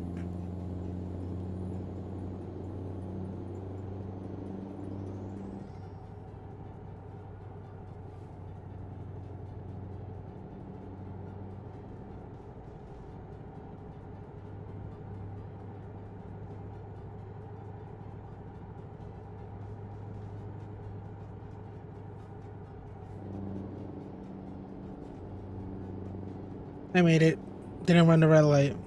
I made it. Didn't run the red light.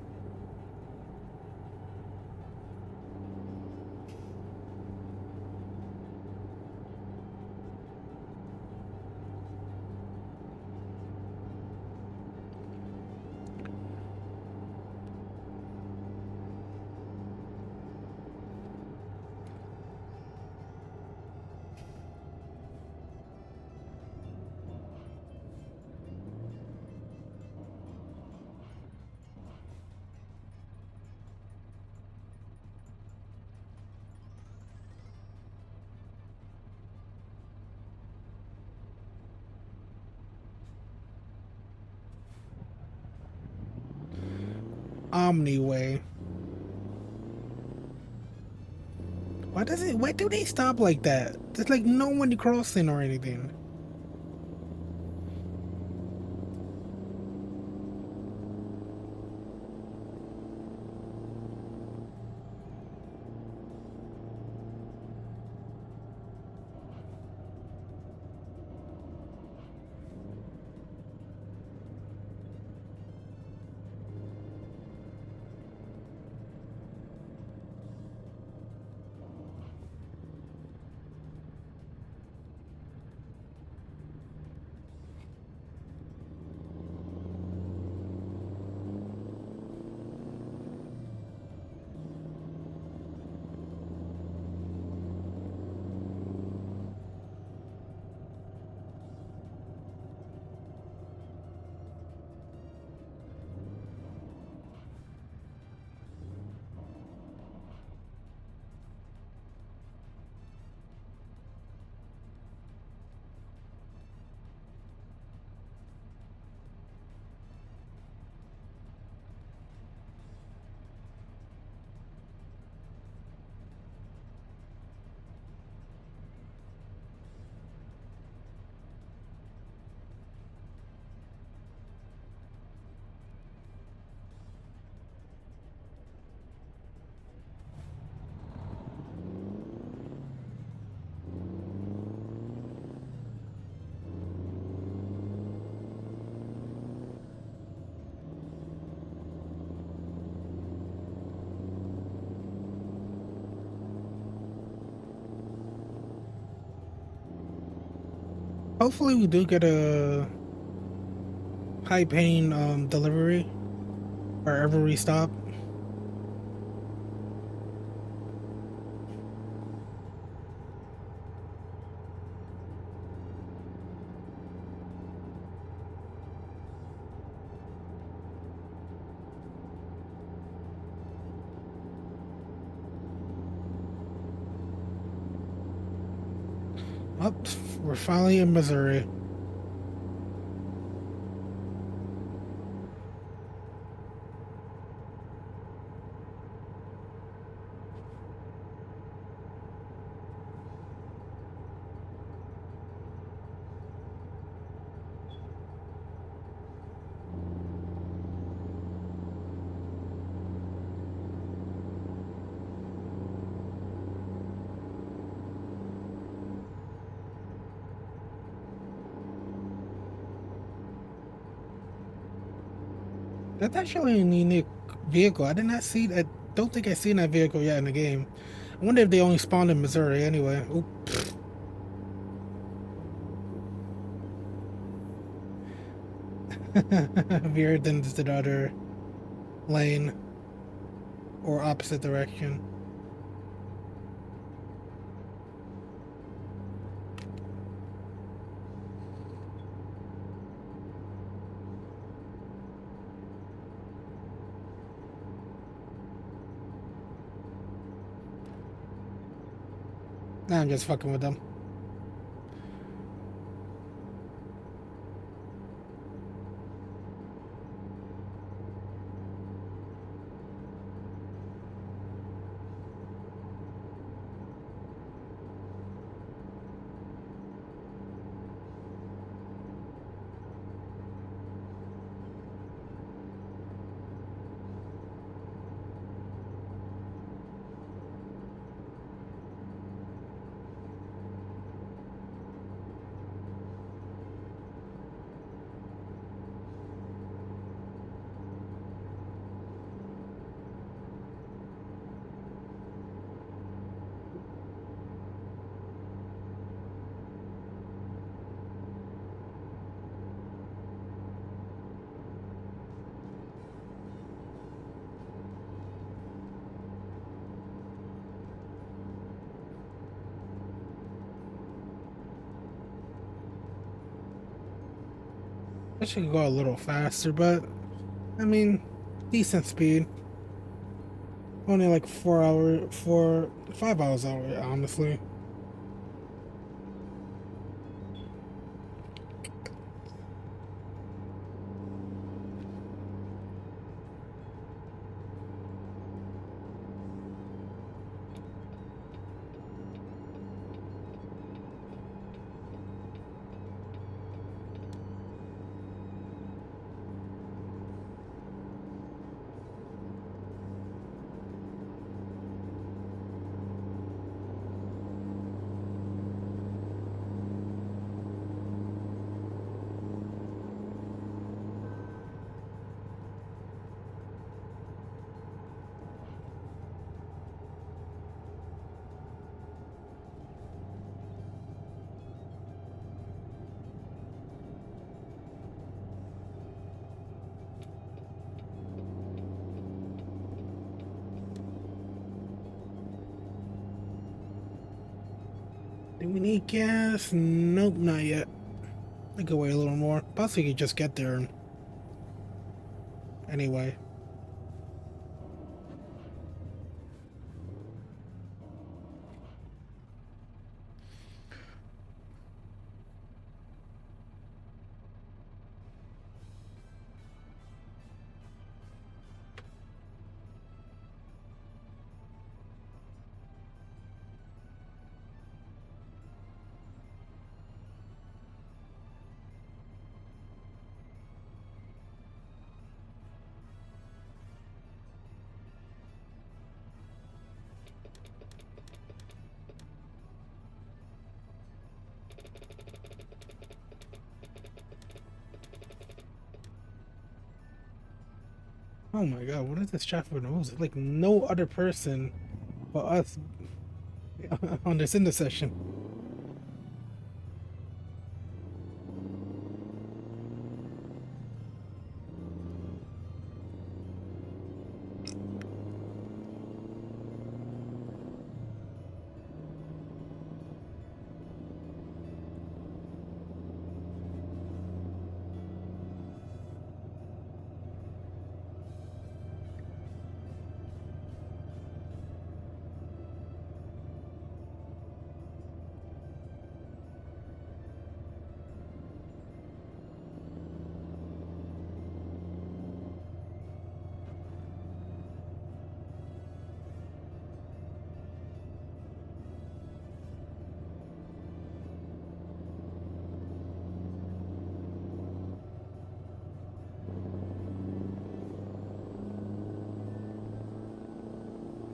Omni Way. Why do they stop like that? There's like no one crossing or anything. Hopefully we do get a high paying delivery wherever we stop. Up, we're finally in Missouri. That's actually a unique vehicle. I did not see. I don't think I've seen that vehicle yet in the game. I wonder if they only spawned in Missouri anyway. Oop. Veered into the other lane or opposite direction. Nah, I'm just fucking with them. I should go a little faster, but I mean, decent speed. Only like 5 hours out, honestly. Do we need gas? Nope, not yet. I could wait a little more. Possibly could just get there. Anyway. Oh my god, what is this traffic rules? Like no other person but us on this intersection.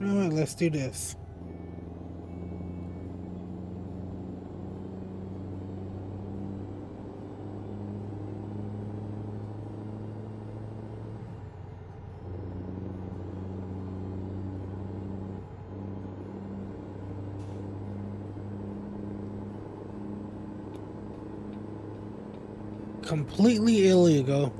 Alright, let's do this. Completely illegal.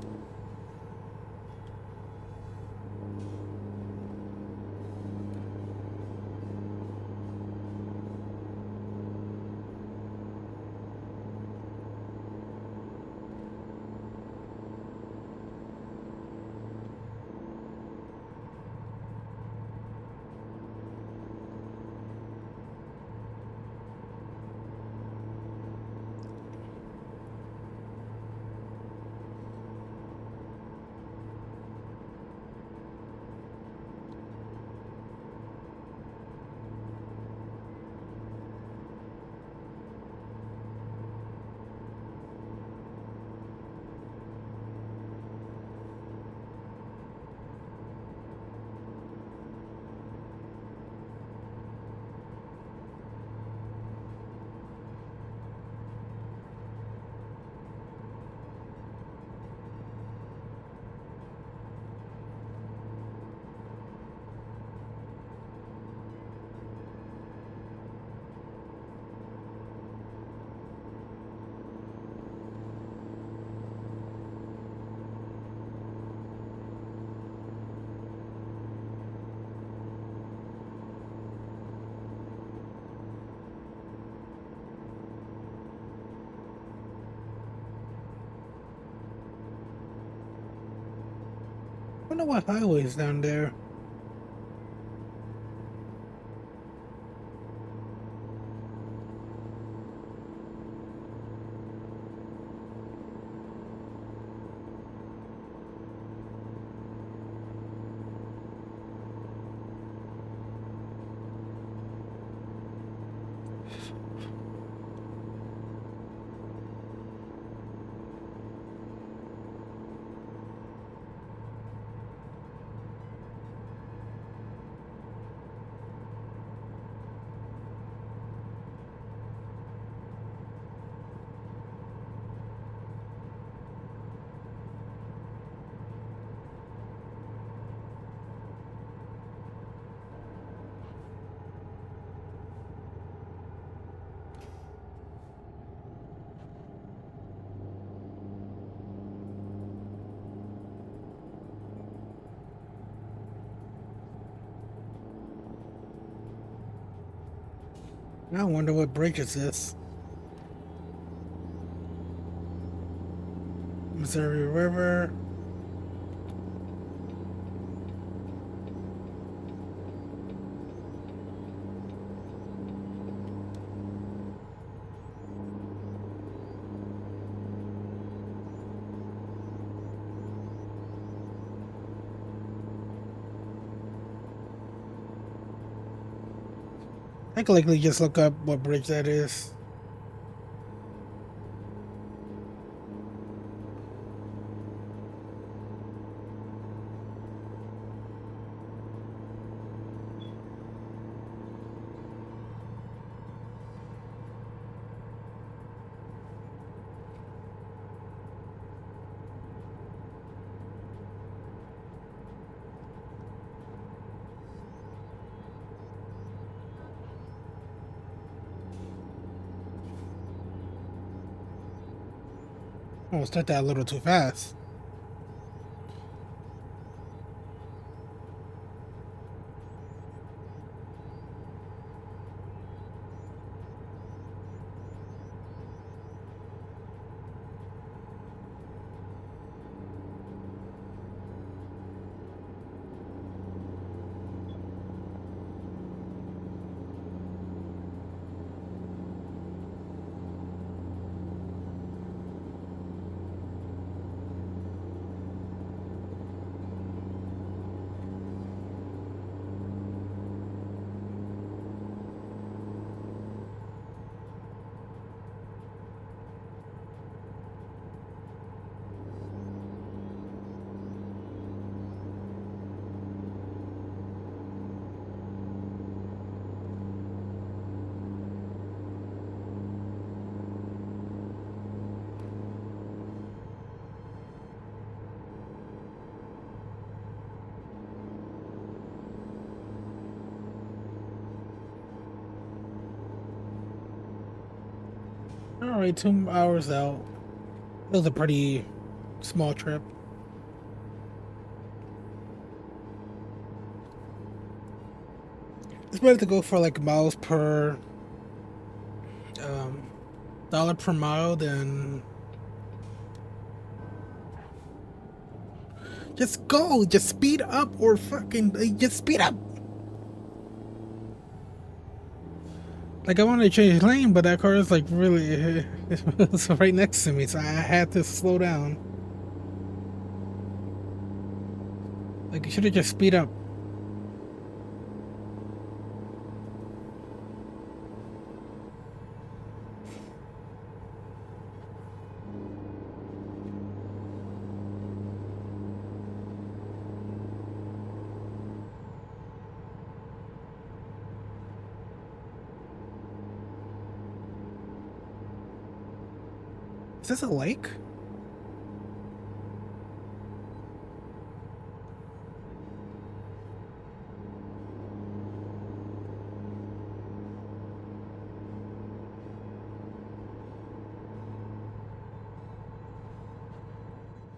I wonder what highway is down there. I wonder what bridge is this. Missouri River. I could likely just look up what bridge that is. Oh, start that a little too fast. Alright, 2 hours out. It was a pretty small trip. It's better to go for like miles per um, dollar per mile than just go, just speed up or fucking just speed up. Like I wanted to change lane, but that car is like really it's right next to me, so I had to slow down. Like you should have just speed up. Is this a lake? Is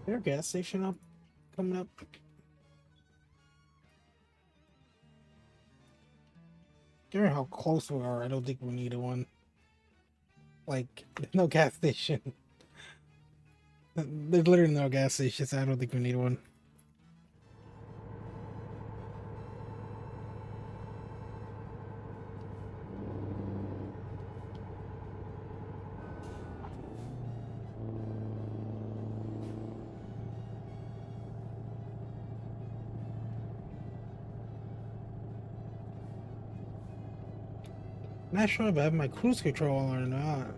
there a gas station up coming up? Given how close we are, I don't think we need one. Like, there's no gas station. There's literally no gas station, so I don't think we need one. Not sure if I have my cruise control or not.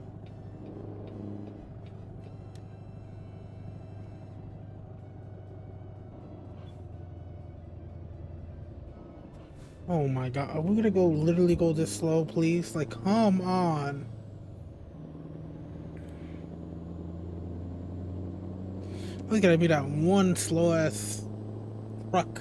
Oh my god, are we gonna go literally go this slow, please? Like, come on. Look at me, that one slow ass truck.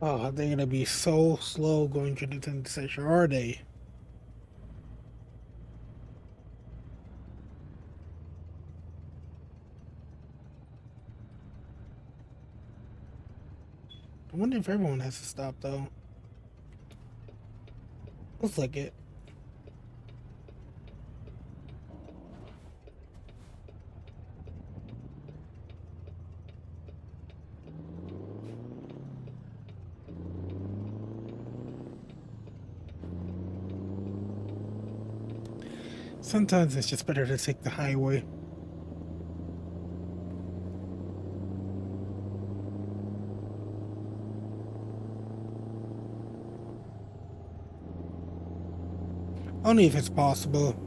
Oh, they're gonna be so slow going through the intersection, are they? I wonder if everyone has to stop though. Looks like it. Sometimes it's just better to take the highway. Only if it's possible.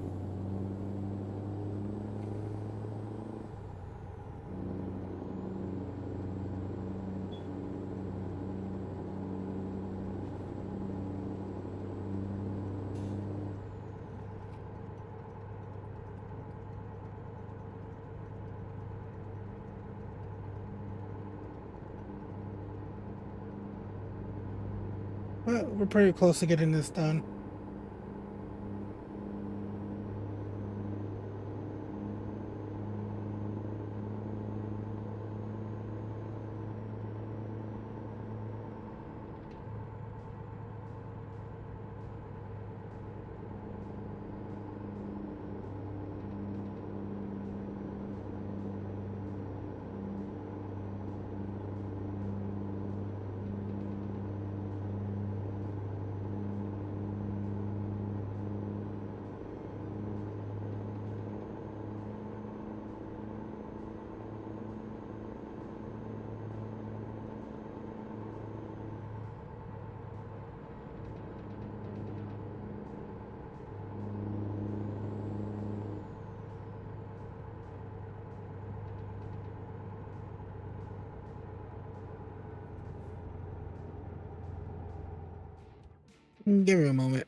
But we're pretty close to getting this done. Give me a moment.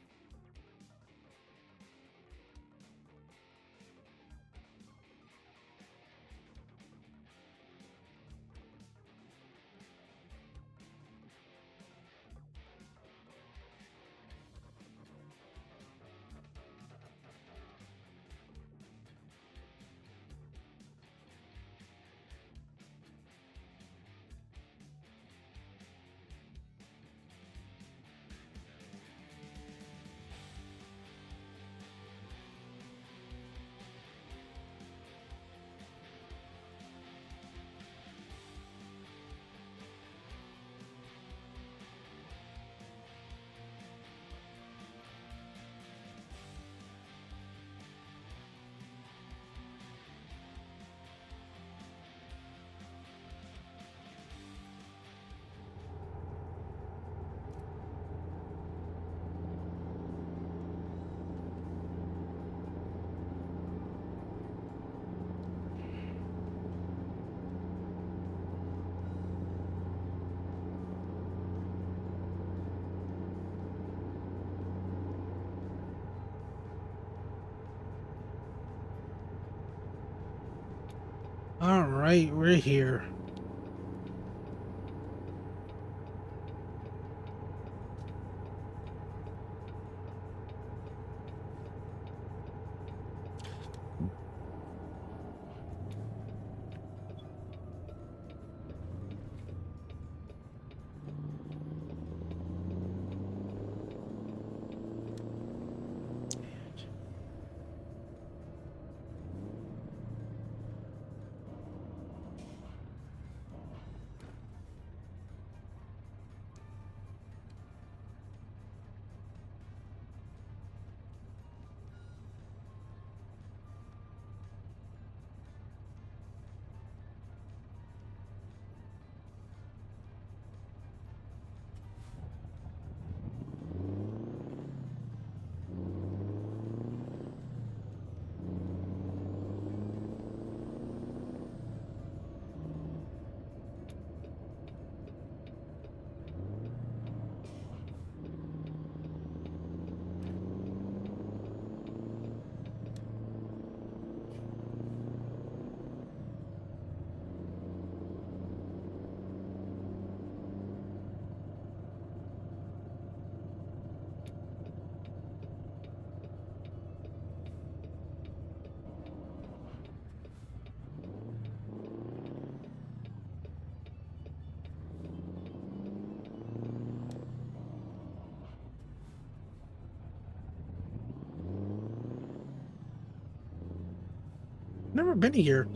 All right, we're here. never been here.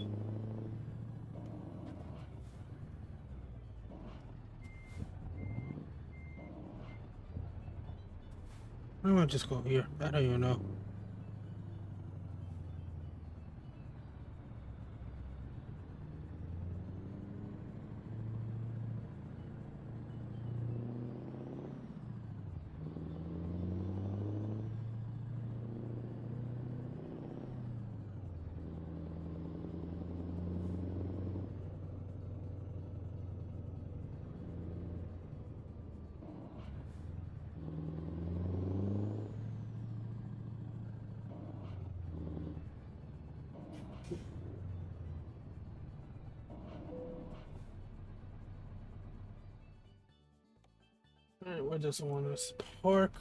Why don't I just go here? I don't even know. Alright, where does it want us to park?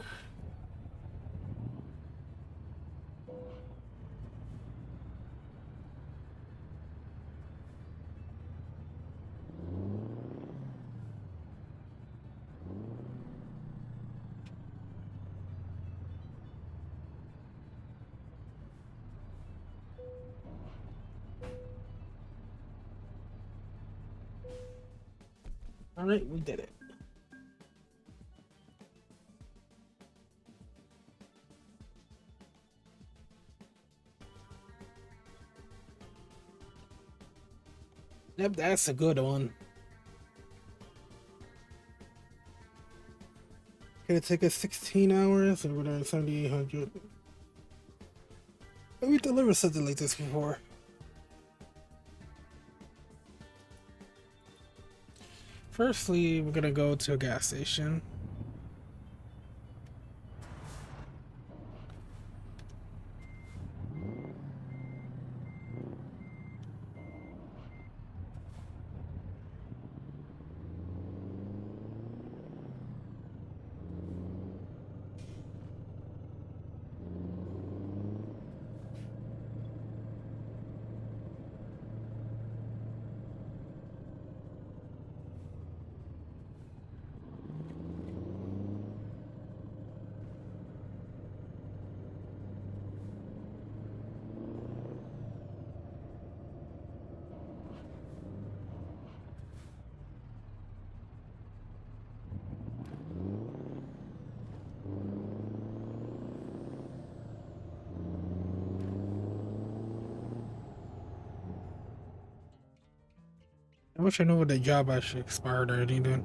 Alright, we did it. Yep, that's a good one. Gonna take us 16 hours and we're doing 7,800. We delivered something like this before. Firstly, we're gonna go to a gas station. I wish I knew what the job actually expired or anything.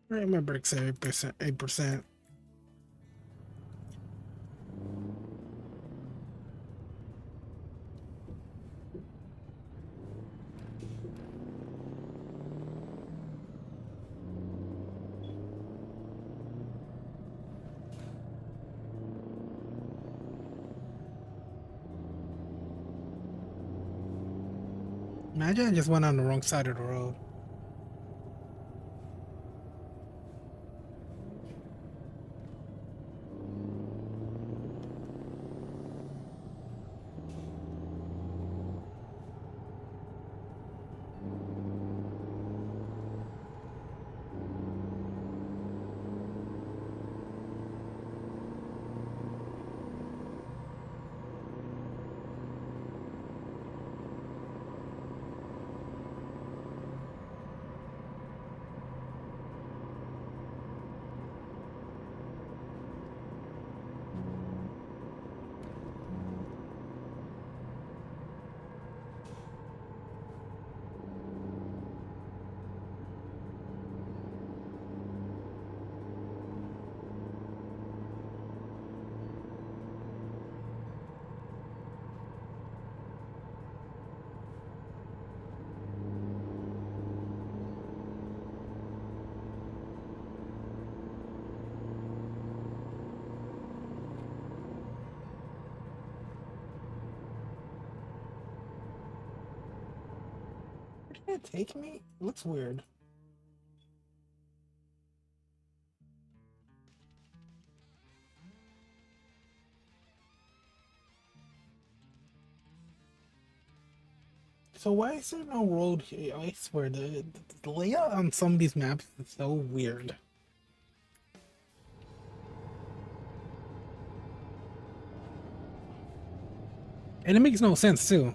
I remember it said 8%, 8%. Imagine I just went on the wrong side of the road. Did it take me? It looks weird. So why is there no road here? I swear the layout on some of these maps is so weird. And it makes no sense too.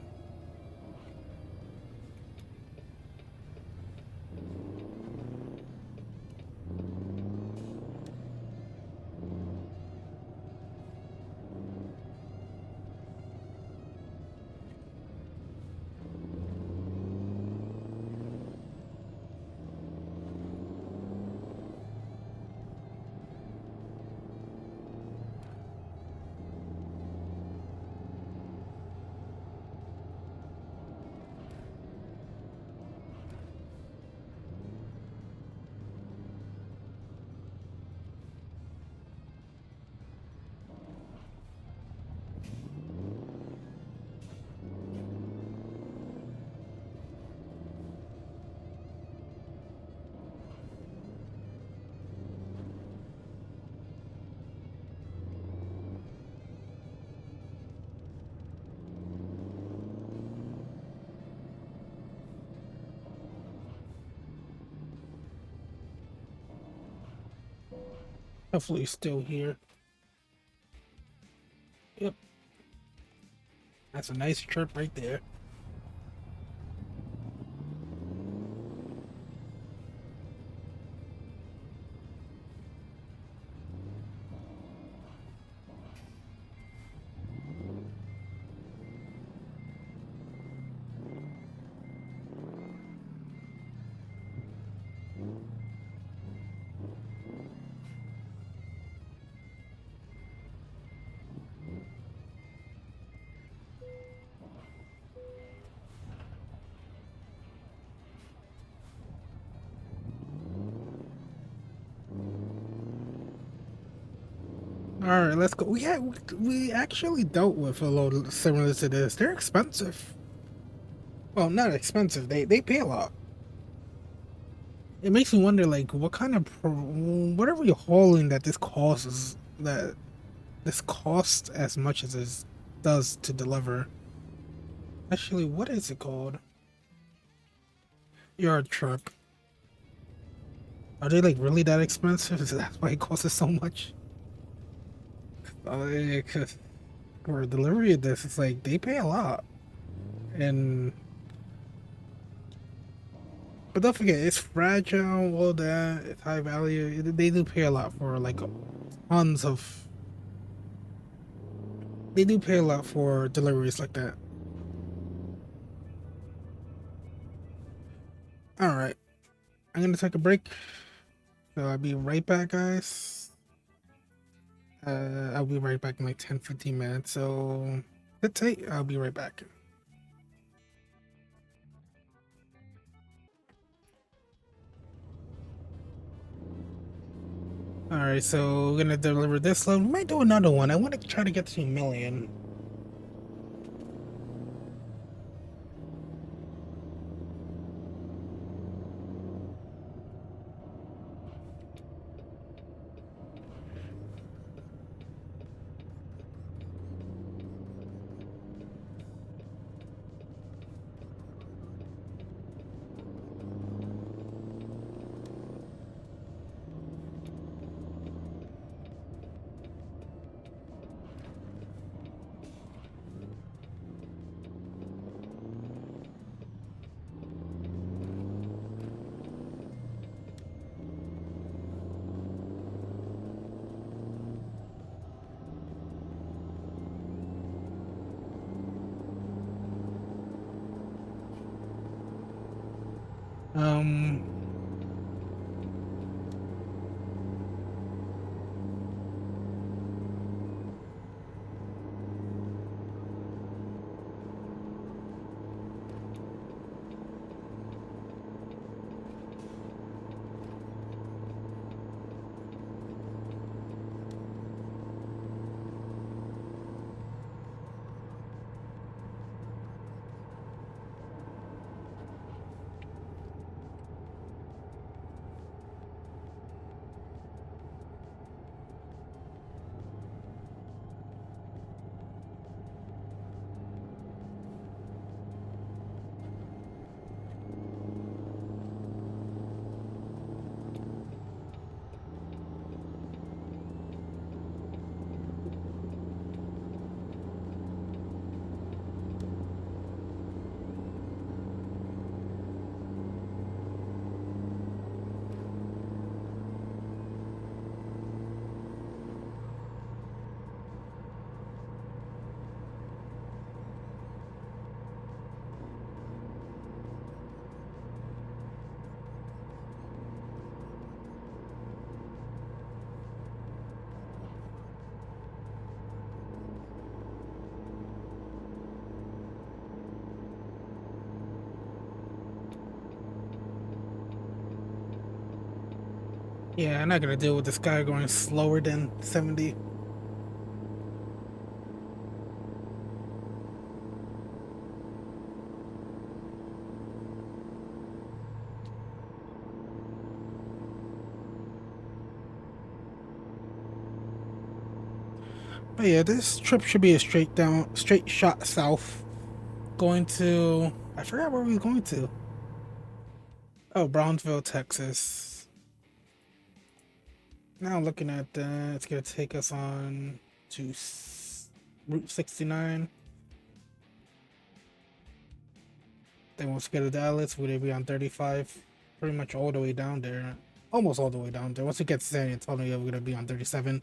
Hopefully it's still here. Yep. That's a nice chirp right there. All right, let's go. We actually dealt with a load similar to this. They're expensive. Well, not expensive. They pay a lot. It makes me wonder, like, what kind of what are we hauling that this costs that this costs as much as it does to deliver? Actually, what is it called? Yard truck. Are they like really that expensive? Is that why it costs us so much? Cause for delivery of this, it's like they pay a lot, and but don't forget it's fragile. All that it's high value. They do pay a lot for like tons of. They do pay a lot for deliveries like that. All right, I'm gonna take a break. So I'll be right back, guys. I'll be right back in like 10-15 minutes. So let's say I'll be right back. All right, so we're gonna deliver this load. We might do another one. I want to try to get to 1 million. Um, Yeah, I'm not gonna deal with this guy going slower than 70. But yeah, this trip should be a straight shot south. Going to, I forgot where we were going to. Oh, Brownsville, Texas. Now looking at that, it's gonna take us on to Route 69. Then once we get to Dallas, we'll be on 35, pretty much all the way down there, almost all the way down there. Once we get to San Antonio, we're gonna be on 37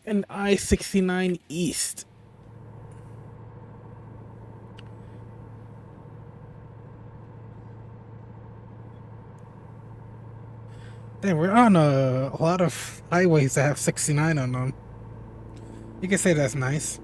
and I-69 East. Then we're on a lot of highways that have 69 on them. You can say that's nice.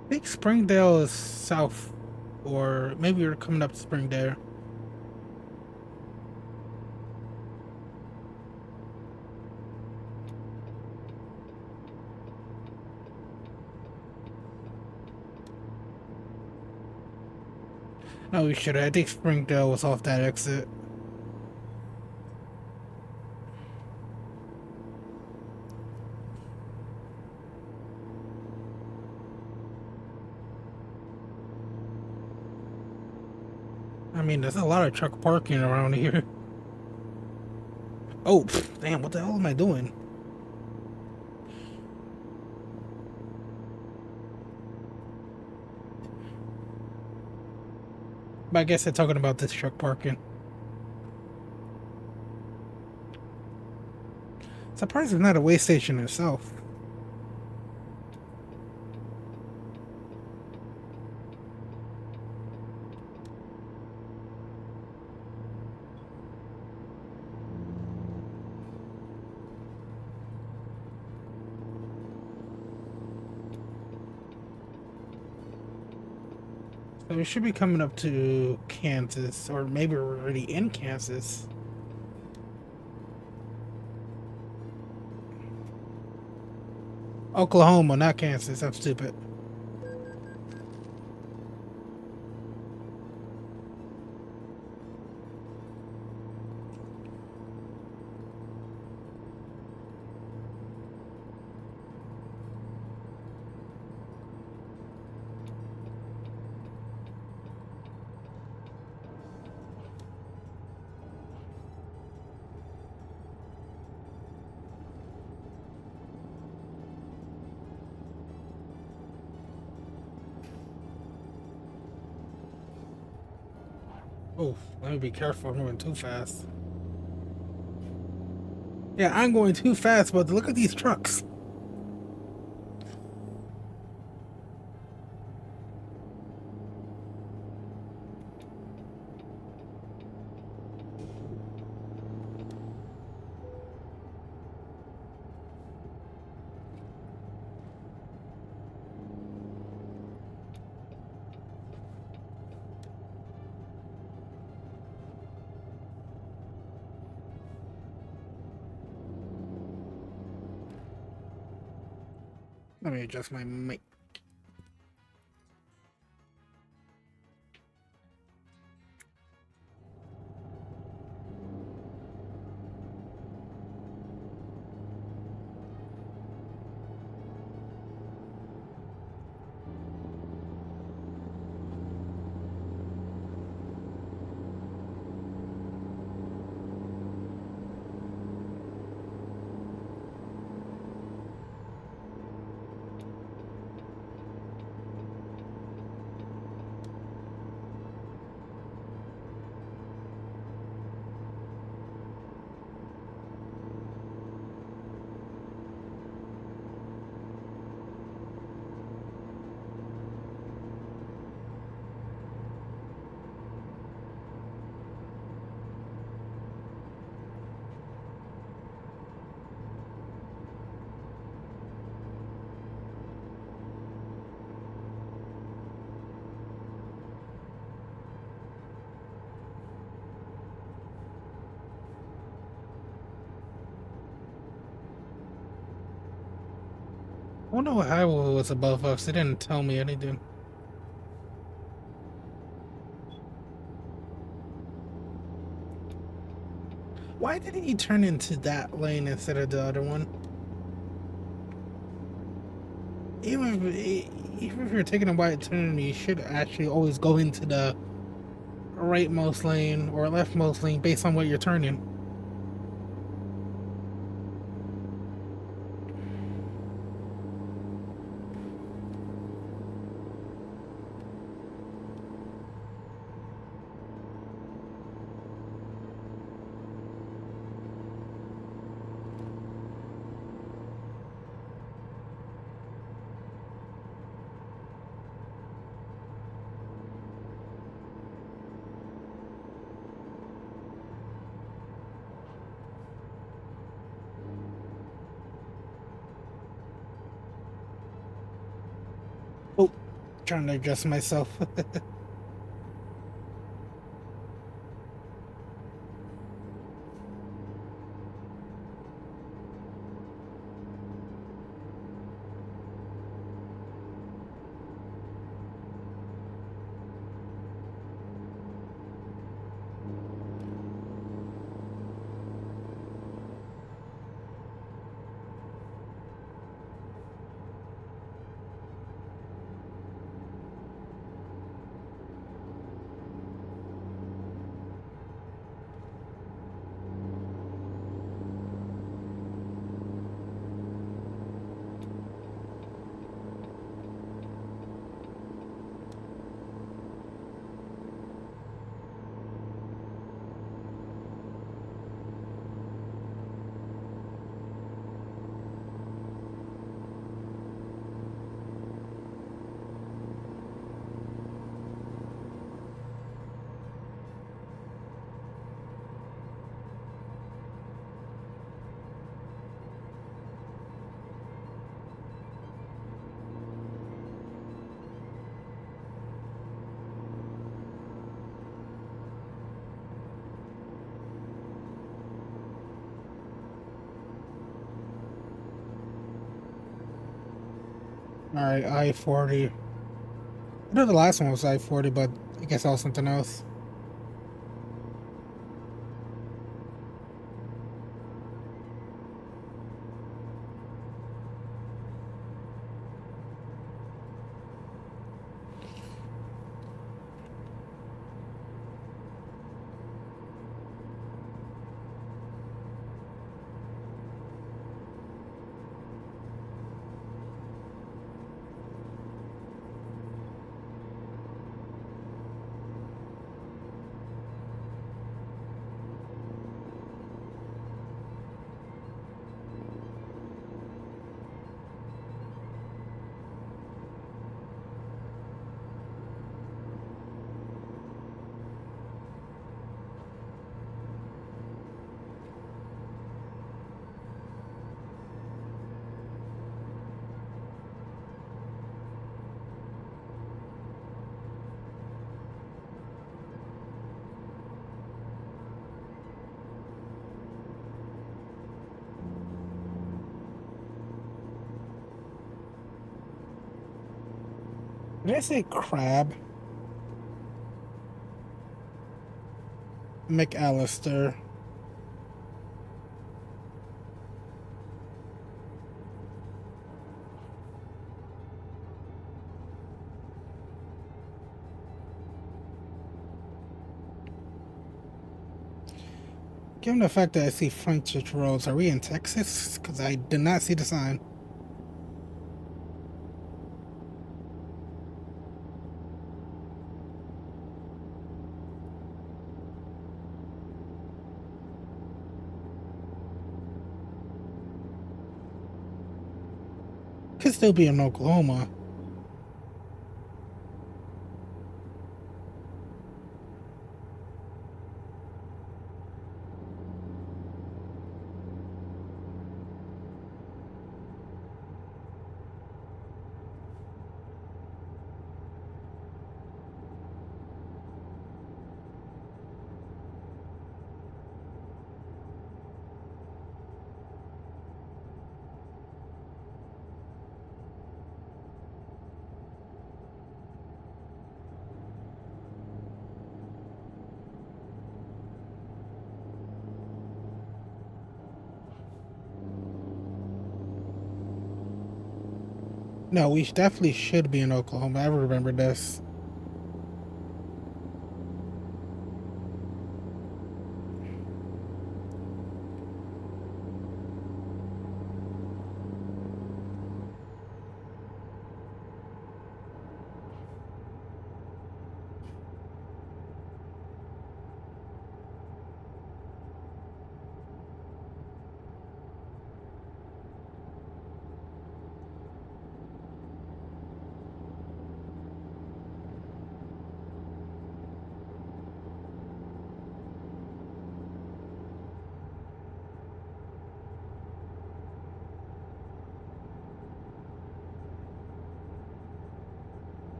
I think Springdale is south, or maybe we're coming up to Springdale. No, we should. I think Springdale was off that exit. I mean, there's a lot of truck parking around here. Oh, damn, what the hell am I doing? But I guess they're talking about this truck parking. Surprised it's not a way station itself. So we should be coming up to Kansas, or maybe we're already in Kansas. Oklahoma, not Kansas. I'm stupid. Oh, let me be careful. I'm moving too fast. Yeah, I'm going too fast, but look at these trucks. Let me adjust my mic. I wonder what highway was above us. They didn't tell me anything. Why didn't he turn into that lane instead of the other one? Even if you're taking a wide turn, you should actually always go into the rightmost lane or leftmost lane based on what you're turning. Oh, trying to adjust myself. All right, I-40. I know the last one was I-40, but I guess that was something else. Did I say Crab? McAllister. Given the fact that I see frontage roads, are we in Texas? Because I did not see the sign. Could still be in Oklahoma. No, we definitely should be in Oklahoma. I remember this.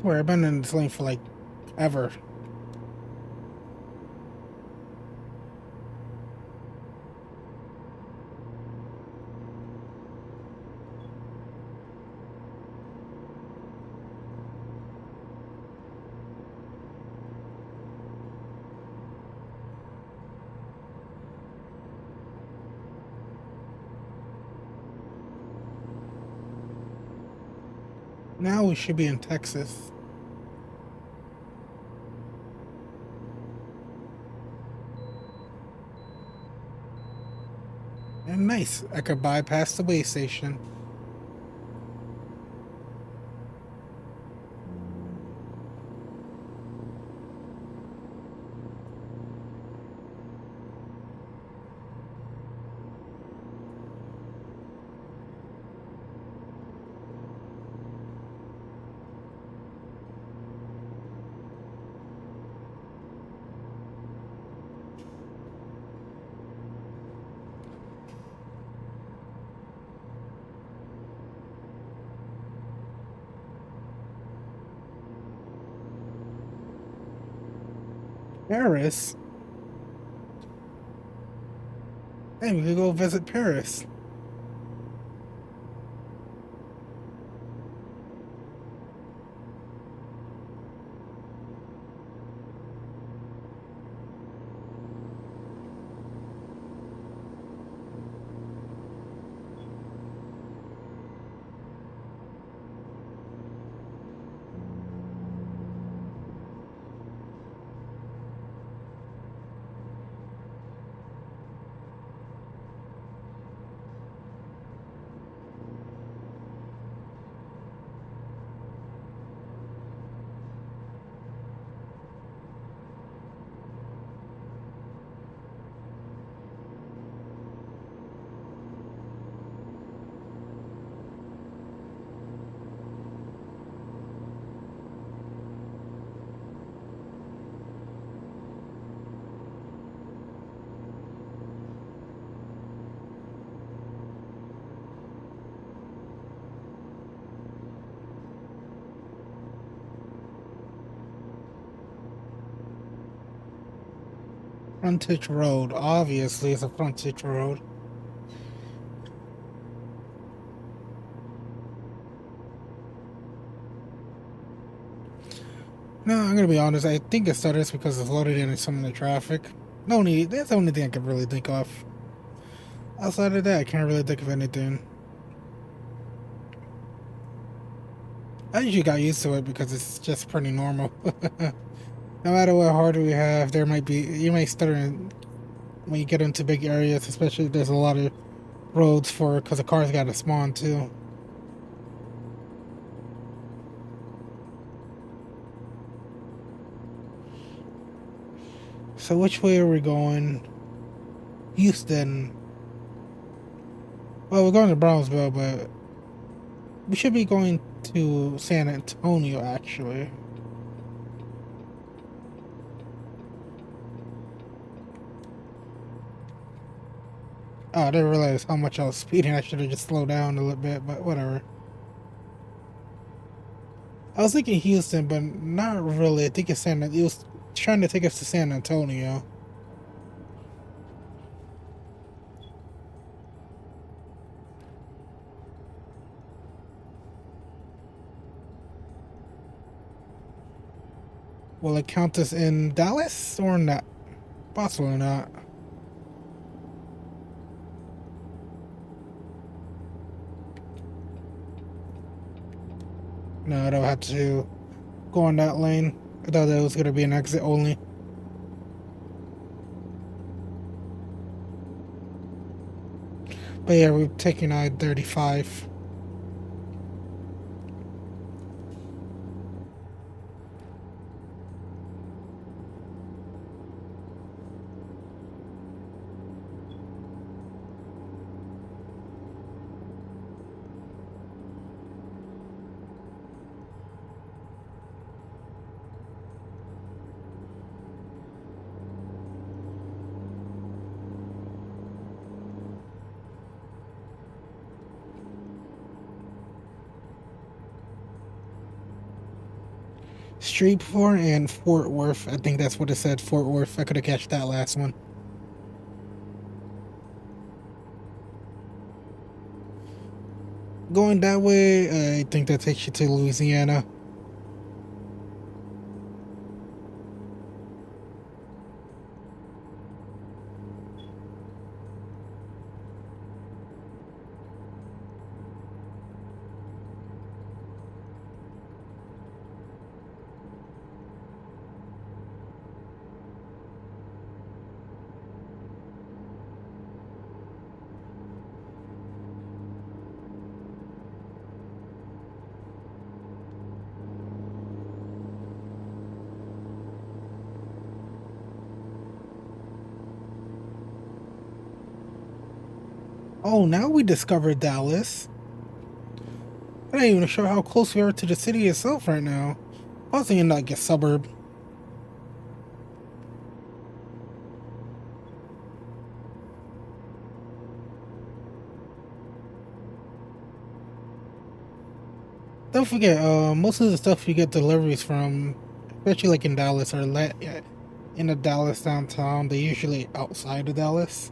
Where I've been in this lane for like ever. Now we should be in Texas. And nice. I could bypass the way station. Paris? Hey, we could go visit Paris. Frontage Road. Obviously, it's a frontage road. No, I'm gonna be honest. I think it started because it's loaded in some of the traffic. No need. That's the only thing I can really think of. Outside of that, I can't really think of anything. I usually got used to it because it's just pretty normal. No matter what hardware we have, there might be you might stutter when you get into big areas, especially if there's a lot of roads for because the cars got to spawn too. So which way are we going? Houston. Well, we're going to Brownsville, but we should be going to San Antonio actually. Oh, I didn't realize how much I was speeding. I should have just slowed down a little bit, but whatever. I was thinking Houston, but not really. I think it's San. It was trying to take us to San Antonio. Will it count us in Dallas or not? Possibly not. No, I don't have to go on that lane. I thought that was gonna be an exit only. But yeah, we're taking I-35. Shreveport and Fort Worth. I think that's what it said. Fort Worth. I could have catched that last one. Going that way, I think that takes you to Louisiana. Oh, now we discovered Dallas. I'm not even sure how close we are to the city itself right now. I was thinking like a suburb. Don't forget, most of the stuff you get deliveries from, especially like in Dallas, are in the Dallas downtown. They're usually outside of Dallas.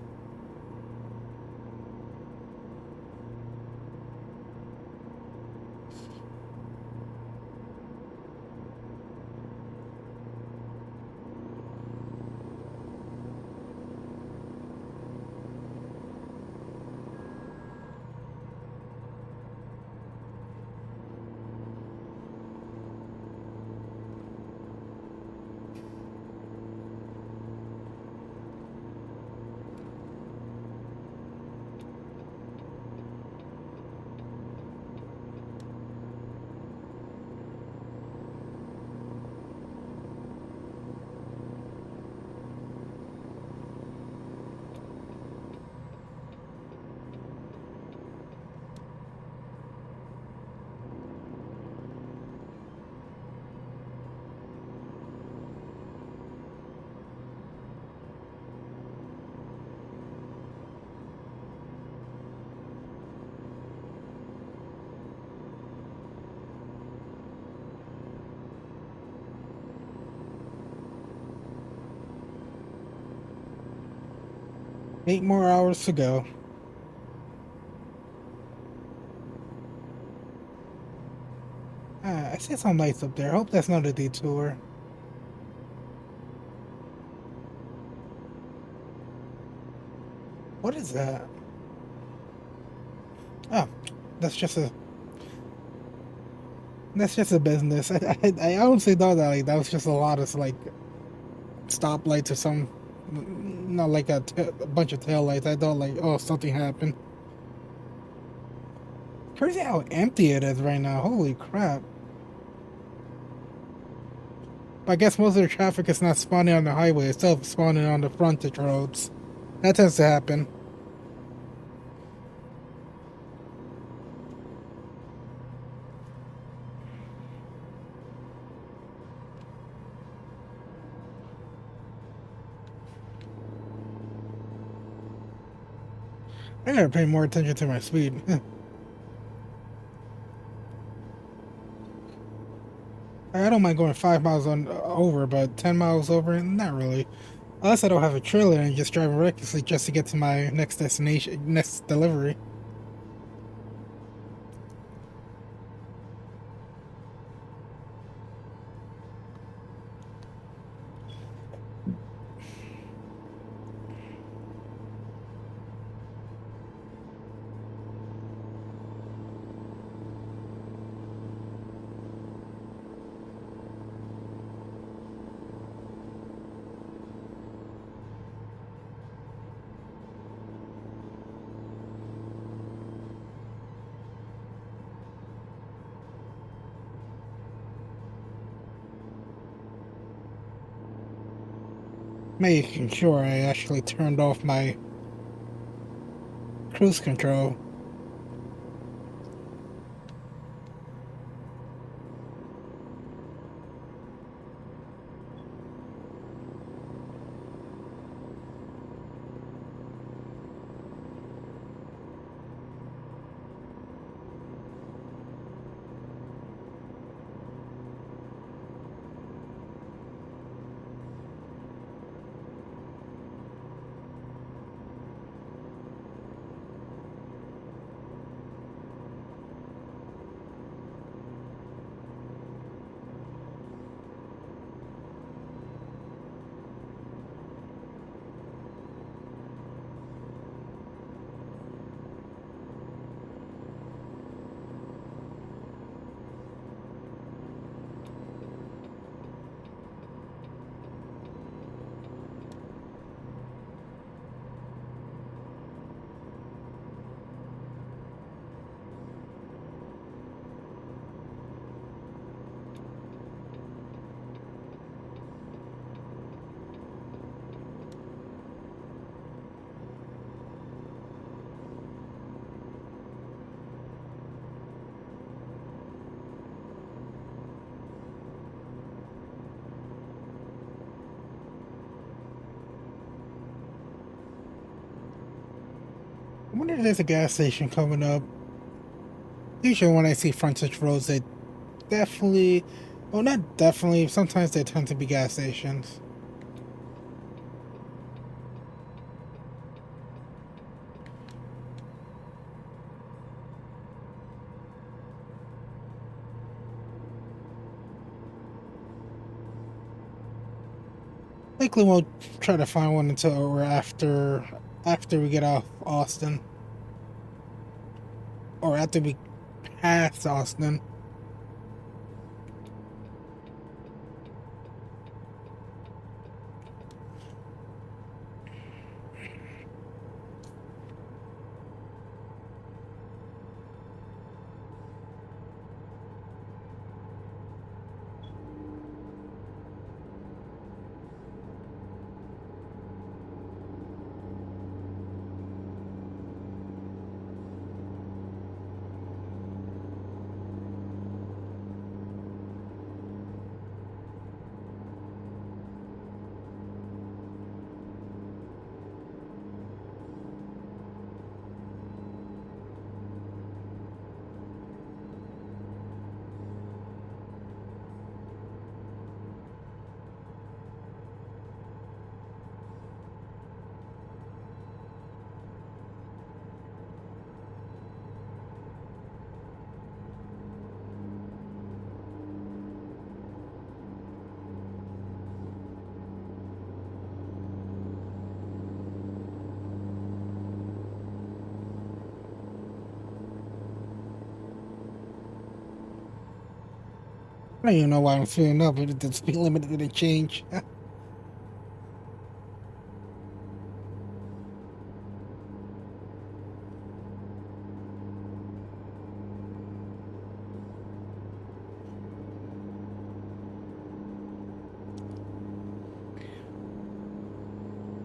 8 more hours to go. I see some lights up there. I hope that's not a detour. What is that? Oh, that's just a that's just a business. I honestly thought that like that was just a lot of like stoplights or some, not like a bunch of tail lights. I thought like, oh, something happened. Crazy how empty it is right now. Holy crap. But I guess most of the traffic is not spawning on the highway. It's still spawning on the frontage roads. That tends to happen. I gotta pay more attention to my speed. I don't mind going 5 miles on over, but 10 miles over, not really. Unless I don't have a trailer and just driving recklessly just to get to my next destination, next delivery. Making sure I actually turned off my cruise control. I wonder if there's a gas station coming up. Usually when I see frontage roads, they definitely, well, not definitely, sometimes they tend to be gas stations. Likely won't try to find one until we're after we get off Austin. Or after we pass Austin. I don't even know why I'm speeding up. If the speed limit didn't change.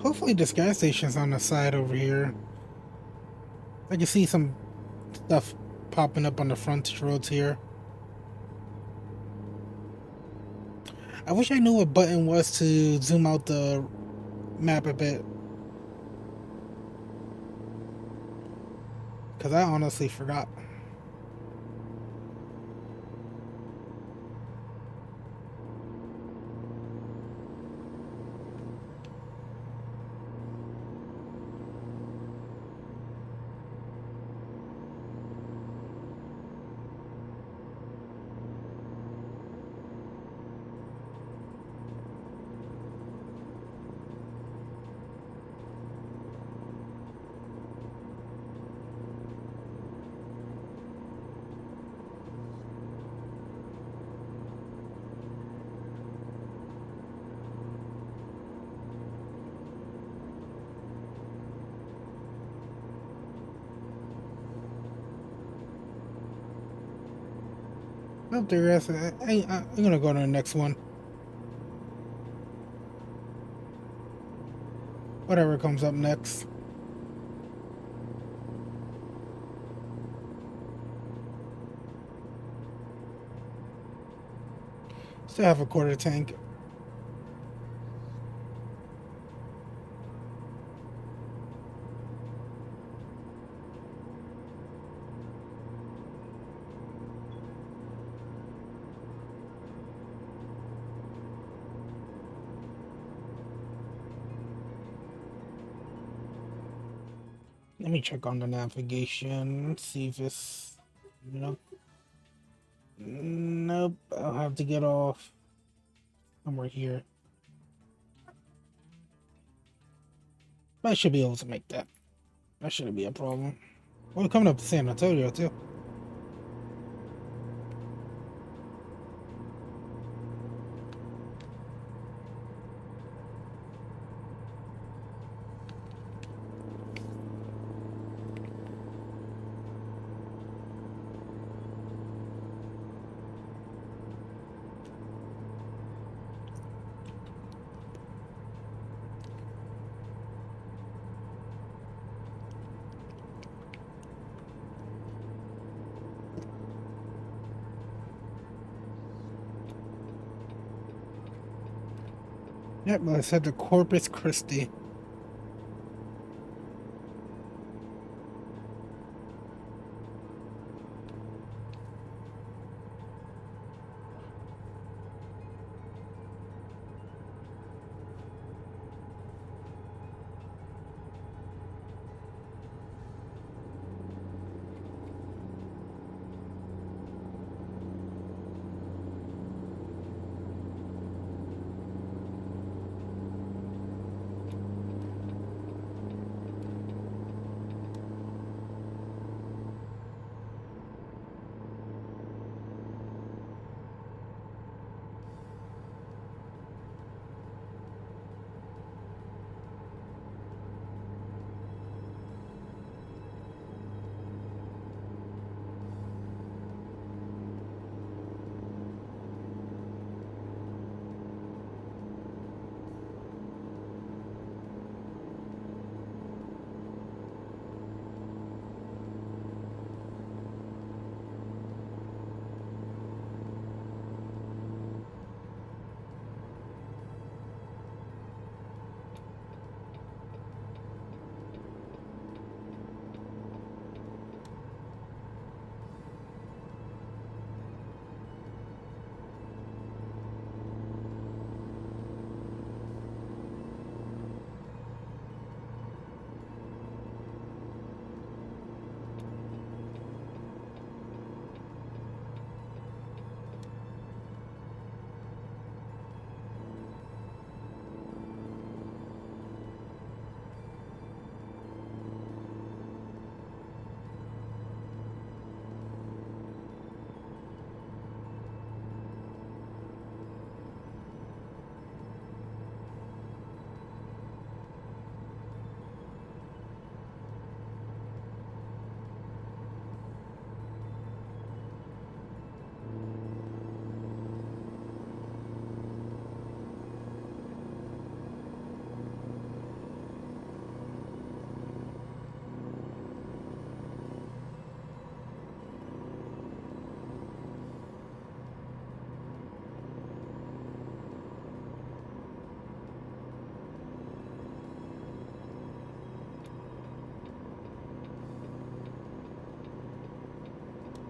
Hopefully this gas station's on the side over here. I can see some stuff popping up on the front roads here. I wish I knew what button was to zoom out the map a bit. Because I honestly forgot. Oh, there is. I'm gonna go to the next one. Whatever comes up next. Still have a quarter tank. Let me check on the navigation, see if it's, nope. Nope, I'll have to get off somewhere here. But I should be able to make that. That shouldn't be a problem. We're coming up to San Antonio too. Yep, let's head to Corpus Christi.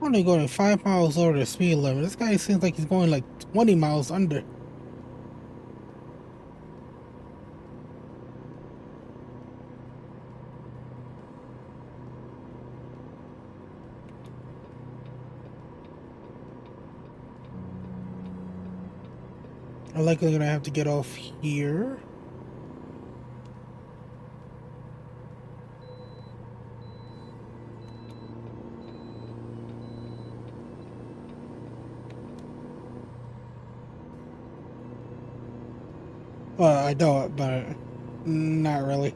Only going 5 miles over the speed limit. This guy seems like he's going like 20 miles under. I'm likely gonna have to get off here. Well, I don't, but not really.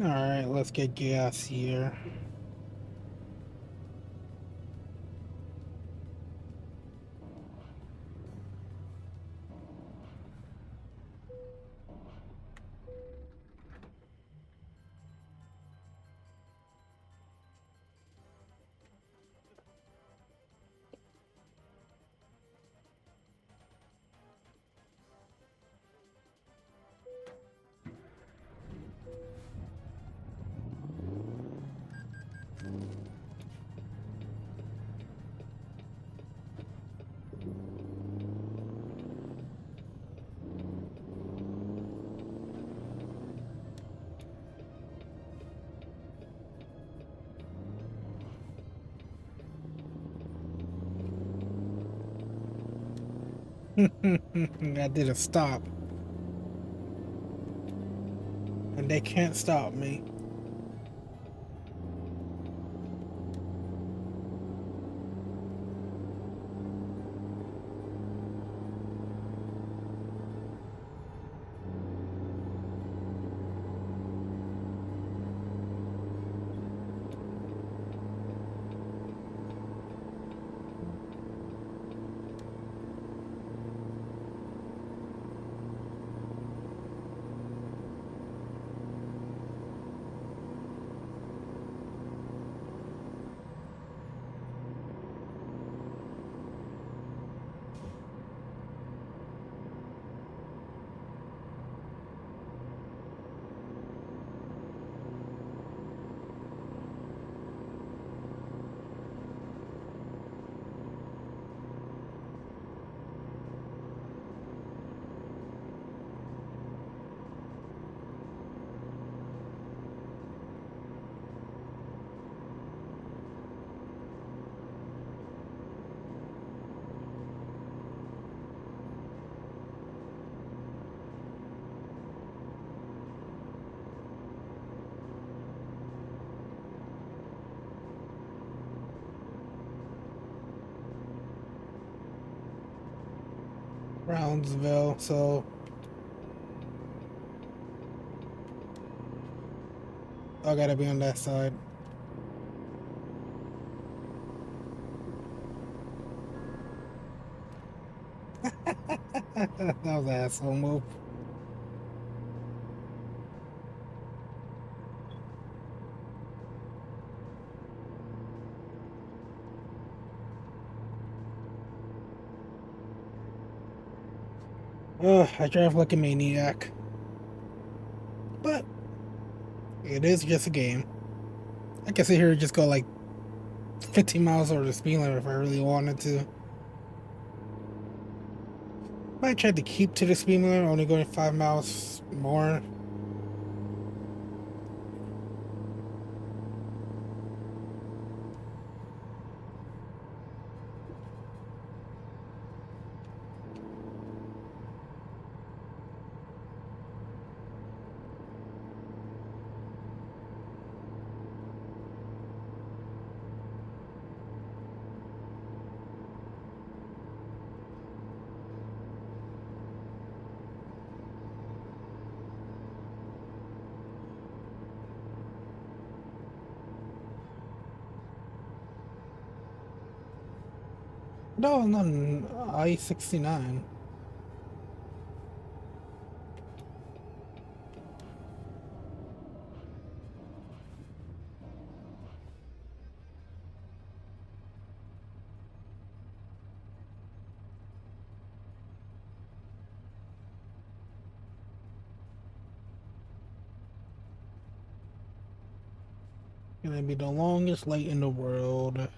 All right, let's get gas here. I did a stop, and they can't stop me. Brownsville, so I gotta be on that side. That was an asshole move. Ugh, I drive like a maniac. But it is just a game. I can sit here and just go like 15 miles over the speed limit if I really wanted to. Might try to keep to the speed limit, only going 5 miles more. No, not an I-69. Gonna be the longest light in the world.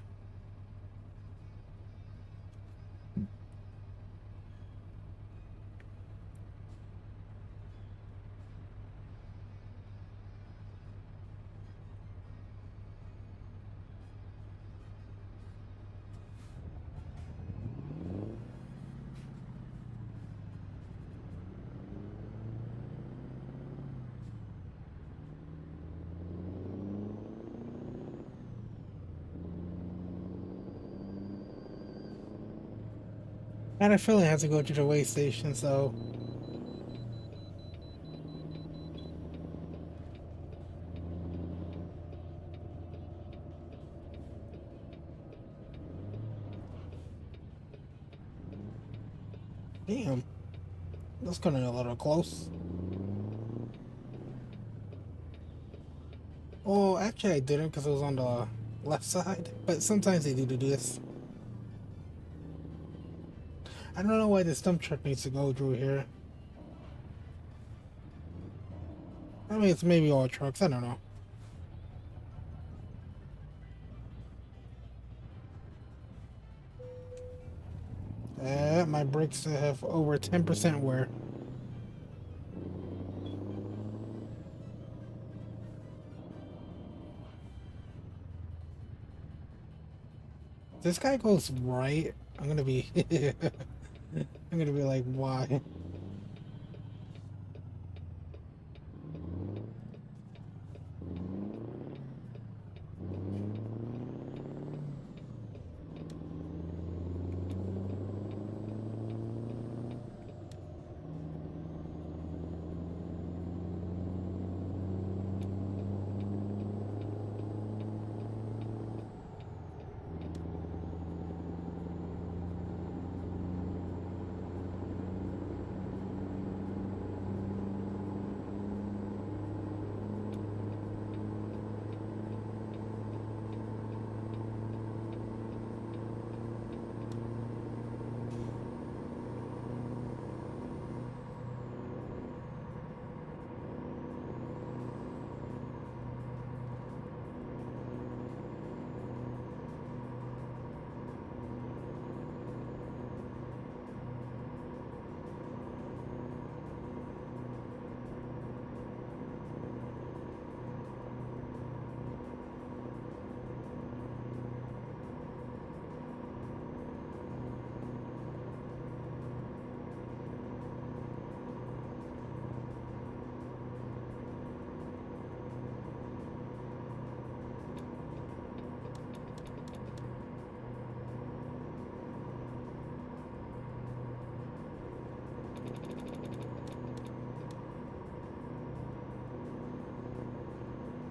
I had a feeling I had to go to the way station, so damn, that's kind of a little close. Oh, actually, I didn't because it was on the left side. But sometimes they do this. I don't know why this dump truck needs to go through here. I mean, it's maybe all trucks. I don't know. My brakes have over 10% wear. This guy goes right. I'm gonna be. I'm gonna be like, why?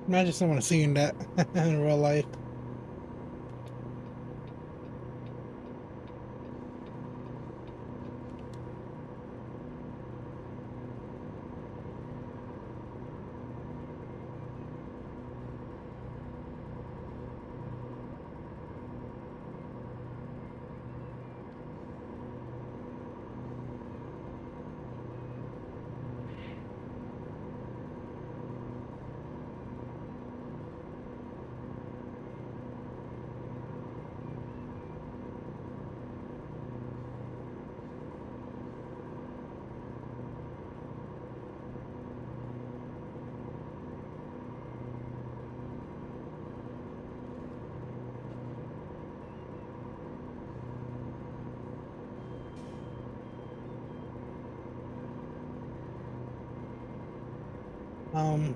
Imagine someone seeing that in real life. Um,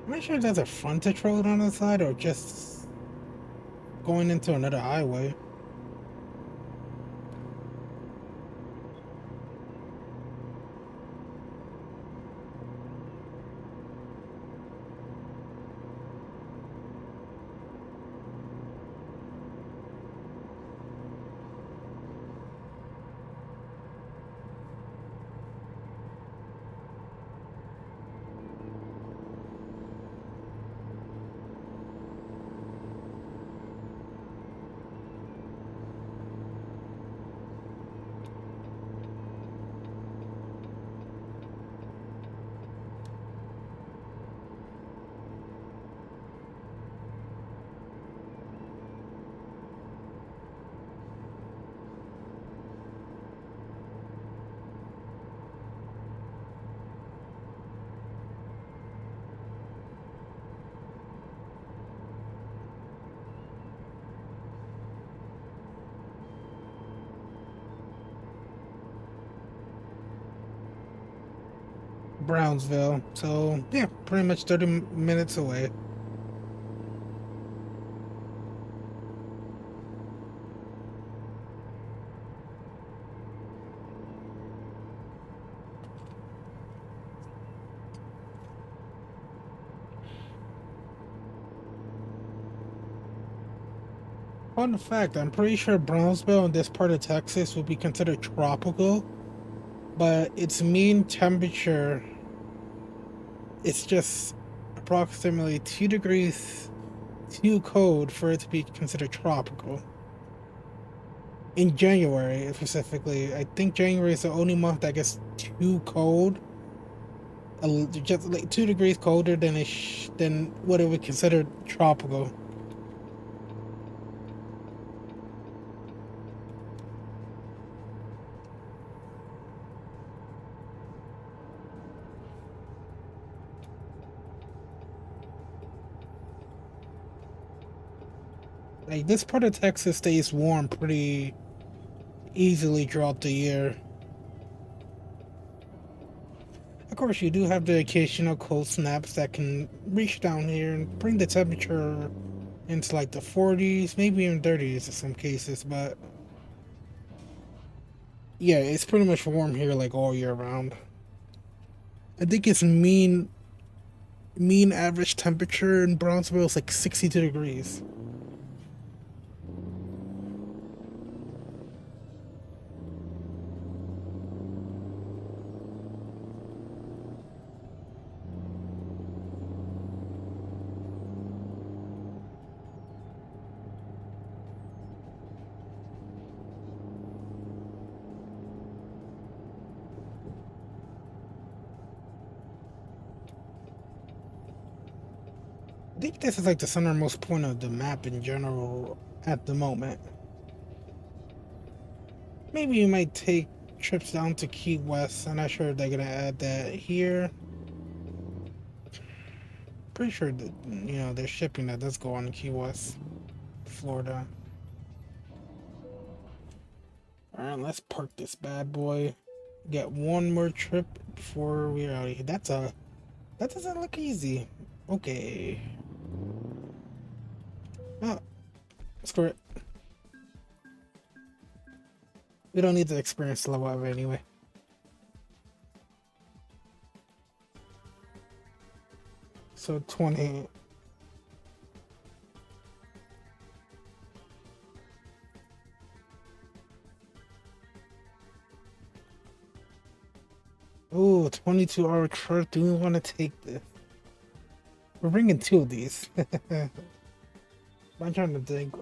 I'm not sure if that's a frontage road on the side or just going into another highway. Brownsville. So yeah, pretty much 30 minutes away. Fun fact, I'm pretty sure Brownsville in this part of Texas would be considered tropical, but its mean temperature is just approximately 2 degrees too cold for it to be considered tropical. In January, specifically, I think January is the only month that gets too cold, just like 2 degrees colder than than what it would consider tropical. Like this part of Texas stays warm pretty easily throughout the year. Of course, you do have the occasional cold snaps that can reach down here and bring the temperature into like the 40s, maybe even 30s in some cases, but yeah, it's pretty much warm here like all year round. I think its mean average temperature in Brownsville is like 62 degrees. I think this is like the centermost point of the map in general at the moment. Maybe you might take trips down to Key West. I'm not sure if they're gonna add that here. Pretty sure that there's shipping that does go on Key West, Florida. All right, let's park this bad boy. Get one more trip before we're out of here. That doesn't look easy. Okay. Oh, screw it. We don't need the experience level of it anyway. So 20. Ooh, 22-hour trip. Do we want to take this? We're bringing two of these. I'm trying to think.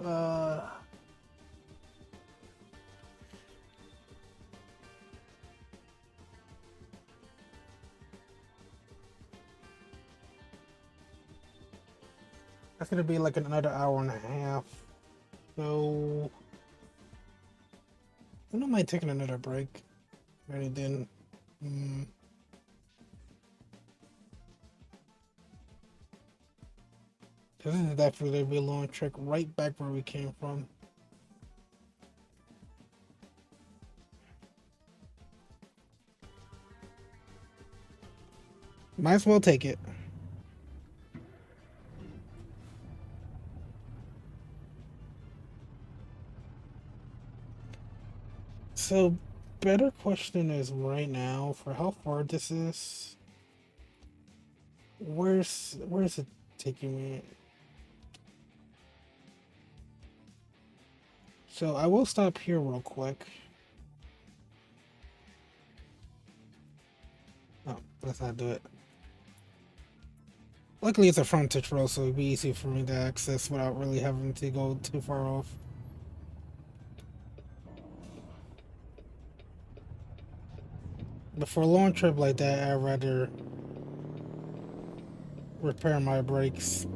That's gonna be like another hour and a half. So I don't mind taking another break. Ready then. Mm. This is definitely gonna be a long trek right back where we came from. Might as well take it. So, better question is right now for how far this is. Where's it taking me? So I will stop here real quick. Oh, let's not do it. Luckily, it's a frontage road, so it'd be easy for me to access without really having to go too far off. But for a long trip like that, I'd rather repair my brakes.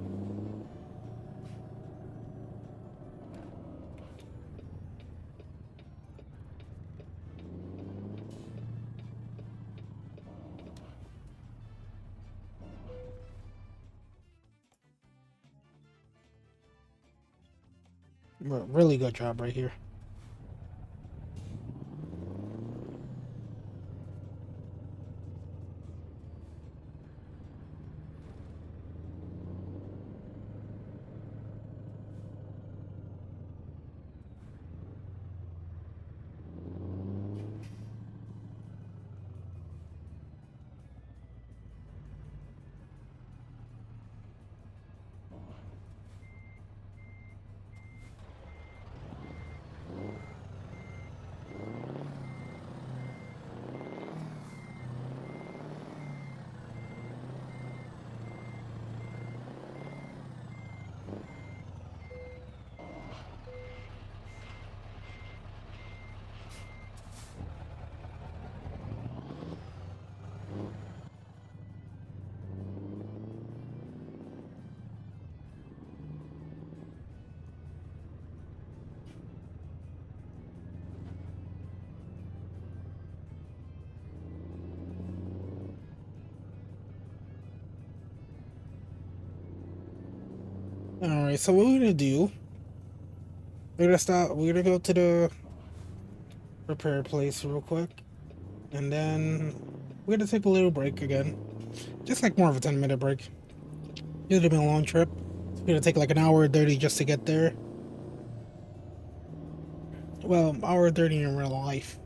But really good job right here. All right, so what we're gonna do? We're gonna stop. We're gonna go to the repair place real quick, and then we're gonna take a little break again, just like more of a 10-minute break. It'll be a long trip. It's gonna take like an hour and 30 just to get there. Well, hour and 30 in real life,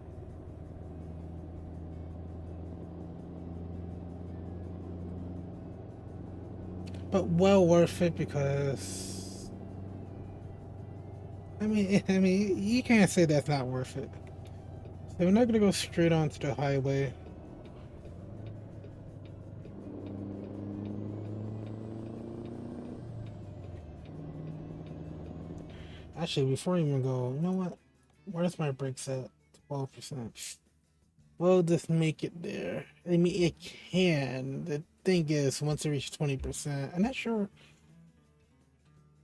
but well worth it because I mean, you can't say that's not worth it. So we're not gonna go straight onto the highway. Actually, before I even go, you know what? Where's my brakes at? 12%. We'll just make it there. I mean, it can. The thing is, once it reaches 20%, I'm not sure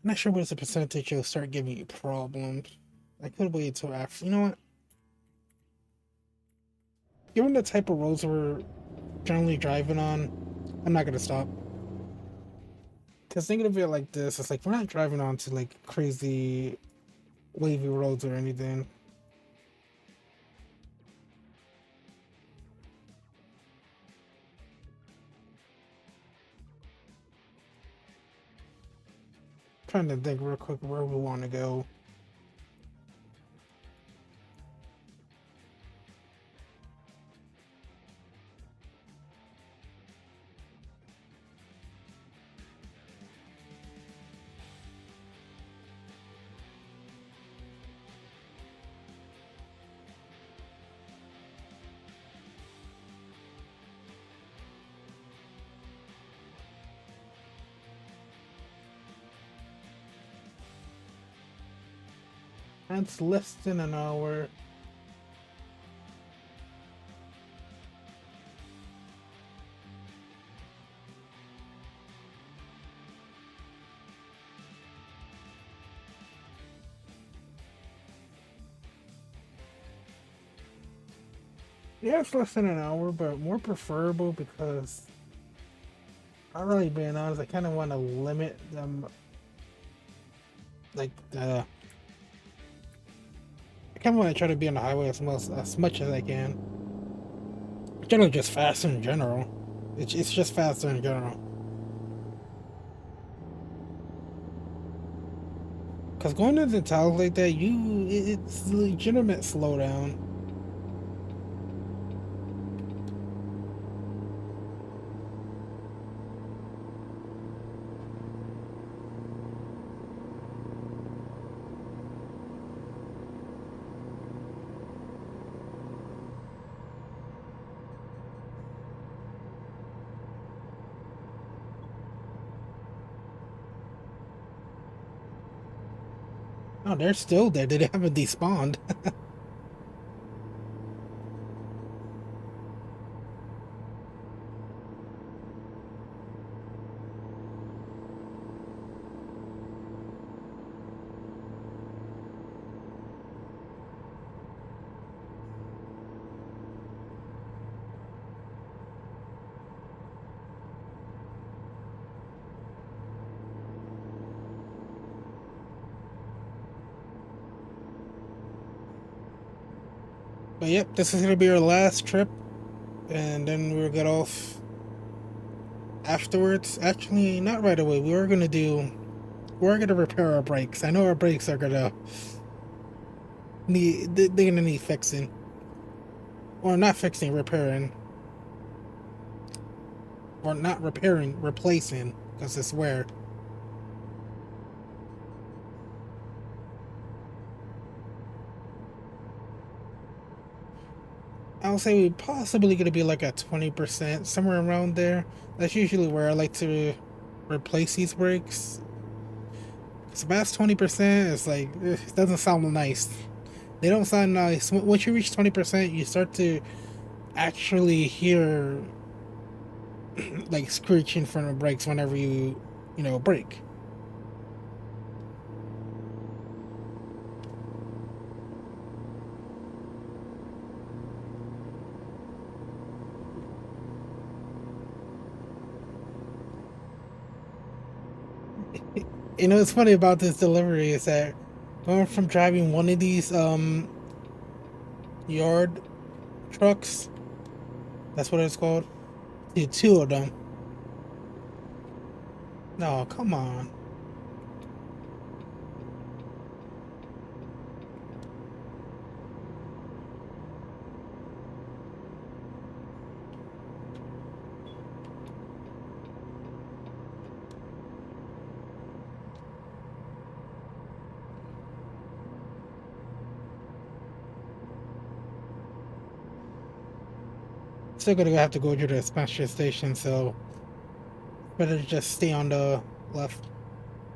what's the percentage it'll start giving you problems. I could wait until after. You know what? Given the type of roads we're generally driving on, I'm not gonna stop. Cause thinking of it like this, it's like we're not driving on to like crazy wavy roads or anything. Trying to think real quick where we want to go. That's less than an hour. Yeah, it's less than an hour, but more preferable because I'm really being honest. I kind of want to limit them, like I kind of want to try to be on the highway as much as I can. Generally, just faster in general. It's just faster in general. Cause going into towns like that, it's legitimate slowdown. Oh, they're still there. They haven't despawned. But yep, this is gonna be our last trip, and then we'll get off afterwards. Actually, not right away. We're gonna repair our brakes. I know our brakes are gonna they're gonna need fixing, or not fixing, repairing, or not repairing, replacing, because it's wear. I'll say we possibly gonna be like at 20%, somewhere around there. That's usually where I like to replace these brakes. So past 20%, it's like it doesn't sound nice. They don't sound nice. Once you reach 20%, you start to actually hear like screeching from the brakes whenever you brake. You know, what's funny about this delivery is that going from driving one of these yard trucks, that's what it's called, to two of them. No, come on. Still gonna have to go to the dispatcher station, so better just stay on the left,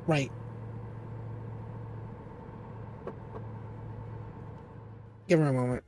right. Give her a moment.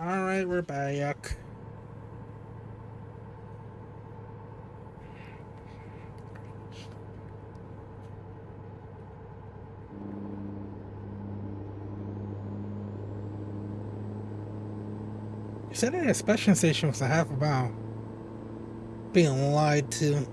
All right, we're back. You said the inspection station was a half a mile. Being lied to.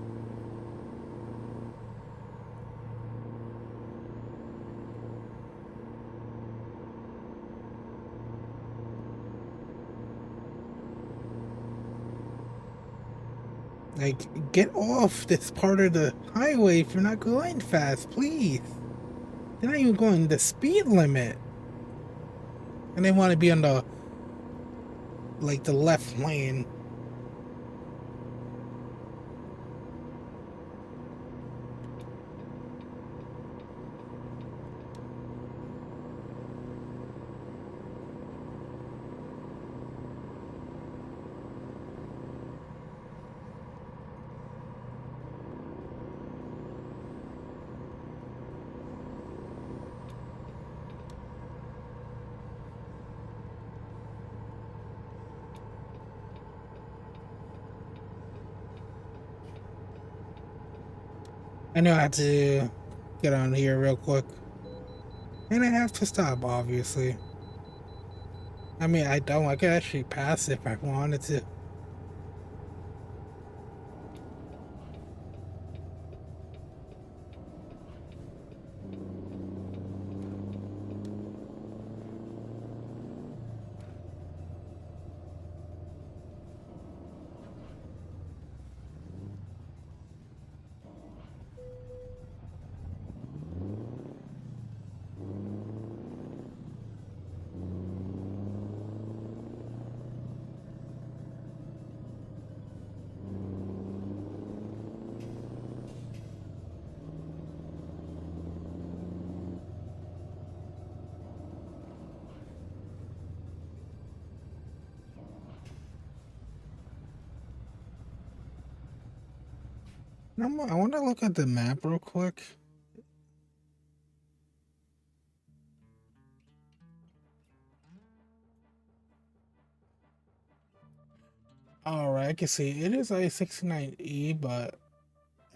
Like, get off this part of the highway if you're not going fast, please. They're not even going the speed limit. And they want to be on the, like, the left lane. I know I have to get on here real quick. And I have to stop, obviously. I mean, I don't. I could actually pass if I wanted to. I want to look at the map real quick. All right, I can see it is I-69E, but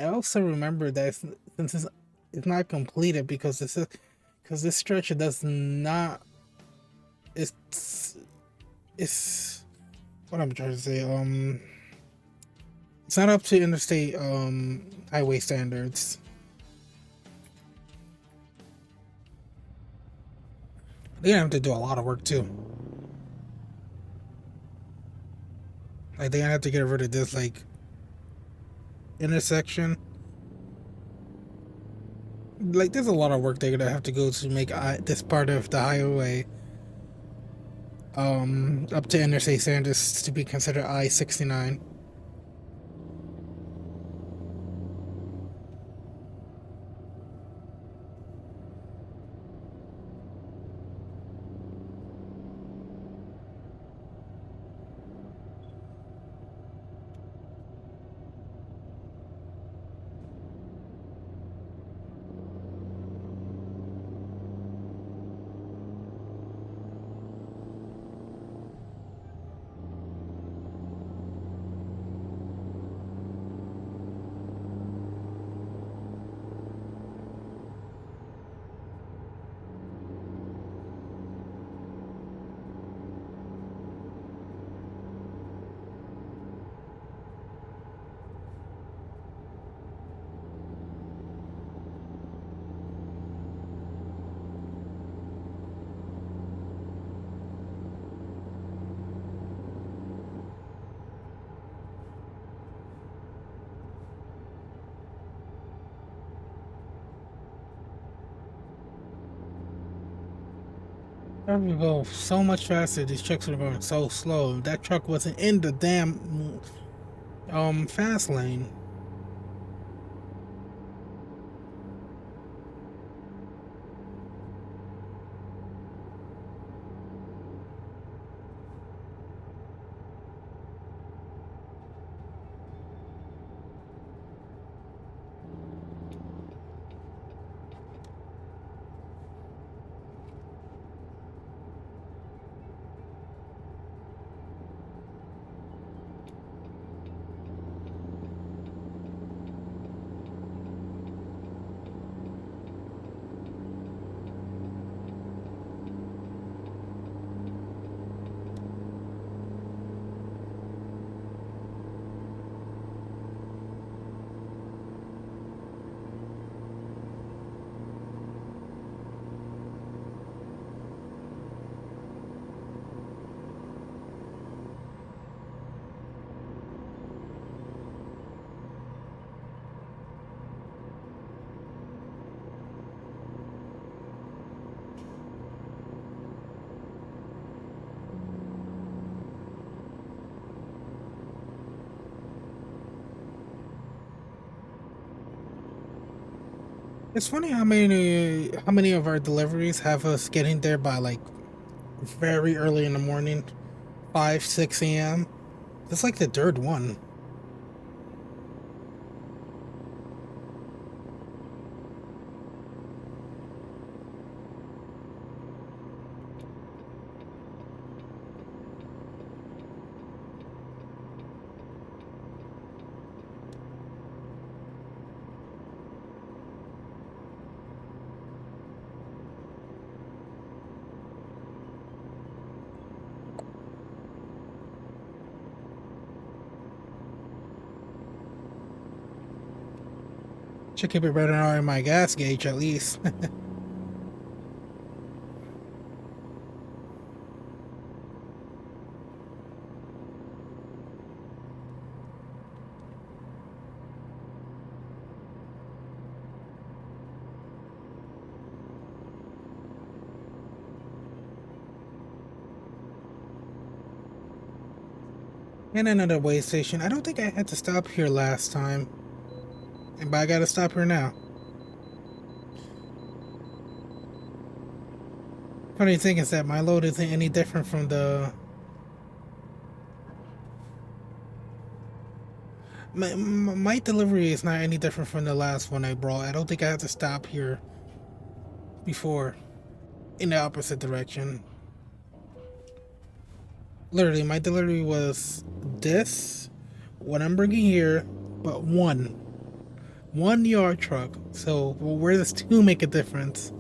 I also remember that since it's not completed because this stretch does not it's it's what I'm trying to say. It's not up to interstate highway standards. They're gonna have to do a lot of work too. Like they're gonna have to get rid of this like intersection. Like there's a lot of work they're gonna have to go to make this part of the highway up to interstate standards to be considered I-69. That would go so much faster. These trucks are going so slow. That truck wasn't in the damn fast lane. It's funny how many of our deliveries have us getting there by like very early in the morning, 5, 6 a.m. It's like the third one. Should keep it running on my gas gauge at least. And another way station. I don't think I had to stop here last time, but I gotta stop here now. Funny thing is that my load isn't any different from the My delivery is not any different from the last one I brought. I don't think I had to stop here before in the opposite direction. Literally, my delivery was this, what I'm bringing here, but one yard truck. So well, where does two make a difference?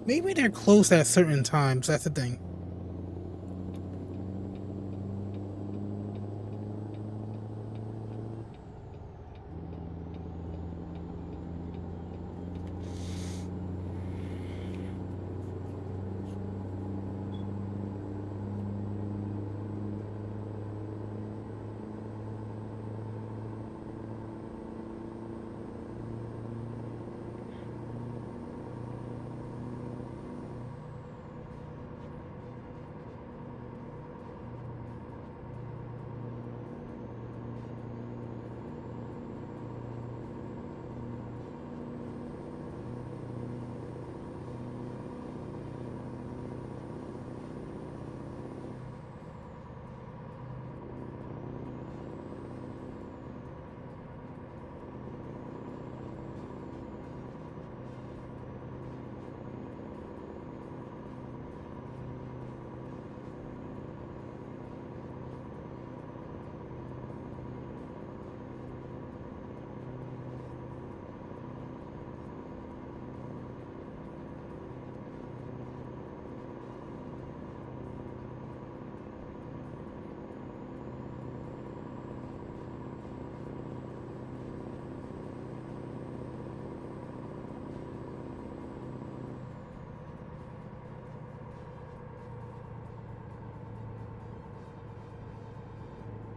Maybe they're closed at certain times. That's the thing.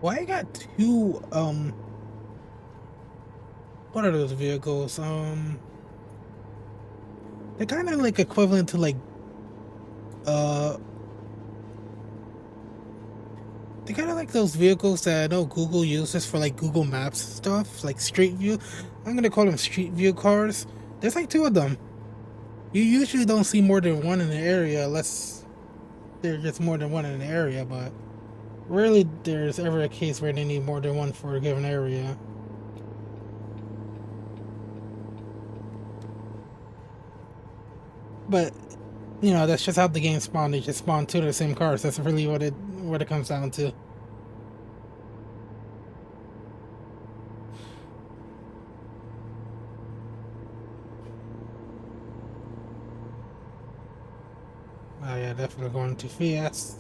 Why I got two what are those vehicles? They're kind of like equivalent to like uh they're kind of like those vehicles that I know Google uses for like Google Maps stuff, like Street View. I'm gonna call them Street View cars. There's like two of them. You usually don't see more than one in the area unless there's just more than one in the area, but rarely there's ever a case where they need more than one for a given area. But you know, that's just how the game spawned. They just spawn two of the same cars. That's really what it comes down to. Oh yeah, definitely going too fast.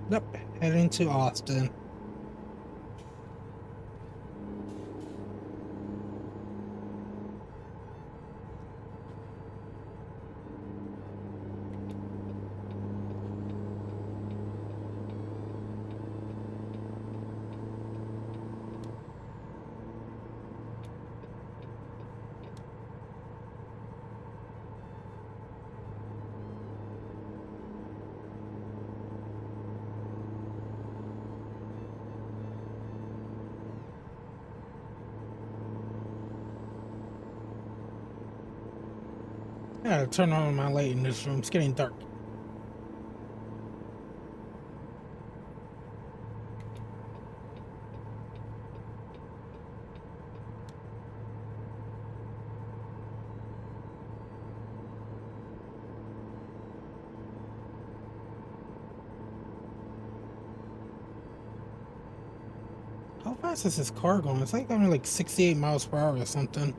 Yep, heading to Austin. I gotta turn on my light in this room. It's getting dark. How fast is this car going? It's like going like 68 miles per hour or something.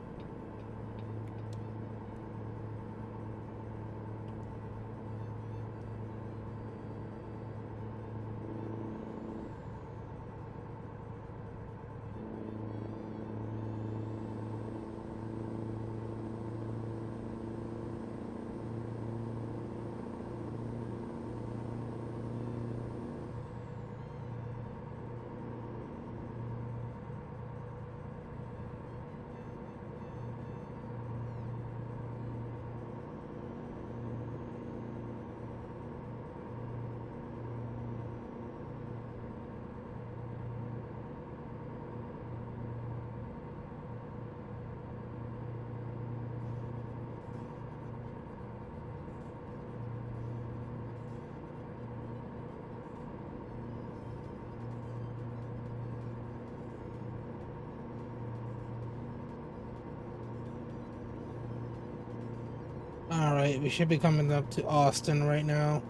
All right, we should be coming up to Austin right now.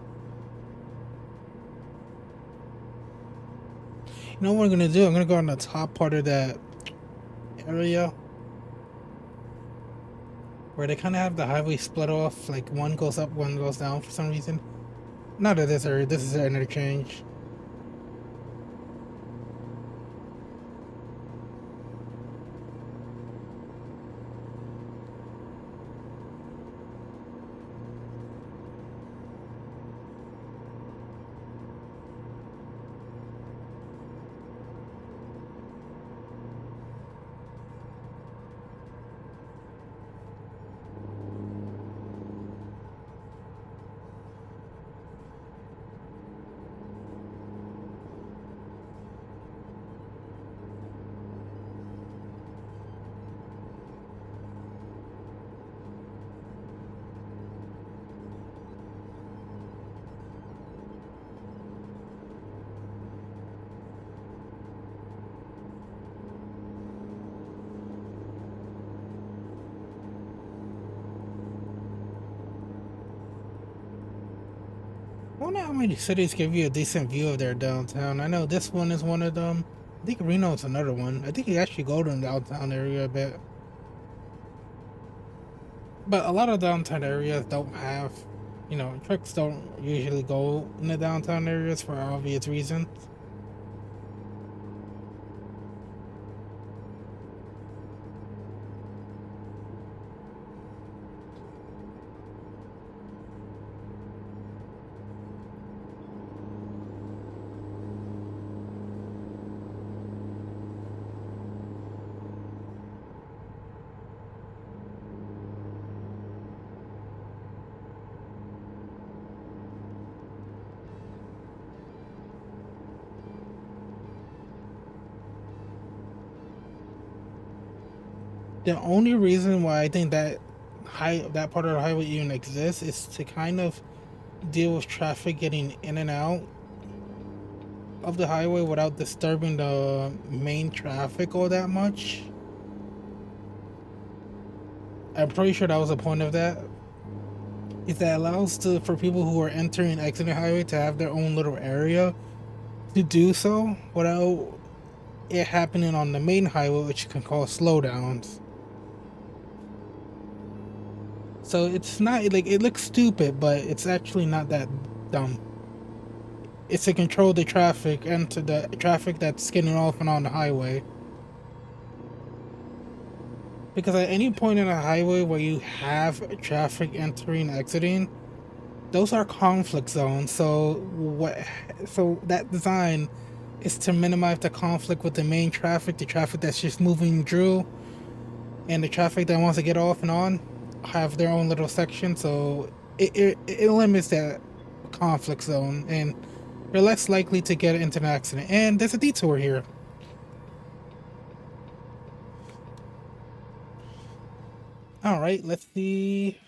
You know what I'm gonna do? I'm gonna go on the top part of that area where they kind of have the highway split off. Like one goes up, one goes down for some reason. Not at this area. This is an interchange. I wonder how many cities give you a decent view of their downtown. I know this one is one of them. I think Reno's another one. I think you actually go to the downtown area a bit. But a lot of downtown areas don't have, trucks don't usually go in the downtown areas for obvious reasons. The only reason why I think that part of the highway even exists is to kind of deal with traffic getting in and out of the highway without disturbing the main traffic all that much. I'm pretty sure that was the point of that. Is that allows for people who are entering and exiting the highway to have their own little area to do so without it happening on the main highway, which can cause slowdowns. So it's not like it looks stupid, but it's actually not that dumb. It's to control the traffic and to the traffic that's getting off and on the highway. Because at any point in a highway where you have traffic entering and exiting, those are conflict zones. So that design is to minimize the conflict with the main traffic, the traffic that's just moving through, and the traffic that wants to get off and on have their own little section. So it limits that conflict zone, and you're less likely to get into an accident. And there's a detour here. All right, let's see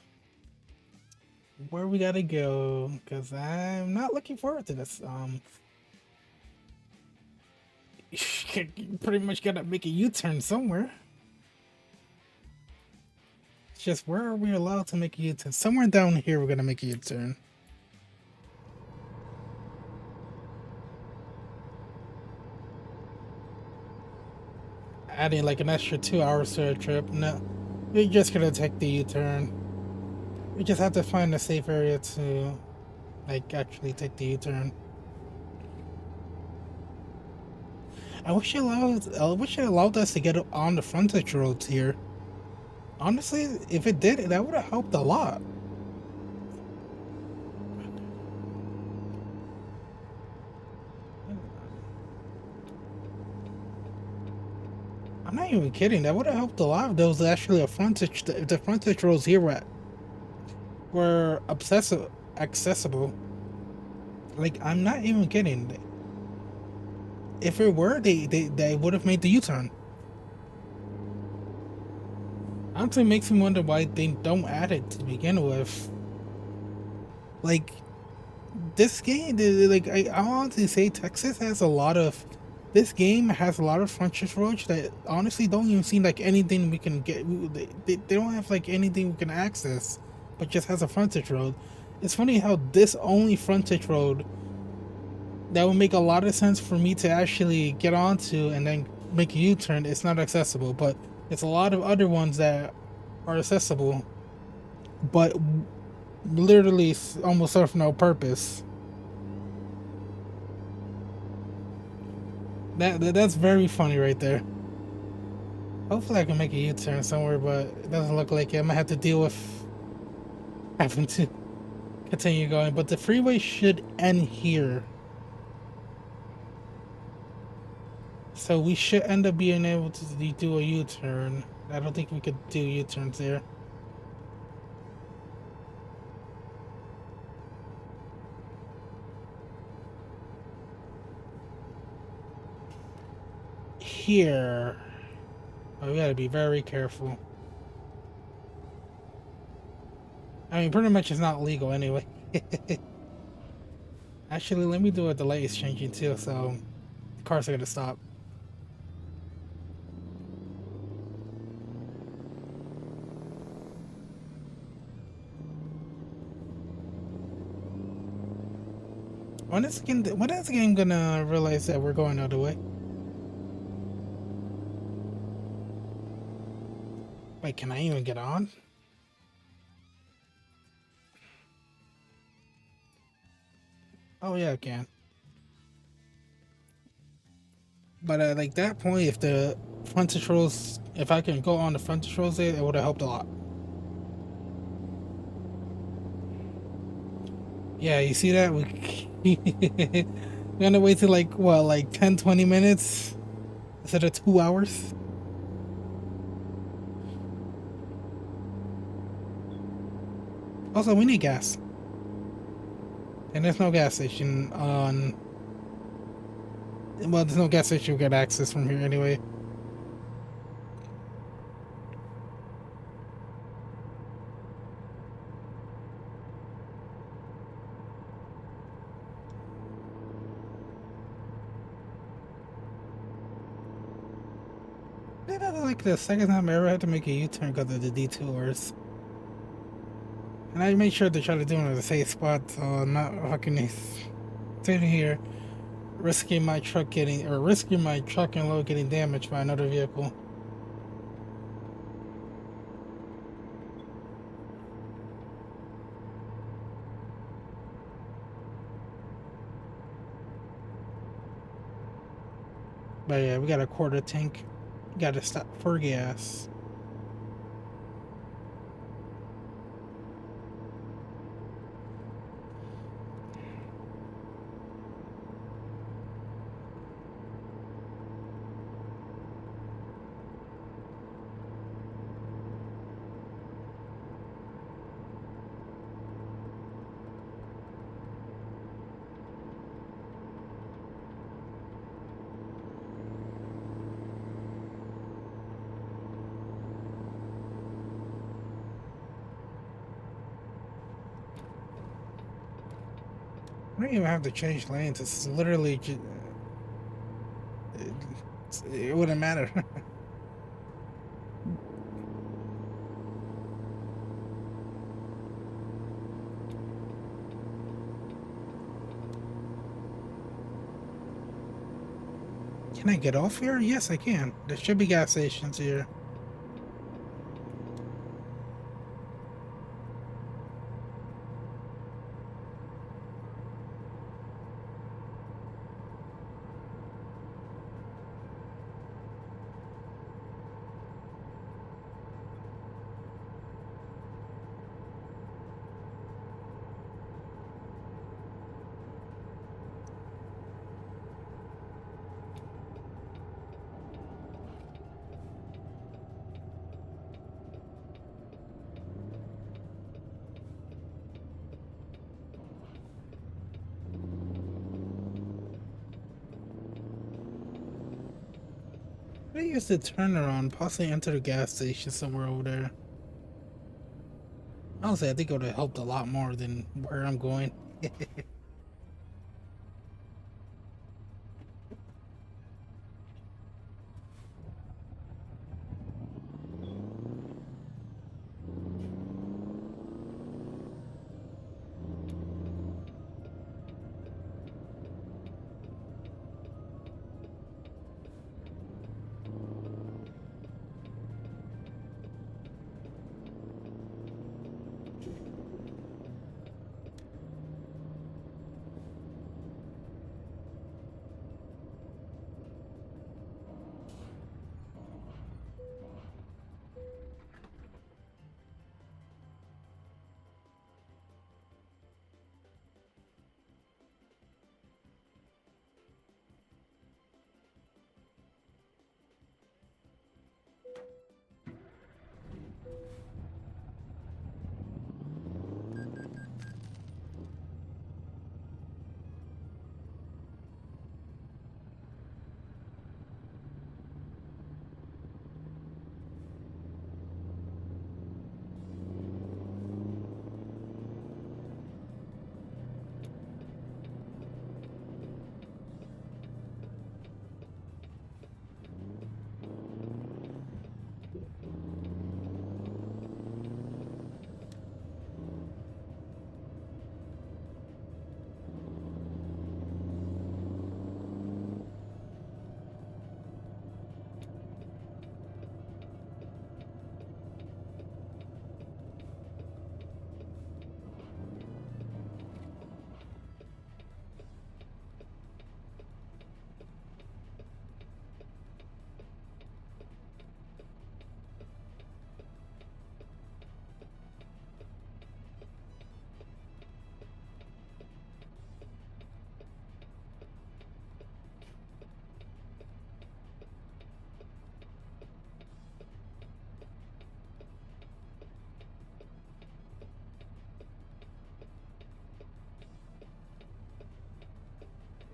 where we gotta go, because I'm not looking forward to this. Pretty much gotta make a U-turn somewhere. It's just, where are we allowed to make a U-turn? Somewhere down here we're gonna make a U-turn. Adding like an extra 2 hours to a trip. No, we're just gonna take the U-turn. We just have to find a safe area to like actually take the U-turn. I wish it allowed us to get on the frontage roads here. Honestly, if it did, that would have helped a lot. I'm not even kidding. That would have helped a lot if there was actually a frontage. If the frontage roads here were accessible. Like, I'm not even kidding. If it were, they would have made the U-turn. Honestly, makes me wonder why they don't add it to begin with. Like, this game, like, I honestly say Texas has a lot of. This game has a lot of frontage roads that honestly don't even seem like anything we can get. They don't have like anything we can access but just has a frontage road. It's funny how this only frontage road that would make a lot of sense for me to actually get onto and then make a U-turn. It's not accessible, but it's a lot of other ones that are accessible, but literally almost serve no purpose. That's very funny right there. Hopefully I can make a U-turn somewhere, but it doesn't look like it. I might have to deal with having to continue going. But the freeway should end here. So we should end up being able to do a U-turn. I don't think we could do U-turns there. Here. Oh, we gotta be very careful. I mean, pretty much it's not legal anyway. Actually, let me do a delay exchanging too, so the cars are gonna stop. When is the game gonna realize that we're going the other way? Wait, can I even get on? Oh yeah, I can. But at like that point, if the frontage roads, if I can go on the frontage roads there, it would have helped a lot. Yeah, you see that? We're gonna wait till like, what, like 10, 20 minutes instead of 2 hours? Also, we need gas. And there's no gas station on... Well, there's no gas station we get access from here anyway. Yeah, that's like the second time I ever had to make a U-turn because of the detours. And I made sure to try to do it in a safe spot, so I'm not fucking sitting here risking my truck and load getting damaged by another vehicle. But yeah, we got a quarter tank. Got to stop for gas. I don't even have to change lanes. It's literally just, it wouldn't matter. Can I get off here? Yes, I can. There should be gas stations here. I use the turnaround, possibly enter the gas station somewhere over there. Honestly, I think it would have helped a lot more than where I'm going.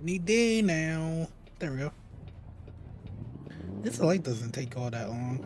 Any day now. There we go. This light doesn't take all that long.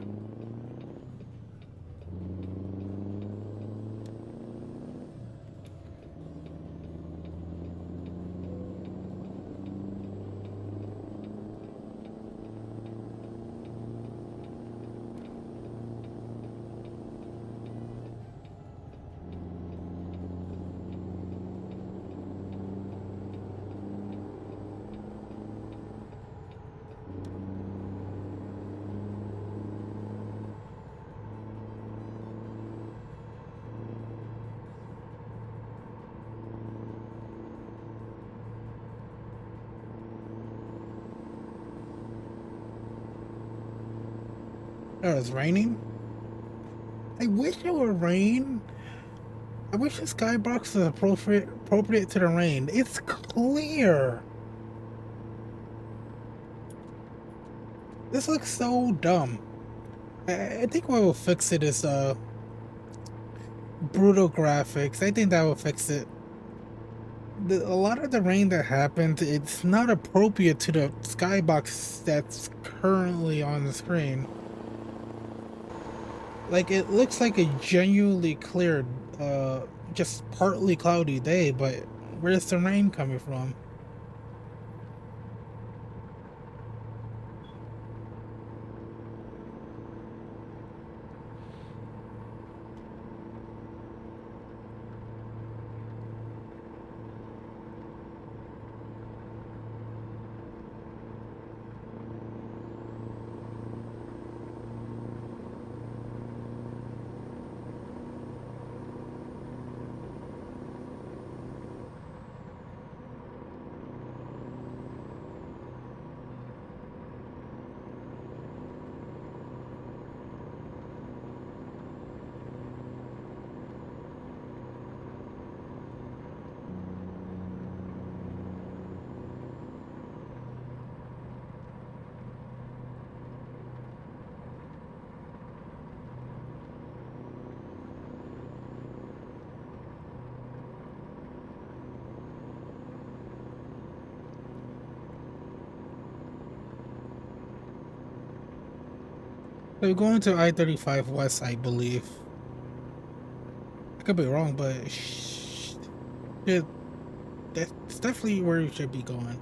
Oh, it's raining? I wish it would rain. I wish the skybox was appropriate to the rain. It's clear. This looks so dumb. I think what will fix it is brutal graphics. I think that will fix it. A lot of the rain that happened, it's not appropriate to the skybox that's currently on the screen. Like, it looks like a genuinely clear, just partly cloudy day, but where's the rain coming from? They're going to I-35 West, I believe. I could be wrong, but yeah, that's definitely where you should be going.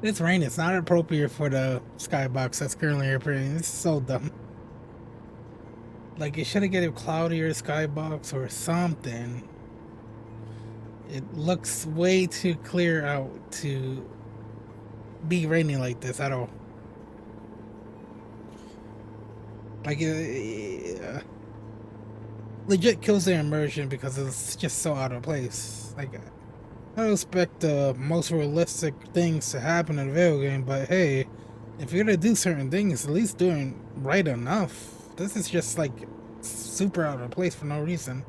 This rain is not appropriate for the skybox that's currently appearing. It's so dumb. Like, it should have get a cloudier skybox or something. It looks way too clear out to be raining like this at all. Like, it legit kills the immersion because it's just so out of place. Like, I don't expect the most realistic things to happen in a video game, but hey, if you're gonna do certain things, at least doing right enough. This is just like super out of place for no reason.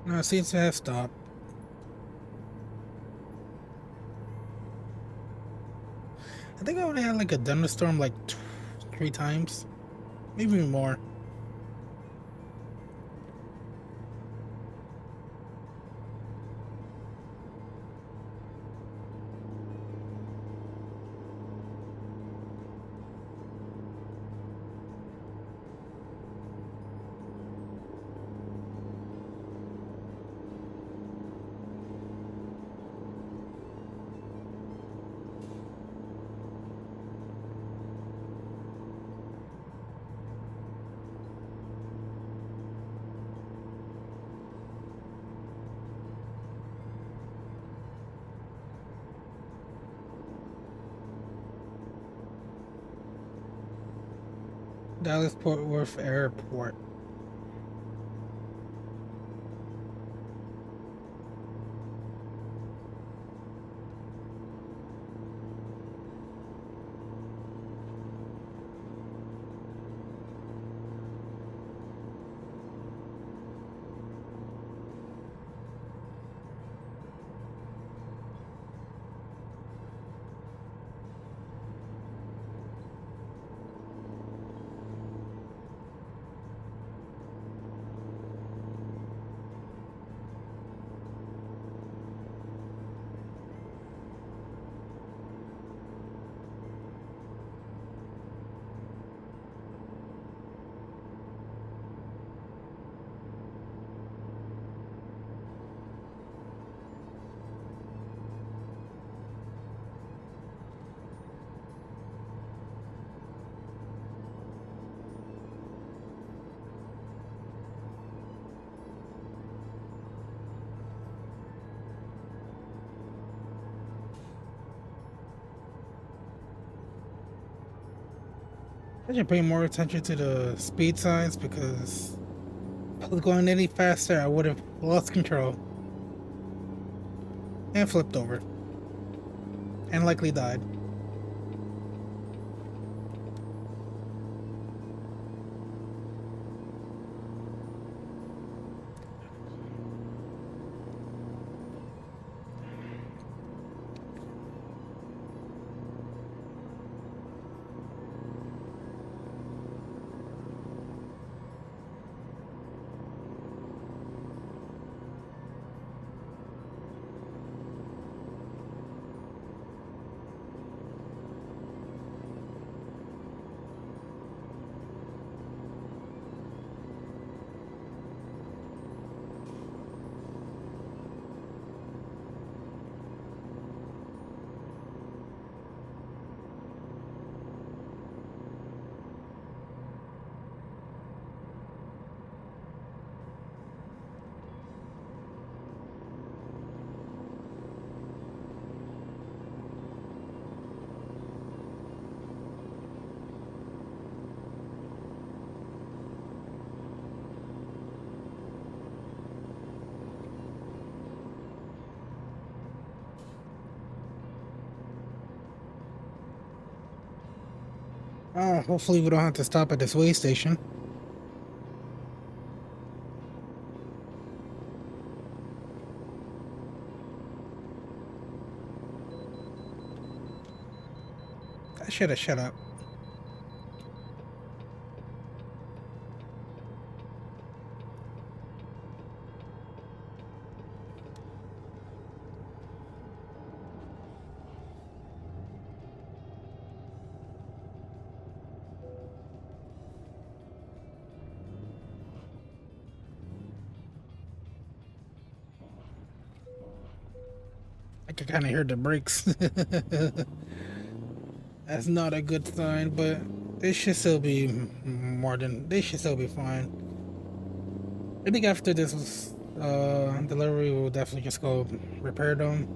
No, it seems to have stopped. I think I only had like a thunderstorm like 3 times, maybe more. Dallas Fort Worth Airport. I should pay more attention to the speed signs because if I was going any faster, I would have lost control and flipped over and likely died. Oh, hopefully we don't have to stop at this way station. I should have shut up. I can kind of hear the brakes. That's not a good sign, but they should still be more than they should still be fine. I think after this delivery, we'll definitely just go repair them.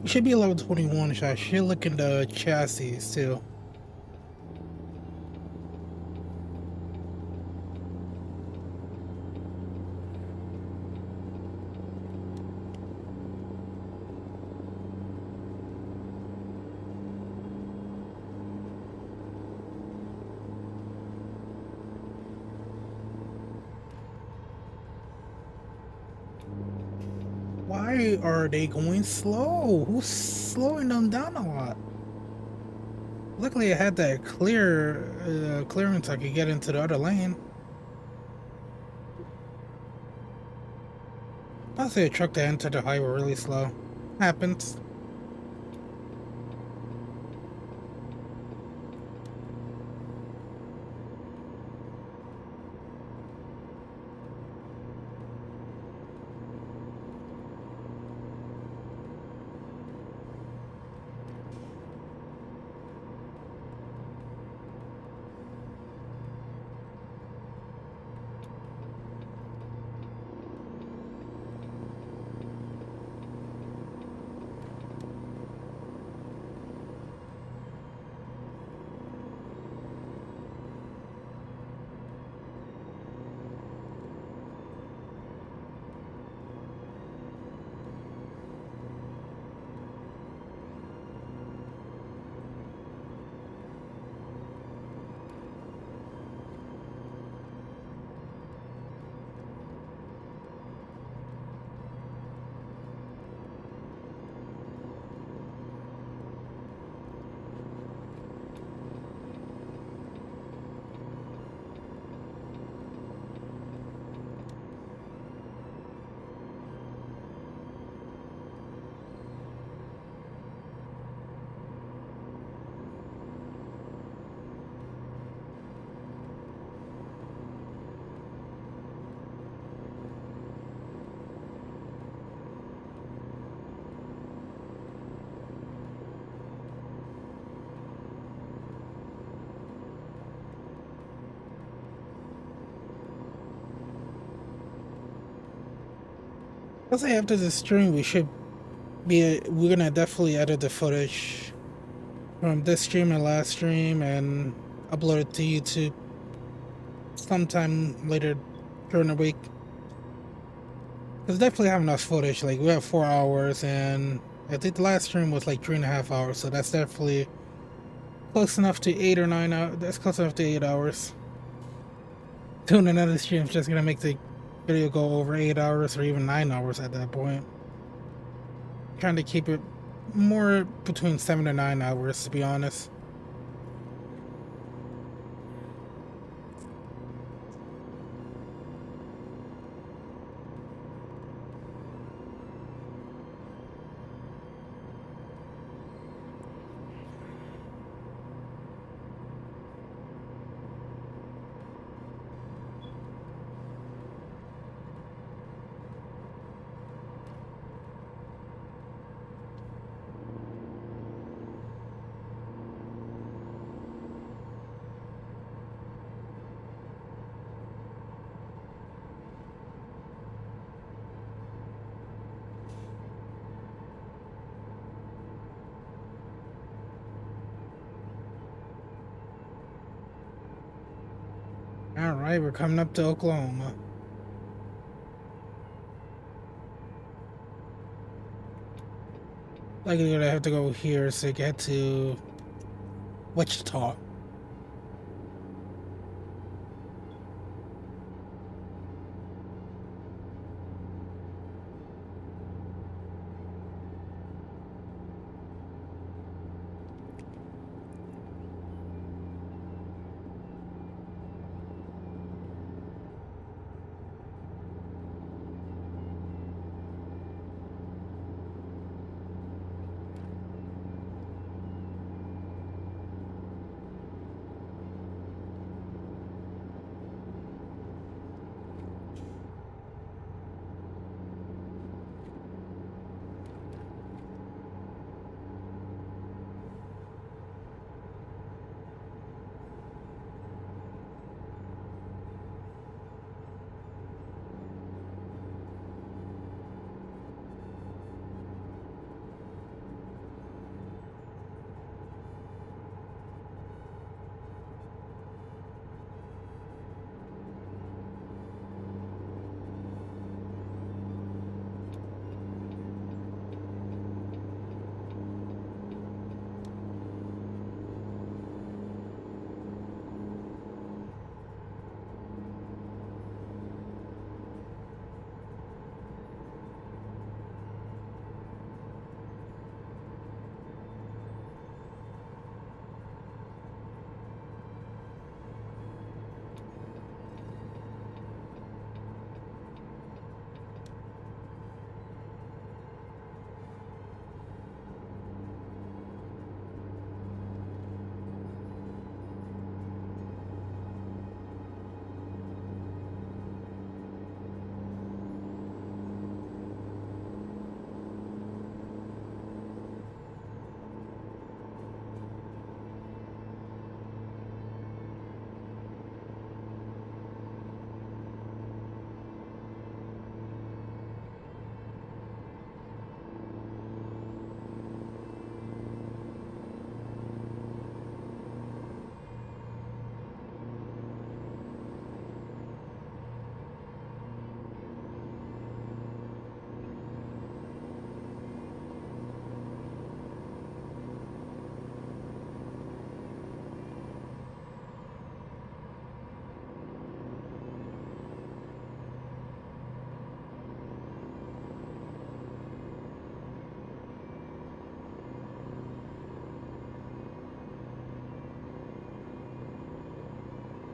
We should be level 21, so I should look in the chassis too. Why are they going slow? Who's slowing them down a lot? Luckily, I had that clearance. I could get into the other lane. I'll say a truck that entered the highway really slow. Happens. I'll say after the stream, we're gonna definitely edit the footage from this stream and last stream and upload it to YouTube sometime later during the week. Cause definitely have enough footage. Like we have 4 hours, and I think the last stream was like 3.5 hours. So that's definitely close enough to 8 or 9 hours. That's close enough to 8 hours. Doing another stream is just gonna make the video go over 8 hours or even 9 hours at that point. Trying to keep it more between 7 to 9 hours, to be honest. Alright, we're coming up to Oklahoma. Likely gonna have to go here to get to Wichita.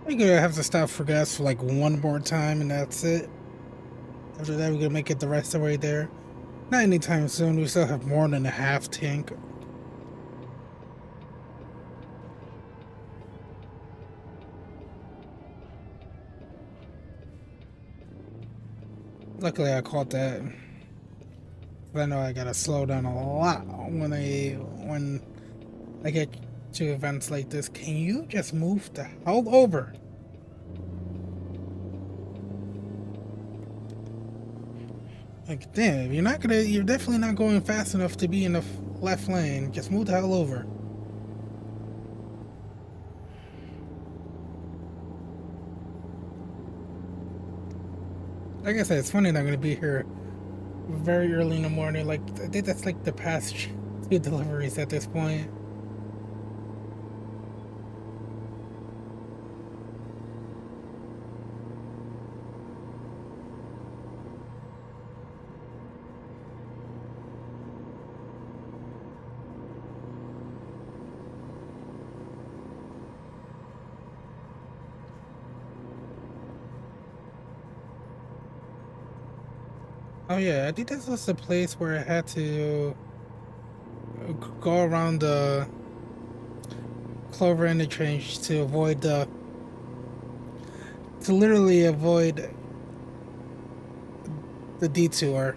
We're gonna have to stop for gas for like one more time and that's it. After that, we're gonna make it the rest of the way there. Not anytime soon. We still have more than a half tank. Luckily, I caught that. I know I gotta slow down a lot when I get to events like this. Can you just move the hell over? Like, damn, you're definitely not going fast enough to be in the left lane. Just move the hell over. Like I said, it's funny that I'm gonna be here very early in the morning. Like, I think that's like the past two deliveries at this point. Oh yeah, I think this was the place where I had to go around the Clover interchange to avoid to literally avoid the detour.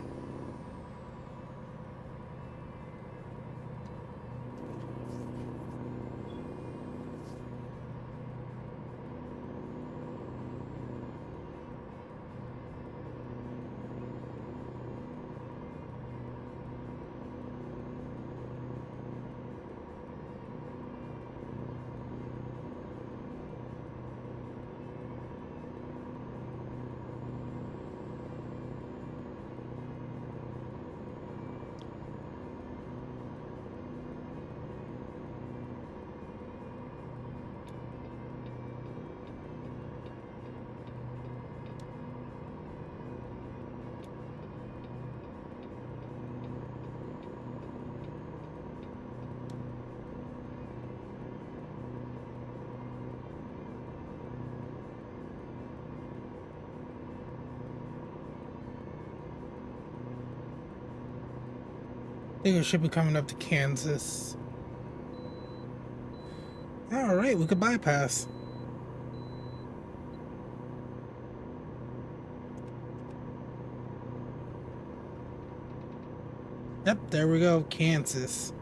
I think we should be coming up to Kansas. All right, we could bypass. Yep, there we go, Kansas.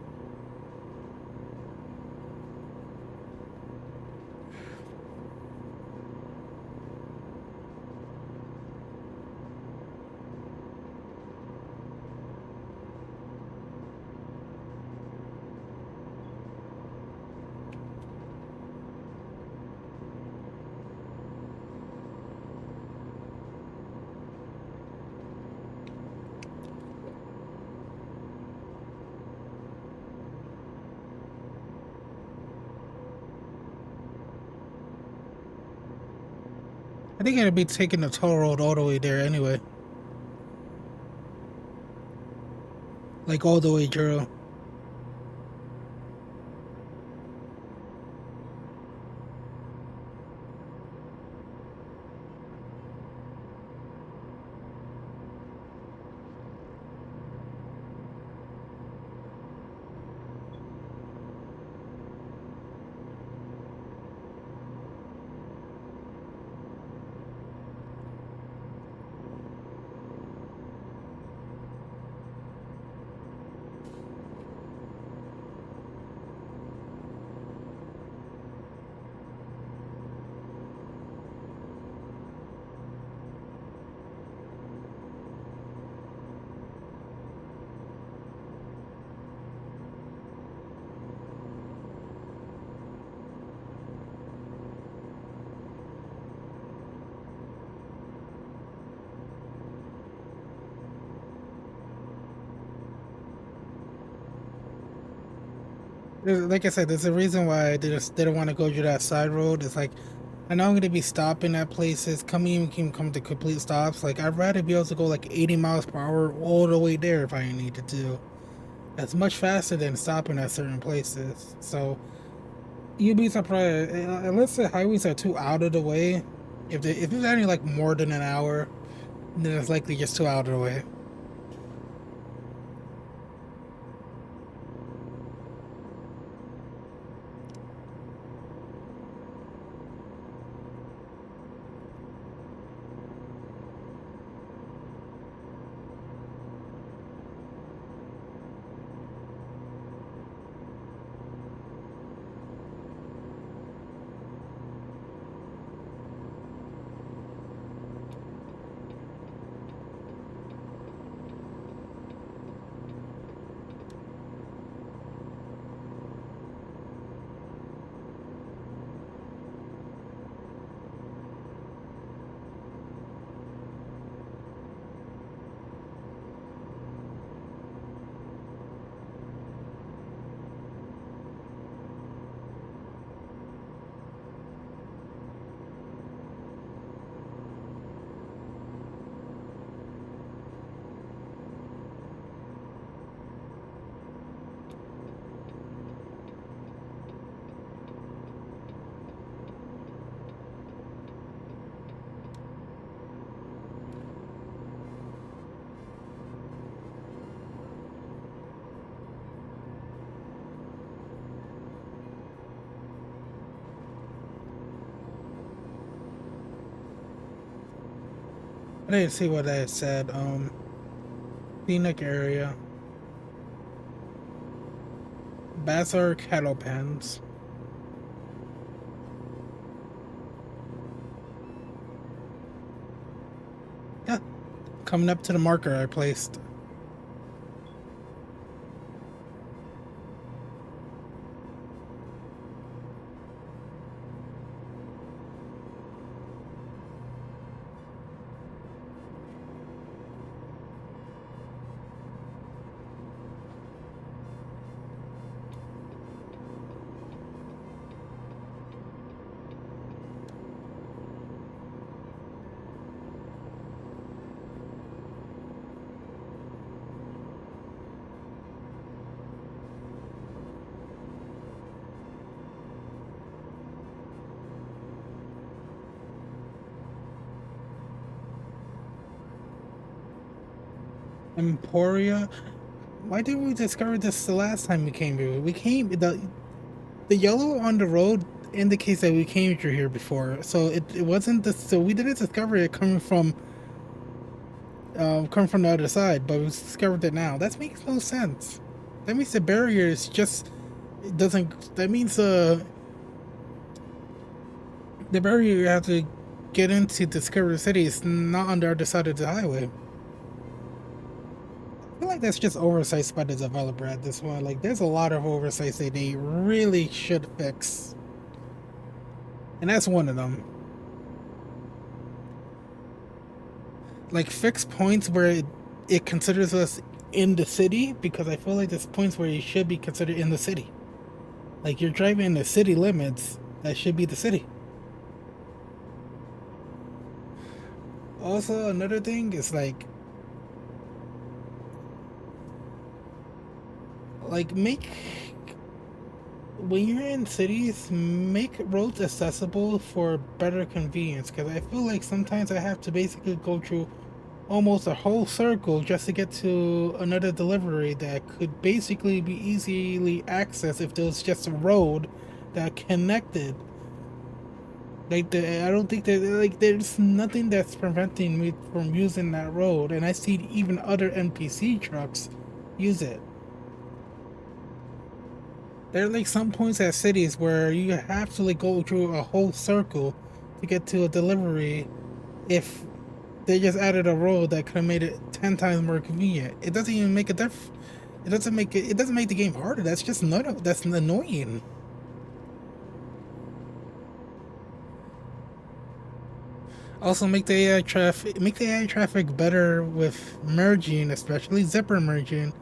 I think I'd be taking the toll road all the way there anyway. Like all the way through. Like I said, there's a reason why I just didn't want to go through that side road. It's like I know I'm gonna be stopping at places, can come to complete stops. Like I'd rather be able to go like 80 miles per hour all the way there if I needed to. That's much faster than stopping at certain places. So you'd be surprised, unless the highways are too out of the way. If it's only like more than an hour, then it's likely just too out of the way. I didn't see what I said. Scenic area. Bazaar cattle pens. Yeah, coming up to the marker I placed. Emporia. Why didn't we discover this the last time we came here? We came the yellow on the road indicates that we came through here before. So it wasn't this. So we didn't discover it coming from the other side, but we discovered it now. That makes no sense. That means the barrier is just it doesn't. That means the barrier you have to get into Discovery City is not on the other side of the highway. I feel like that's just oversight by the developer at this point. Like, there's a lot of oversights that they really should fix, and that's one of them. Like, fix points where it considers us in the city, because I feel like there's points where you should be considered in the city. Like, you're driving in the city limits, that should be the city. Also, another thing is like make when you're in cities, make roads accessible for better convenience. Because I feel like sometimes I have to basically go through almost a whole circle just to get to another delivery that could basically be easily accessed if there was just a road that connected. I don't think that there's nothing that's preventing me from using that road, and I see even other NPC trucks use it. There are like some points at cities where you have to like go through a whole circle to get to a delivery. If they just added a road that could have made it 10 times more convenient, it doesn't even make a diff. It doesn't make it. It doesn't make the game harder. That's just not. That's annoying. Also, make the AI traffic better with merging, especially zipper merging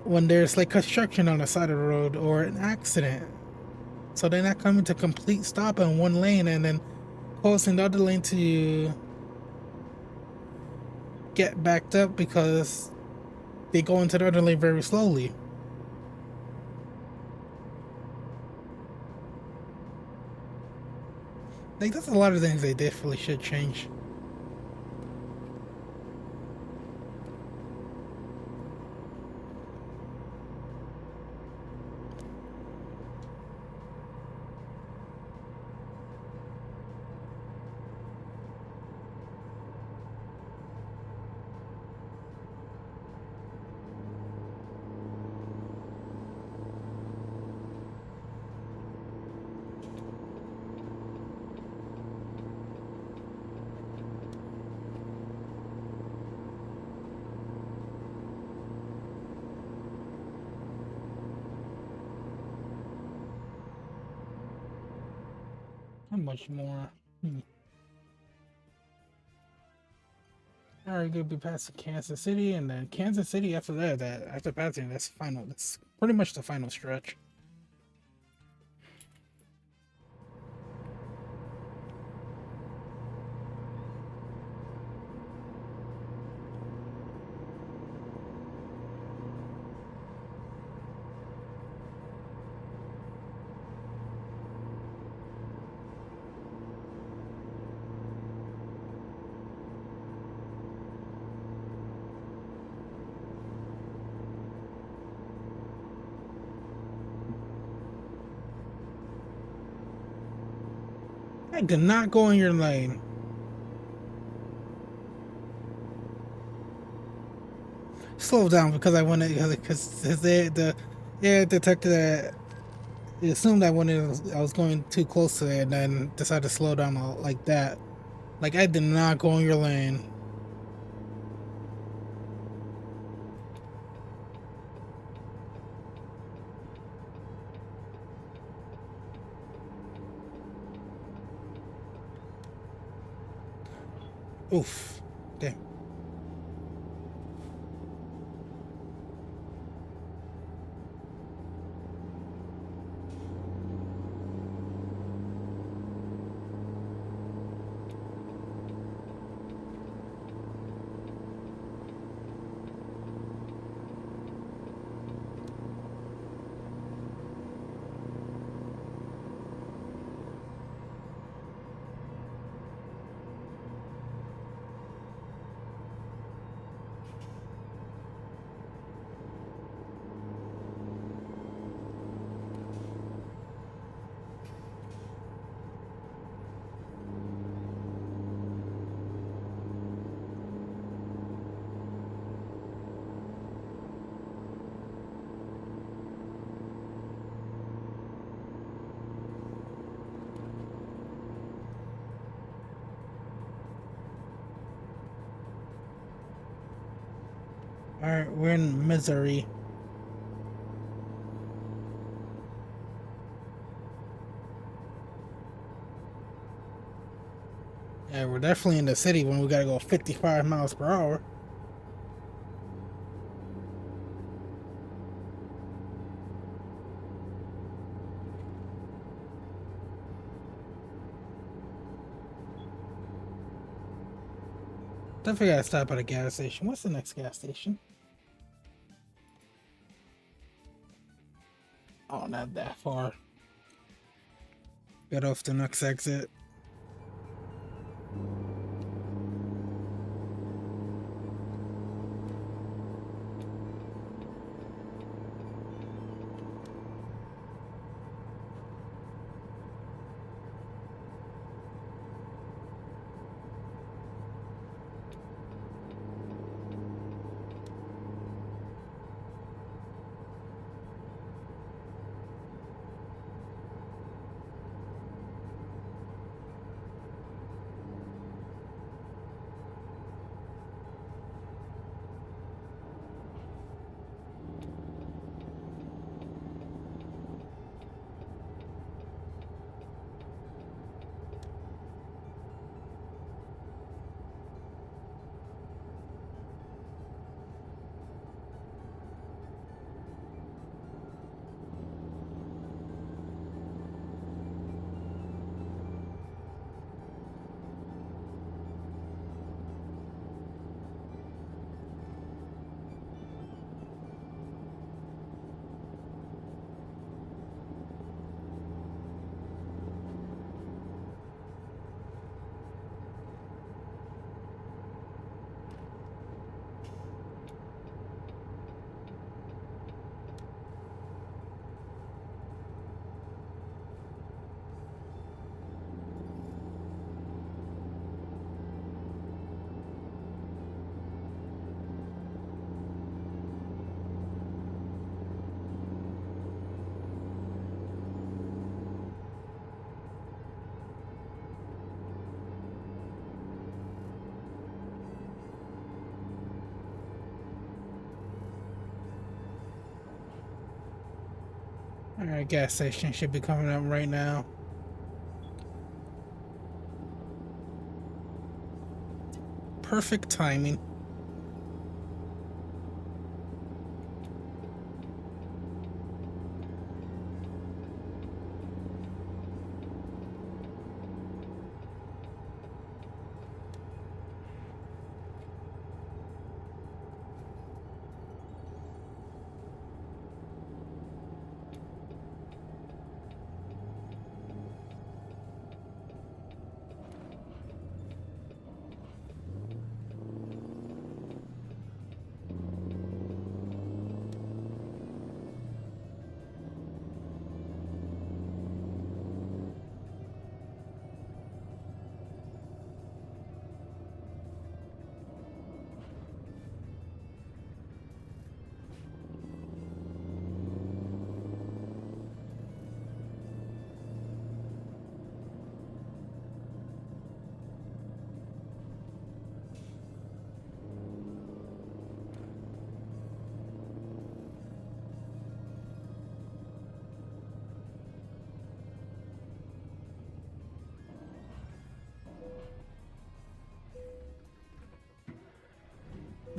when there's like construction on the side of the road or an accident. So they're not coming to complete stop in one lane and then causing the other lane to get backed up because they go into the other lane very slowly. Like, there's a lot of things they definitely should change. How much more? Alright, gonna be past Kansas City, and then Kansas City after that. That after passing, that's final. That's pretty much the final stretch. I did not go in your lane. slow down because I wanted because the air detector that it assumed I wanted I was going too close to it and then decided to slow down like that. Like I did not go in your lane. Oof. Damn. All right, we're in misery. Yeah, we're definitely in the city when we gotta go 55 miles per hour. Definitely gotta stop at a gas station. What's the next gas station? Oh, not that far. Get off the next exit. All right, gas station should be coming up right now. Perfect timing.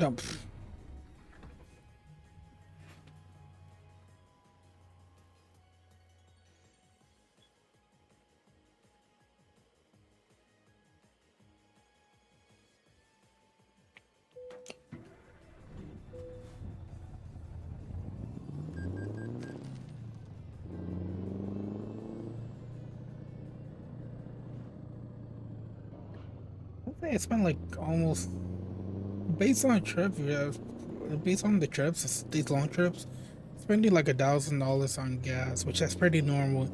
No, pff. I think I spent like almost based on a trip. Yeah, based on the trips, these long trips, spending like $1,000 on gas, which that's pretty normal.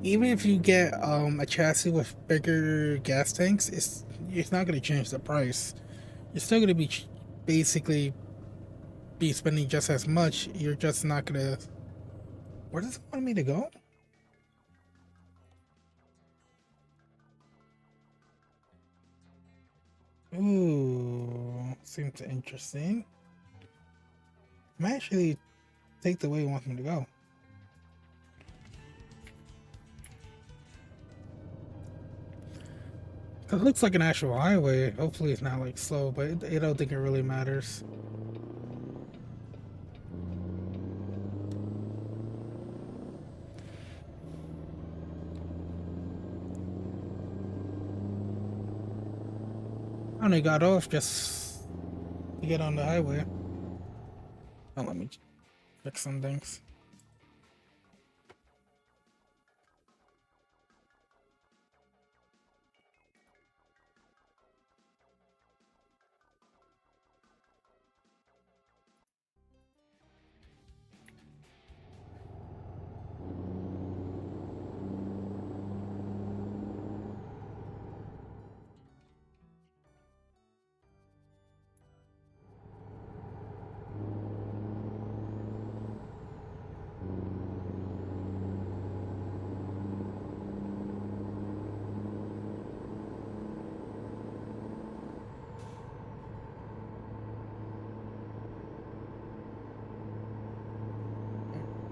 Even if you get a chassis with bigger gas tanks, it's not gonna change the price. You're still gonna be basically be spending just as much. You're just not gonna. Where does it want me to go? Ooh, seems interesting. I might actually take the way it wants me to go. It looks like an actual highway. Hopefully it's not like slow, but I don't think it really matters. I only got off just to get on the highway. Oh, let me fix some things.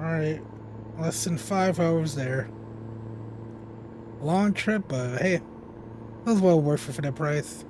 Alright, less than 5 hours there. Long trip, but hey, it was well worth it for the price.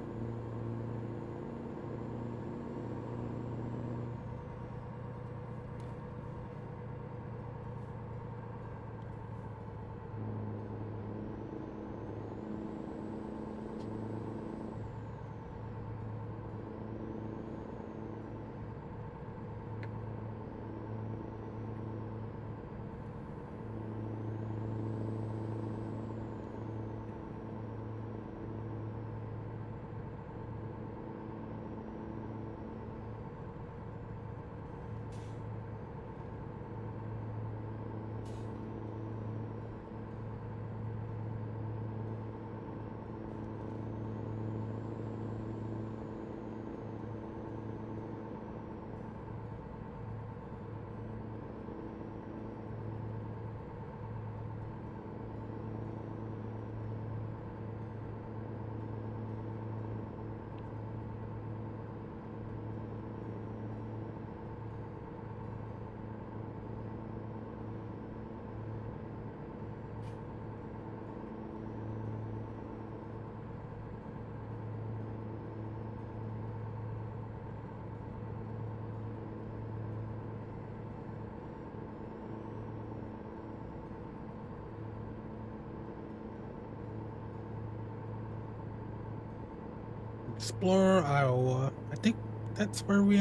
Explorer, Iowa. I think that's where we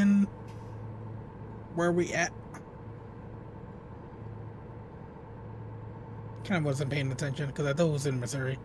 at. Kind of wasn't paying attention because I thought it was in Missouri.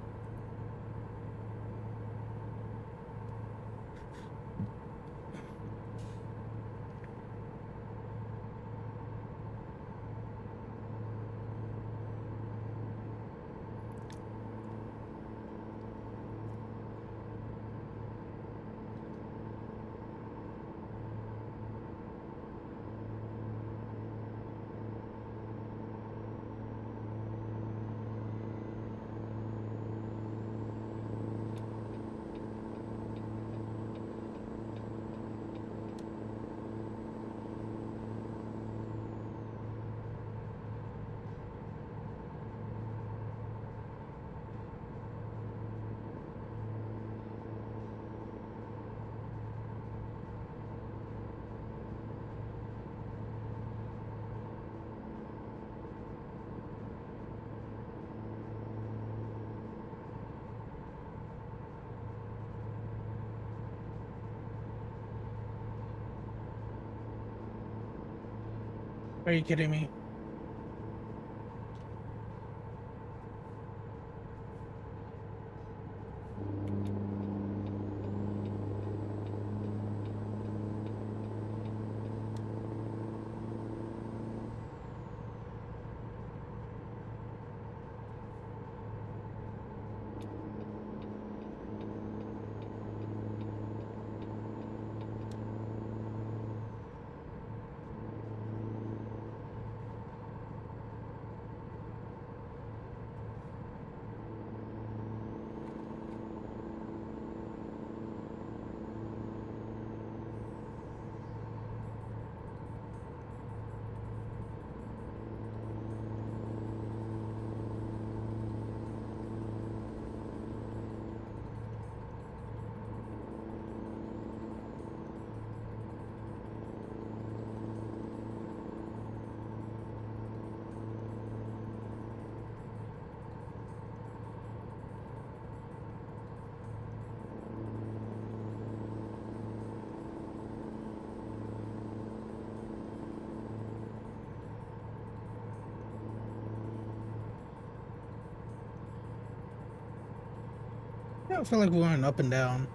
Are you kidding me? Yeah, I feel like we're going up and down.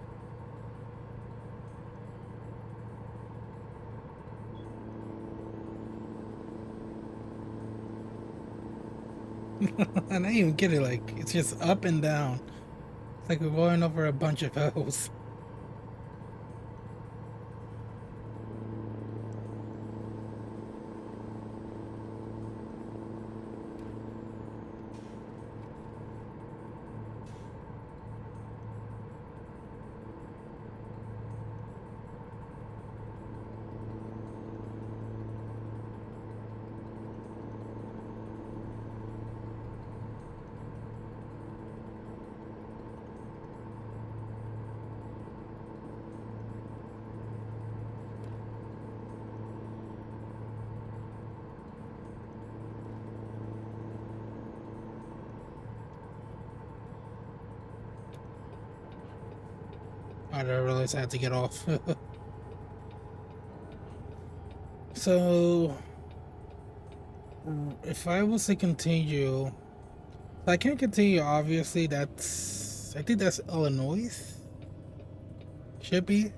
And I didn't even get it. Like it's just up and down. It's like we're going over a bunch of hills. I didn't realize I had to get off. So, if I was to continue, I can't continue. Obviously, I think that's Illinois. Should be.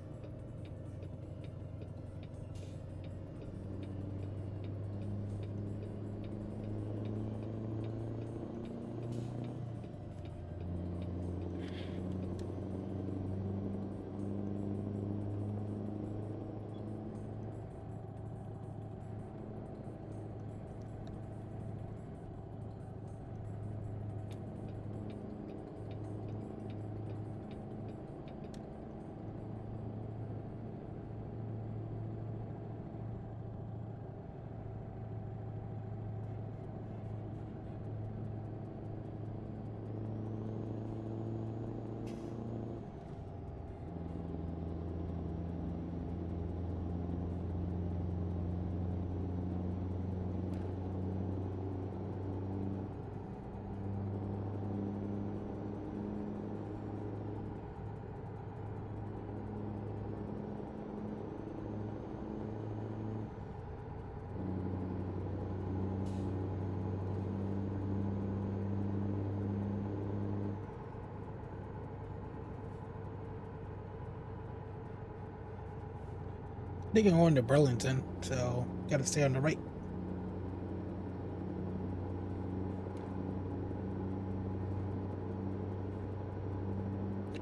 They can go into Burlington, so gotta stay on the right.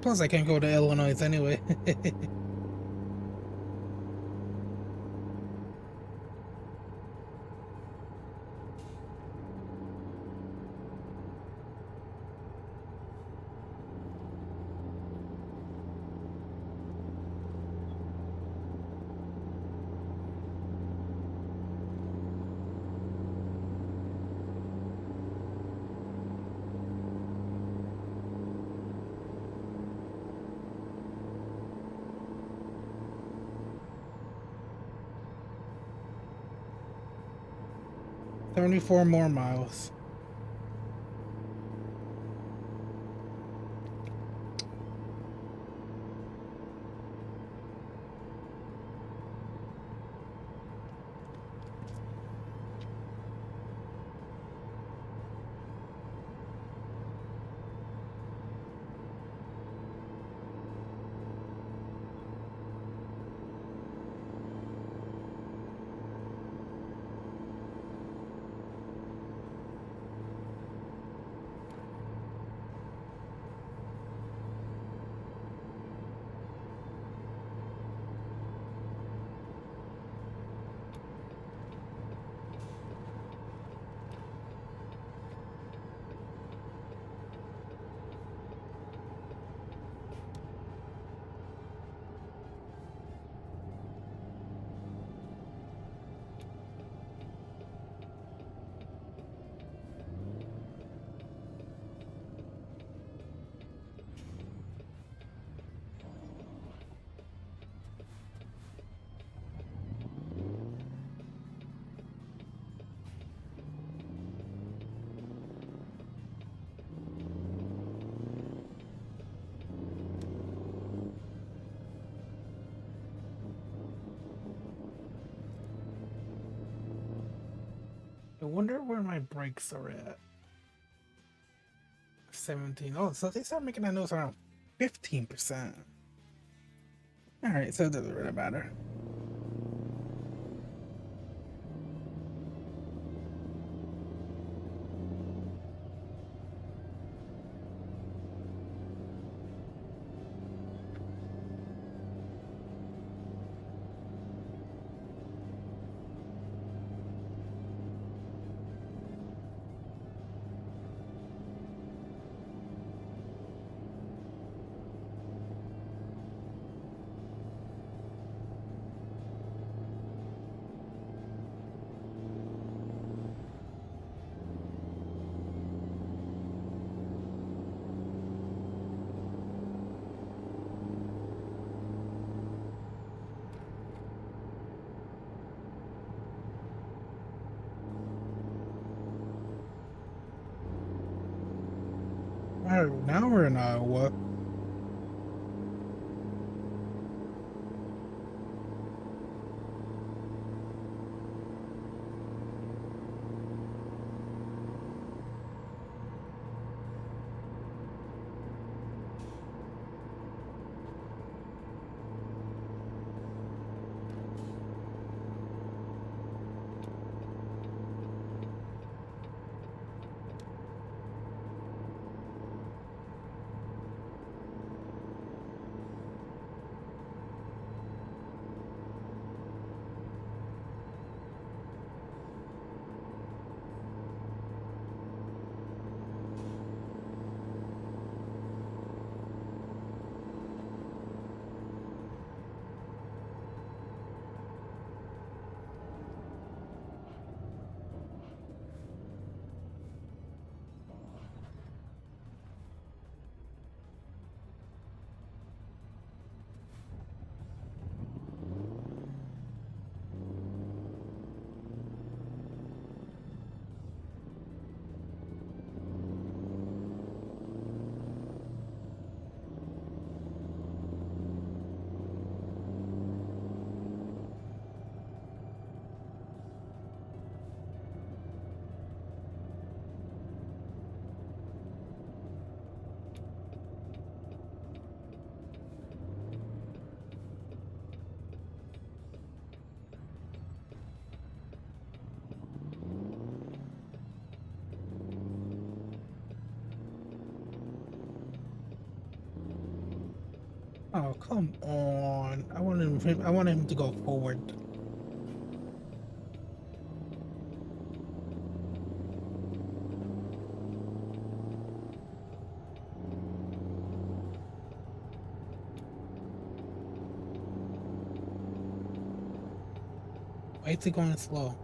Plus, I can't go to Illinois anyway. 34 more miles. I wonder where my brakes are at. 17. Oh, so they start making that noise around 15%. Alright, so it doesn't really matter. Alright, now we're in Iowa. Oh, come on. I wanted him to go forward. Why is he going slow?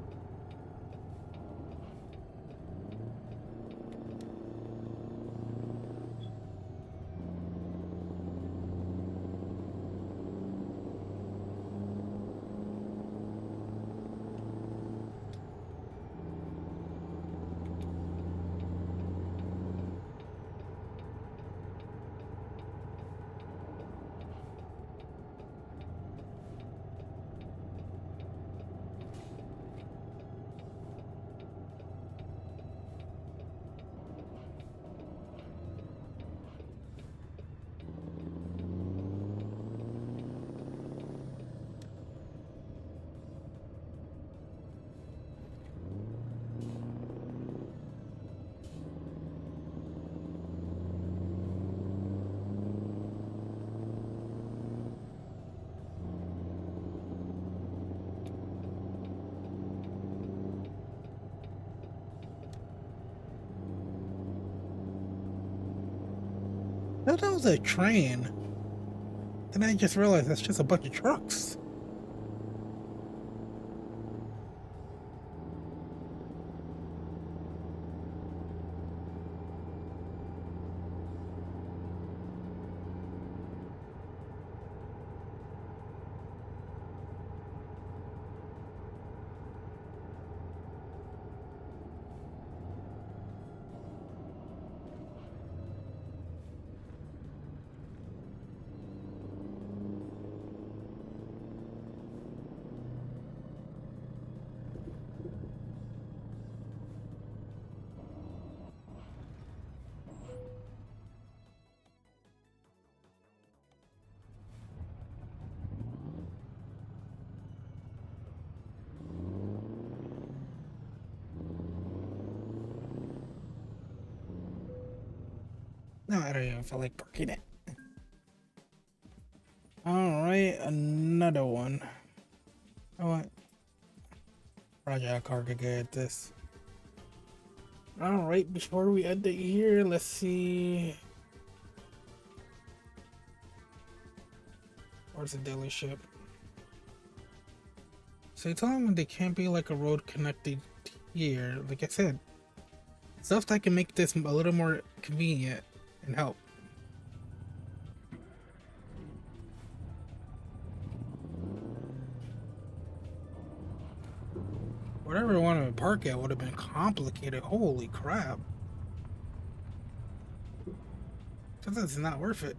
No, that was a train. Then I just realized that's just a bunch of trucks. No, I don't even feel like parking it. Alright, another one. I want Fragile car could get at this. Alright, before we end it here, let's see. Where's the dealership? So you tell them they can't be like a road connected here. Like I said, stuff that can make this a little more convenient and help. Whatever I wanted to park at would have been complicated. Holy crap. Sometimes it's not worth it.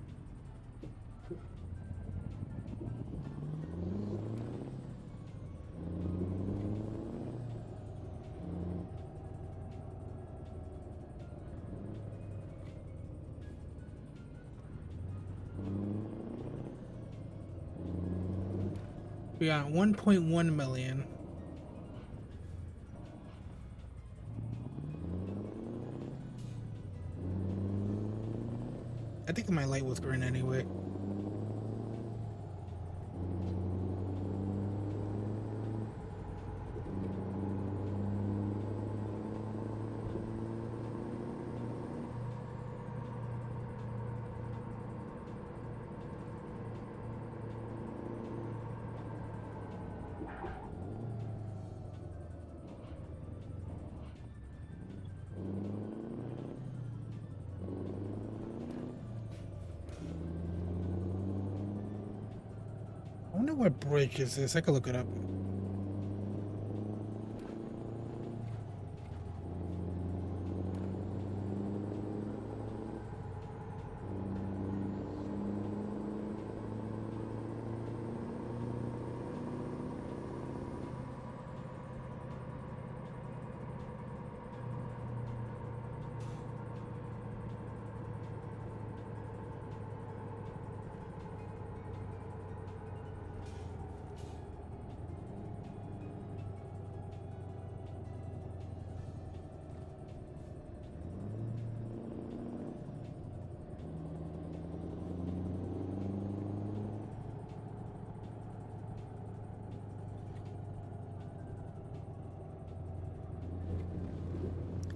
We got 1.1 million. I think my light was green anyway. I wonder what bridge is this. I could look it up.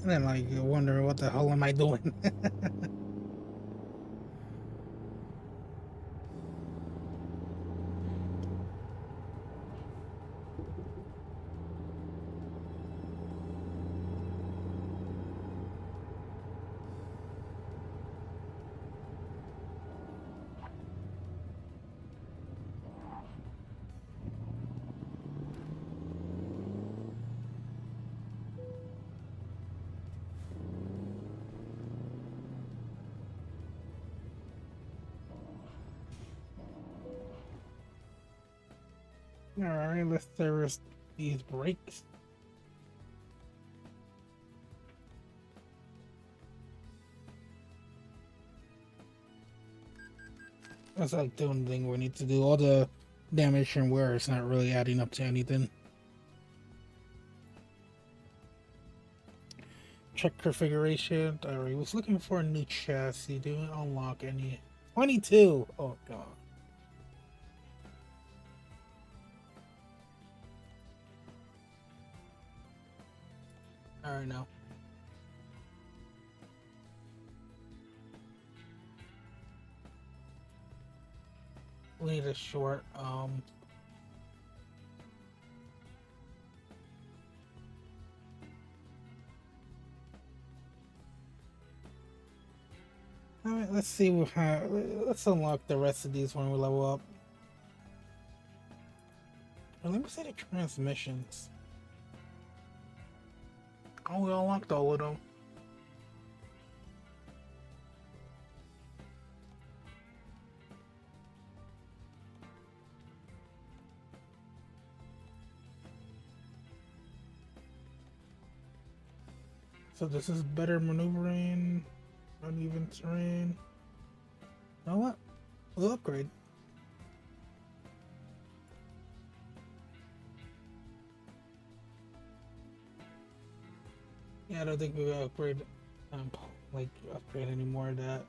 And then like you wonder what the hell am I doing? Alright, let's service these brakes. That's like the only thing we need to do. All the damage and wear is not really adding up to anything. Check configuration. Alright, was looking for a new chassis. Didn't unlock any. 22! Oh god. Alright now. We need a short, Alright, let's see how, let's unlock the rest of these when we level up. Well, let me see the transmissions. Oh, we unlocked all of them. So this is better maneuvering, uneven terrain. You know what? We'll upgrade. Yeah, I don't think we will upgrade, like upgrade any more of that.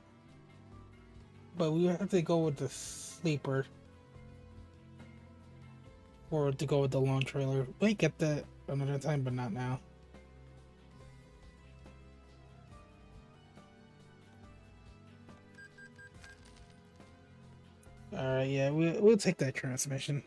but we have to go with the sleeper or to go with the long trailer. We might get that another time, but not now. Alright, yeah, we'll take that transmission.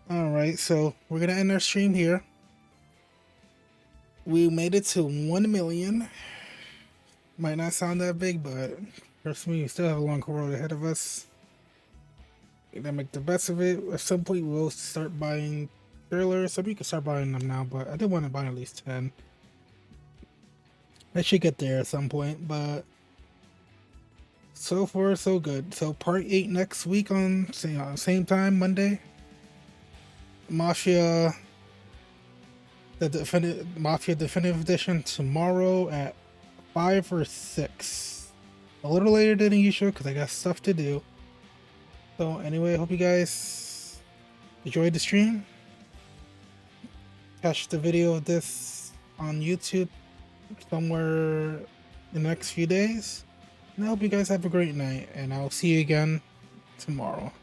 Alright, so we're gonna end our stream here. We made it to 1 million. Might not sound that big, but trust me, we still have a long road ahead of us. We're gonna make the best of it. At some point, we'll start buying trailers. Some of you can start buying them now, but I did want to buy at least 10. I should get there at some point, but so far so good. So part 8 next week on same time, Monday. Mafia, Mafia Definitive Edition tomorrow at 5 or 6. A little later than usual because I got stuff to do. So anyway, I hope you guys enjoyed the stream. Catch the video of this on YouTube somewhere in the next few days. And I hope you guys have a great night, and I'll see you again tomorrow.